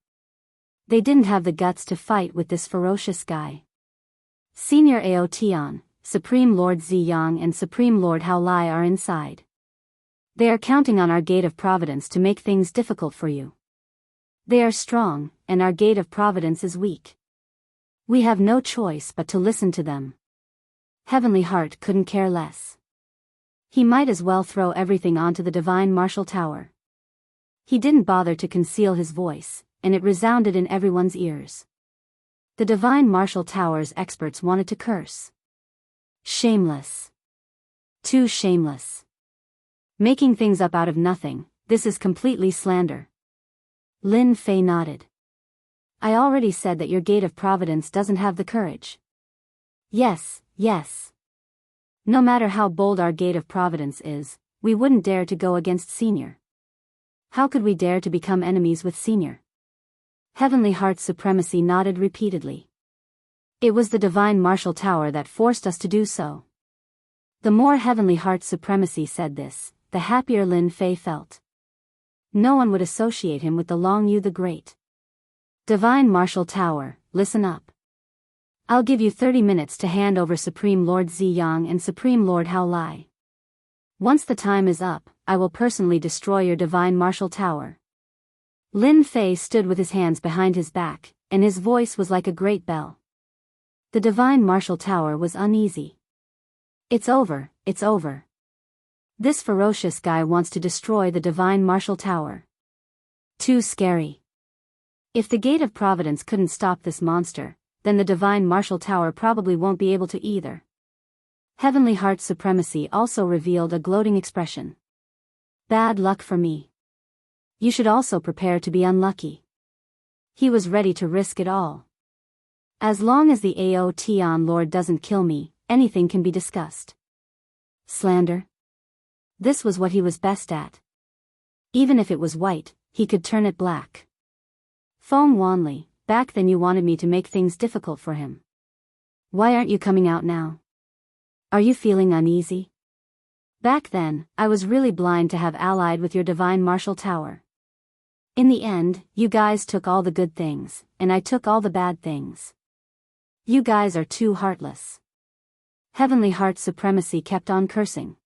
S1: They didn't have the guts to fight with this ferocious guy. Senior Aotion, Supreme Lord Ziyang and Supreme Lord Haolai are inside. They are counting on our Gate of Providence to make things difficult for you. They are strong, and our Gate of Providence is weak. We have no choice but to listen to them. Heavenly Heart couldn't care less. He might as well throw everything onto the Divine Martial Tower. He didn't bother to conceal his voice, and it resounded in everyone's ears. The Divine Martial Tower's experts wanted to curse. Shameless. Too shameless. Making things up out of nothing, this is completely slander. Lin Fei nodded. I already said that your Gate of Providence doesn't have the courage. Yes. No matter how bold our Gate of Providence is, we wouldn't dare to go against Senior. How could we dare to become enemies with Senior? Heavenly Heart Supremacy nodded repeatedly. It was the Divine Martial Tower that forced us to do so. The more Heavenly Heart Supremacy said this, the happier Lin Fei felt. No one would associate him with the Long Yu the Great. Divine Martial Tower, listen up. I'll give you 30 minutes to hand over Supreme Lord Ziyang and Supreme Lord Haolai. Once the time is up, I will personally destroy your Divine Martial Tower. Lin Fei stood with his hands behind his back, and his voice was like a great bell. The Divine Martial Tower was uneasy. It's over. This ferocious guy wants to destroy the Divine Martial Tower. Too scary. If the Gate of Providence couldn't stop this monster, then the Divine Martial Tower probably won't be able to either. Heavenly Heart Supremacy also revealed a gloating expression. Bad luck for me. You should also prepare to be unlucky. He was ready to risk it all. As long as the Aotion Lord doesn't kill me, anything can be discussed. Slander? This was what he was best at. Even if it was white, he could turn it black. Feng Wanli, back then you wanted me to make things difficult for him. Why aren't you coming out now? Are you feeling uneasy? Back then, I was really blind to have allied with your Divine Martial Tower. In the end, you guys took all the good things, and I took all the bad things. You guys are too heartless. Heavenly Heart Supremacy kept on cursing.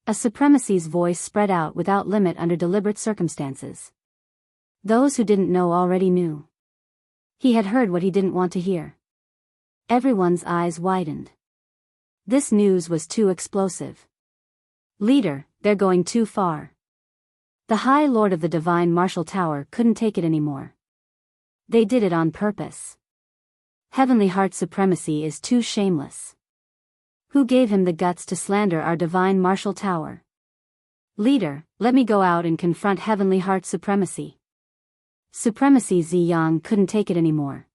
S1: A Supremacy's voice spread out without limit under deliberate circumstances. Those who didn't know already knew. He had heard what he didn't want to hear. Everyone's eyes widened. This news was too explosive. Leader, they're going too far. The High Lord of the Divine Martial Tower couldn't take it anymore. They did it on purpose. Heavenly Heart Supremacy is too shameless. Who gave him the guts to slander our Divine Martial Tower? Leader, let me go out and confront Heavenly Heart Supremacy. Supremacy Ziyang couldn't take it anymore.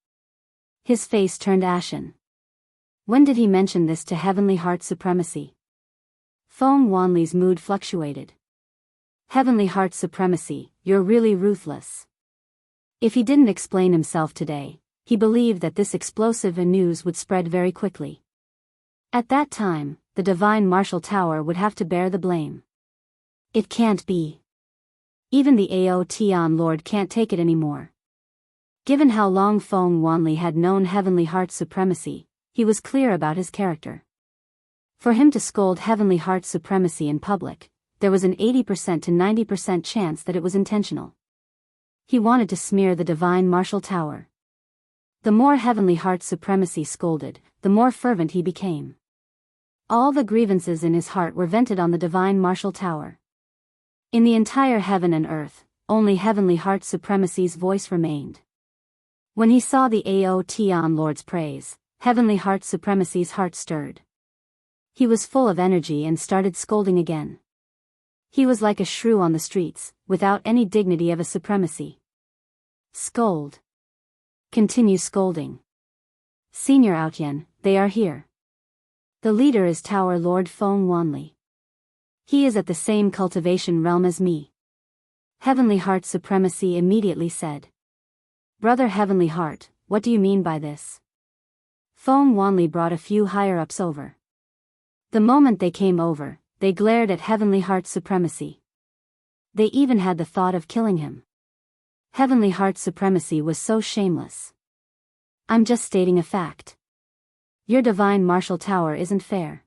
S1: His face turned ashen. When did he mention this to Heavenly Heart Supremacy? Feng Wanli's mood fluctuated. Heavenly Heart Supremacy, you're really ruthless. If he didn't explain himself today, he believed that this explosive news would spread very quickly. At that time, the Divine Martial Tower would have to bear the blame. It can't be. Even the Aotion Lord can't take it anymore. Given how long Feng Wanli had known Heavenly Heart Supremacy, he was clear about his character. For him to scold Heavenly Heart Supremacy in public, there was an 80% to 90% chance that it was intentional. He wanted to smear the Divine Martial Tower. The more Heavenly Heart Supremacy scolded, the more fervent he became. All the grievances in his heart were vented on the Divine Martial Tower. In the entire heaven and earth, only Heavenly Heart Supremacy's voice remained. When he saw the Aotion Lord's praise, Heavenly Heart Supremacy's heart stirred. He was full of energy and started scolding again. He was like a shrew on the streets, without any dignity of a supremacy. Scold. Continue scolding. Senior Outyen, they are here. The leader is Tower Lord Feng Wanli. He is at the same cultivation realm as me. Heavenly Heart Supremacy immediately said. Brother Heavenly Heart, what do you mean by this? Feng Wanli brought a few higher-ups over. The moment they came over, they glared at Heavenly Heart Supremacy. They even had the thought of killing him. Heavenly Heart Supremacy was so shameless. I'm just stating a fact. Your divine martial tower isn't fair.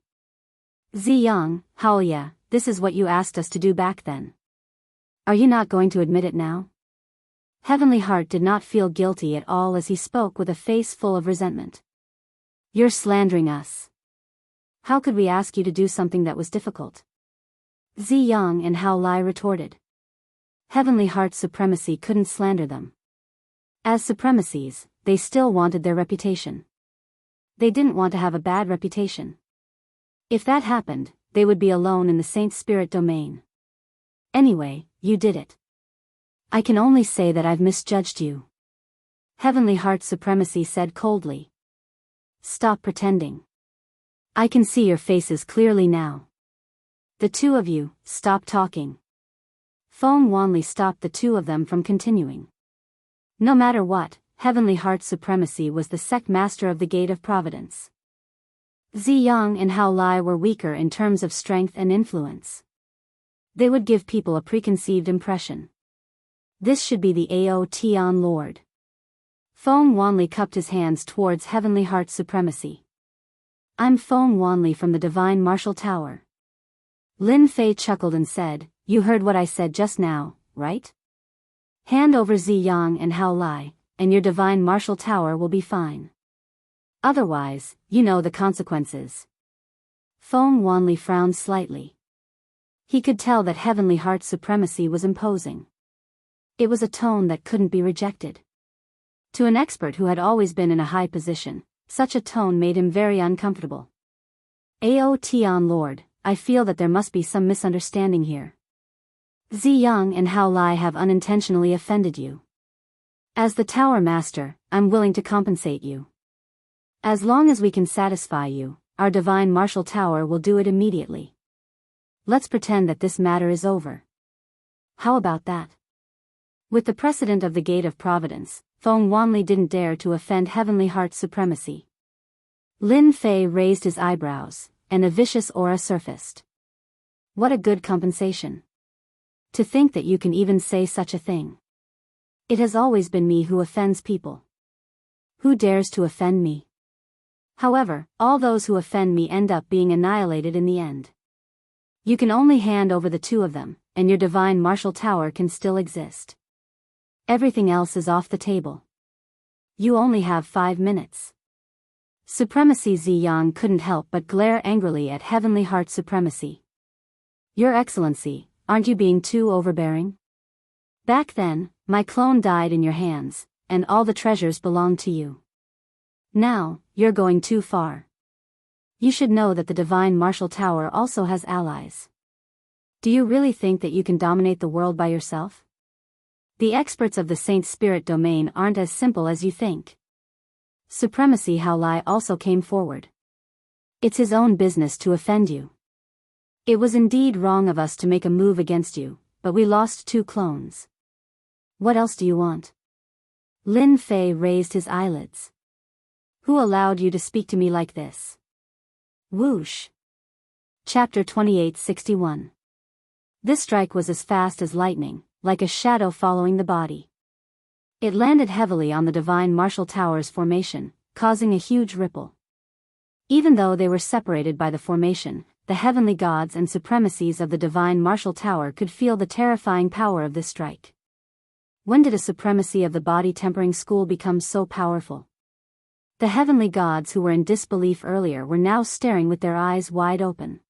S1: Ziyang, Haoya, this is what you asked us to do back then. Are you not going to admit it now? Heavenly Heart did not feel guilty at all as he spoke with a face full of resentment. You're slandering us. How could we ask you to do something that was difficult? Ziyang and Hao Lai retorted. Heavenly Heart Supremacy couldn't slander them. As supremacies, they still wanted their reputation. They didn't want to have a bad reputation. If that happened, they would be alone in the Saint Spirit domain. Anyway, you did it. I can only say that I've misjudged you. Heavenly Heart Supremacy said coldly. Stop pretending. I can see your faces clearly now. The two of you, stop talking. Feng Wanli stopped the two of them from continuing. No matter what, Heavenly Heart Supremacy was the sect master of the Gate of Providence. Ziyang and Hao Lai were weaker in terms of strength and influence. They would give people a preconceived impression. This should be the Aotion Lord. Feng Wanli cupped his hands towards Heavenly Heart Supremacy. I'm Feng Wanli from the Divine Martial Tower. Lin Fei chuckled and said, You heard what I said just now, right? Hand over Ziyang and Hao Lai, and your Divine Martial Tower will be fine. Otherwise, you know the consequences. Feng Wanli frowned slightly. He could tell that Heavenly Heart Supremacy was imposing. It was a tone that couldn't be rejected. To an expert who had always been in a high position, such a tone made him very uncomfortable. Aotion Lord, I feel that there must be some misunderstanding here. Ziyang and Hao Lai have unintentionally offended you. As the Tower Master, I'm willing to compensate you. As long as we can satisfy you, our Divine Martial Tower will do it immediately. Let's pretend that this matter is over. How about that? With the precedent of the Gate of Providence, Feng Wanli didn't dare to offend Heavenly Heart Supremacy. Lin Fei raised his eyebrows, and a vicious aura surfaced. What a good compensation. To think that you can even say such a thing. It has always been me who offends people. Who dares to offend me? However, all those who offend me end up being annihilated in the end. You can only hand over the two of them, and your Divine Martial Tower can still exist. Everything else is off the table. You only have 5 minutes. Supremacy Ziyang couldn't help but glare angrily at Heavenly Heart Supremacy. Your Excellency, aren't you being too overbearing? Back then, my clone died in your hands, and all the treasures belonged to you. Now, you're going too far. You should know that the Divine Martial Tower also has allies. Do you really think that you can dominate the world by yourself? The experts of the Saint Spirit domain aren't as simple as you think. Supremacy Hao Lai also came forward. It's his own business to offend you. It was indeed wrong of us to make a move against you, but we lost 2 clones. What else do you want? Lin Fei raised his eyelids. Who allowed you to speak to me like this? Whoosh. Chapter 2861. This strike was as fast as lightning, like a shadow following the body. It landed heavily on the Divine Martial Tower's formation, causing a huge ripple. Even though they were separated by the formation, the heavenly gods and supremacies of the Divine Martial Tower could feel the terrifying power of this strike. When did a supremacy of the body tempering school become so powerful? The heavenly gods who were in disbelief earlier were now staring with their eyes wide open.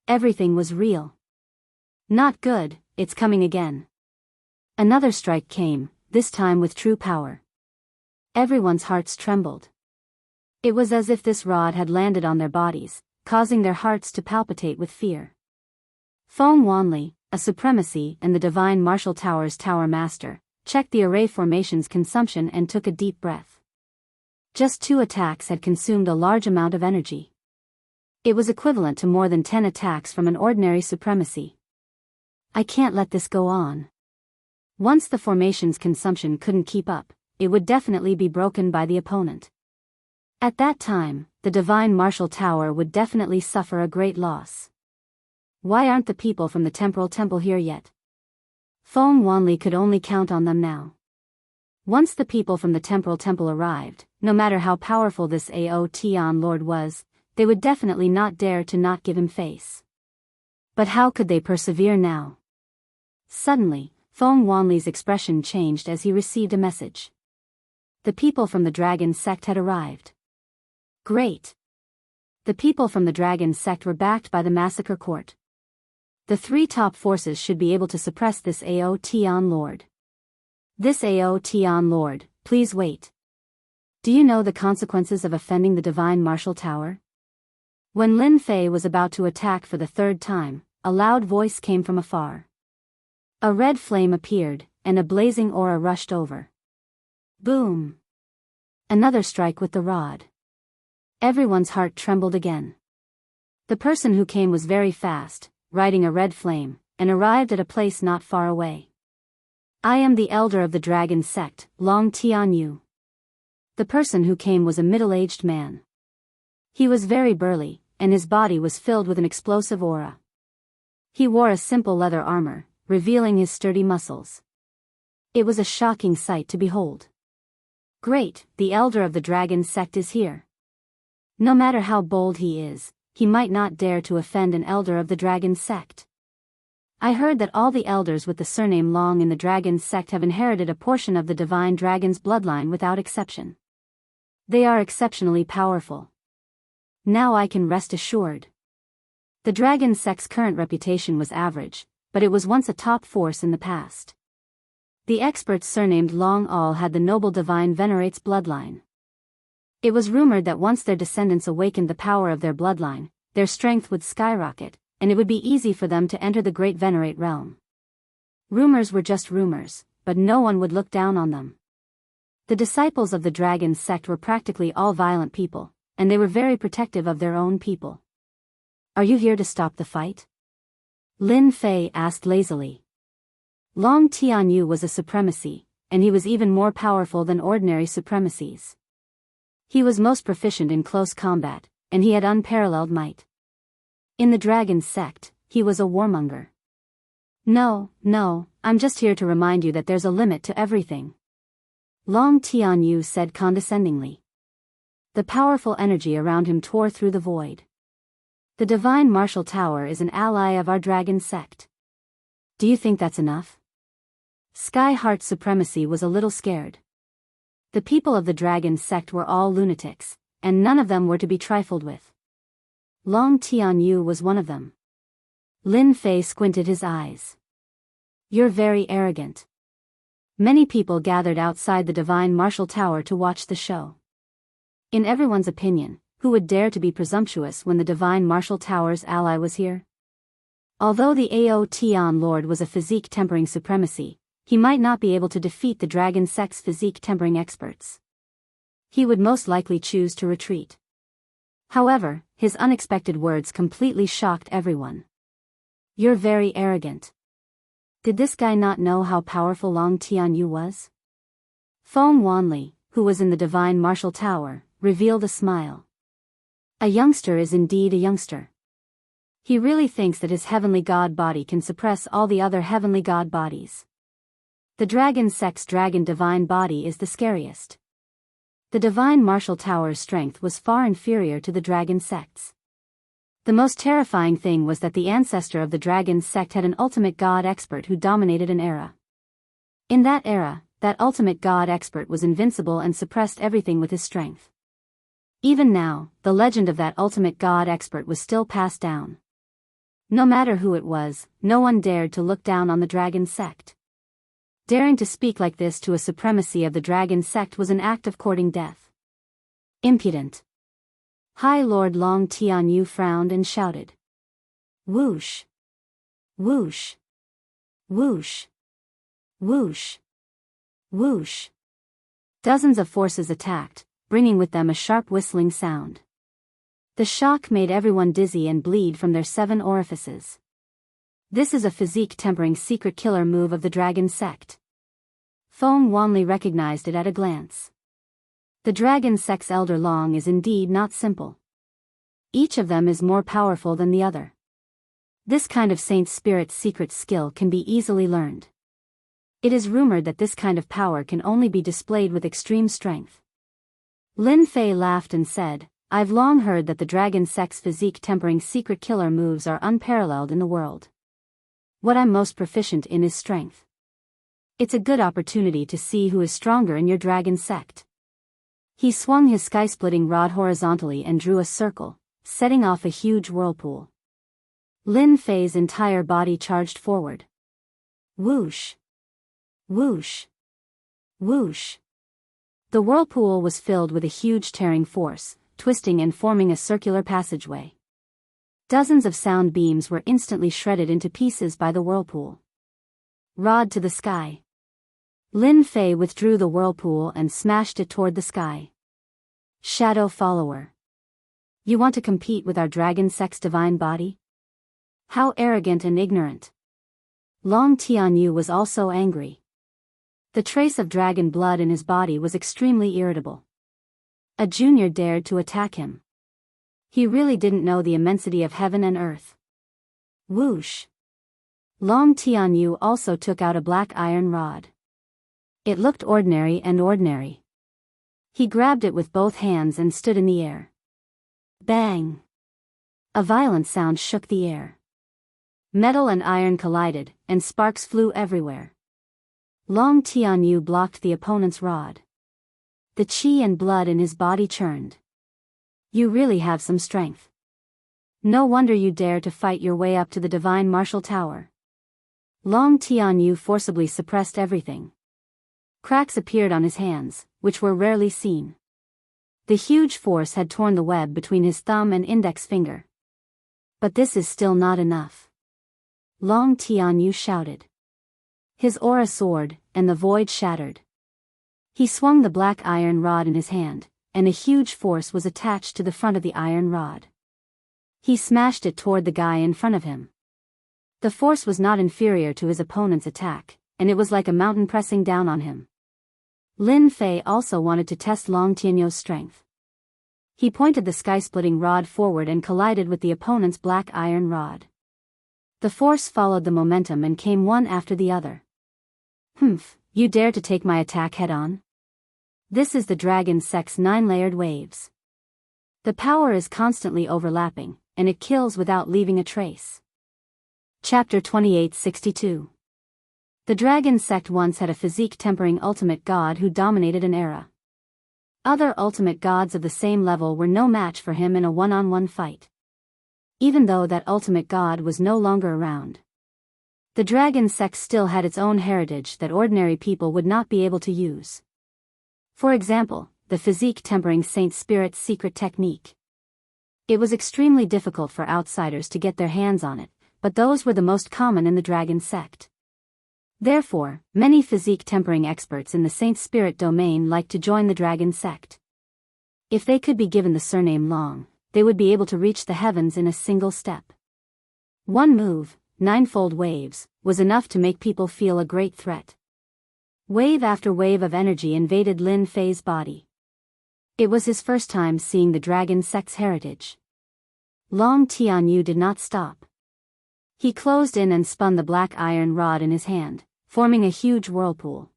S1: Everything was real. Not good, it's coming again. Another strike came, this time with true power. Everyone's hearts trembled. It was as if this rod had landed on their bodies, causing their hearts to palpitate with fear. Foam Wanli, a supremacy and the Divine Martial Tower's Tower Master, checked the array formation's consumption and took a deep breath. Just 2 attacks had consumed a large amount of energy. It was equivalent to more than 10 attacks from an ordinary supremacy. I can't let this go on. Once the formation's consumption couldn't keep up, it would definitely be broken by the opponent. At that time, the Divine Martial Tower would definitely suffer a great loss. Why aren't the people from the Temporal Temple here yet? Foam Wanli could only count on them now. Once the people from the Temporal Temple arrived, no matter how powerful this Aotian Lord was, they would definitely not dare to not give him face. But how could they persevere now? Suddenly, Foam Wanli's expression changed as he received a message. The people from the dragon sect had arrived. Great! The people from the dragon sect were backed by the massacre court. The 3 top forces should be able to suppress this Aotian Lord. This Aotian Lord, please wait. Do you know the consequences of offending the Divine Martial Tower? When Lin Fei was about to attack for the 3rd time, a loud voice came from afar. A red flame appeared, and a blazing aura rushed over. Boom! Another strike with the rod. Everyone's heart trembled again. The person who came was very fast, riding a red flame, and arrived at a place not far away. I am the elder of the dragon sect, Long Tianyu. The person who came was a middle-aged man. He was very burly, and his body was filled with an explosive aura. He wore a simple leather armor, revealing his sturdy muscles. It was a shocking sight to behold. Great, the elder of the dragon sect is here. No matter how bold he is, he might not dare to offend an elder of the dragon sect. I heard that all the elders with the surname Long in the dragon sect have inherited a portion of the divine dragon's bloodline without exception. They are exceptionally powerful. Now I can rest assured. The dragon sect's current reputation was average, but it was once a top force in the past. The experts surnamed Long all had the noble divine venerate's bloodline. It was rumored that once their descendants awakened the power of their bloodline, their strength would skyrocket, and it would be easy for them to enter the great venerate realm. Rumors were just rumors, but no one would look down on them. The disciples of the dragon sect were practically all violent people, and they were very protective of their own people. Are you here to stop the fight? Lin Fei asked lazily. Long Tianyu was a supremacy, and he was even more powerful than ordinary supremacies. He was most proficient in close combat, and he had unparalleled might. In the dragon sect, he was a warmonger. No, I'm just here to remind you that there's a limit to everything. Long Tianyu said condescendingly. The powerful energy around him tore through the void. The Divine Martial Tower is an ally of our dragon sect. Do you think that's enough? Sky Heart Supremacy was a little scared. The people of the dragon sect were all lunatics, and none of them were to be trifled with. Long Tianyu was one of them. Lin Fei squinted his eyes. You're very arrogant. Many people gathered outside the Divine Martial Tower to watch the show. In everyone's opinion, who would dare to be presumptuous when the Divine Martial Tower's ally was here? Although the Aotian Lord was a physique-tempering supremacy, he might not be able to defeat the dragon sect's physique-tempering experts. He would most likely choose to retreat. However, his unexpected words completely shocked everyone. You're very arrogant. Did this guy not know how powerful Long Tianyu was? Foam Wanli, who was in the Divine Martial Tower, revealed a smile. A youngster is indeed a youngster. He really thinks that his heavenly god body can suppress all the other heavenly god bodies. The dragon sect's dragon divine body is the scariest. The Divine Martial Tower's strength was far inferior to the dragon sect's. The most terrifying thing was that the ancestor of the dragon sect had an ultimate god expert who dominated an era. In that era, that ultimate god expert was invincible and suppressed everything with his strength. Even now, the legend of that ultimate god expert was still passed down. No matter who it was, no one dared to look down on the dragon sect. Daring to speak like this to a supremacy of the dragon sect was an act of courting death. Impudent. High Lord Long Tianyu frowned and shouted. Whoosh. Whoosh. Whoosh. Whoosh. Whoosh. Dozens of forces attacked, bringing with them a sharp whistling sound. The shock made everyone dizzy and bleed from their 7 orifices. This is a physique-tempering secret killer move of the dragon sect. Feng Wanli recognized it at a glance. The dragon sect's elder Long is indeed not simple. Each of them is more powerful than the other. This kind of saint spirit's secret skill can be easily learned. It is rumored that this kind of power can only be displayed with extreme strength. Lin Fei laughed and said, I've long heard that the dragon sect's physique-tempering secret killer moves are unparalleled in the world. What I'm most proficient in is strength. It's a good opportunity to see who is stronger in your dragon sect. He swung his sky-splitting rod horizontally and drew a circle, setting off a huge whirlpool. Lin Fei's entire body charged forward. Whoosh. Whoosh. Whoosh. The whirlpool was filled with a huge tearing force, twisting and forming a circular passageway. Dozens of sound beams were instantly shredded into pieces by the whirlpool. Rod to the sky. Lin Fei withdrew the whirlpool and smashed it toward the sky. Shadow follower. You want to compete with our dragon sect's divine body? How arrogant and ignorant. Long Tianyu was also angry. The trace of dragon blood in his body was extremely irritable. A junior dared to attack him. He really didn't know the immensity of heaven and earth. Whoosh. Long Tianyu also took out a black iron rod. It looked ordinary and ordinary. He grabbed it with both hands and stood in the air. Bang! A violent sound shook the air. Metal and iron collided, and sparks flew everywhere. Long Tianyu blocked the opponent's rod. The qi and blood in his body churned. You really have some strength. No wonder you dare to fight your way up to the divine martial tower. Long Tianyu forcibly suppressed everything. Cracks appeared on his hands, which were rarely seen. The huge force had torn the web between his thumb and index finger. But this is still not enough. Long Tianyu shouted. His aura soared, and the void shattered. He swung the black iron rod in his hand, and a huge force was attached to the front of the iron rod. He smashed it toward the guy in front of him. The force was not inferior to his opponent's attack, and it was like a mountain pressing down on him. Lin Fei also wanted to test Long Tianyu's strength. He pointed the sky-splitting rod forward and collided with the opponent's black iron rod. The force followed the momentum and came one after the other. Humph, you dare to take my attack head-on? This is the dragon sect's 9-layered waves. The power is constantly overlapping, and it kills without leaving a trace. Chapter 2862. The dragon sect once had a physique-tempering ultimate god who dominated an era. Other ultimate gods of the same level were no match for him in a one-on-one fight. Even though that ultimate god was no longer around. The dragon sect still had its own heritage that ordinary people would not be able to use. For example, the physique-tempering saint spirit's secret technique. It was extremely difficult for outsiders to get their hands on it, but those were the most common in the dragon sect. Therefore, many physique-tempering experts in the saint spirit domain liked to join the dragon sect. If they could be given the surname Long, they would be able to reach the heavens in a single step. One move, 9-fold waves, was enough to make people feel a great threat. Wave after wave of energy invaded Lin Fei's body. It was his first time seeing the dragon sect's heritage. Long Tianyu did not stop. He closed in and spun the black iron rod in his hand, forming a huge whirlpool.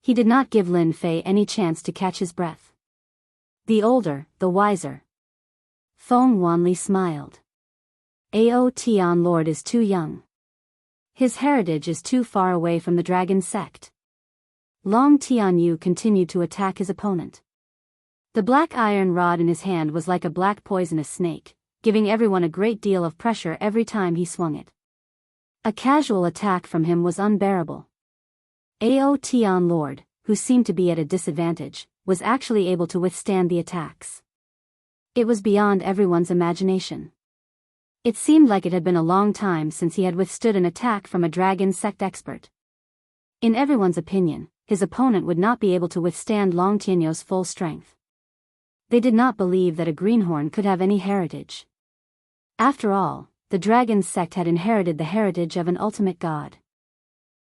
S1: He did not give Lin Fei any chance to catch his breath. The older, the wiser. Feng Wanli smiled. Ao Tian Lord is too young. His heritage is too far away from the dragon sect. Long Tianyu continued to attack his opponent. The black iron rod in his hand was like a black poisonous snake, giving everyone a great deal of pressure every time he swung it. A casual attack from him was unbearable. Aotion Lord, who seemed to be at a disadvantage, was actually able to withstand the attacks. It was beyond everyone's imagination. It seemed like it had been a long time since he had withstood an attack from a dragon sect expert. In everyone's opinion, his opponent would not be able to withstand Long Tianyo's full strength. They did not believe that a greenhorn could have any heritage. After all, the dragon sect had inherited the heritage of an ultimate god.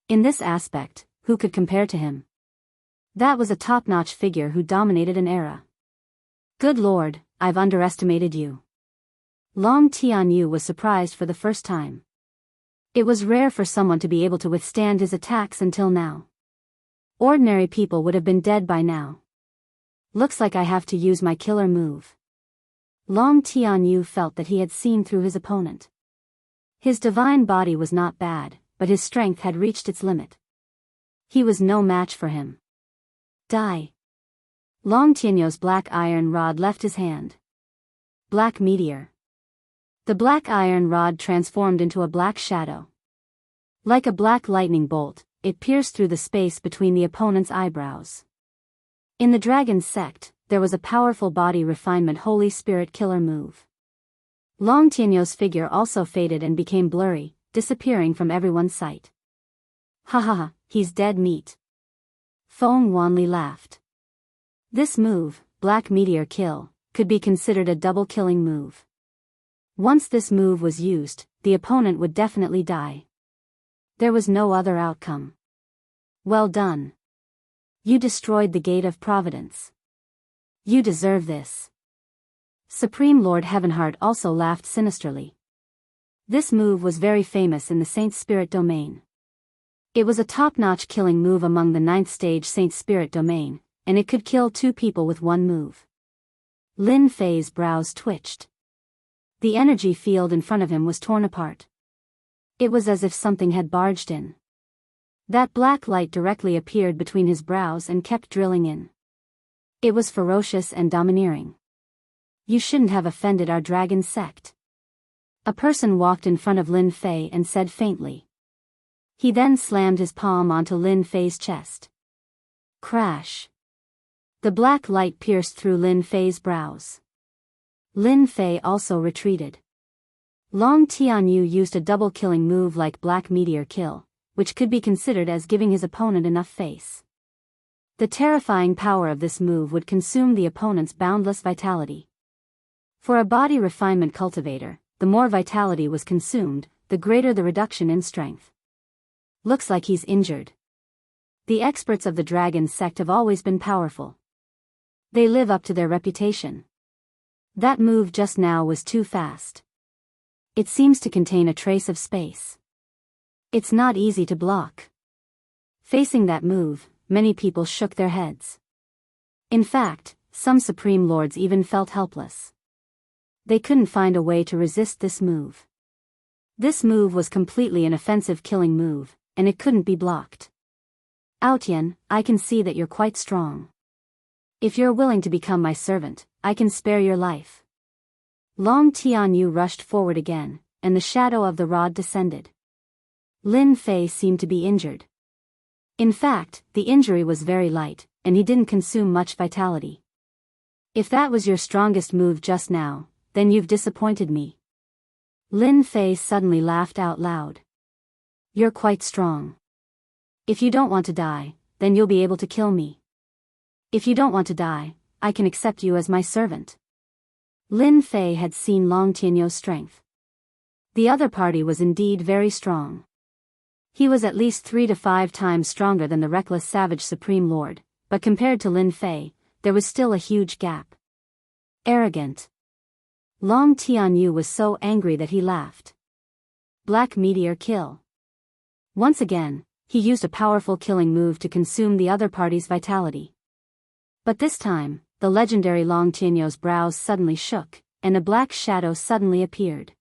S1: In this aspect, who could compare to him? That was a top-notch figure who dominated an era. Good lord, I've underestimated you. Long Tianyu was surprised for the first time. It was rare for someone to be able to withstand his attacks until now. Ordinary people would have been dead by now. Looks like I have to use my killer move. Long Tianyu felt that he had seen through his opponent. His divine body was not bad, but his strength had reached its limit. He was no match for him. Die. Long Tianyo's black iron rod left his hand. Black meteor. The black iron rod transformed into a black shadow. Like a black lightning bolt, it pierced through the space between the opponent's eyebrows. In the dragon sect, there was a powerful body refinement Holy Spirit killer move. Long Tianyo's figure also faded and became blurry, disappearing from everyone's sight. Ha ha ha, he's dead meat. Feng Wanli laughed. This move, Black Meteor Kill, could be considered a double-killing move. Once this move was used, the opponent would definitely die. There was no other outcome. Well done. You destroyed the Gate of Providence. You deserve this. Supreme Lord Heavenheart also laughed sinisterly. This move was very famous in the Saint Spirit domain. It was a top-notch killing move among the 9th stage Saint Spirit domain, and it could kill 2 people with one move. Lin Fei's brows twitched. The energy field in front of him was torn apart. It was as if something had barged in. That black light directly appeared between his brows and kept drilling in. It was ferocious and domineering. You shouldn't have offended our dragon sect. A person walked in front of Lin Fei and said faintly. He then slammed his palm onto Lin Fei's chest. Crash. The black light pierced through Lin Fei's brows. Lin Fei also retreated. Long Tianyu used a double-killing move like Black Meteor Kill, which could be considered as giving his opponent enough face. The terrifying power of this move would consume the opponent's boundless vitality. For a body refinement cultivator, the more vitality was consumed, the greater the reduction in strength. Looks like he's injured. The experts of the dragon sect have always been powerful. They live up to their reputation. That move just now was too fast. It seems to contain a trace of space. It's not easy to block. Facing that move, many people shook their heads. In fact, some Supreme Lords even felt helpless. They couldn't find a way to resist this move. This move was completely an offensive killing move, and it couldn't be blocked. Aotian, I can see that you're quite strong. If you're willing to become my servant, I can spare your life. Long Tianyu rushed forward again, and the shadow of the rod descended. Lin Fei seemed to be injured. In fact, the injury was very light, and he didn't consume much vitality. If that was your strongest move just now, then you've disappointed me. Lin Fei suddenly laughed out loud. You're quite strong. If you don't want to die, then you'll be able to kill me. If you don't want to die, I can accept you as my servant. Lin Fei had seen Long Tianyo's strength. The other party was indeed very strong. He was at least 3 to 5 times stronger than the reckless savage Supreme Lord, but compared to Lin Fei, there was still a huge gap. Arrogant. Long Tianyu was so angry that he laughed. Black Meteor Kill. Once again, he used a powerful killing move to consume the other party's vitality. But this time, the legendary Long Tianyo's brows suddenly shook, and a black shadow suddenly appeared.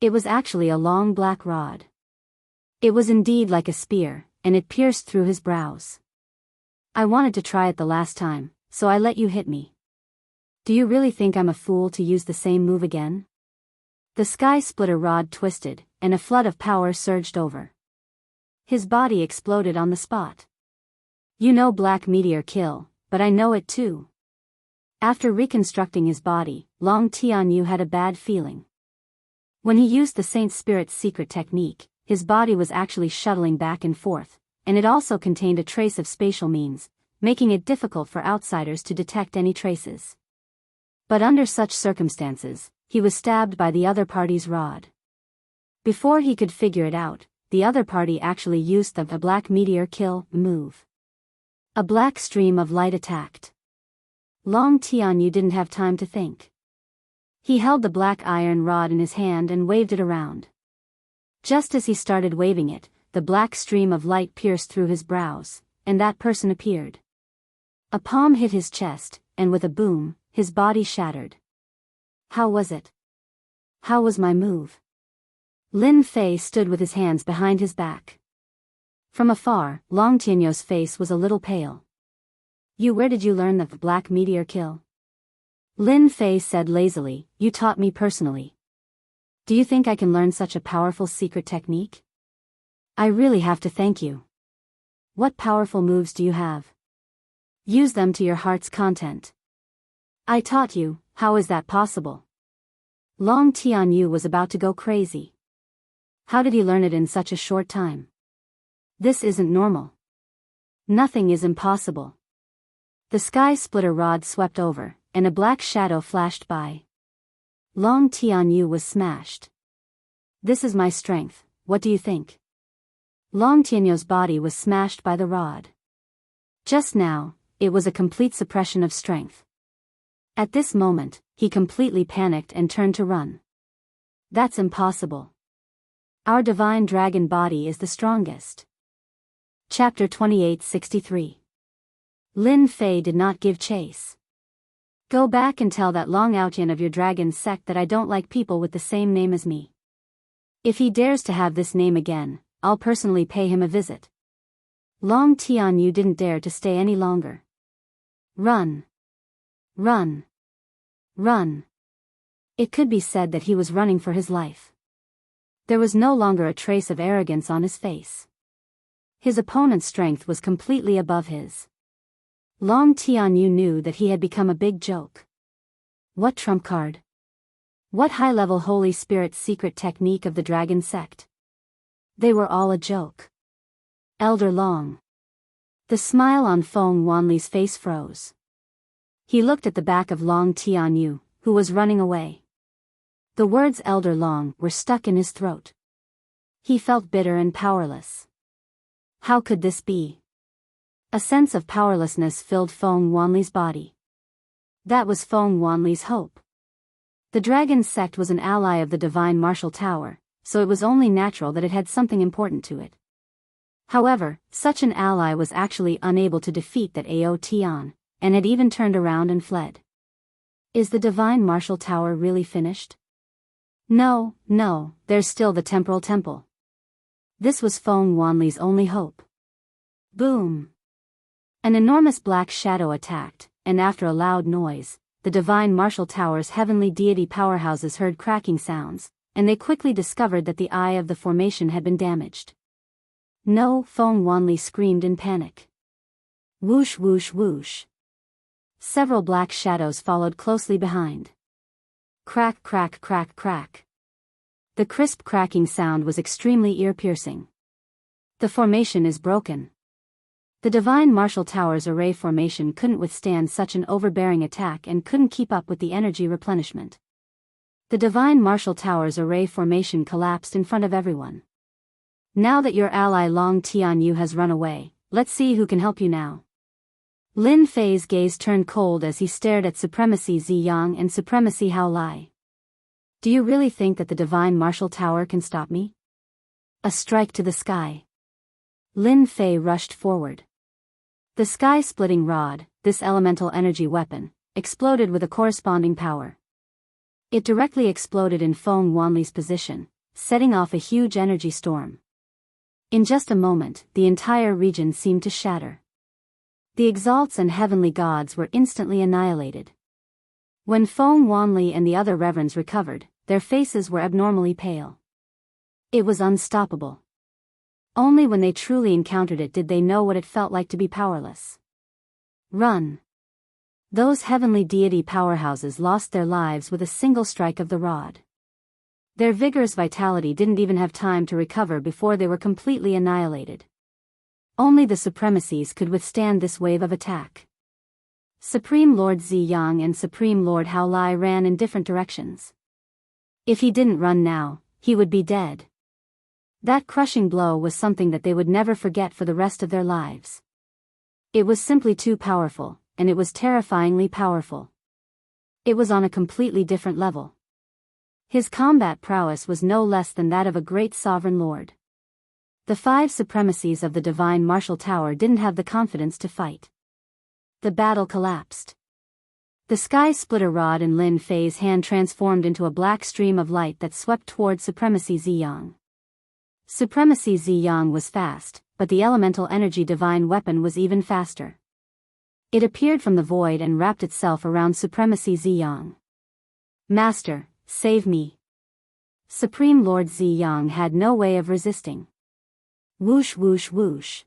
S1: It was actually a long black rod. It was indeed like a spear, and it pierced through his brows. I wanted to try it the last time, so I let you hit me. Do you really think I'm a fool to use the same move again? The sky splitter rod twisted, and a flood of power surged over. His body exploded on the spot. You know black meteor kill, but I know it too. After reconstructing his body, Long Tianyu had a bad feeling. When he used the Saint Spirit's secret technique, his body was actually shuttling back and forth, and it also contained a trace of spatial means, making it difficult for outsiders to detect any traces. But under such circumstances, he was stabbed by the other party's rod. Before he could figure it out, the other party actually used the black meteor kill move. A black stream of light attacked. Long Tianyu didn't have time to think. He held the black iron rod in his hand and waved it around. Just as he started waving it, the black stream of light pierced through his brows, and that person appeared. A palm hit his chest, and with a boom, his body shattered. How was it? How was my move? Lin Fei stood with his hands behind his back. From afar, Long Tianyu's face was a little pale. Where did you learn the black meteor kill? Lin Fei said lazily, you taught me personally. Do you think I can learn such a powerful secret technique? I really have to thank you. What powerful moves do you have? Use them to your heart's content. I taught you, how is that possible? Long Tianyu was about to go crazy. How did he learn it in such a short time? This isn't normal. Nothing is impossible. The sky splitter rod swept over, and a black shadow flashed by. Long Tianyu was smashed. This is my strength, what do you think? Long Tianyu's body was smashed by the rod. Just now, it was a complete suppression of strength. At this moment, he completely panicked and turned to run. That's impossible. Our divine dragon body is the strongest. Chapter 2863. Lin Fei did not give chase. Go back and tell that Long Outian of your dragon sect that I don't like people with the same name as me. If he dares to have this name again, I'll personally pay him a visit. Long Tianyu didn't dare to stay any longer. Run. Run. Run. It could be said that he was running for his life. There was no longer a trace of arrogance on his face. His opponent's strength was completely above his. Long Tianyu knew that he had become a big joke. What trump card? What high-level Holy Spirit secret technique of the dragon sect? They were all a joke. Elder Long. The smile on Feng Wanli's face froze. He looked at the back of Long Tianyu, who was running away. The words Elder Long were stuck in his throat. He felt bitter and powerless. How could this be? A sense of powerlessness filled Feng Wanli's body. That was Feng Wanli's hope. The dragon sect was an ally of the divine martial tower, so it was only natural that it had something important to it. However, such an ally was actually unable to defeat that Ao Tian, and had even turned around and fled. Is the divine martial tower really finished? No, there's still the temporal temple. This was Feng Wanli's only hope. Boom! An enormous black shadow attacked, and after a loud noise, the divine martial tower's heavenly deity powerhouses heard cracking sounds, and they quickly discovered that the eye of the formation had been damaged. No, Feng Wanli screamed in panic. Whoosh whoosh whoosh. Several black shadows followed closely behind. Crack crack crack crack. The crisp cracking sound was extremely ear-piercing. The formation is broken. The divine martial tower's array formation couldn't withstand such an overbearing attack and couldn't keep up with the energy replenishment. The divine martial tower's array formation collapsed in front of everyone. Now that your ally Long Tianyu has run away, let's see who can help you now. Lin Fei's gaze turned cold as he stared at Supremacy Ziyang and Supremacy Hao Lai. Do you really think that the divine martial tower can stop me? A strike to the sky. Lin Fei rushed forward. The sky-splitting rod, this elemental energy weapon, exploded with a corresponding power. It directly exploded in Feng Wanli's position, setting off a huge energy storm. In just a moment, the entire region seemed to shatter. The exalts and heavenly gods were instantly annihilated. When Feng Wanli and the other reverends recovered, their faces were abnormally pale. It was unstoppable. Only when they truly encountered it did they know what it felt like to be powerless. Run. Those heavenly deity powerhouses lost their lives with a single strike of the rod. Their vigorous vitality didn't even have time to recover before they were completely annihilated. Only the supremacies could withstand this wave of attack. Supreme Lord Ziyang and Supreme Lord Haolai ran in different directions. If he didn't run now, he would be dead. That crushing blow was something that they would never forget for the rest of their lives. It was simply too powerful, and it was terrifyingly powerful. It was on a completely different level. His combat prowess was no less than that of a great sovereign lord. The 5 supremacies of the divine martial tower didn't have the confidence to fight. The battle collapsed. The sky splitter rod in Lin Fei's hand transformed into a black stream of light that swept toward Supremacy Ziyang. Supremacy Ziyang was fast, but the elemental energy divine weapon was even faster. It appeared from the void and wrapped itself around Supremacy Ziyang. Master, save me. Supreme Lord Ziyang had no way of resisting. Whoosh whoosh whoosh.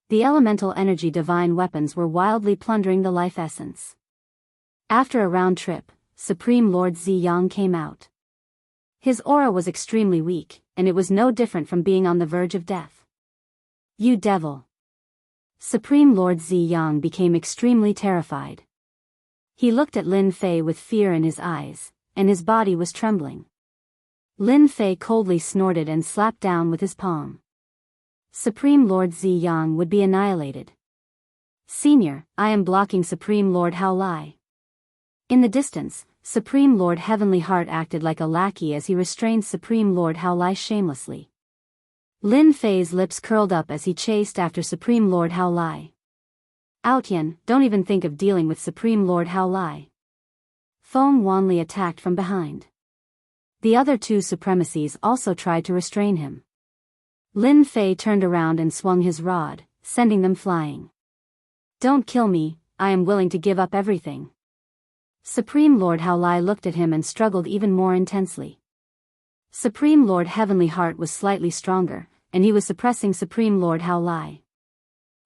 S1: The elemental energy divine weapons were wildly plundering the life essence. After a round trip, Supreme Lord Ziyang came out. His aura was extremely weak, and it was no different from being on the verge of death. You devil! Supreme Lord Ziyang became extremely terrified. He looked at Lin Fei with fear in his eyes, and his body was trembling. Lin Fei coldly snorted and slapped down with his palm. Supreme Lord Ziyang would be annihilated. Senior, I am blocking Supreme Lord Haolai. In the distance, Supreme Lord Heavenly Heart acted like a lackey as he restrained Supreme Lord Haolai shamelessly. Lin Fei's lips curled up as he chased after Supreme Lord Haolai. Outyan, don't even think of dealing with Supreme Lord Haolai. Feng Wanli attacked from behind. The other 2 supremacies also tried to restrain him. Lin Fei turned around and swung his rod, sending them flying. Don't kill me, I am willing to give up everything. Supreme Lord Haolai looked at him and struggled even more intensely. Supreme Lord Heavenly Heart was slightly stronger, and he was suppressing Supreme Lord Haolai.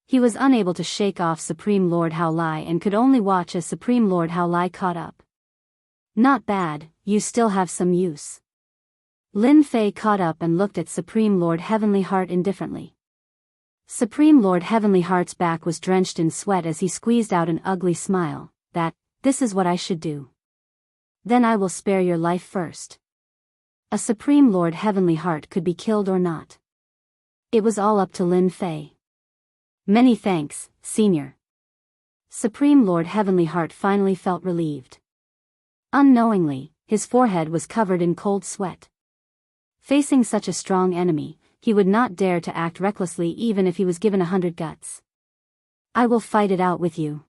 S1: He was unable to shake off Supreme Lord Haolai and could only watch as Supreme Lord Haolai caught up. Not bad, you still have some use. Lin Fei caught up and looked at Supreme Lord Heavenly Heart indifferently. Supreme Lord Heavenly Heart's back was drenched in sweat as he squeezed out an ugly smile. This is what I should do. Then I will spare your life first. A Supreme Lord Heavenly Heart could be killed or not. It was all up to Lin Fei. Many thanks, Senior. Supreme Lord Heavenly Heart finally felt relieved. Unknowingly, his forehead was covered in cold sweat. Facing such a strong enemy, he would not dare to act recklessly even if he was given 100 guts. I will fight it out with you.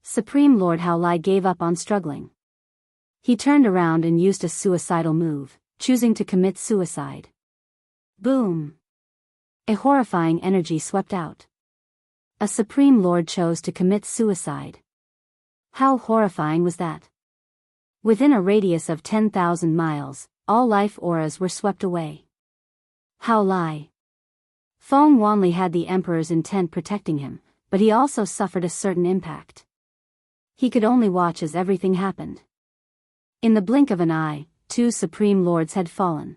S1: Supreme Lord Haolai gave up on struggling. He turned around and used a suicidal move, choosing to commit suicide. Boom! A horrifying energy swept out. A Supreme Lord chose to commit suicide. How horrifying was that? Within a radius of 10,000 miles, all life auras were swept away. Haolai. Feng Wanli had the Emperor's intent protecting him, but he also suffered a certain impact. He could only watch as everything happened. In the blink of an eye, 2 Supreme Lords had fallen.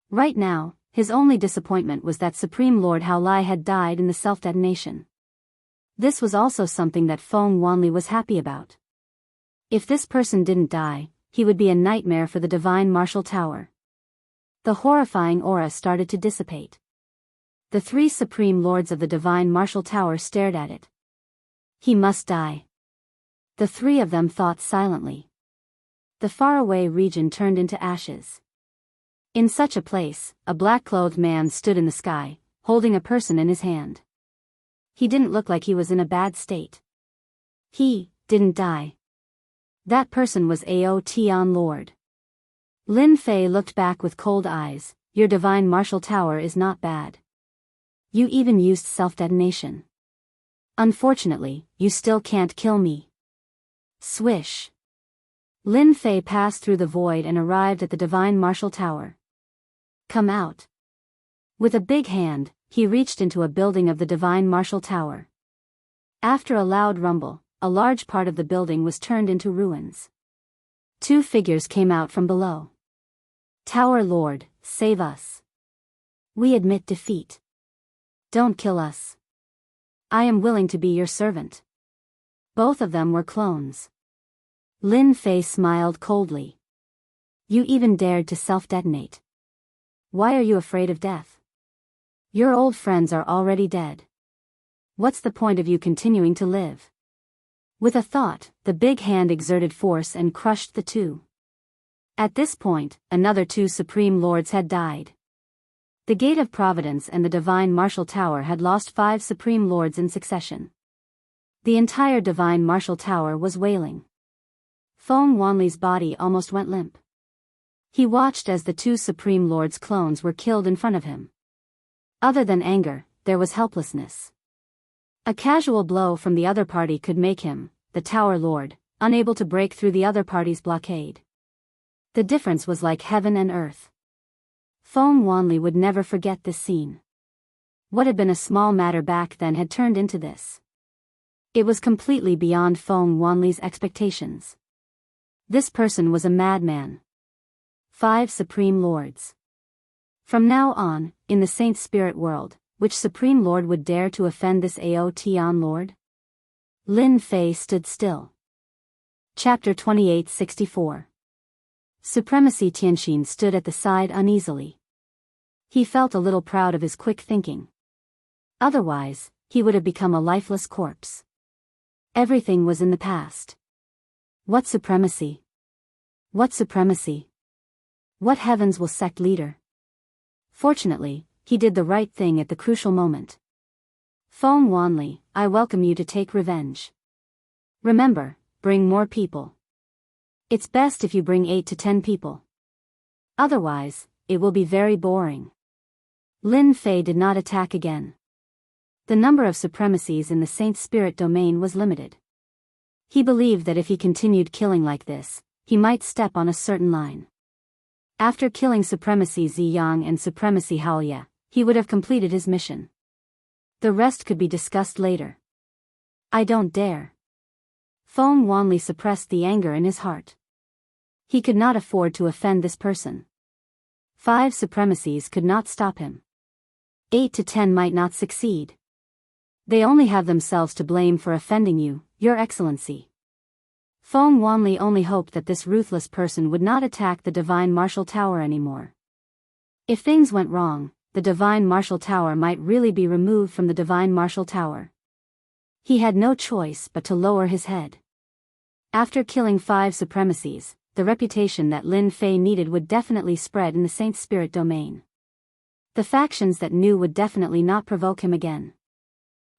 S1: Right now, his only disappointment was that Supreme Lord Haolai had died in the self-detonation. This was also something that Feng Wanli was happy about. If this person didn't die, he would be a nightmare for the divine martial tower. The horrifying aura started to dissipate. The 3 Supreme Lords of the divine martial tower stared at it. He must die. The 3 of them thought silently. The faraway region turned into ashes. In such a place, a black-clothed man stood in the sky, holding a person in his hand. He didn't look like he was in a bad state. He didn't die. That person was Ao Tian Lord. Lin Fei looked back with cold eyes. Your divine martial tower is not bad. You even used self-detonation. Unfortunately, you still can't kill me. Swish. Lin Fei passed through the void and arrived at the divine martial tower. Come out. With a big hand, he reached into a building of the Divine Martial Tower. After a loud rumble, a large part of the building was turned into ruins. Two figures came out from below. Tower Lord, save us. We admit defeat. Don't kill us. I am willing to be your servant. Both of them were clones. Lin Fei smiled coldly. You even dared to self-detonate. Why are you afraid of death? Your old friends are already dead. What's the point of you continuing to live? With a thought, the big hand exerted force and crushed the two. At this point, another two Supreme Lords had died. The Gate of Providence and the Divine Martial Tower had lost 5 Supreme Lords in succession. The entire Divine Martial Tower was wailing. Feng Wanli's body almost went limp. He watched as the 2 Supreme Lords' clones were killed in front of him. Other than anger, there was helplessness. A casual blow from the other party could make him, the Tower Lord, unable to break through the other party's blockade. The difference was like heaven and earth. Feng Wanli would never forget this scene. What had been a small matter back then had turned into this. It was completely beyond Feng Wanli's expectations. This person was a madman. 5 Supreme Lords. From now on, in the Saint Spirit world, which Supreme Lord would dare to offend this Ao Tian Lord? Lin Fei stood still. Chapter 2864. Supremacy. Tianxin stood at the side uneasily. He felt a little proud of his quick thinking. Otherwise, he would have become a lifeless corpse. Everything was in the past. What supremacy? What supremacy? What heavens will sect leader? Fortunately, he did the right thing at the crucial moment. Feng Wanli, I welcome you to take revenge. Remember, bring more people. It's best if you bring 8 to 10 people. Otherwise, it will be very boring. Lin Fei did not attack again. The number of supremacies in the Saint Spirit domain was limited. He believed that if he continued killing like this, he might step on a certain line. After killing Supremacy Ziyang and Supremacy Haoye, he would have completed his mission. The rest could be discussed later. I don't dare. Feng Wanli suppressed the anger in his heart. He could not afford to offend this person. 5 supremacies could not stop him. 8 to 10 might not succeed. They only have themselves to blame for offending you, Your Excellency. Feng Wanli only hoped that this ruthless person would not attack the Divine Martial Tower anymore. If things went wrong, the Divine Martial Tower might really be removed from the Divine Martial Tower. He had no choice but to lower his head. After killing 5 supremacies, the reputation that Lin Fei needed would definitely spread in the Saint Spirit domain. The factions that knew would definitely not provoke him again.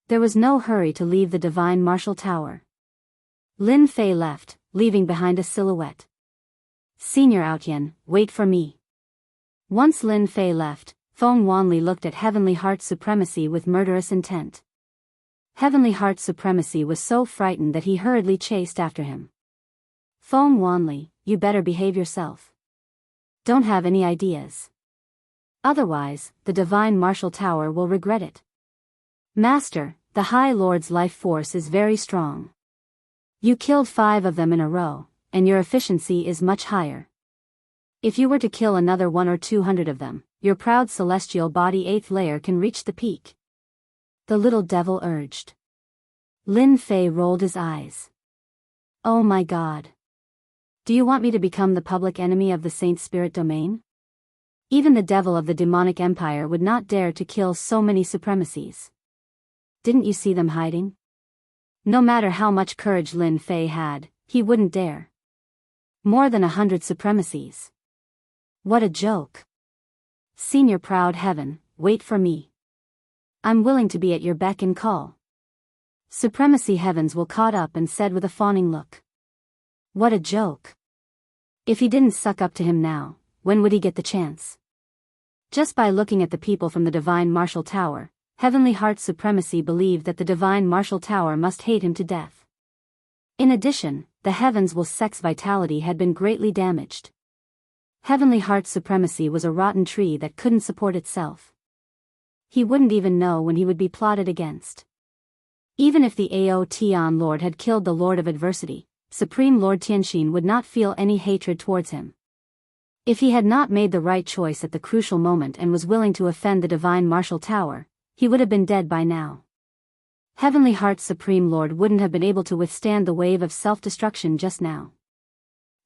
S1: There was no hurry to leave the Divine Martial Tower. Lin Fei left, leaving behind a silhouette. Senior Outyan, wait for me. Once Lin Fei left, Feng Wanli looked at Heavenly Heart Supremacy with murderous intent. Heavenly Heart Supremacy was so frightened that he hurriedly chased after him. Feng Wanli, you better behave yourself. Don't have any ideas. Otherwise, the Divine Martial Tower will regret it. Master, the High Lord's life force is very strong. You killed 5 of them in a row, and your efficiency is much higher. If you were to kill another 1 or 200 of them, your proud celestial body 8th layer can reach the peak. The little devil urged. Lin Fei rolled his eyes. Oh my God. Do you want me to become the public enemy of the Saint Spirit domain? Even the devil of the demonic empire would not dare to kill so many supremacies. Didn't you see them hiding? No matter how much courage Lin Fei had, he wouldn't dare. More than 100 supremacies. What a joke. Senior Proud Heaven, wait for me. I'm willing to be at your beck and call. Supremacy Heavens will caught up and said with a fawning look. What a joke. If he didn't suck up to him now, when would he get the chance? Just by looking at the people from the Divine Martial Tower, Heavenly Heart Supremacy believed that the Divine Martial Tower must hate him to death. In addition, the Heavens will Sect's vitality had been greatly damaged. Heavenly Heart Supremacy was a rotten tree that couldn't support itself. he wouldn't even know when he would be plotted against. Even if the Aotian Lord had killed the Lord of Adversity, Supreme Lord Tianxin would not feel any hatred towards him. If he had not made the right choice at the crucial moment and was willing to offend the Divine Martial Tower, he would have been dead by now. Heavenly Heart's Supreme Lord wouldn't have been able to withstand the wave of self-destruction just now.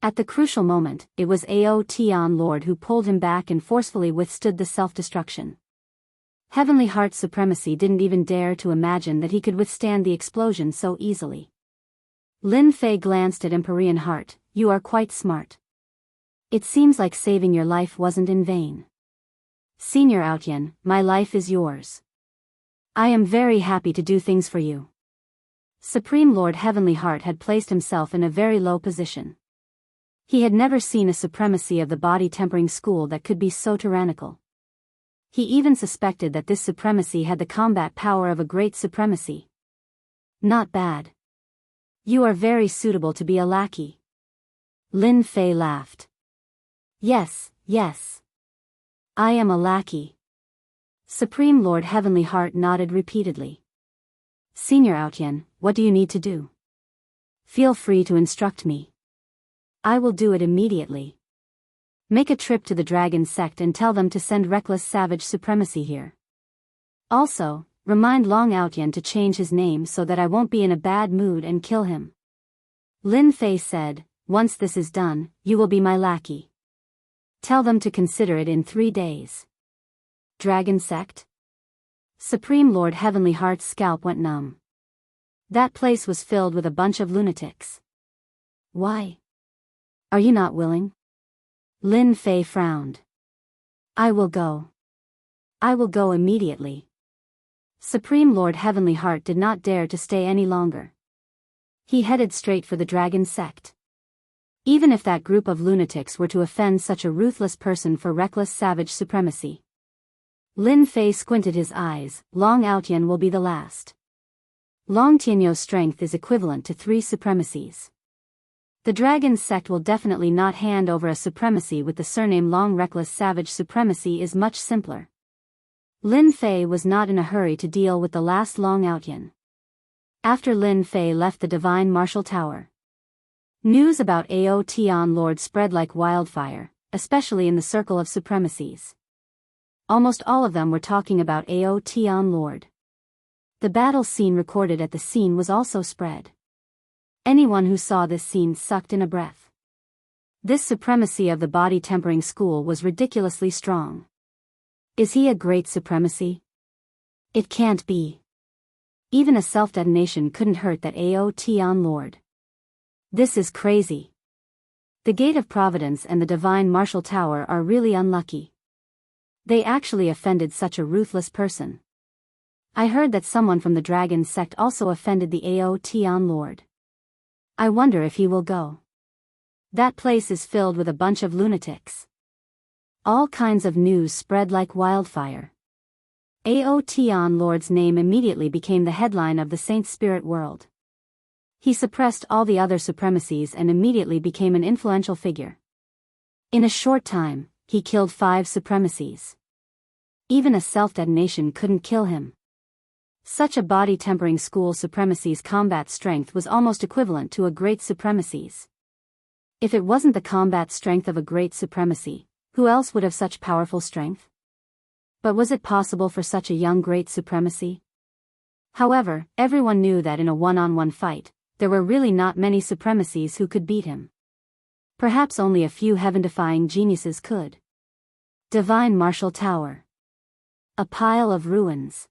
S1: At the crucial moment, it was Aotian Lord who pulled him back and forcefully withstood the self-destruction. Heavenly Heart's supremacy didn't even dare to imagine that he could withstand the explosion so easily. Lin Fei glanced at Empyrean Heart. You are quite smart. It seems like saving your life wasn't in vain. Senior Outyan, my life is yours. I am very happy to do things for you. Supreme Lord Heavenly Heart had placed himself in a very low position. He had never seen a supremacy of the body tempering school that could be so tyrannical. He even suspected that this supremacy had the combat power of a great supremacy. Not bad. You are very suitable to be a lackey. Lin Fei laughed. Yes, yes. I am a lackey. Supreme Lord Heavenly Heart nodded repeatedly. Senior Outyan, what do you need to do? Feel free to instruct me. I will do it immediately. Make a trip to the Dragon Sect and tell them to send Reckless Savage Supremacy here. Also, remind Long Outyan to change his name so that I won't be in a bad mood and kill him. Lin Fei said, once this is done, you will be my lackey. Tell them to consider it in 3 days. Dragon Sect? Supreme Lord Heavenly Heart's scalp went numb. That place was filled with a bunch of lunatics. Why? Are you not willing? Lin Fei frowned. I will go. I will go immediately. Supreme Lord Heavenly Heart did not dare to stay any longer. He headed straight for the Dragon Sect. Even if that group of lunatics were to offend such a ruthless person for reckless savage supremacy. Lin Fei squinted his eyes. Long Outyan will be the last. Long Tianyo's strength is equivalent to 3 supremacies. The Dragon Sect will definitely not hand over a supremacy with the surname Long. Reckless savage supremacy is much simpler. Lin Fei was not in a hurry to deal with the last Long Outyan. After Lin Fei left the Divine Martial Tower, news about Aotian Lord spread like wildfire, especially in the circle of supremacies. Almost all of them were talking about Aotian Lord. The battle scene recorded at the scene was also spread. Anyone who saw this scene sucked in a breath. This supremacy of the body tempering school was ridiculously strong. Is he a great supremacy? It can't be. Even a self-detonation couldn't hurt that Aotian Lord. This is crazy. The Gate of Providence and the Divine Martial Tower are really unlucky. They actually offended such a ruthless person. I heard that someone from the Dragon Sect also offended the Aotian Lord. I wonder if he will go. That place is filled with a bunch of lunatics. All kinds of news spread like wildfire. Aotian Lord's name immediately became the headline of the Saint Spirit world. He suppressed all the other supremacies and immediately became an influential figure. In a short time, he killed 5 supremacies. Even a self-detonation couldn't kill him. Such a body-tempering school supremacy's combat strength was almost equivalent to a great supremacy's. If it wasn't the combat strength of a great supremacy, who else would have such powerful strength? But was it possible for such a young great supremacy? However, everyone knew that in a one-on-one fight, there were really not many supremacies who could beat him. Perhaps only a few heaven-defying geniuses could. Divine Martial Tower. A pile of ruins.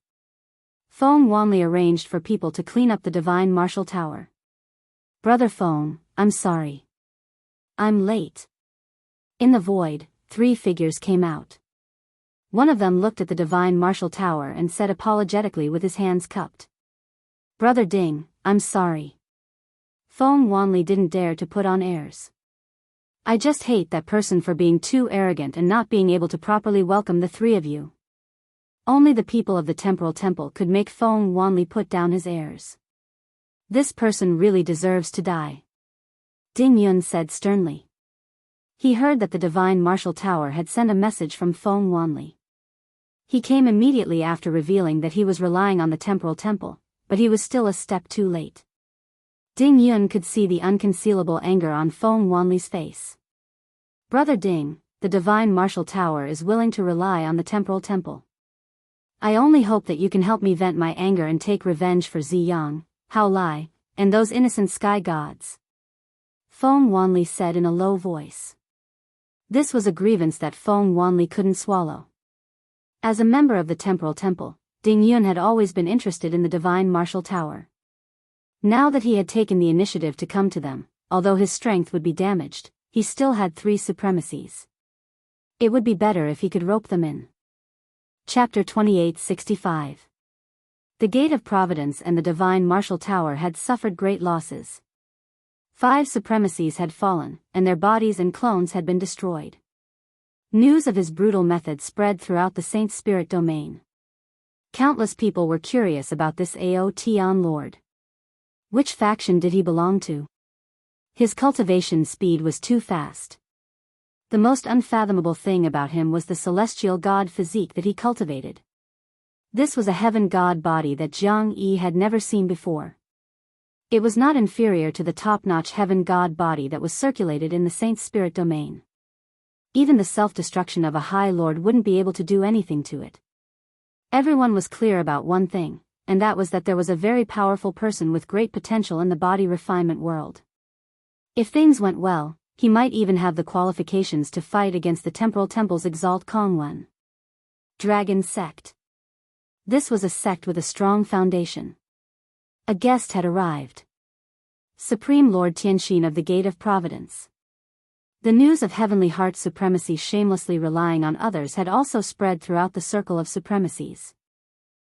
S1: Feng Wanli arranged for people to clean up the Divine Martial Tower. Brother Feng, I'm sorry. I'm late. In the void, 3 figures came out. One of them looked at the Divine Martial Tower and said apologetically with his hands cupped. Brother Ding, I'm sorry. Feng Wanli didn't dare to put on airs. I just hate that person for being too arrogant and not being able to properly welcome the 3 of you. Only the people of the Temporal Temple could make Feng Wanli put down his airs. This person really deserves to die. Ding Yun said sternly. He heard that the Divine Martial Tower had sent a message from Feng Wanli. He came immediately after revealing that he was relying on the temporal temple, but he was still a step too late. Ding Yun could see the unconcealable anger on Feng Wanli's face. Brother Ding, the divine martial tower is willing to rely on the temporal temple. I only hope that you can help me vent my anger and take revenge for Ziyang, Hao Lai, and those innocent sky gods. Feng Wanli said in a low voice. This was a grievance that Feng Wanli couldn't swallow. As a member of the temporal temple, Ding Yun had always been interested in the divine martial tower. Now that he had taken the initiative to come to them, although his strength would be damaged, he still had 3 supremacies. It would be better if he could rope them in. Chapter 2865. The Gate of Providence and the Divine Martial Tower had suffered great losses. 5 supremacies had fallen, and their bodies and clones had been destroyed. News of his brutal method spread throughout the Saint Spirit domain. Countless people were curious about this Aotian Lord. Which faction did he belong to? His cultivation speed was too fast. The most unfathomable thing about him was the celestial god physique that he cultivated. This was a heaven god body that Jiang Yi had never seen before. It was not inferior to the top-notch heaven god body that was circulated in the Saint Spirit domain. Even the self-destruction of a High Lord wouldn't be able to do anything to it. Everyone was clear about one thing, and that was that there was a very powerful person with great potential in the body refinement world. If things went well, he might even have the qualifications to fight against the temporal temple's Exalt Kongwen. Dragon Sect. This was a sect with a strong foundation. A guest had arrived. Supreme Lord Tianxin of the Gate of Providence. The news of Heavenly Heart supremacy shamelessly relying on others had also spread throughout the circle of supremacies.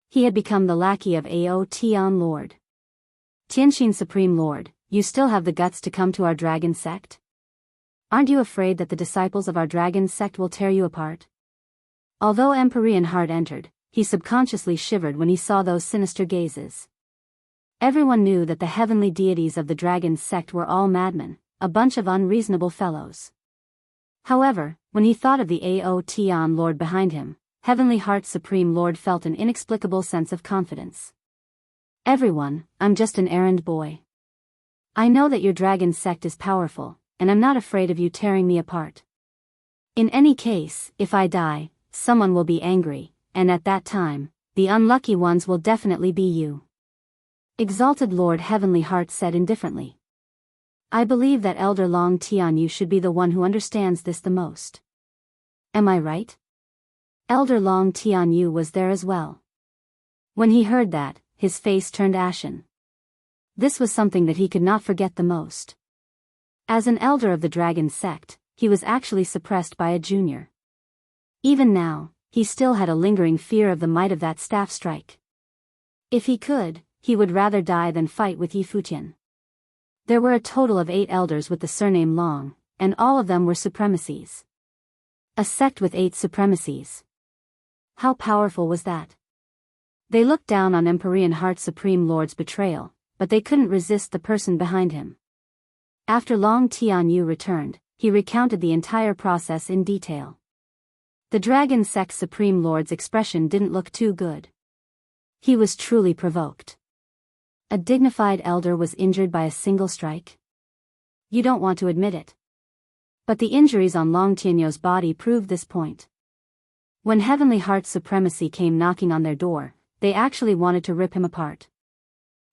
S1: He had become the lackey of Aotian Lord. Tianxin Supreme Lord, you still have the guts to come to our dragon sect? Aren't you afraid that the disciples of our dragon sect will tear you apart? Although Empyrean Heart entered, he subconsciously shivered when he saw those sinister gazes. Everyone knew that the heavenly deities of the dragon sect were all madmen, a bunch of unreasonable fellows. However, when he thought of the Aotian Lord behind him, Heavenly Heart Supreme Lord felt an inexplicable sense of confidence. Everyone, I'm just an errand boy. I know that your dragon sect is powerful, and I'm not afraid of you tearing me apart. In any case, if I die, someone will be angry, and at that time, the unlucky ones will definitely be you. Exalted Lord Heavenly Heart said indifferently. I believe that Elder Long Tianyu should be the one who understands this the most. Am I right? Elder Long Tianyu was there as well. When he heard that, his face turned ashen. This was something that he could not forget the most. As an elder of the dragon sect, he was actually suppressed by a junior. Even now, he still had a lingering fear of the might of that staff strike. If he could, he would rather die than fight with Yi Futian. There were a total of 8 elders with the surname Long, and all of them were supremacies. A sect with 8 supremacies. How powerful was that? They looked down on Empyrean Heart Supreme Lord's betrayal, but they couldn't resist the person behind him. After Long Tianyu returned, he recounted the entire process in detail. The Dragon Sect Supreme Lord's expression didn't look too good. He was truly provoked. A dignified elder was injured by a single strike? You don't want to admit it. But the injuries on Long Tianyu's body proved this point. When Heavenly Heart Supremacy came knocking on their door, they actually wanted to rip him apart.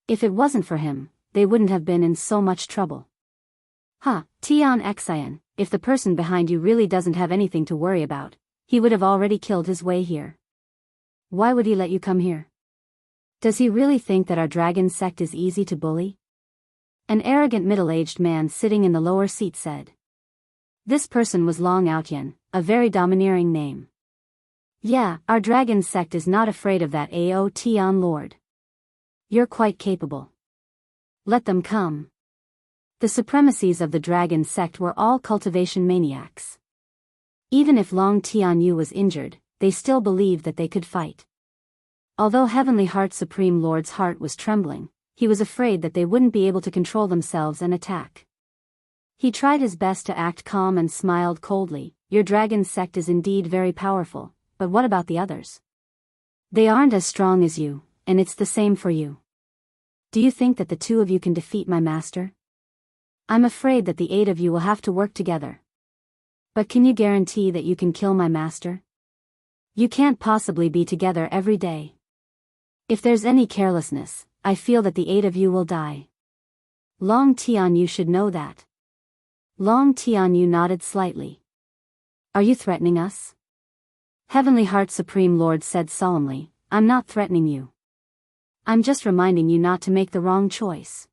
S1: If it wasn't for him, they wouldn't have been in so much trouble. Tian Xian, if the person behind you really doesn't have anything to worry about, he would have already killed his way here. Why would he let you come here? Does he really think that our dragon sect is easy to bully? An arrogant middle-aged man sitting in the lower seat said. This person was Long Outyan, a very domineering name. Yeah, our dragon sect is not afraid of that Aotian Lord. You're quite capable. Let them come. The supremacies of the dragon sect were all cultivation maniacs. Even if Long Tianyu was injured, they still believed that they could fight. Although Heavenly Heart Supreme Lord's heart was trembling, he was afraid that they wouldn't be able to control themselves and attack. He tried his best to act calm and smiled coldly. Your dragon sect is indeed very powerful, but what about the others? They aren't as strong as you, and it's the same for you. Do you think that the two of you can defeat my master? I'm afraid that the 8 of you will have to work together. But can you guarantee that you can kill my master? You can't possibly be together every day. If there's any carelessness, I feel that the 8 of you will die. Long Tian, you should know that. Long Tian, you nodded slightly. Are you threatening us? Heavenly Heart Supreme Lord said solemnly, I'm not threatening you. I'm just reminding you not to make the wrong choice.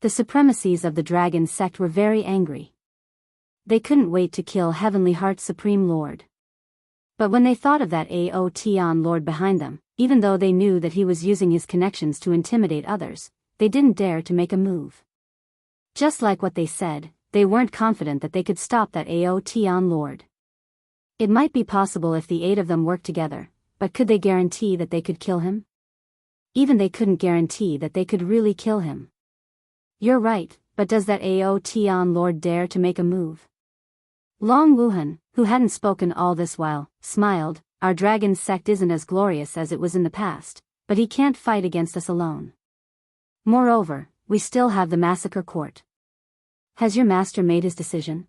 S1: The supremacies of the dragon sect were very angry. They couldn't wait to kill Heavenly Heart Supreme Lord. But when they thought of that Ao Tian Lord behind them, even though they knew that he was using his connections to intimidate others, they didn't dare to make a move. Just like what they said, they weren't confident that they could stop that Ao Tian Lord. It might be possible if the 8 of them worked together, but could they guarantee that they could kill him? Even they couldn't guarantee that they could really kill him. You're right, but does that Ao Tian Lord dare to make a move? Long Wuhan, who hadn't spoken all this while, smiled. Our dragon sect isn't as glorious as it was in the past, but he can't fight against us alone. Moreover, we still have the massacre court. Has your master made his decision?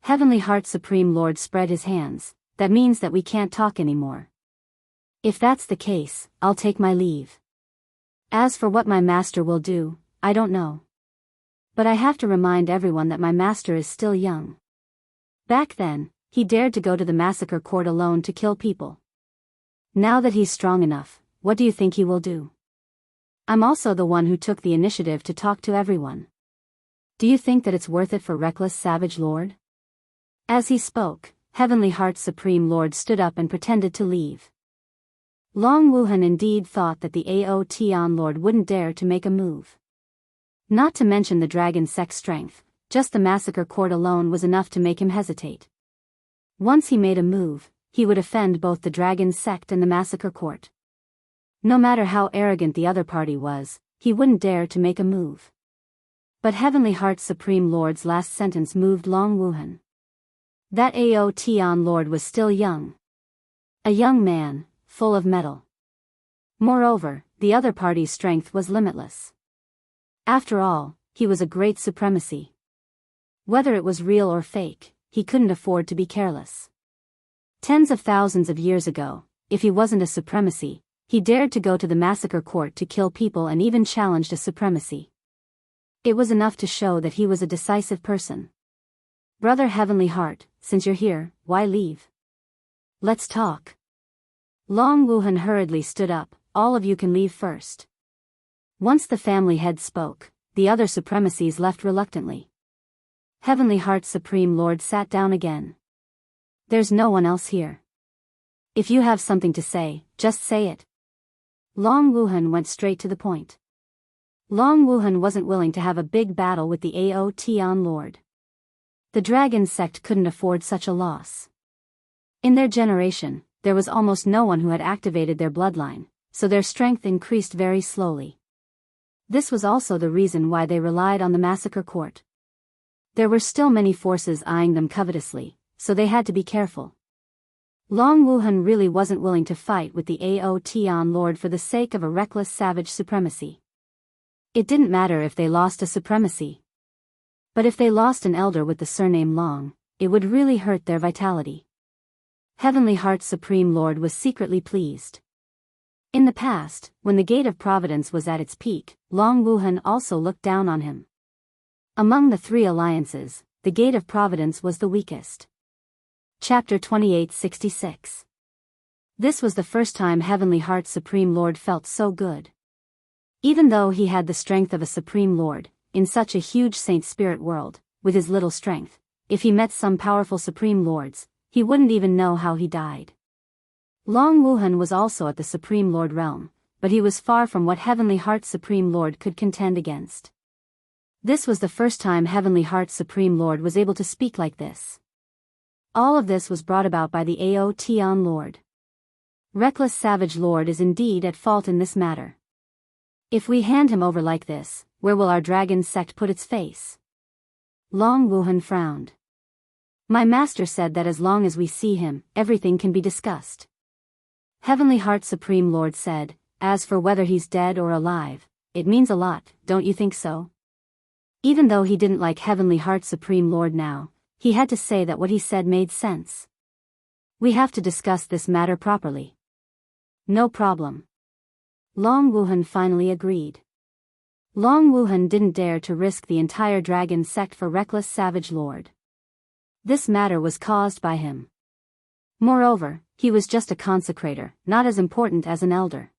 S1: Heavenly Heart Supreme Lord spread his hands. That means that we can't talk anymore. If that's the case, I'll take my leave. As for what my master will do, I don't know. But I have to remind everyone that my master is still young. Back then, he dared to go to the massacre court alone to kill people. Now that he's strong enough, what do you think he will do? I'm also the one who took the initiative to talk to everyone. Do you think that it's worth it for Reckless Savage Lord? As he spoke, Heavenly Heart Supreme Lord stood up and pretended to leave. Long Wuhan indeed thought that the Ao Tian Lord wouldn't dare to make a move. Not to mention the dragon sect's strength, just the massacre court alone was enough to make him hesitate. Once he made a move, he would offend both the dragon sect and the massacre court. No matter how arrogant the other party was, he wouldn't dare to make a move. But Heavenly Heart Supreme Lord's last sentence moved Long Wuhan. That Ao Tian Lord was still young. A young man, full of mettle. Moreover, the other party's strength was limitless. After all, he was a great supremacy. Whether it was real or fake, he couldn't afford to be careless. Tens of thousands of years ago, if he wasn't a supremacy, he dared to go to the massacre court to kill people and even challenged a supremacy. It was enough to show that he was a decisive person. Brother Heavenly Heart, since you're here, why leave? Let's talk. Long Wuhan hurriedly stood up. All of you can leave first. Once the family head spoke, the other supremacies left reluctantly. Heavenly Heart Supreme Lord sat down again. There's no one else here. If you have something to say, just say it. Long Wuhan went straight to the point. Long Wuhan wasn't willing to have a big battle with the Ao Tian Lord. The dragon sect couldn't afford such a loss. In their generation, there was almost no one who had activated their bloodline, so their strength increased very slowly. This was also the reason why they relied on the massacre court. There were still many forces eyeing them covetously, so they had to be careful. Long Wuhan really wasn't willing to fight with the Ao Tian Lord for the sake of a reckless savage supremacy. It didn't matter if they lost a supremacy. But if they lost an elder with the surname Long, it would really hurt their vitality. Heavenly Heart Supreme Lord was secretly pleased. In the past, when the Gate of Providence was at its peak, Long Wuhan also looked down on him. Among the 3 alliances, the Gate of Providence was the weakest. Chapter 2866. This was the first time Heavenly Heart Supreme Lord felt so good. Even though he had the strength of a Supreme Lord, in such a huge Saint Spirit world, with his little strength, if he met some powerful Supreme Lords, he wouldn't even know how he died. Long Wuhan was also at the Supreme Lord realm, but he was far from what Heavenly Heart Supreme Lord could contend against. This was the first time Heavenly Heart Supreme Lord was able to speak like this. All of this was brought about by the Ao Tian Lord. Reckless Savage Lord is indeed at fault in this matter. If we hand him over like this, where will our dragon sect put its face? Long Wuhan frowned. My master said that as long as we see him, everything can be discussed. Heavenly Heart Supreme Lord said, as for whether he's dead or alive, it means a lot, don't you think so? Even though he didn't like Heavenly Heart Supreme Lord now, he had to say that what he said made sense. We have to discuss this matter properly. No problem. Long Wuhan finally agreed. Long Wuhan didn't dare to risk the entire dragon sect for reckless savage lord. This matter was caused by him. Moreover, he was just a consecrator, not as important as an elder.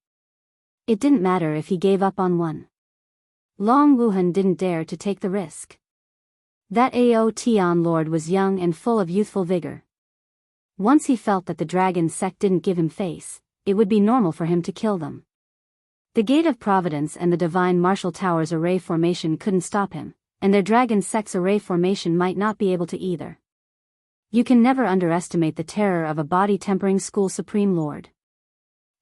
S1: It didn't matter if he gave up on one. Long Wuhan didn't dare to take the risk. That Aotian lord was young and full of youthful vigor. Once he felt that the dragon sect didn't give him face, it would be normal for him to kill them. The Gate of Providence and the Divine Martial Tower's array formation couldn't stop him, and their dragon sect's array formation might not be able to either. You can never underestimate the terror of a body-tempering school supreme lord.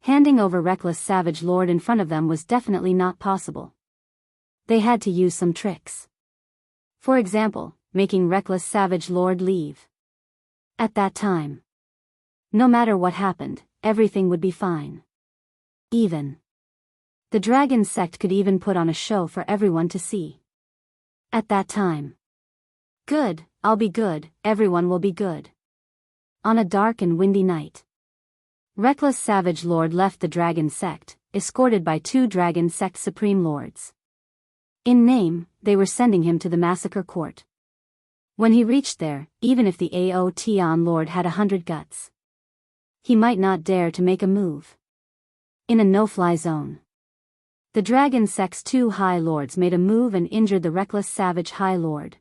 S1: Handing over reckless savage lord in front of them was definitely not possible. They had to use some tricks. For example, making reckless savage lord leave. At that time, no matter what happened, everything would be fine. Even the dragon sect could even put on a show for everyone to see. At that time. Good, I'll be good, everyone will be good. On a dark and windy night, reckless savage lord left the dragon sect, escorted by 2 dragon sect supreme lords. In name, they were sending him to the massacre court. When he reached there, even if the Aotian lord had 100 guts, he might not dare to make a move. In a no-fly zone, the dragon sect's 2 high lords made a move and injured the reckless savage high lord.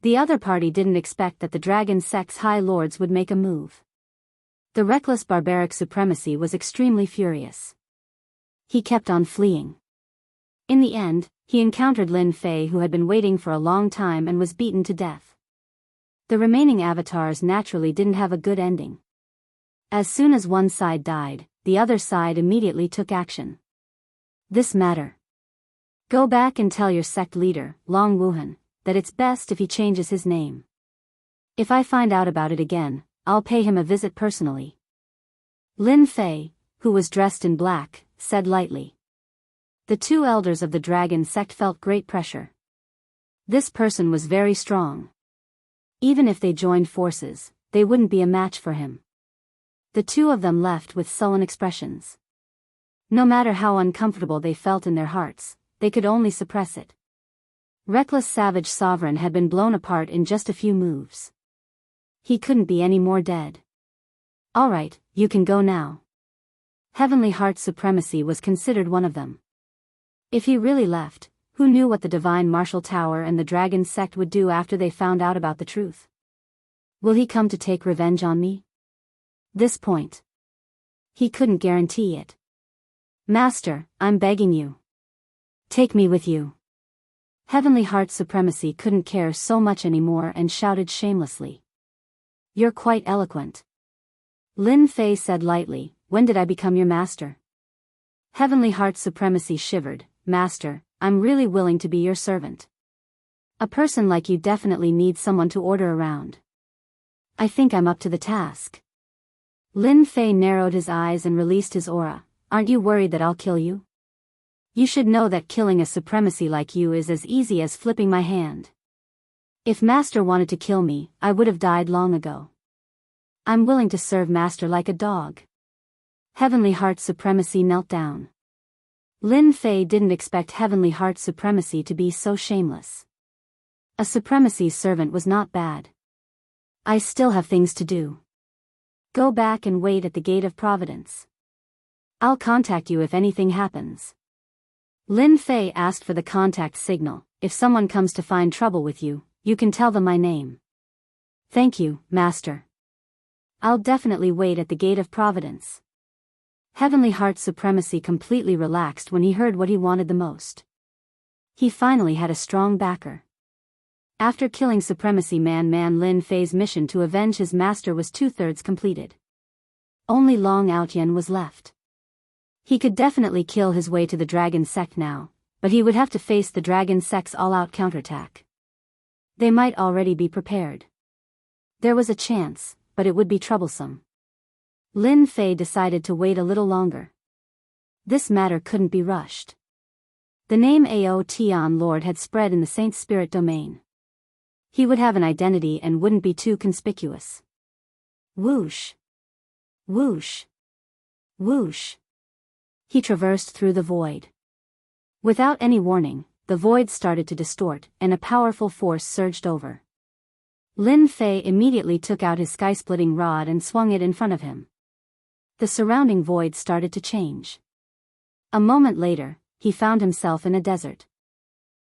S1: The other party didn't expect that the dragon sect's high lords would make a move. The reckless barbaric supremacy was extremely furious. He kept on fleeing. In the end, he encountered Lin Fei, who had been waiting for a long time and was beaten to death. The remaining avatars naturally didn't have a good ending. As soon as one side died, the other side immediately took action. This matter. Go back and tell your sect leader, Long Wuhan, that it's best if he changes his name. If I find out about it again, I'll pay him a visit personally. Lin Fei, who was dressed in black, said lightly. The 2 elders of the dragon sect felt great pressure. This person was very strong. Even if they joined forces, they wouldn't be a match for him. The 2 of them left with sullen expressions. No matter how uncomfortable they felt in their hearts, they could only suppress it. Reckless savage sovereign had been blown apart in just a few moves. He couldn't be any more dead. All right, you can go now. Heavenly Heart Supremacy was considered one of them. If he really left, who knew what the Divine Martial Tower and the Dragon Sect would do after they found out about the truth? Will he come to take revenge on me? This point. He couldn't guarantee it. Master, I'm begging you. Take me with you. Heavenly Heart Supremacy couldn't care so much anymore and shouted shamelessly. You're quite eloquent. Lin Fei said lightly, when did I become your master? Heavenly Heart Supremacy shivered, Master, I'm really willing to be your servant. A person like you definitely needs someone to order around. I think I'm up to the task. Lin Fei narrowed his eyes and released his aura. Aren't you worried that I'll kill you? You should know that killing a supremacy like you is as easy as flipping my hand. If Master wanted to kill me, I would have died long ago. I'm willing to serve Master like a dog. Heavenly Heart Supremacy knelt down. Lin Fei didn't expect Heavenly Heart Supremacy to be so shameless. A supremacy's servant was not bad. I still have things to do. Go back and wait at the Gate of Providence. I'll contact you if anything happens. Lin Fei asked for the contact signal. If someone comes to find trouble with you, you can tell them my name. Thank you, Master. I'll definitely wait at the Gate of Providence. Heavenly Heart Supremacy completely relaxed when he heard what he wanted the most. He finally had a strong backer. After killing Supremacy Man Lin Fei's mission to avenge his master was 2/3 completed. Only Long Outyen was left. He could definitely kill his way to the Dragon Sect now, but he would have to face the Dragon Sect's all-out counterattack. They might already be prepared. There was a chance, but it would be troublesome. Lin Fei decided to wait a little longer. This matter couldn't be rushed. The name Aotian Lord had spread in the Saint Spirit domain. He would have an identity and wouldn't be too conspicuous. Whoosh! Whoosh! Whoosh! He traversed through the void. Without any warning, the void started to distort, and a powerful force surged over. Lin Fei immediately took out his sky-splitting rod and swung it in front of him. The surrounding void started to change. A moment later, he found himself in a desert.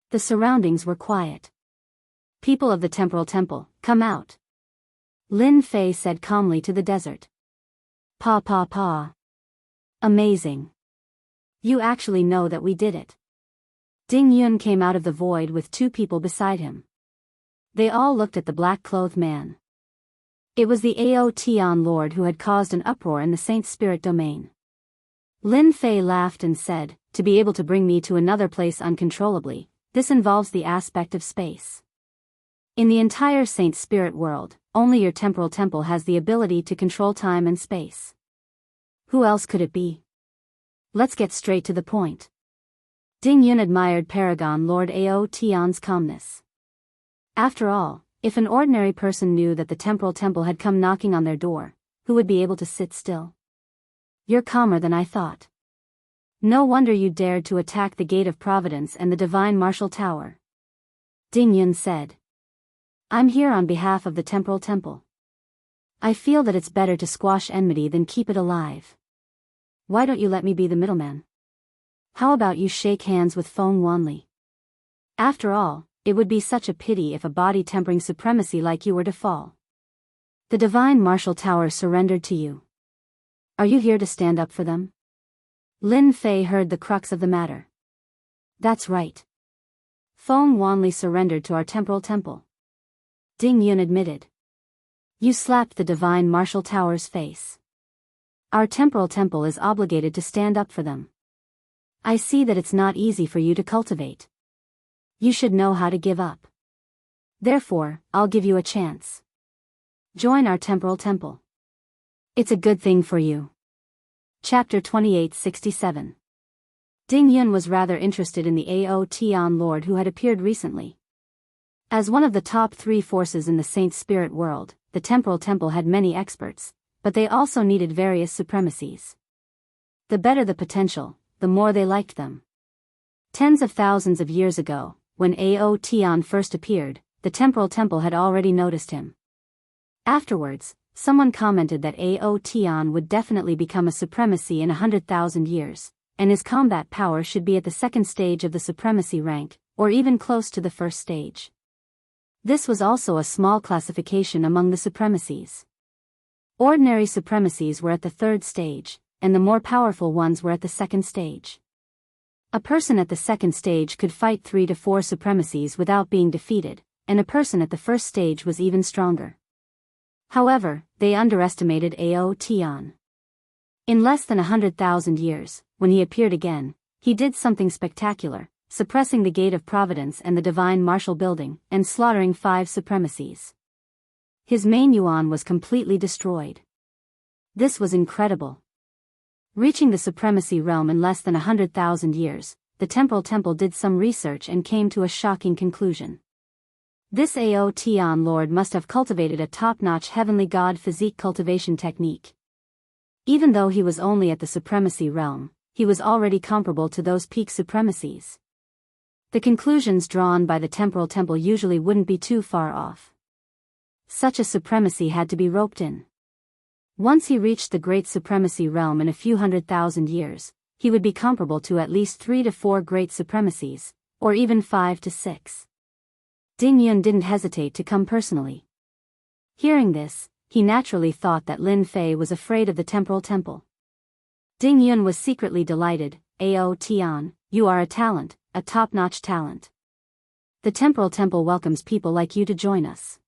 S1: The surroundings were quiet. People of the Temporal Temple, come out. Lin Fei said calmly to the desert. Pa pa pa. Amazing. You actually know that we did it. Ding Yun came out of the void with two people beside him. They all looked at the black-clothed man. It was the Aotian Lord who had caused an uproar in the Saint Spirit domain. Lin Fei laughed and said, to be able to bring me to another place uncontrollably, this involves the aspect of space. In the entire Saint Spirit world, only your temporal temple has the ability to control time and space. Who else could it be? Let's get straight to the point. Ding Yun admired Paragon Lord Aotian's calmness. After all, if an ordinary person knew that the temporal temple had come knocking on their door, who would be able to sit still? You're calmer than I thought. No wonder you dared to attack the Gate of Providence and the Divine Martial Tower. Ding Yun said. I'm here on behalf of the temporal temple. I feel that it's better to squash enmity than keep it alive. Why don't you let me be the middleman? How about you shake hands with Feng Wanli? After all, it would be such a pity if a body-tempering supremacy like you were to fall. The Divine Martial Tower surrendered to you. Are you here to stand up for them? Lin Fei heard the crux of the matter. That's right. Feng Wanli surrendered to our temporal temple. Ding Yun admitted. You slapped the Divine Martial Tower's face. Our temporal temple is obligated to stand up for them. I see that it's not easy for you to cultivate. You should know how to give up. Therefore, I'll give you a chance. Join our temporal temple. It's a good thing for you. Chapter 2867. Ding Yun was rather interested in the Aotian Lord who had appeared recently. As one of the top 3 forces in the Saint Spirit world, the temporal temple had many experts, but they also needed various supremacies. The better the potential, the more they liked them. Tens of thousands of years ago, when Aotian first appeared, the temporal temple had already noticed him. Afterwards, someone commented that Aotian would definitely become a supremacy in 100,000 years, and his combat power should be at the 2nd stage of the supremacy rank, or even close to the 1st stage. This was also a small classification among the supremacies. Ordinary supremacies were at the 3rd stage, and the more powerful ones were at the 2nd stage. A person at the 2nd stage could fight 3 to 4 supremacies without being defeated, and a person at the 1st stage was even stronger. However, they underestimated Aotian. In less than 100,000 years, when he appeared again, he did something spectacular, suppressing the Gate of Providence and the Divine Martial Building, and slaughtering 5 supremacies. His main yuan was completely destroyed. This was incredible. Reaching the supremacy realm in less than 100,000 years, the temporal temple did some research and came to a shocking conclusion. This Aotian Lord must have cultivated a top-notch heavenly god physique cultivation technique. Even though he was only at the supremacy realm, he was already comparable to those peak supremacies. The conclusions drawn by the temporal temple usually wouldn't be too far off. Such a supremacy had to be roped in. Once he reached the great supremacy realm in a few 100,000 years, he would be comparable to at least 3 to 4 great supremacies, or even 5 to 6. Ding Yun didn't hesitate to come personally. Hearing this, he naturally thought that Lin Fei was afraid of the temporal temple. Ding Yun was secretly delighted. Aotian, you are a talent, a top-notch talent. The temporal temple welcomes people like you to join us.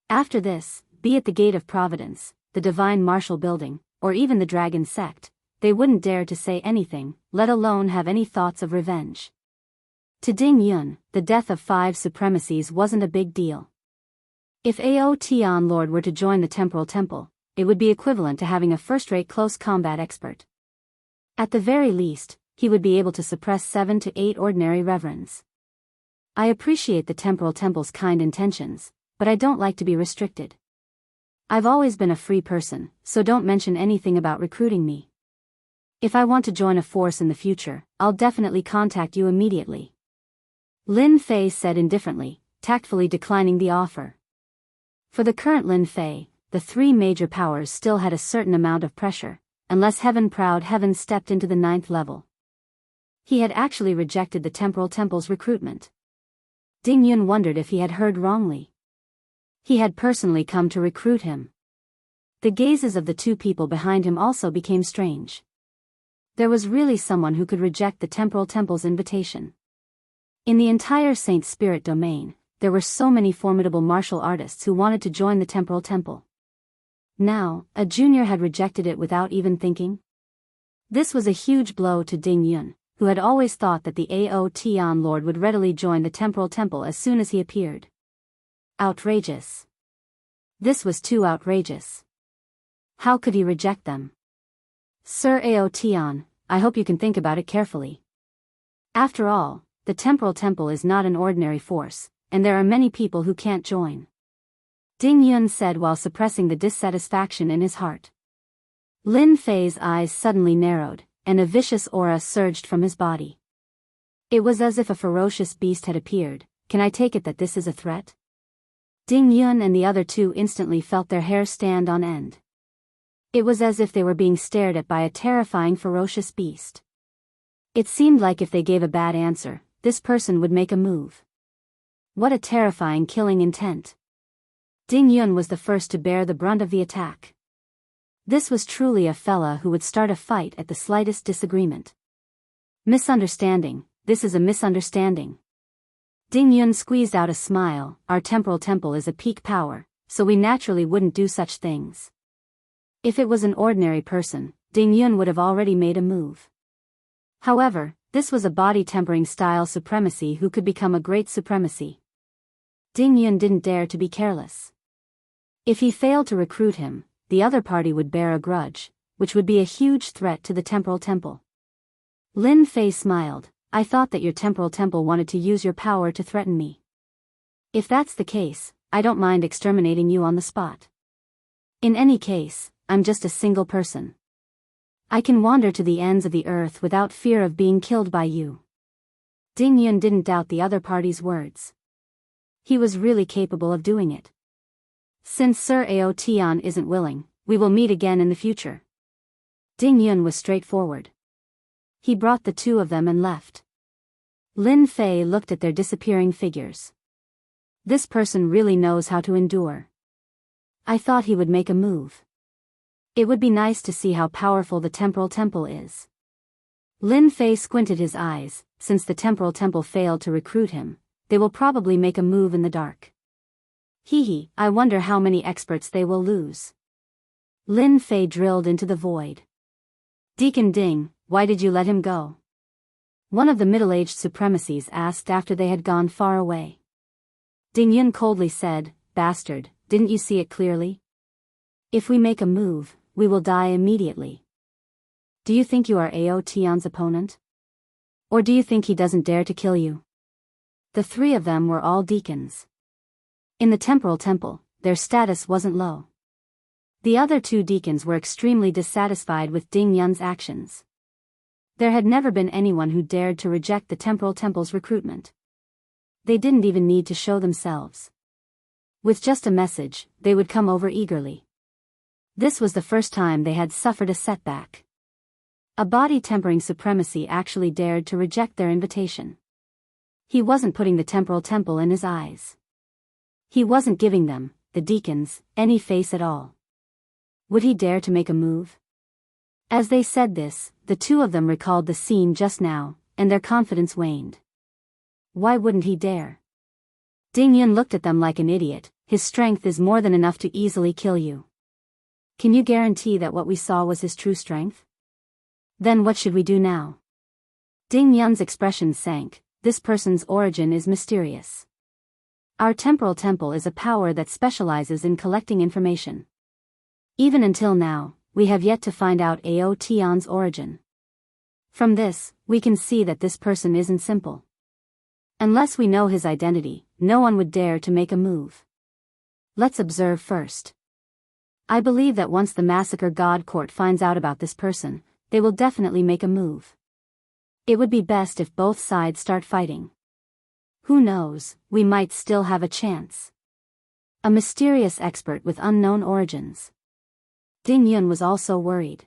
S1: After this, be it the Gate of Providence, the Divine Martial Building, or even the Dragon Sect, they wouldn't dare to say anything, let alone have any thoughts of revenge. To Ding Yun, the death of 5 supremacies wasn't a big deal. If Aotian Lord were to join the Temporal Temple, it would be equivalent to having a first-rate close combat expert. At the very least, he would be able to suppress 7 to 8 ordinary reverends. I appreciate the Temporal Temple's kind intentions, but I don't like to be restricted. I've always been a free person, so don't mention anything about recruiting me. If I want to join a force in the future, I'll definitely contact you immediately. Lin Fei said indifferently, tactfully declining the offer. For the current Lin Fei, the 3 major powers still had a certain amount of pressure, unless Heaven-proud Heaven stepped into the 9th level. He had actually rejected the Temporal Temple's recruitment. Ding Yun wondered if he had heard wrongly. He had personally come to recruit him. The gazes of the 2 people behind him also became strange. There was really someone who could reject the Temporal Temple's invitation. In the entire Saint Spirit domain, there were so many formidable martial artists who wanted to join the Temporal Temple. Now, a junior had rejected it without even thinking? This was a huge blow to Ding Yun, who had always thought that the Aotian Lord would readily join the Temporal Temple as soon as he appeared. Outrageous. This was too outrageous. How could he reject them? Sir Aotian, I hope you can think about it carefully. After all, the Temporal Temple is not an ordinary force, and there are many people who can't join. Ding Yun said while suppressing the dissatisfaction in his heart. Lin Fei's eyes suddenly narrowed, and a vicious aura surged from his body. It was as if a ferocious beast had appeared. Can I take it that this is a threat? Ding Yun and the other 2 instantly felt their hair stand on end. It was as if they were being stared at by a terrifying ferocious beast. It seemed like if they gave a bad answer, this person would make a move. What a terrifying killing intent. Ding Yun was the first to bear the brunt of the attack. This was truly a fella who would start a fight at the slightest disagreement. Misunderstanding, this is a misunderstanding. Ding Yun squeezed out a smile. Our Temporal Temple is a peak power, so we naturally wouldn't do such things. If it was an ordinary person, Ding Yun would have already made a move. However, this was a body-tempering style supremacy who could become a great supremacy. Ding Yun didn't dare to be careless. If he failed to recruit him, the other party would bear a grudge, which would be a huge threat to the Temporal Temple. Lin Fei smiled. I thought that your Temporal Temple wanted to use your power to threaten me. If that's the case, I don't mind exterminating you on the spot. In any case, I'm just a single person. I can wander to the ends of the earth without fear of being killed by you. Ding Yun didn't doubt the other party's words. He was really capable of doing it. Since Sir Aotian isn't willing, we will meet again in the future. Ding Yun was straightforward. He brought the 2 of them and left. Lin Fei looked at their disappearing figures. This person really knows how to endure. I thought he would make a move. It would be nice to see how powerful the Temporal Temple is. Lin Fei squinted his eyes. Since the Temporal Temple failed to recruit him, they will probably make a move in the dark. Hee, I wonder how many experts they will lose. Lin Fei drilled into the void. Deacon Ding, why did you let him go? One of the middle-aged supremacies asked after they had gone far away. Ding Yun coldly said, Bastard, didn't you see it clearly? If we make a move, we will die immediately. Do you think you are Aotian's opponent? Or do you think he doesn't dare to kill you? The 3 of them were all deacons. In the Temporal Temple, their status wasn't low. The other 2 deacons were extremely dissatisfied with Ding Yun's actions. There had never been anyone who dared to reject the Temporal Temple's recruitment. They didn't even need to show themselves. With just a message, they would come over eagerly. This was the first time they had suffered a setback. A body-tempering supremacy actually dared to reject their invitation. He wasn't putting the Temporal Temple in his eyes. He wasn't giving them, the deacons, any face at all. Would he dare to make a move? As they said this, the 2 of them recalled the scene just now, and their confidence waned. Why wouldn't he dare? Ding Yun looked at them like an idiot. His strength is more than enough to easily kill you. Can you guarantee that what we saw was his true strength? Then what should we do now? Ding Yun's expression sank. This person's origin is mysterious. Our temporal temple is a power that specializes in collecting information. Even until now, we have yet to find out Aotion's origin. From this, we can see that this person isn't simple. Unless we know his identity, no one would dare to make a move. Let's observe first. I believe that once the Massacre God Court finds out about this person, they will definitely make a move. It would be best if both sides start fighting. Who knows, we might still have a chance. A mysterious expert with unknown origins. Ding Yun was also worried.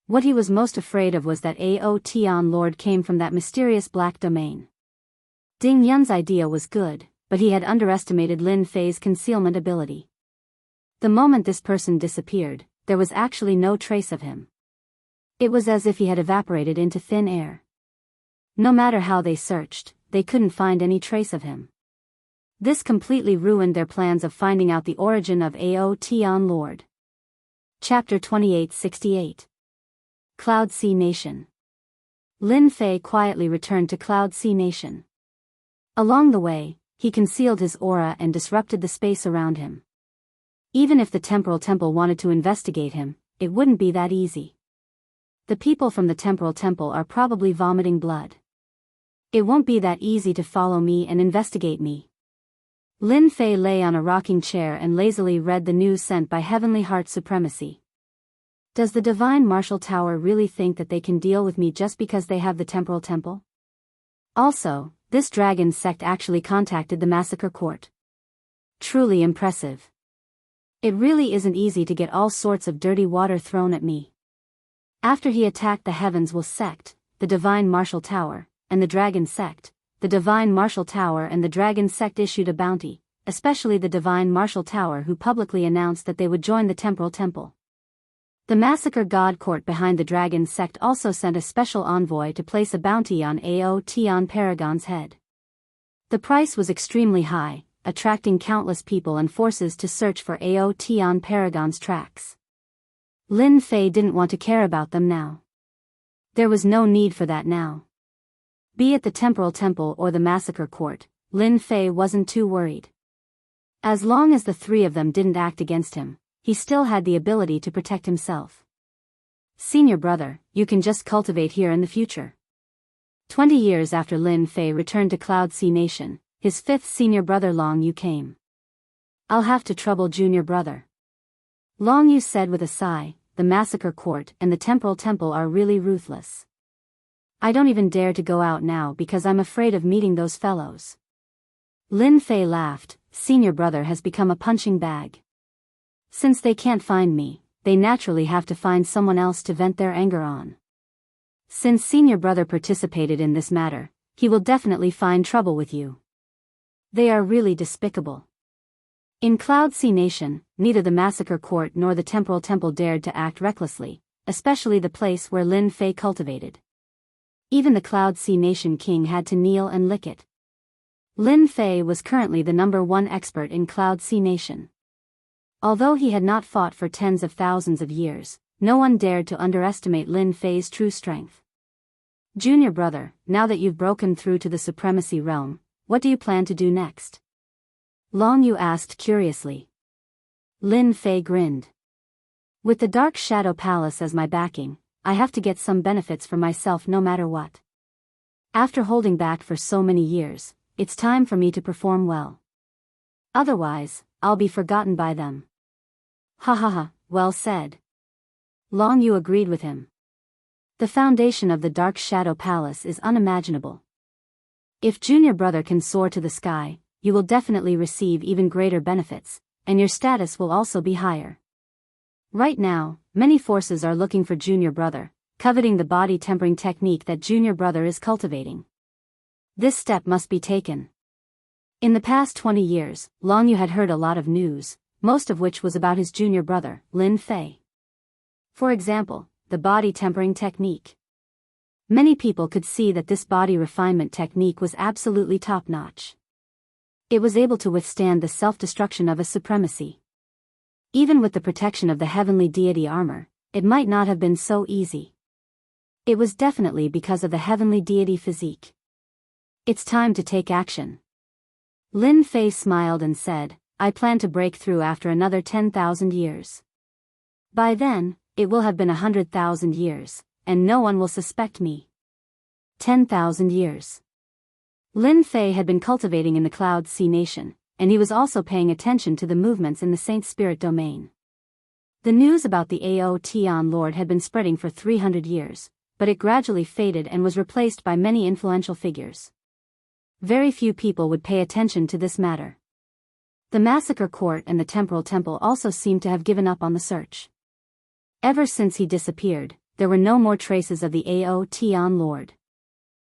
S1: What he was most afraid of was that Aotion Lord came from that mysterious black domain. Ding Yun's idea was good, but he had underestimated Lin Fei's concealment ability. The moment this person disappeared, there was actually no trace of him. It was as if he had evaporated into thin air. No matter how they searched, they couldn't find any trace of him. This completely ruined their plans of finding out the origin of Aotion Lord. Chapter 2868. Cloud Sea Nation. Lin Fei quietly returned to Cloud Sea Nation. Along the way, he concealed his aura and disrupted the space around him. Even if the Temporal Temple wanted to investigate him, it wouldn't be that easy. The people from the Temporal Temple are probably vomiting blood. It won't be that easy to follow me and investigate me. Lin Fei lay on a rocking chair and lazily read the news sent by Heavenly Heart Supremacy. Does the Divine Martial Tower really think that they can deal with me just because they have the Temporal Temple? Also, this dragon sect actually contacted the Massacre Court. Truly impressive. It really isn't easy to get all sorts of dirty water thrown at me. After he attacked the Heavens Will sect, the Divine Martial Tower, and the Dragon sect, the Divine Martial Tower and the Dragon sect issued a bounty, especially the Divine Martial Tower, who publicly announced that they would join the Temporal Temple. The Massacre God Court behind the Dragon sect also sent a special envoy to place a bounty on Aotion Paragon's head. The price was extremely high, attracting countless people and forces to search for Aotion Paragon's tracks. Lin Fei didn't want to care about them now. There was no need for that now. Be it the Temporal Temple or the Massacre Court, Lin Fei wasn't too worried. As long as the three of them didn't act against him, he still had the ability to protect himself. Senior brother, you can just cultivate here in the future. 20 years after Lin Fei returned to Cloud Sea Nation, his fifth senior brother Long Yu came. I'll have to trouble junior brother. Long Yu said with a sigh, the Massacre Court and the Temporal Temple are really ruthless. I don't even dare to go out now because I'm afraid of meeting those fellows. Lin Fei laughed. Senior brother has become a punching bag. Since they can't find me, they naturally have to find someone else to vent their anger on. Since senior brother participated in this matter, he will definitely find trouble with you. They are really despicable. In Cloud Sea Nation, neither the Massacre Court nor the Temporal Temple dared to act recklessly, especially the place where Lin Fei cultivated. Even the Cloud Sea Nation king had to kneel and lick it. Lin Fei was currently the #1 expert in Cloud Sea Nation. Although he had not fought for tens of thousands of years, no one dared to underestimate Lin Fei's true strength. Junior brother, now that you've broken through to the Supremacy Realm, what do you plan to do next? Long Yu asked curiously. Lin Fei grinned. With the Dark Shadow Palace as my backing, I have to get some benefits for myself no matter what. After holding back for so many years, it's time for me to perform well. Otherwise, I'll be forgotten by them. Ha ha ha, well said. Long Yu agreed with him. The foundation of the Dark Shadow Palace is unimaginable. If junior brother can soar to the sky, you will definitely receive even greater benefits, and your status will also be higher. Right now, many forces are looking for junior brother, coveting the body tempering technique that junior brother is cultivating. This step must be taken. In the past 20 years, Long Yu had heard a lot of news, most of which was about his junior brother, Lin Fei. For example, the body tempering technique. Many people could see that this body refinement technique was absolutely top-notch. It was able to withstand the self-destruction of a supremacy. Even with the protection of the heavenly deity armor, it might not have been so easy. It was definitely because of the heavenly deity physique. It's time to take action. Lin Fei smiled and said, I plan to break through after another 10,000 years. By then, it will have been 100,000 years, and no one will suspect me. 10,000 years. Lin Fei had been cultivating in the Cloud Sea Nation, and he was also paying attention to the movements in the Saint Spirit domain. The news about the Aotian Lord had been spreading for 300 years, but it gradually faded and was replaced by many influential figures. Very few people would pay attention to this matter. The Massacre Court and the Temporal Temple also seemed to have given up on the search. Ever since he disappeared, there were no more traces of the Aotian Lord.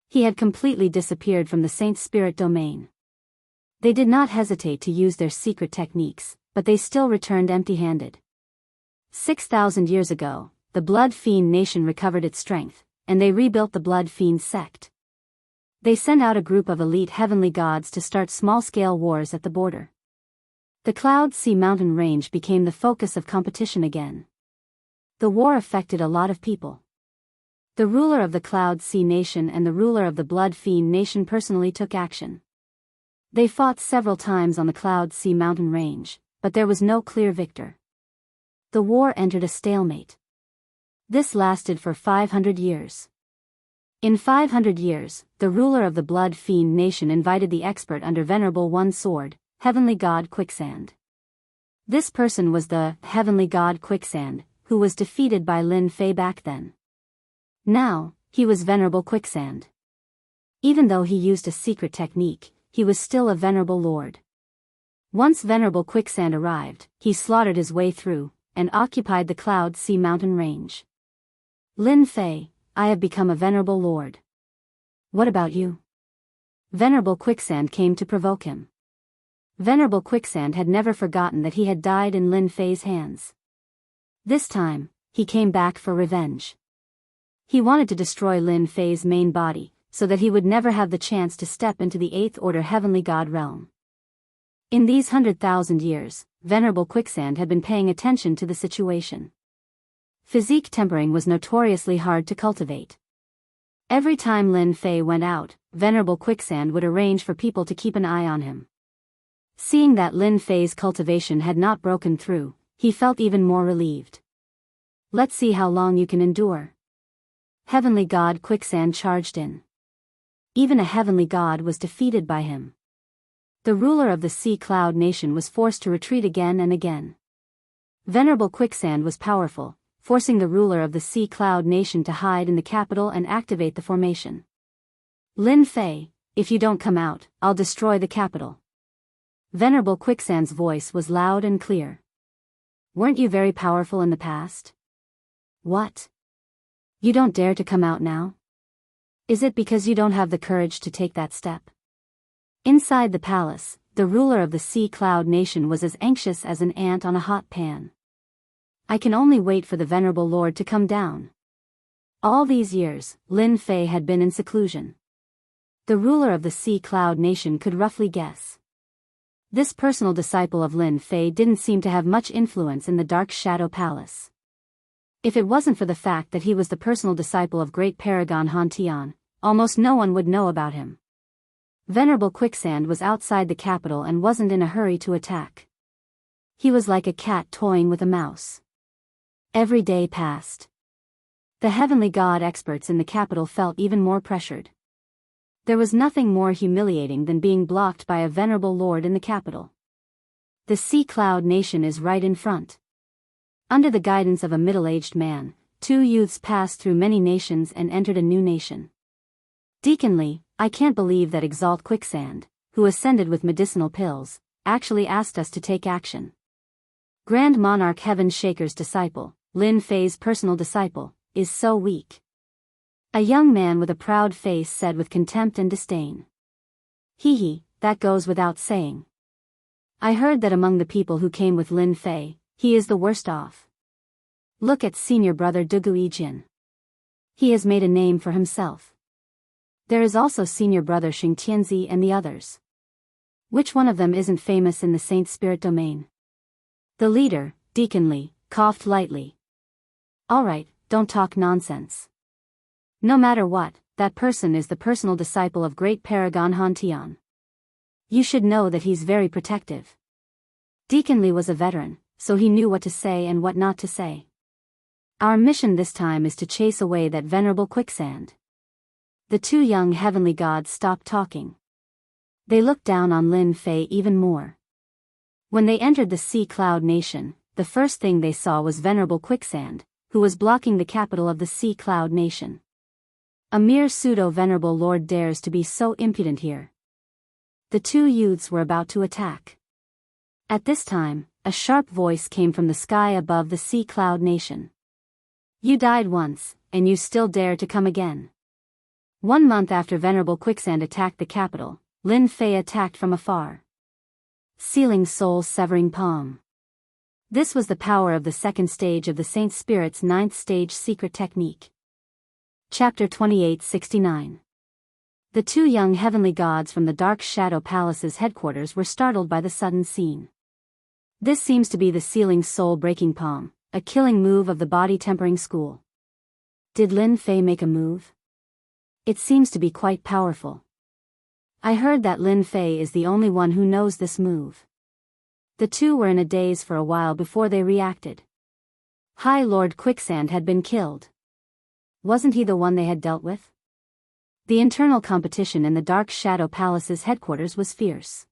S1: He had completely disappeared from the Saint Spirit domain. They did not hesitate to use their secret techniques, but they still returned empty-handed. 6,000 years ago, the Blood Fiend Nation recovered its strength, and they rebuilt the Blood Fiend sect. They sent out a group of elite heavenly gods to start small-scale wars at the border. The Cloud Sea mountain range became the focus of competition again. The war affected a lot of people. The ruler of the Cloud Sea Nation and the ruler of the Blood Fiend Nation personally took action. They fought several times on the Cloud Sea mountain range, but there was no clear victor. The war entered a stalemate. This lasted for 500 years. In 500 years, the ruler of the Blood Fiend Nation invited the expert under Venerable One Sword, Heavenly God Quicksand. This person was the Heavenly God Quicksand, who was defeated by Lin Fei back then. Now, he was Venerable Quicksand. Even though he used a secret technique, he was still a venerable lord. Once Venerable Quicksand arrived, he slaughtered his way through, and occupied the Cloud Sea mountain range. Lin Fei, I have become a venerable lord. What about you? Venerable Quicksand came to provoke him. Venerable Quicksand had never forgotten that he had died in Lin Fei's hands. This time, he came back for revenge. He wanted to destroy Lin Fei's main body, so that he would never have the chance to step into the 8th Order Heavenly God realm. In these 100,000 years, Venerable Quicksand had been paying attention to the situation. Physique tempering was notoriously hard to cultivate. Every time Lin Fei went out, Venerable Quicksand would arrange for people to keep an eye on him. Seeing that Lin Fei's cultivation had not broken through, he felt even more relieved. Let's see how long you can endure. Heavenly God Quicksand charged in. Even a heavenly god was defeated by him. The ruler of the Sea Cloud Nation was forced to retreat again and again. Venerable Quicksand was powerful, forcing the ruler of the Sea Cloud Nation to hide in the capital and activate the formation. Lin Fei, if you don't come out, I'll destroy the capital. Venerable Quicksand's voice was loud and clear. Weren't you very powerful in the past? What? You don't dare to come out now? Is it because you don't have the courage to take that step? Inside the palace, the ruler of the Sea Cloud Nation was as anxious as an ant on a hot pan. I can only wait for the Venerable Lord to come down. All these years, Lin Fei had been in seclusion. The ruler of the Sea Cloud Nation could roughly guess. This personal disciple of Lin Fei didn't seem to have much influence in the Dark Shadow Palace. If it wasn't for the fact that he was the personal disciple of Great Paragon Han Tian, almost no one would know about him. Venerable Quicksand was outside the capital and wasn't in a hurry to attack. He was like a cat toying with a mouse. Every day passed. The heavenly god experts in the capital felt even more pressured. There was nothing more humiliating than being blocked by a venerable lord in the capital. The Sea Cloud Nation is right in front. Under the guidance of a middle-aged man, 2 youths passed through many nations and entered a new nation. Deaconly, I can't believe that Exalt Quicksand, who ascended with medicinal pills, actually asked us to take action. Grand Monarch Heaven Shaker's disciple, Lin Fei's personal disciple, is so weak. A young man with a proud face said with contempt and disdain. Hee, that goes without saying. I heard that among the people who came with Lin Fei, he is the worst off. Look at senior brother Dugu Jin. He has made a name for himself. There is also senior brother Xing Tianzi and the others. Which one of them isn't famous in the Saint Spirit domain? The leader, Deacon Li, coughed lightly. Alright, don't talk nonsense. No matter what, that person is the personal disciple of Great Paragon Han Tian. You should know that he's very protective. Deacon Lee was a veteran, so he knew what to say and what not to say. Our mission this time is to chase away that venerable quicksand. The two young heavenly gods stopped talking. They looked down on Lin Fei even more. When they entered the Sea Cloud Nation, the first thing they saw was venerable quicksand, who was blocking the capital of the Sea Cloud Nation. A mere pseudo-venerable lord dares to be so impudent here. The two youths were about to attack. At this time, a sharp voice came from the sky above the Sea Cloud Nation. You died once, and you still dare to come again. 1 month after venerable quicksand attacked the capital, Lin Fei attacked from afar. Sealing soul-severing palm. This was the power of the second stage of the Saint Spirit's 9th stage secret technique. Chapter 2869. The two young heavenly gods from the Dark Shadow Palace's headquarters were startled by the sudden scene. This seems to be the sealing soul-breaking palm, a killing move of the body-tempering school. Did Lin Fei make a move? It seems to be quite powerful. I heard that Lin Fei is the only one who knows this move. The two were in a daze for a while before they reacted. High Lord Quicksand had been killed. Wasn't he the one they had dealt with? The internal competition in the Dark Shadow Palace's headquarters was fierce.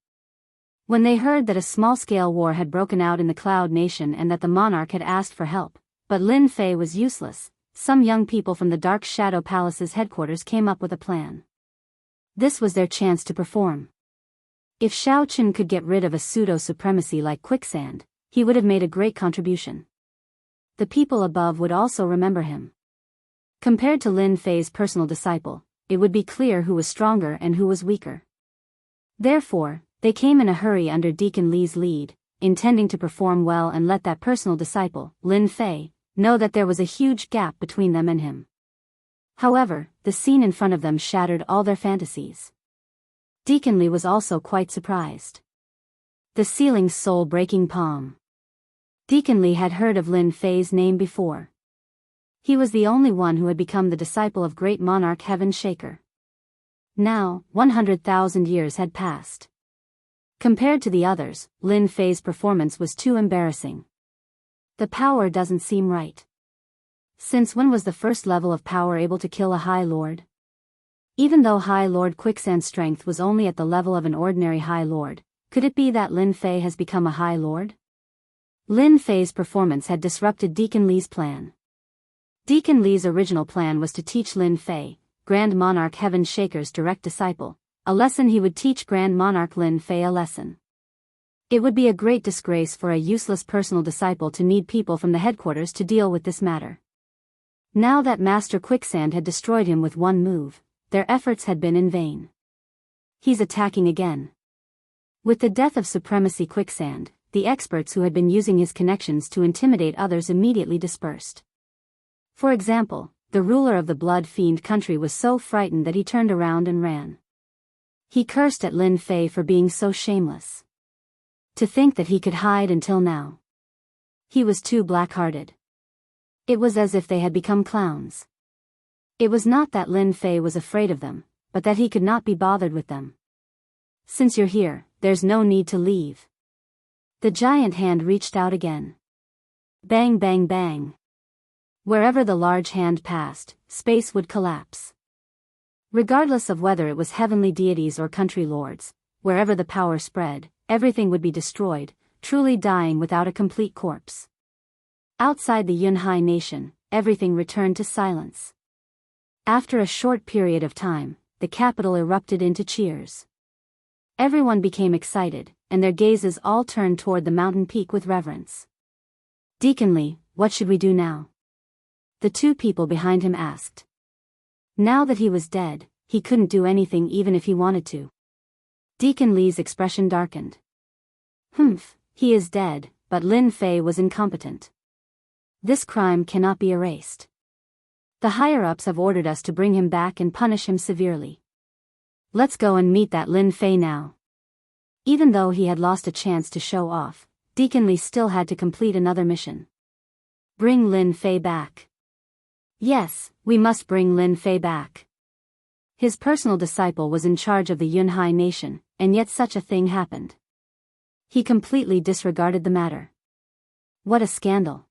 S1: When they heard that a small-scale war had broken out in the Cloud Nation and that the monarch had asked for help, but Lin Fei was useless, some young people from the Dark Shadow Palace's headquarters came up with a plan. This was their chance to perform. If Xiao Qun could get rid of a pseudo-supremacy like Quicksand, he would have made a great contribution. The people above would also remember him. Compared to Lin Fei's personal disciple, it would be clear who was stronger and who was weaker. Therefore, they came in a hurry under Deacon Lee's lead, intending to perform well and let that personal disciple, Lin Fei, know that there was a huge gap between them and him. However, the scene in front of them shattered all their fantasies. Deacon Lee was also quite surprised. The sealing soul-breaking palm. Deacon Lee had heard of Lin Fei's name before. He was the only one who had become the disciple of great monarch Heaven Shaker. Now, 100,000 years had passed. Compared to the others, Lin Fei's performance was too embarrassing. The power doesn't seem right. Since when was the first level of power able to kill a High Lord? Even though High Lord Quicksand's strength was only at the level of an ordinary High Lord, could it be that Lin Fei has become a High Lord? Lin Fei's performance had disrupted Deacon Lee's plan. Deacon Lee's original plan was to teach Lin Fei, Grand Monarch Heaven Shaker's direct disciple, a lesson he would teach Grand Monarch Lin Fei a lesson. It would be a great disgrace for a useless personal disciple to need people from the headquarters to deal with this matter. Now that Master Quicksand had destroyed him with one move, their efforts had been in vain. He's attacking again. With the death of Supremacy Quicksand, the experts who had been using his connections to intimidate others immediately dispersed. For example, the ruler of the Blood Fiend country was so frightened that he turned around and ran. He cursed at Lin Fei for being so shameless. To think that he could hide until now. He was too black-hearted. It was as if they had become clowns. It was not that Lin Fei was afraid of them, but that he could not be bothered with them. Since you're here, there's no need to leave. The giant hand reached out again. Bang bang bang. Wherever the large hand passed, space would collapse. Regardless of whether it was heavenly deities or country lords, wherever the power spread, everything would be destroyed, truly dying without a complete corpse. Outside the Yunhai nation, everything returned to silence. After a short period of time, the capital erupted into cheers. Everyone became excited, and their gazes all turned toward the mountain peak with reverence. Deacon Lee, what should we do now? The two people behind him asked. Now that he was dead, he couldn't do anything even if he wanted to. Deacon Lee's expression darkened. He is dead, but Lin Fei was incompetent. This crime cannot be erased. The higher-ups have ordered us to bring him back and punish him severely. Let's go and meet that Lin Fei now. Even though he had lost a chance to show off, Deacon Lee still had to complete another mission. Bring Lin Fei back. Yes, we must bring Lin Fei back. His personal disciple was in charge of the Yunhai nation, and yet such a thing happened. He completely disregarded the matter. What a scandal.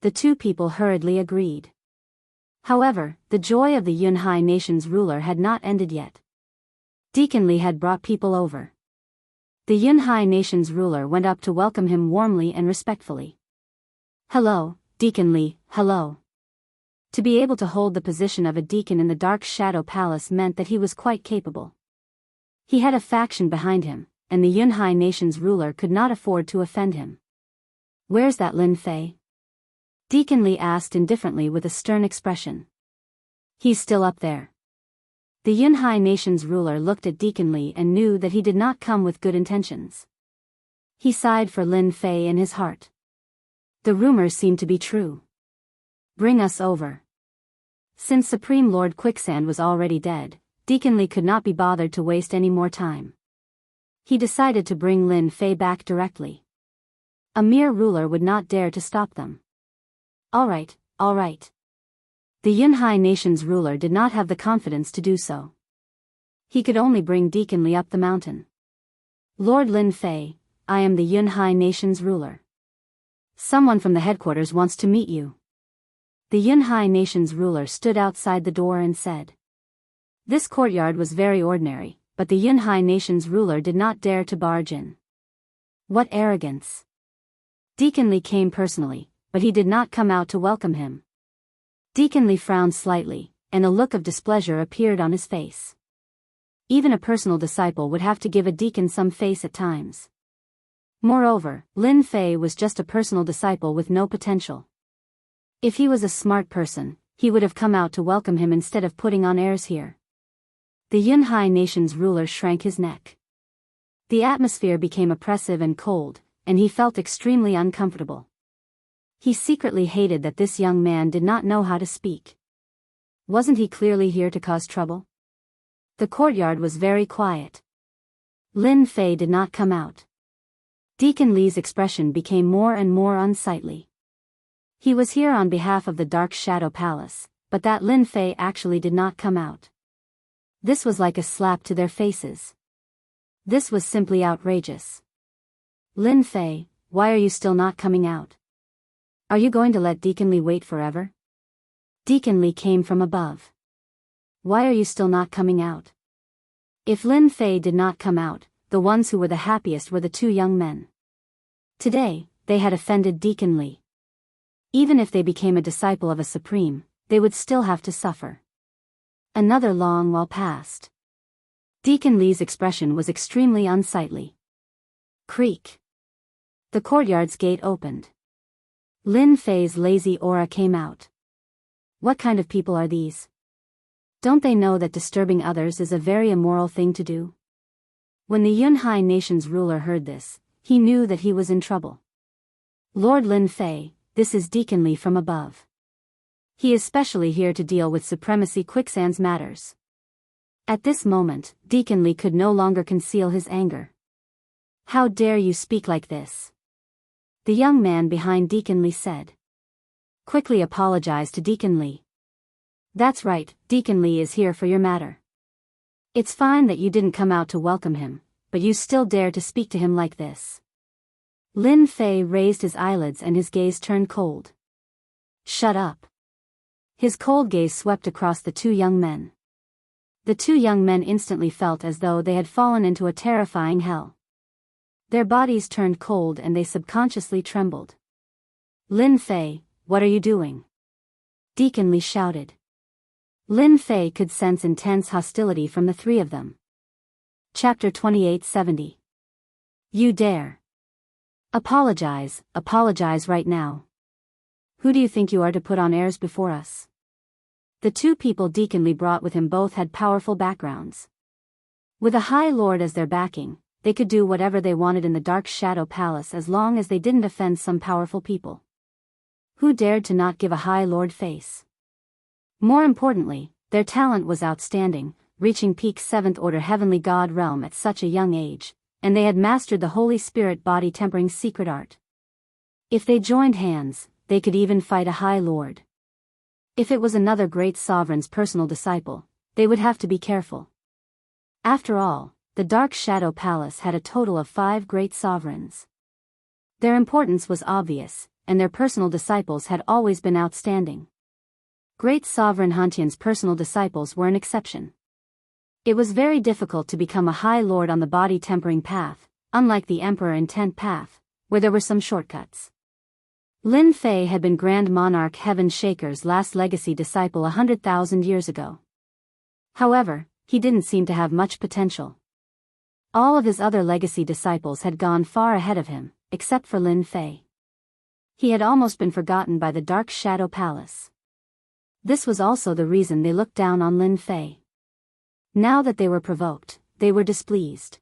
S1: The two people hurriedly agreed. However, the joy of the Yunhai nation's ruler had not ended yet. Deacon Li had brought people over. The Yunhai nation's ruler went up to welcome him warmly and respectfully. Hello, Deacon Li, hello. To be able to hold the position of a deacon in the Dark Shadow Palace meant that he was quite capable. He had a faction behind him, and the Yunhai nation's ruler could not afford to offend him. Where's that Lin Fei? Deacon Li asked indifferently with a stern expression. He's still up there. The Yunhai nation's ruler looked at Deacon Li and knew that he did not come with good intentions. He sighed for Lin Fei in his heart. The rumors seemed to be true. Bring us over. Since Supreme Lord Quicksand was already dead, Deacon Li could not be bothered to waste any more time. He decided to bring Lin Fei back directly. A mere ruler would not dare to stop them. All right. The Yunhai nation's ruler did not have the confidence to do so. He could only bring Deacon Li up the mountain. Lord Lin Fei, I am the Yunhai nation's ruler. Someone from the headquarters wants to meet you. The Yunhai nation's ruler stood outside the door and said. This courtyard was very ordinary, but the Yunhai nation's ruler did not dare to barge in. What arrogance! Deacon Li came personally, but he did not come out to welcome him. Deacon Li frowned slightly, and a look of displeasure appeared on his face. Even a personal disciple would have to give a deacon some face at times. Moreover, Lin Fei was just a personal disciple with no potential. If he was a smart person, he would have come out to welcome him instead of putting on airs here. The Yunhai nation's ruler shrank his neck. The atmosphere became oppressive and cold, and he felt extremely uncomfortable. He secretly hated that this young man did not know how to speak. Wasn't he clearly here to cause trouble? The courtyard was very quiet. Lin Fei did not come out. Deacon Li's expression became more and more unsightly. He was here on behalf of the Dark Shadow Palace, but that Lin Fei actually did not come out. This was like a slap to their faces. This was simply outrageous. Lin Fei, why are you still not coming out? Are you going to let Deacon Li wait forever? Deacon Li came from above. Why are you still not coming out? If Lin Fei did not come out, the ones who were the happiest were the two young men. Today, they had offended Deacon Li. Even if they became a disciple of a supreme, they would still have to suffer. Another long while passed. Deacon Li's expression was extremely unsightly. Creak. The courtyard's gate opened. Lin Fei's lazy aura came out. What kind of people are these? Don't they know that disturbing others is a very immoral thing to do? When the Yunhai nation's ruler heard this, he knew that he was in trouble. Lord Lin Fei, this is Deacon Li from above. He is specially here to deal with Supremacy Quicksand's matters. At this moment, Deacon Li could no longer conceal his anger. How dare you speak like this? The young man behind Deacon Li said. Quickly apologize to Deacon Li. That's right, Deacon Li is here for your matter. It's fine that you didn't come out to welcome him, but you still dare to speak to him like this. Lin Fei raised his eyelids and his gaze turned cold. Shut up. His cold gaze swept across the two young men. The two young men instantly felt as though they had fallen into a terrifying hell. Their bodies turned cold and they subconsciously trembled. Lin Fei, what are you doing? Deacon Li shouted. Lin Fei could sense intense hostility from the three of them. Chapter 2870. You dare. Apologize right now. Who do you think you are to put on airs before us? The two people Deacon Li brought with him both had powerful backgrounds. With a High Lord as their backing, they could do whatever they wanted in the Dark Shadow Palace as long as they didn't offend some powerful people. Who dared to not give a High Lord face? More importantly, their talent was outstanding, reaching peak 7th Order Heavenly God realm at such a young age, and they had mastered the Holy Spirit body tempering secret art. If they joined hands, they could even fight a High Lord. If it was another great sovereign's personal disciple, they would have to be careful. After all, the Dark Shadow Palace had a total of 5 great sovereigns. Their importance was obvious, and their personal disciples had always been outstanding. Great Sovereign Huntian's personal disciples were an exception. It was very difficult to become a High Lord on the body-tempering path, unlike the Emperor Intent path, where there were some shortcuts. Lin Fei had been Grand Monarch Heaven Shaker's last legacy disciple 100,000 years ago. However, he didn't seem to have much potential. All of his other legacy disciples had gone far ahead of him, except for Lin Fei. He had almost been forgotten by the Dark Shadow Palace. This was also the reason they looked down on Lin Fei. Now that they were provoked, they were displeased.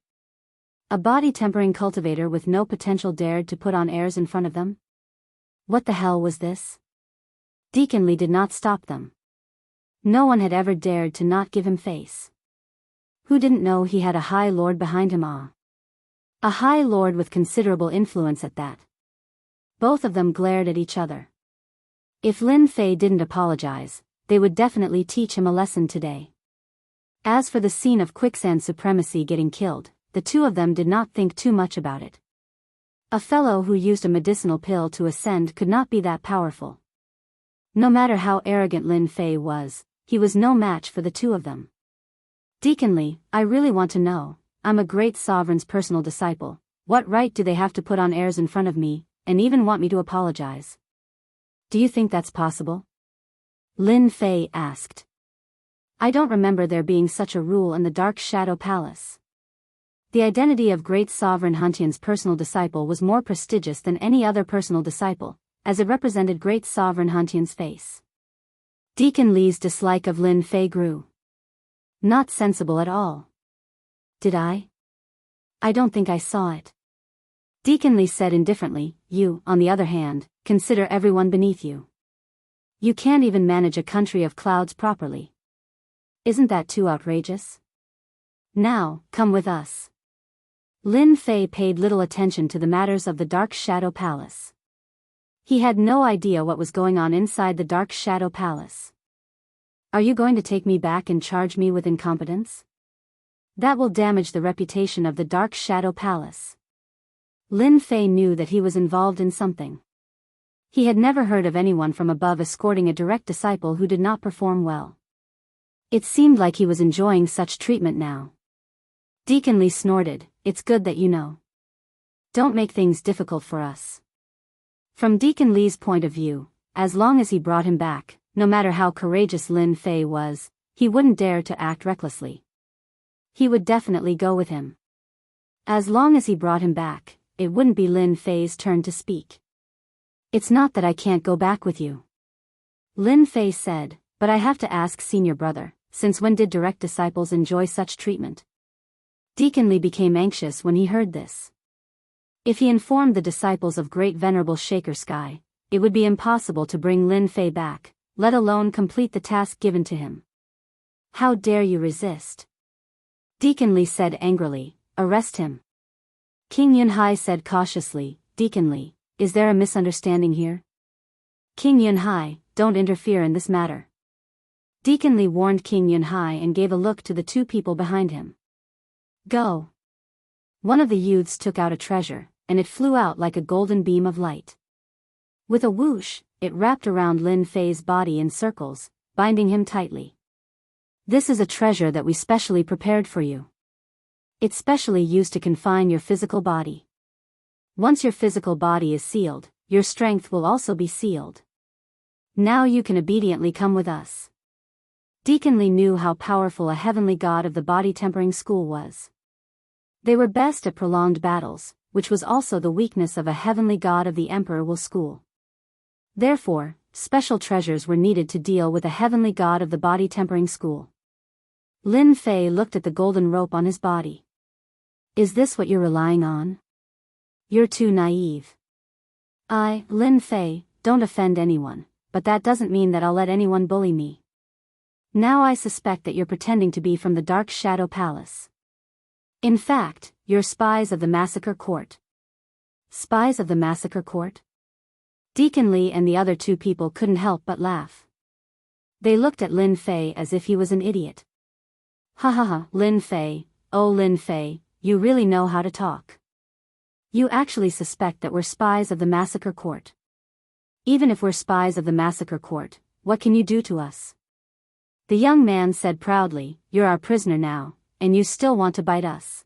S1: A body-tempering cultivator with no potential dared to put on airs in front of them? What the hell was this? Deacon Li did not stop them. No one had ever dared to not give him face. Who didn't know he had a High Lord behind him? A High Lord with considerable influence at that. Both of them glared at each other. If Lin Fei didn't apologize, they would definitely teach him a lesson today. As for the scene of quicksand supremacy getting killed, the two of them did not think too much about it. A fellow who used a medicinal pill to ascend could not be that powerful. No matter how arrogant Lin Fei was, he was no match for the two of them. Deacon Li, I really want to know, I'm a great sovereign's personal disciple, what right do they have to put on airs in front of me, and even want me to apologize? Do you think that's possible? Lin Fei asked. I don't remember there being such a rule in the Dark Shadow Palace. The identity of Great Sovereign Huntian's personal disciple was more prestigious than any other personal disciple, as it represented Great Sovereign Huntian's face. Deacon Li's dislike of Lin Fei grew. Not sensible at all. Did I? I don't think I saw it. Deacon Li said indifferently, you, on the other hand, consider everyone beneath you. You can't even manage a country of clouds properly. Isn't that too outrageous? Now, come with us. Lin Fei paid little attention to the matters of the Dark Shadow Palace. He had no idea what was going on inside the Dark Shadow Palace. Are you going to take me back and charge me with incompetence? That will damage the reputation of the Dark Shadow Palace. Lin Fei knew that he was involved in something. He had never heard of anyone from above escorting a direct disciple who did not perform well. It seemed like he was enjoying such treatment now. Deacon Li snorted, it's good that you know. Don't make things difficult for us. From Deacon Li's point of view, as long as he brought him back, no matter how courageous Lin Fei was, he wouldn't dare to act recklessly. He would definitely go with him. As long as he brought him back, it wouldn't be Lin Fei's turn to speak. It's not that I can't go back with you. Lin Fei said, but I have to ask senior brother, since when did direct disciples enjoy such treatment? Deacon Li became anxious when he heard this. If he informed the disciples of Great Venerable Shaker Sky, it would be impossible to bring Lin Fei back, let alone complete the task given to him. How dare you resist? Deacon Li said angrily, arrest him. King Yunhai said cautiously, Deacon Li, is there a misunderstanding here? King Yunhai, don't interfere in this matter. Deacon Li warned King Yunhai and gave a look to the two people behind him. Go. One of the youths took out a treasure, and it flew out like a golden beam of light. With a whoosh, it wrapped around Lin Fei's body in circles, binding him tightly. This is a treasure that we specially prepared for you. It's specially used to confine your physical body. Once your physical body is sealed, your strength will also be sealed. Now you can obediently come with us. Deacon Li knew how powerful a heavenly god of the body-tempering school was. They were best at prolonged battles, which was also the weakness of a heavenly god of the Emperor Will school. Therefore, special treasures were needed to deal with a heavenly god of the body-tempering school. Lin Fei looked at the golden rope on his body. Is this what you're relying on? You're too naive. Lin Fei, don't offend anyone, but that doesn't mean that I'll let anyone bully me. Now I suspect that you're pretending to be from the Dark Shadow Palace. In fact, you're spies of the Massacre Court. Spies of the Massacre Court? Deacon Li and the other two people couldn't help but laugh. They looked at Lin Fei as if he was an idiot. Ha ha ha, Lin Fei, Oh Lin Fei, you really know how to talk. You actually suspect that we're spies of the Massacre Court. Even if we're spies of the Massacre Court, what can you do to us? The young man said proudly, you're our prisoner now, and you still want to bite us.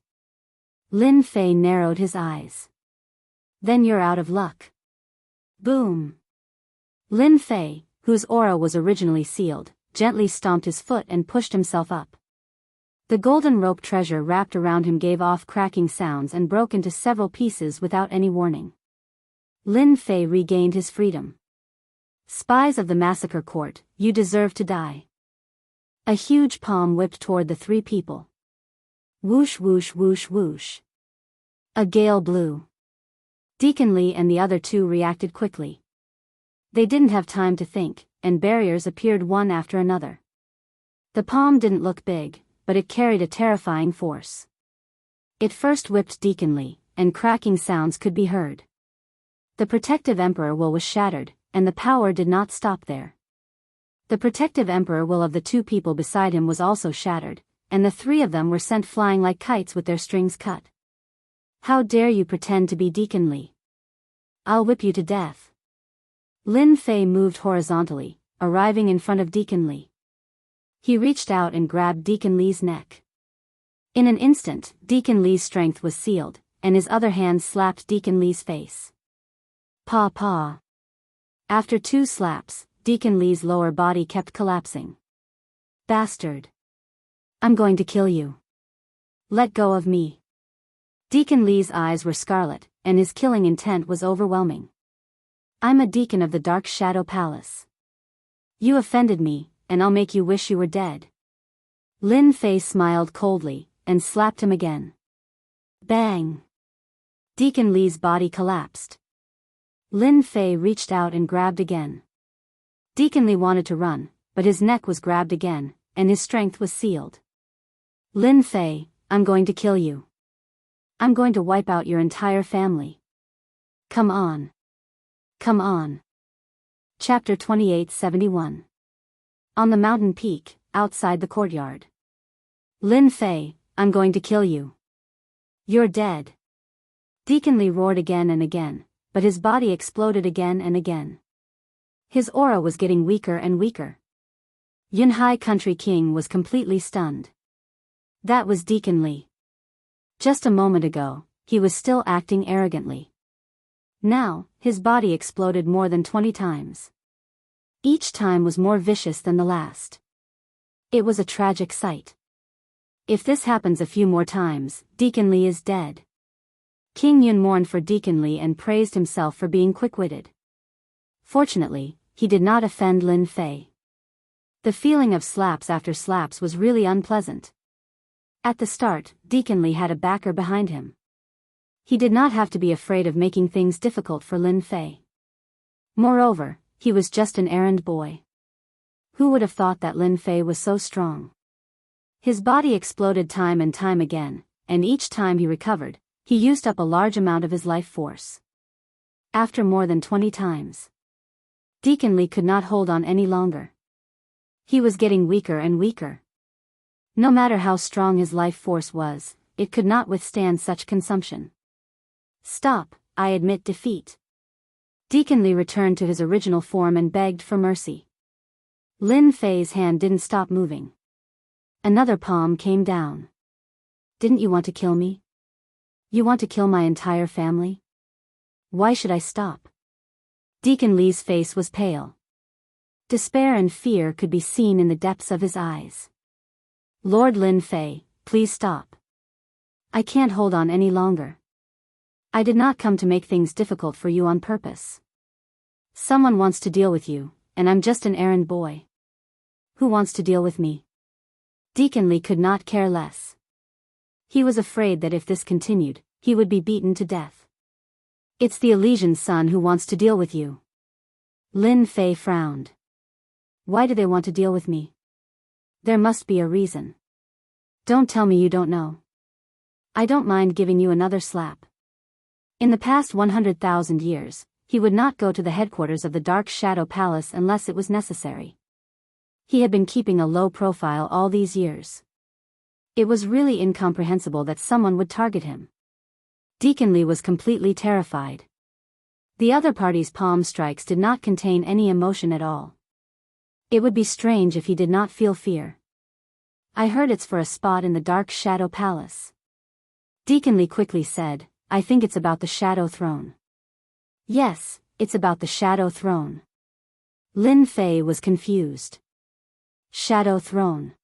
S1: Lin Fei narrowed his eyes. Then you're out of luck. Boom. Lin Fei, whose aura was originally sealed, gently stomped his foot and pushed himself up. The golden rope treasure wrapped around him gave off cracking sounds and broke into several pieces without any warning. Lin Fei regained his freedom. Spies of the Massacre Court, you deserve to die. A huge palm whipped toward the three people. Whoosh whoosh whoosh whoosh. A gale blew. Deacon Lee and the other two reacted quickly. They didn't have time to think, and barriers appeared one after another. The palm didn't look big, but it carried a terrifying force. It first whipped Deacon Lee, and cracking sounds could be heard. The protective Emperor will was shattered, and the power did not stop there. The protective Emperor will of the two people beside him was also shattered, and the three of them were sent flying like kites with their strings cut. How dare you pretend to be Deacon Lee? I'll whip you to death. Lin Fei moved horizontally, arriving in front of Deacon Lee. He reached out and grabbed Deacon Lee's neck. In an instant, Deacon Lee's strength was sealed, and his other hand slapped Deacon Lee's face. Paw paw. After 2 slaps, Deacon Lee's lower body kept collapsing. Bastard. I'm going to kill you. Let go of me. Deacon Lee's eyes were scarlet, and his killing intent was overwhelming. I'm a deacon of the Dark Shadow Palace. You offended me, and I'll make you wish you were dead. Lin Fei smiled coldly, and slapped him again. Bang! Deacon Lee's body collapsed. Lin Fei reached out and grabbed again. Deacon Lee wanted to run, but his neck was grabbed again, and his strength was sealed. Lin Fei, I'm going to kill you. I'm going to wipe out your entire family. Come on. Come on. Chapter 2871. On the mountain peak, outside the courtyard. Lin Fei, I'm going to kill you. You're dead. Deacon Lee roared again and again, but his body exploded again and again. His aura was getting weaker and weaker. Yunhai Country King was completely stunned. That was Deacon Lee. Just a moment ago, he was still acting arrogantly. Now, his body exploded more than 20 times. Each time was more vicious than the last. It was a tragic sight. If this happens a few more times, Deacon Lee is dead. King Yun mourned for Deacon Lee and praised himself for being quick-witted. Fortunately, he did not offend Lin Fei. The feeling of slaps after slaps was really unpleasant. At the start, Deacon Lee had a backer behind him. He did not have to be afraid of making things difficult for Lin Fei. Moreover, he was just an errand boy. Who would have thought that Lin Fei was so strong? His body exploded time and time again, and each time he recovered, he used up a large amount of his life force. After more than 20 times, Deacon Lee could not hold on any longer. He was getting weaker and weaker. No matter how strong his life force was, it could not withstand such consumption. Stop, I admit defeat. Deacon Lee returned to his original form and begged for mercy. Lin Fei's hand didn't stop moving. Another palm came down. Didn't you want to kill me? You want to kill my entire family? Why should I stop? Deacon Lee's face was pale. Despair and fear could be seen in the depths of his eyes. Lord Lin Fei, please stop. I can't hold on any longer. I did not come to make things difficult for you on purpose. Someone wants to deal with you, and I'm just an errand boy. Who wants to deal with me? Deacon Lee could not care less. He was afraid that if this continued, he would be beaten to death. It's the Elysian's son who wants to deal with you. Lin Fei frowned. Why do they want to deal with me? There must be a reason. Don't tell me you don't know. I don't mind giving you another slap. In the past 100,000 years, he would not go to the headquarters of the Dark Shadow Palace unless it was necessary. He had been keeping a low profile all these years. It was really incomprehensible that someone would target him. Deacon Lee was completely terrified. The other party's palm strikes did not contain any emotion at all. It would be strange if he did not feel fear. I heard it's for a spot in the Dark Shadow Palace. Deacon Lee quickly said, I think it's about the Shadow Throne. Yes, it's about the Shadow Throne. Lin Fei was confused. Shadow Throne.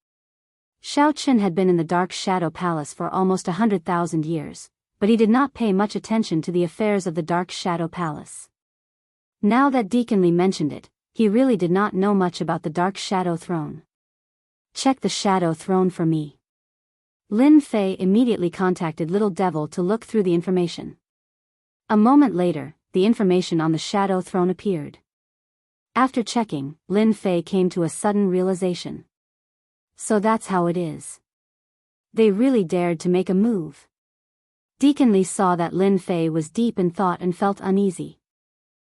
S1: Xiao Qin had been in the Dark Shadow Palace for almost 100,000 years, but he did not pay much attention to the affairs of the Dark Shadow Palace. Now that Deacon Lee mentioned it, he really did not know much about the Dark Shadow Throne. Check the Shadow Throne for me. Lin Fei immediately contacted Little Devil to look through the information. A moment later, the information on the Shadow Throne appeared. After checking, Lin Fei came to a sudden realization. So that's how it is. They really dared to make a move. Deacon Lee saw that Lin Fei was deep in thought and felt uneasy.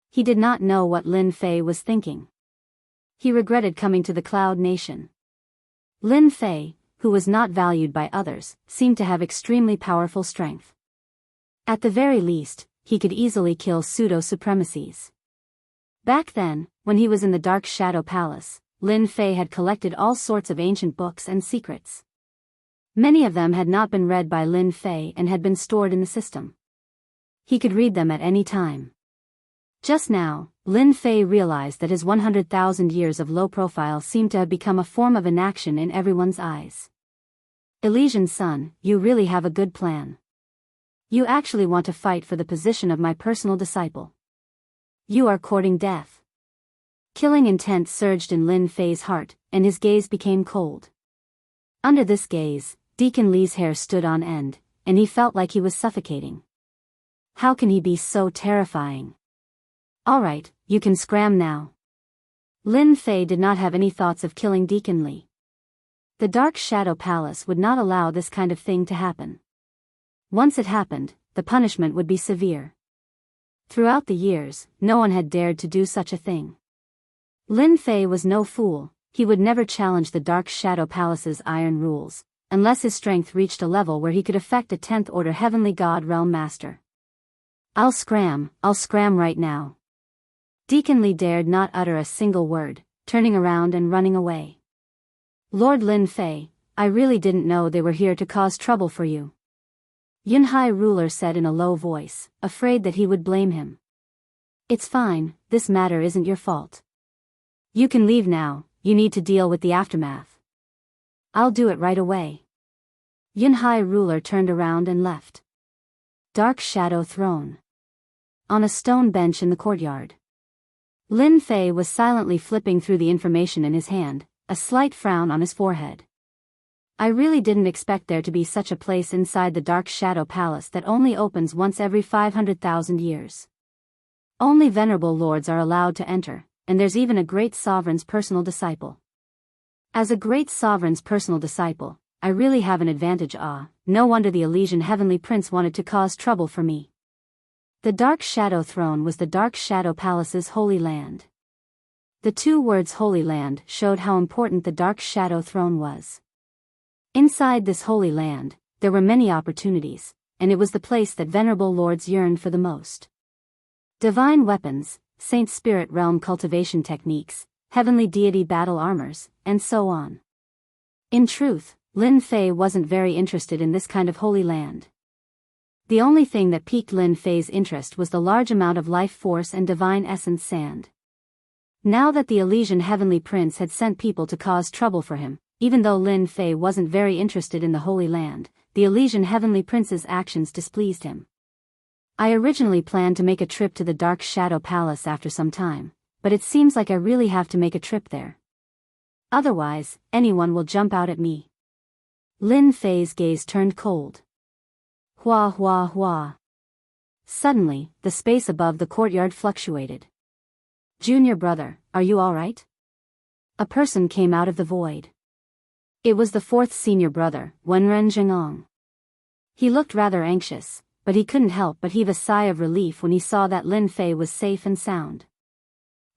S1: He did not know what Lin Fei was thinking. He regretted coming to the Cloud Nation. Lin Fei, who was not valued by others, seemed to have extremely powerful strength. At the very least, he could easily kill pseudo-supremacies. Back then, when he was in the Dark Shadow Palace, Lin Fei had collected all sorts of ancient books and secrets. Many of them had not been read by Lin Fei and had been stored in the system. He could read them at any time. Just now, Lin Fei realized that his 100,000 years of low profile seemed to have become a form of inaction in everyone's eyes. Elysian Sun, you really have a good plan. You actually want to fight for the position of my personal disciple. You are courting death. Killing intent surged in Lin Fei's heart, and his gaze became cold. Under this gaze, Deacon Lee's hair stood on end, and he felt like he was suffocating. How can he be so terrifying? Alright, you can scram now. Lin Fei did not have any thoughts of killing Deacon Lee. The Dark Shadow Palace would not allow this kind of thing to happen. Once it happened, the punishment would be severe. Throughout the years, no one had dared to do such a thing. Lin Fei was no fool. He would never challenge the Dark Shadow Palace's iron rules, unless his strength reached a level where he could affect a 10th Order Heavenly God Realm Master. I'll scram right now. Deacon Lee dared not utter a single word, turning around and running away. Lord Lin Fei, I really didn't know they were here to cause trouble for you. Yunhai Ruler said in a low voice, afraid that he would blame him. It's fine, this matter isn't your fault. You can leave now, you need to deal with the aftermath. I'll do it right away. Yunhai Ruler turned around and left. Dark Shadow Throne. On a stone bench in the courtyard. Lin Fei was silently flipping through the information in his hand, a slight frown on his forehead. I really didn't expect there to be such a place inside the Dark Shadow Palace that only opens once every 500,000 years. Only venerable lords are allowed to enter, and there's even a great sovereign's personal disciple. As a great sovereign's personal disciple, I really have an advantage. No wonder the Elysian Heavenly Prince wanted to cause trouble for me. The Dark Shadow Throne was the Dark Shadow Palace's holy land. The two words Holy Land showed how important the Dark Shadow Throne was. Inside this holy land, there were many opportunities, and it was the place that venerable lords yearned for the most. Divine weapons, Saint Spirit Realm cultivation techniques, heavenly deity battle armors, and so on. In truth, Lin Fei wasn't very interested in this kind of holy land. The only thing that piqued Lin Fei's interest was the large amount of life force and divine essence sand. Now that the Elysian Heavenly Prince had sent people to cause trouble for him, even though Lin Fei wasn't very interested in the Holy Land, the Elysian Heavenly Prince's actions displeased him. I originally planned to make a trip to the Dark Shadow Palace after some time, but it seems like I really have to make a trip there. Otherwise, anyone will jump out at me. Lin Fei's gaze turned cold. Hua hua hua. Suddenly, the space above the courtyard fluctuated. Junior brother, are you alright? A person came out of the void. It was the fourth senior brother, Wenren Zhengong. He looked rather anxious, but he couldn't help but heave a sigh of relief when he saw that Lin Fei was safe and sound.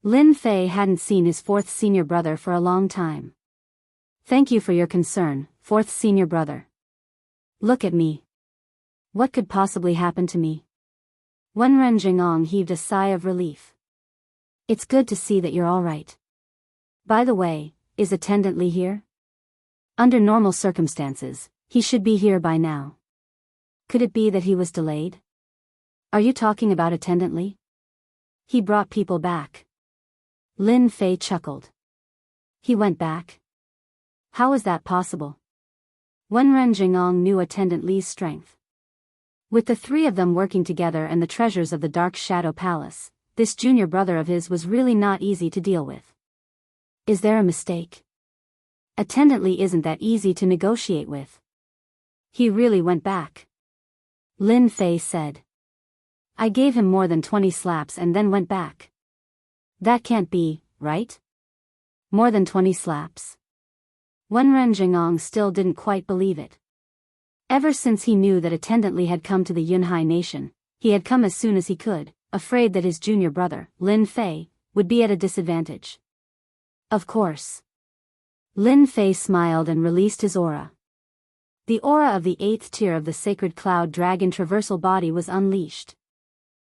S1: Lin Fei hadn't seen his fourth senior brother for a long time. Thank you for your concern, fourth senior brother. Look at me. What could possibly happen to me? Wenren Jingong heaved a sigh of relief. It's good to see that you're all right. By the way, is Attendant Li here? Under normal circumstances, he should be here by now. Could it be that he was delayed? Are you talking about Attendant Li? He brought people back. Lin Fei chuckled. He went back? How is that possible? Wenren Jingong knew Attendant Li's strength. With the three of them working together and the treasures of the Dark Shadow Palace, this junior brother of his was really not easy to deal with. Is there a mistake? Attendant Li isn't that easy to negotiate with. He really went back. Lin Fei said. I gave him more than 20 slaps and then went back. That can't be, right? More than 20 slaps? Wenren Jingong still didn't quite believe it. Ever since he knew that Attendant Li had come to the Yunhai nation, he had come as soon as he could, afraid that his junior brother, Lin Fei, would be at a disadvantage. Of course. Lin Fei smiled and released his aura. The aura of the 8th tier of the sacred cloud dragon traversal body was unleashed.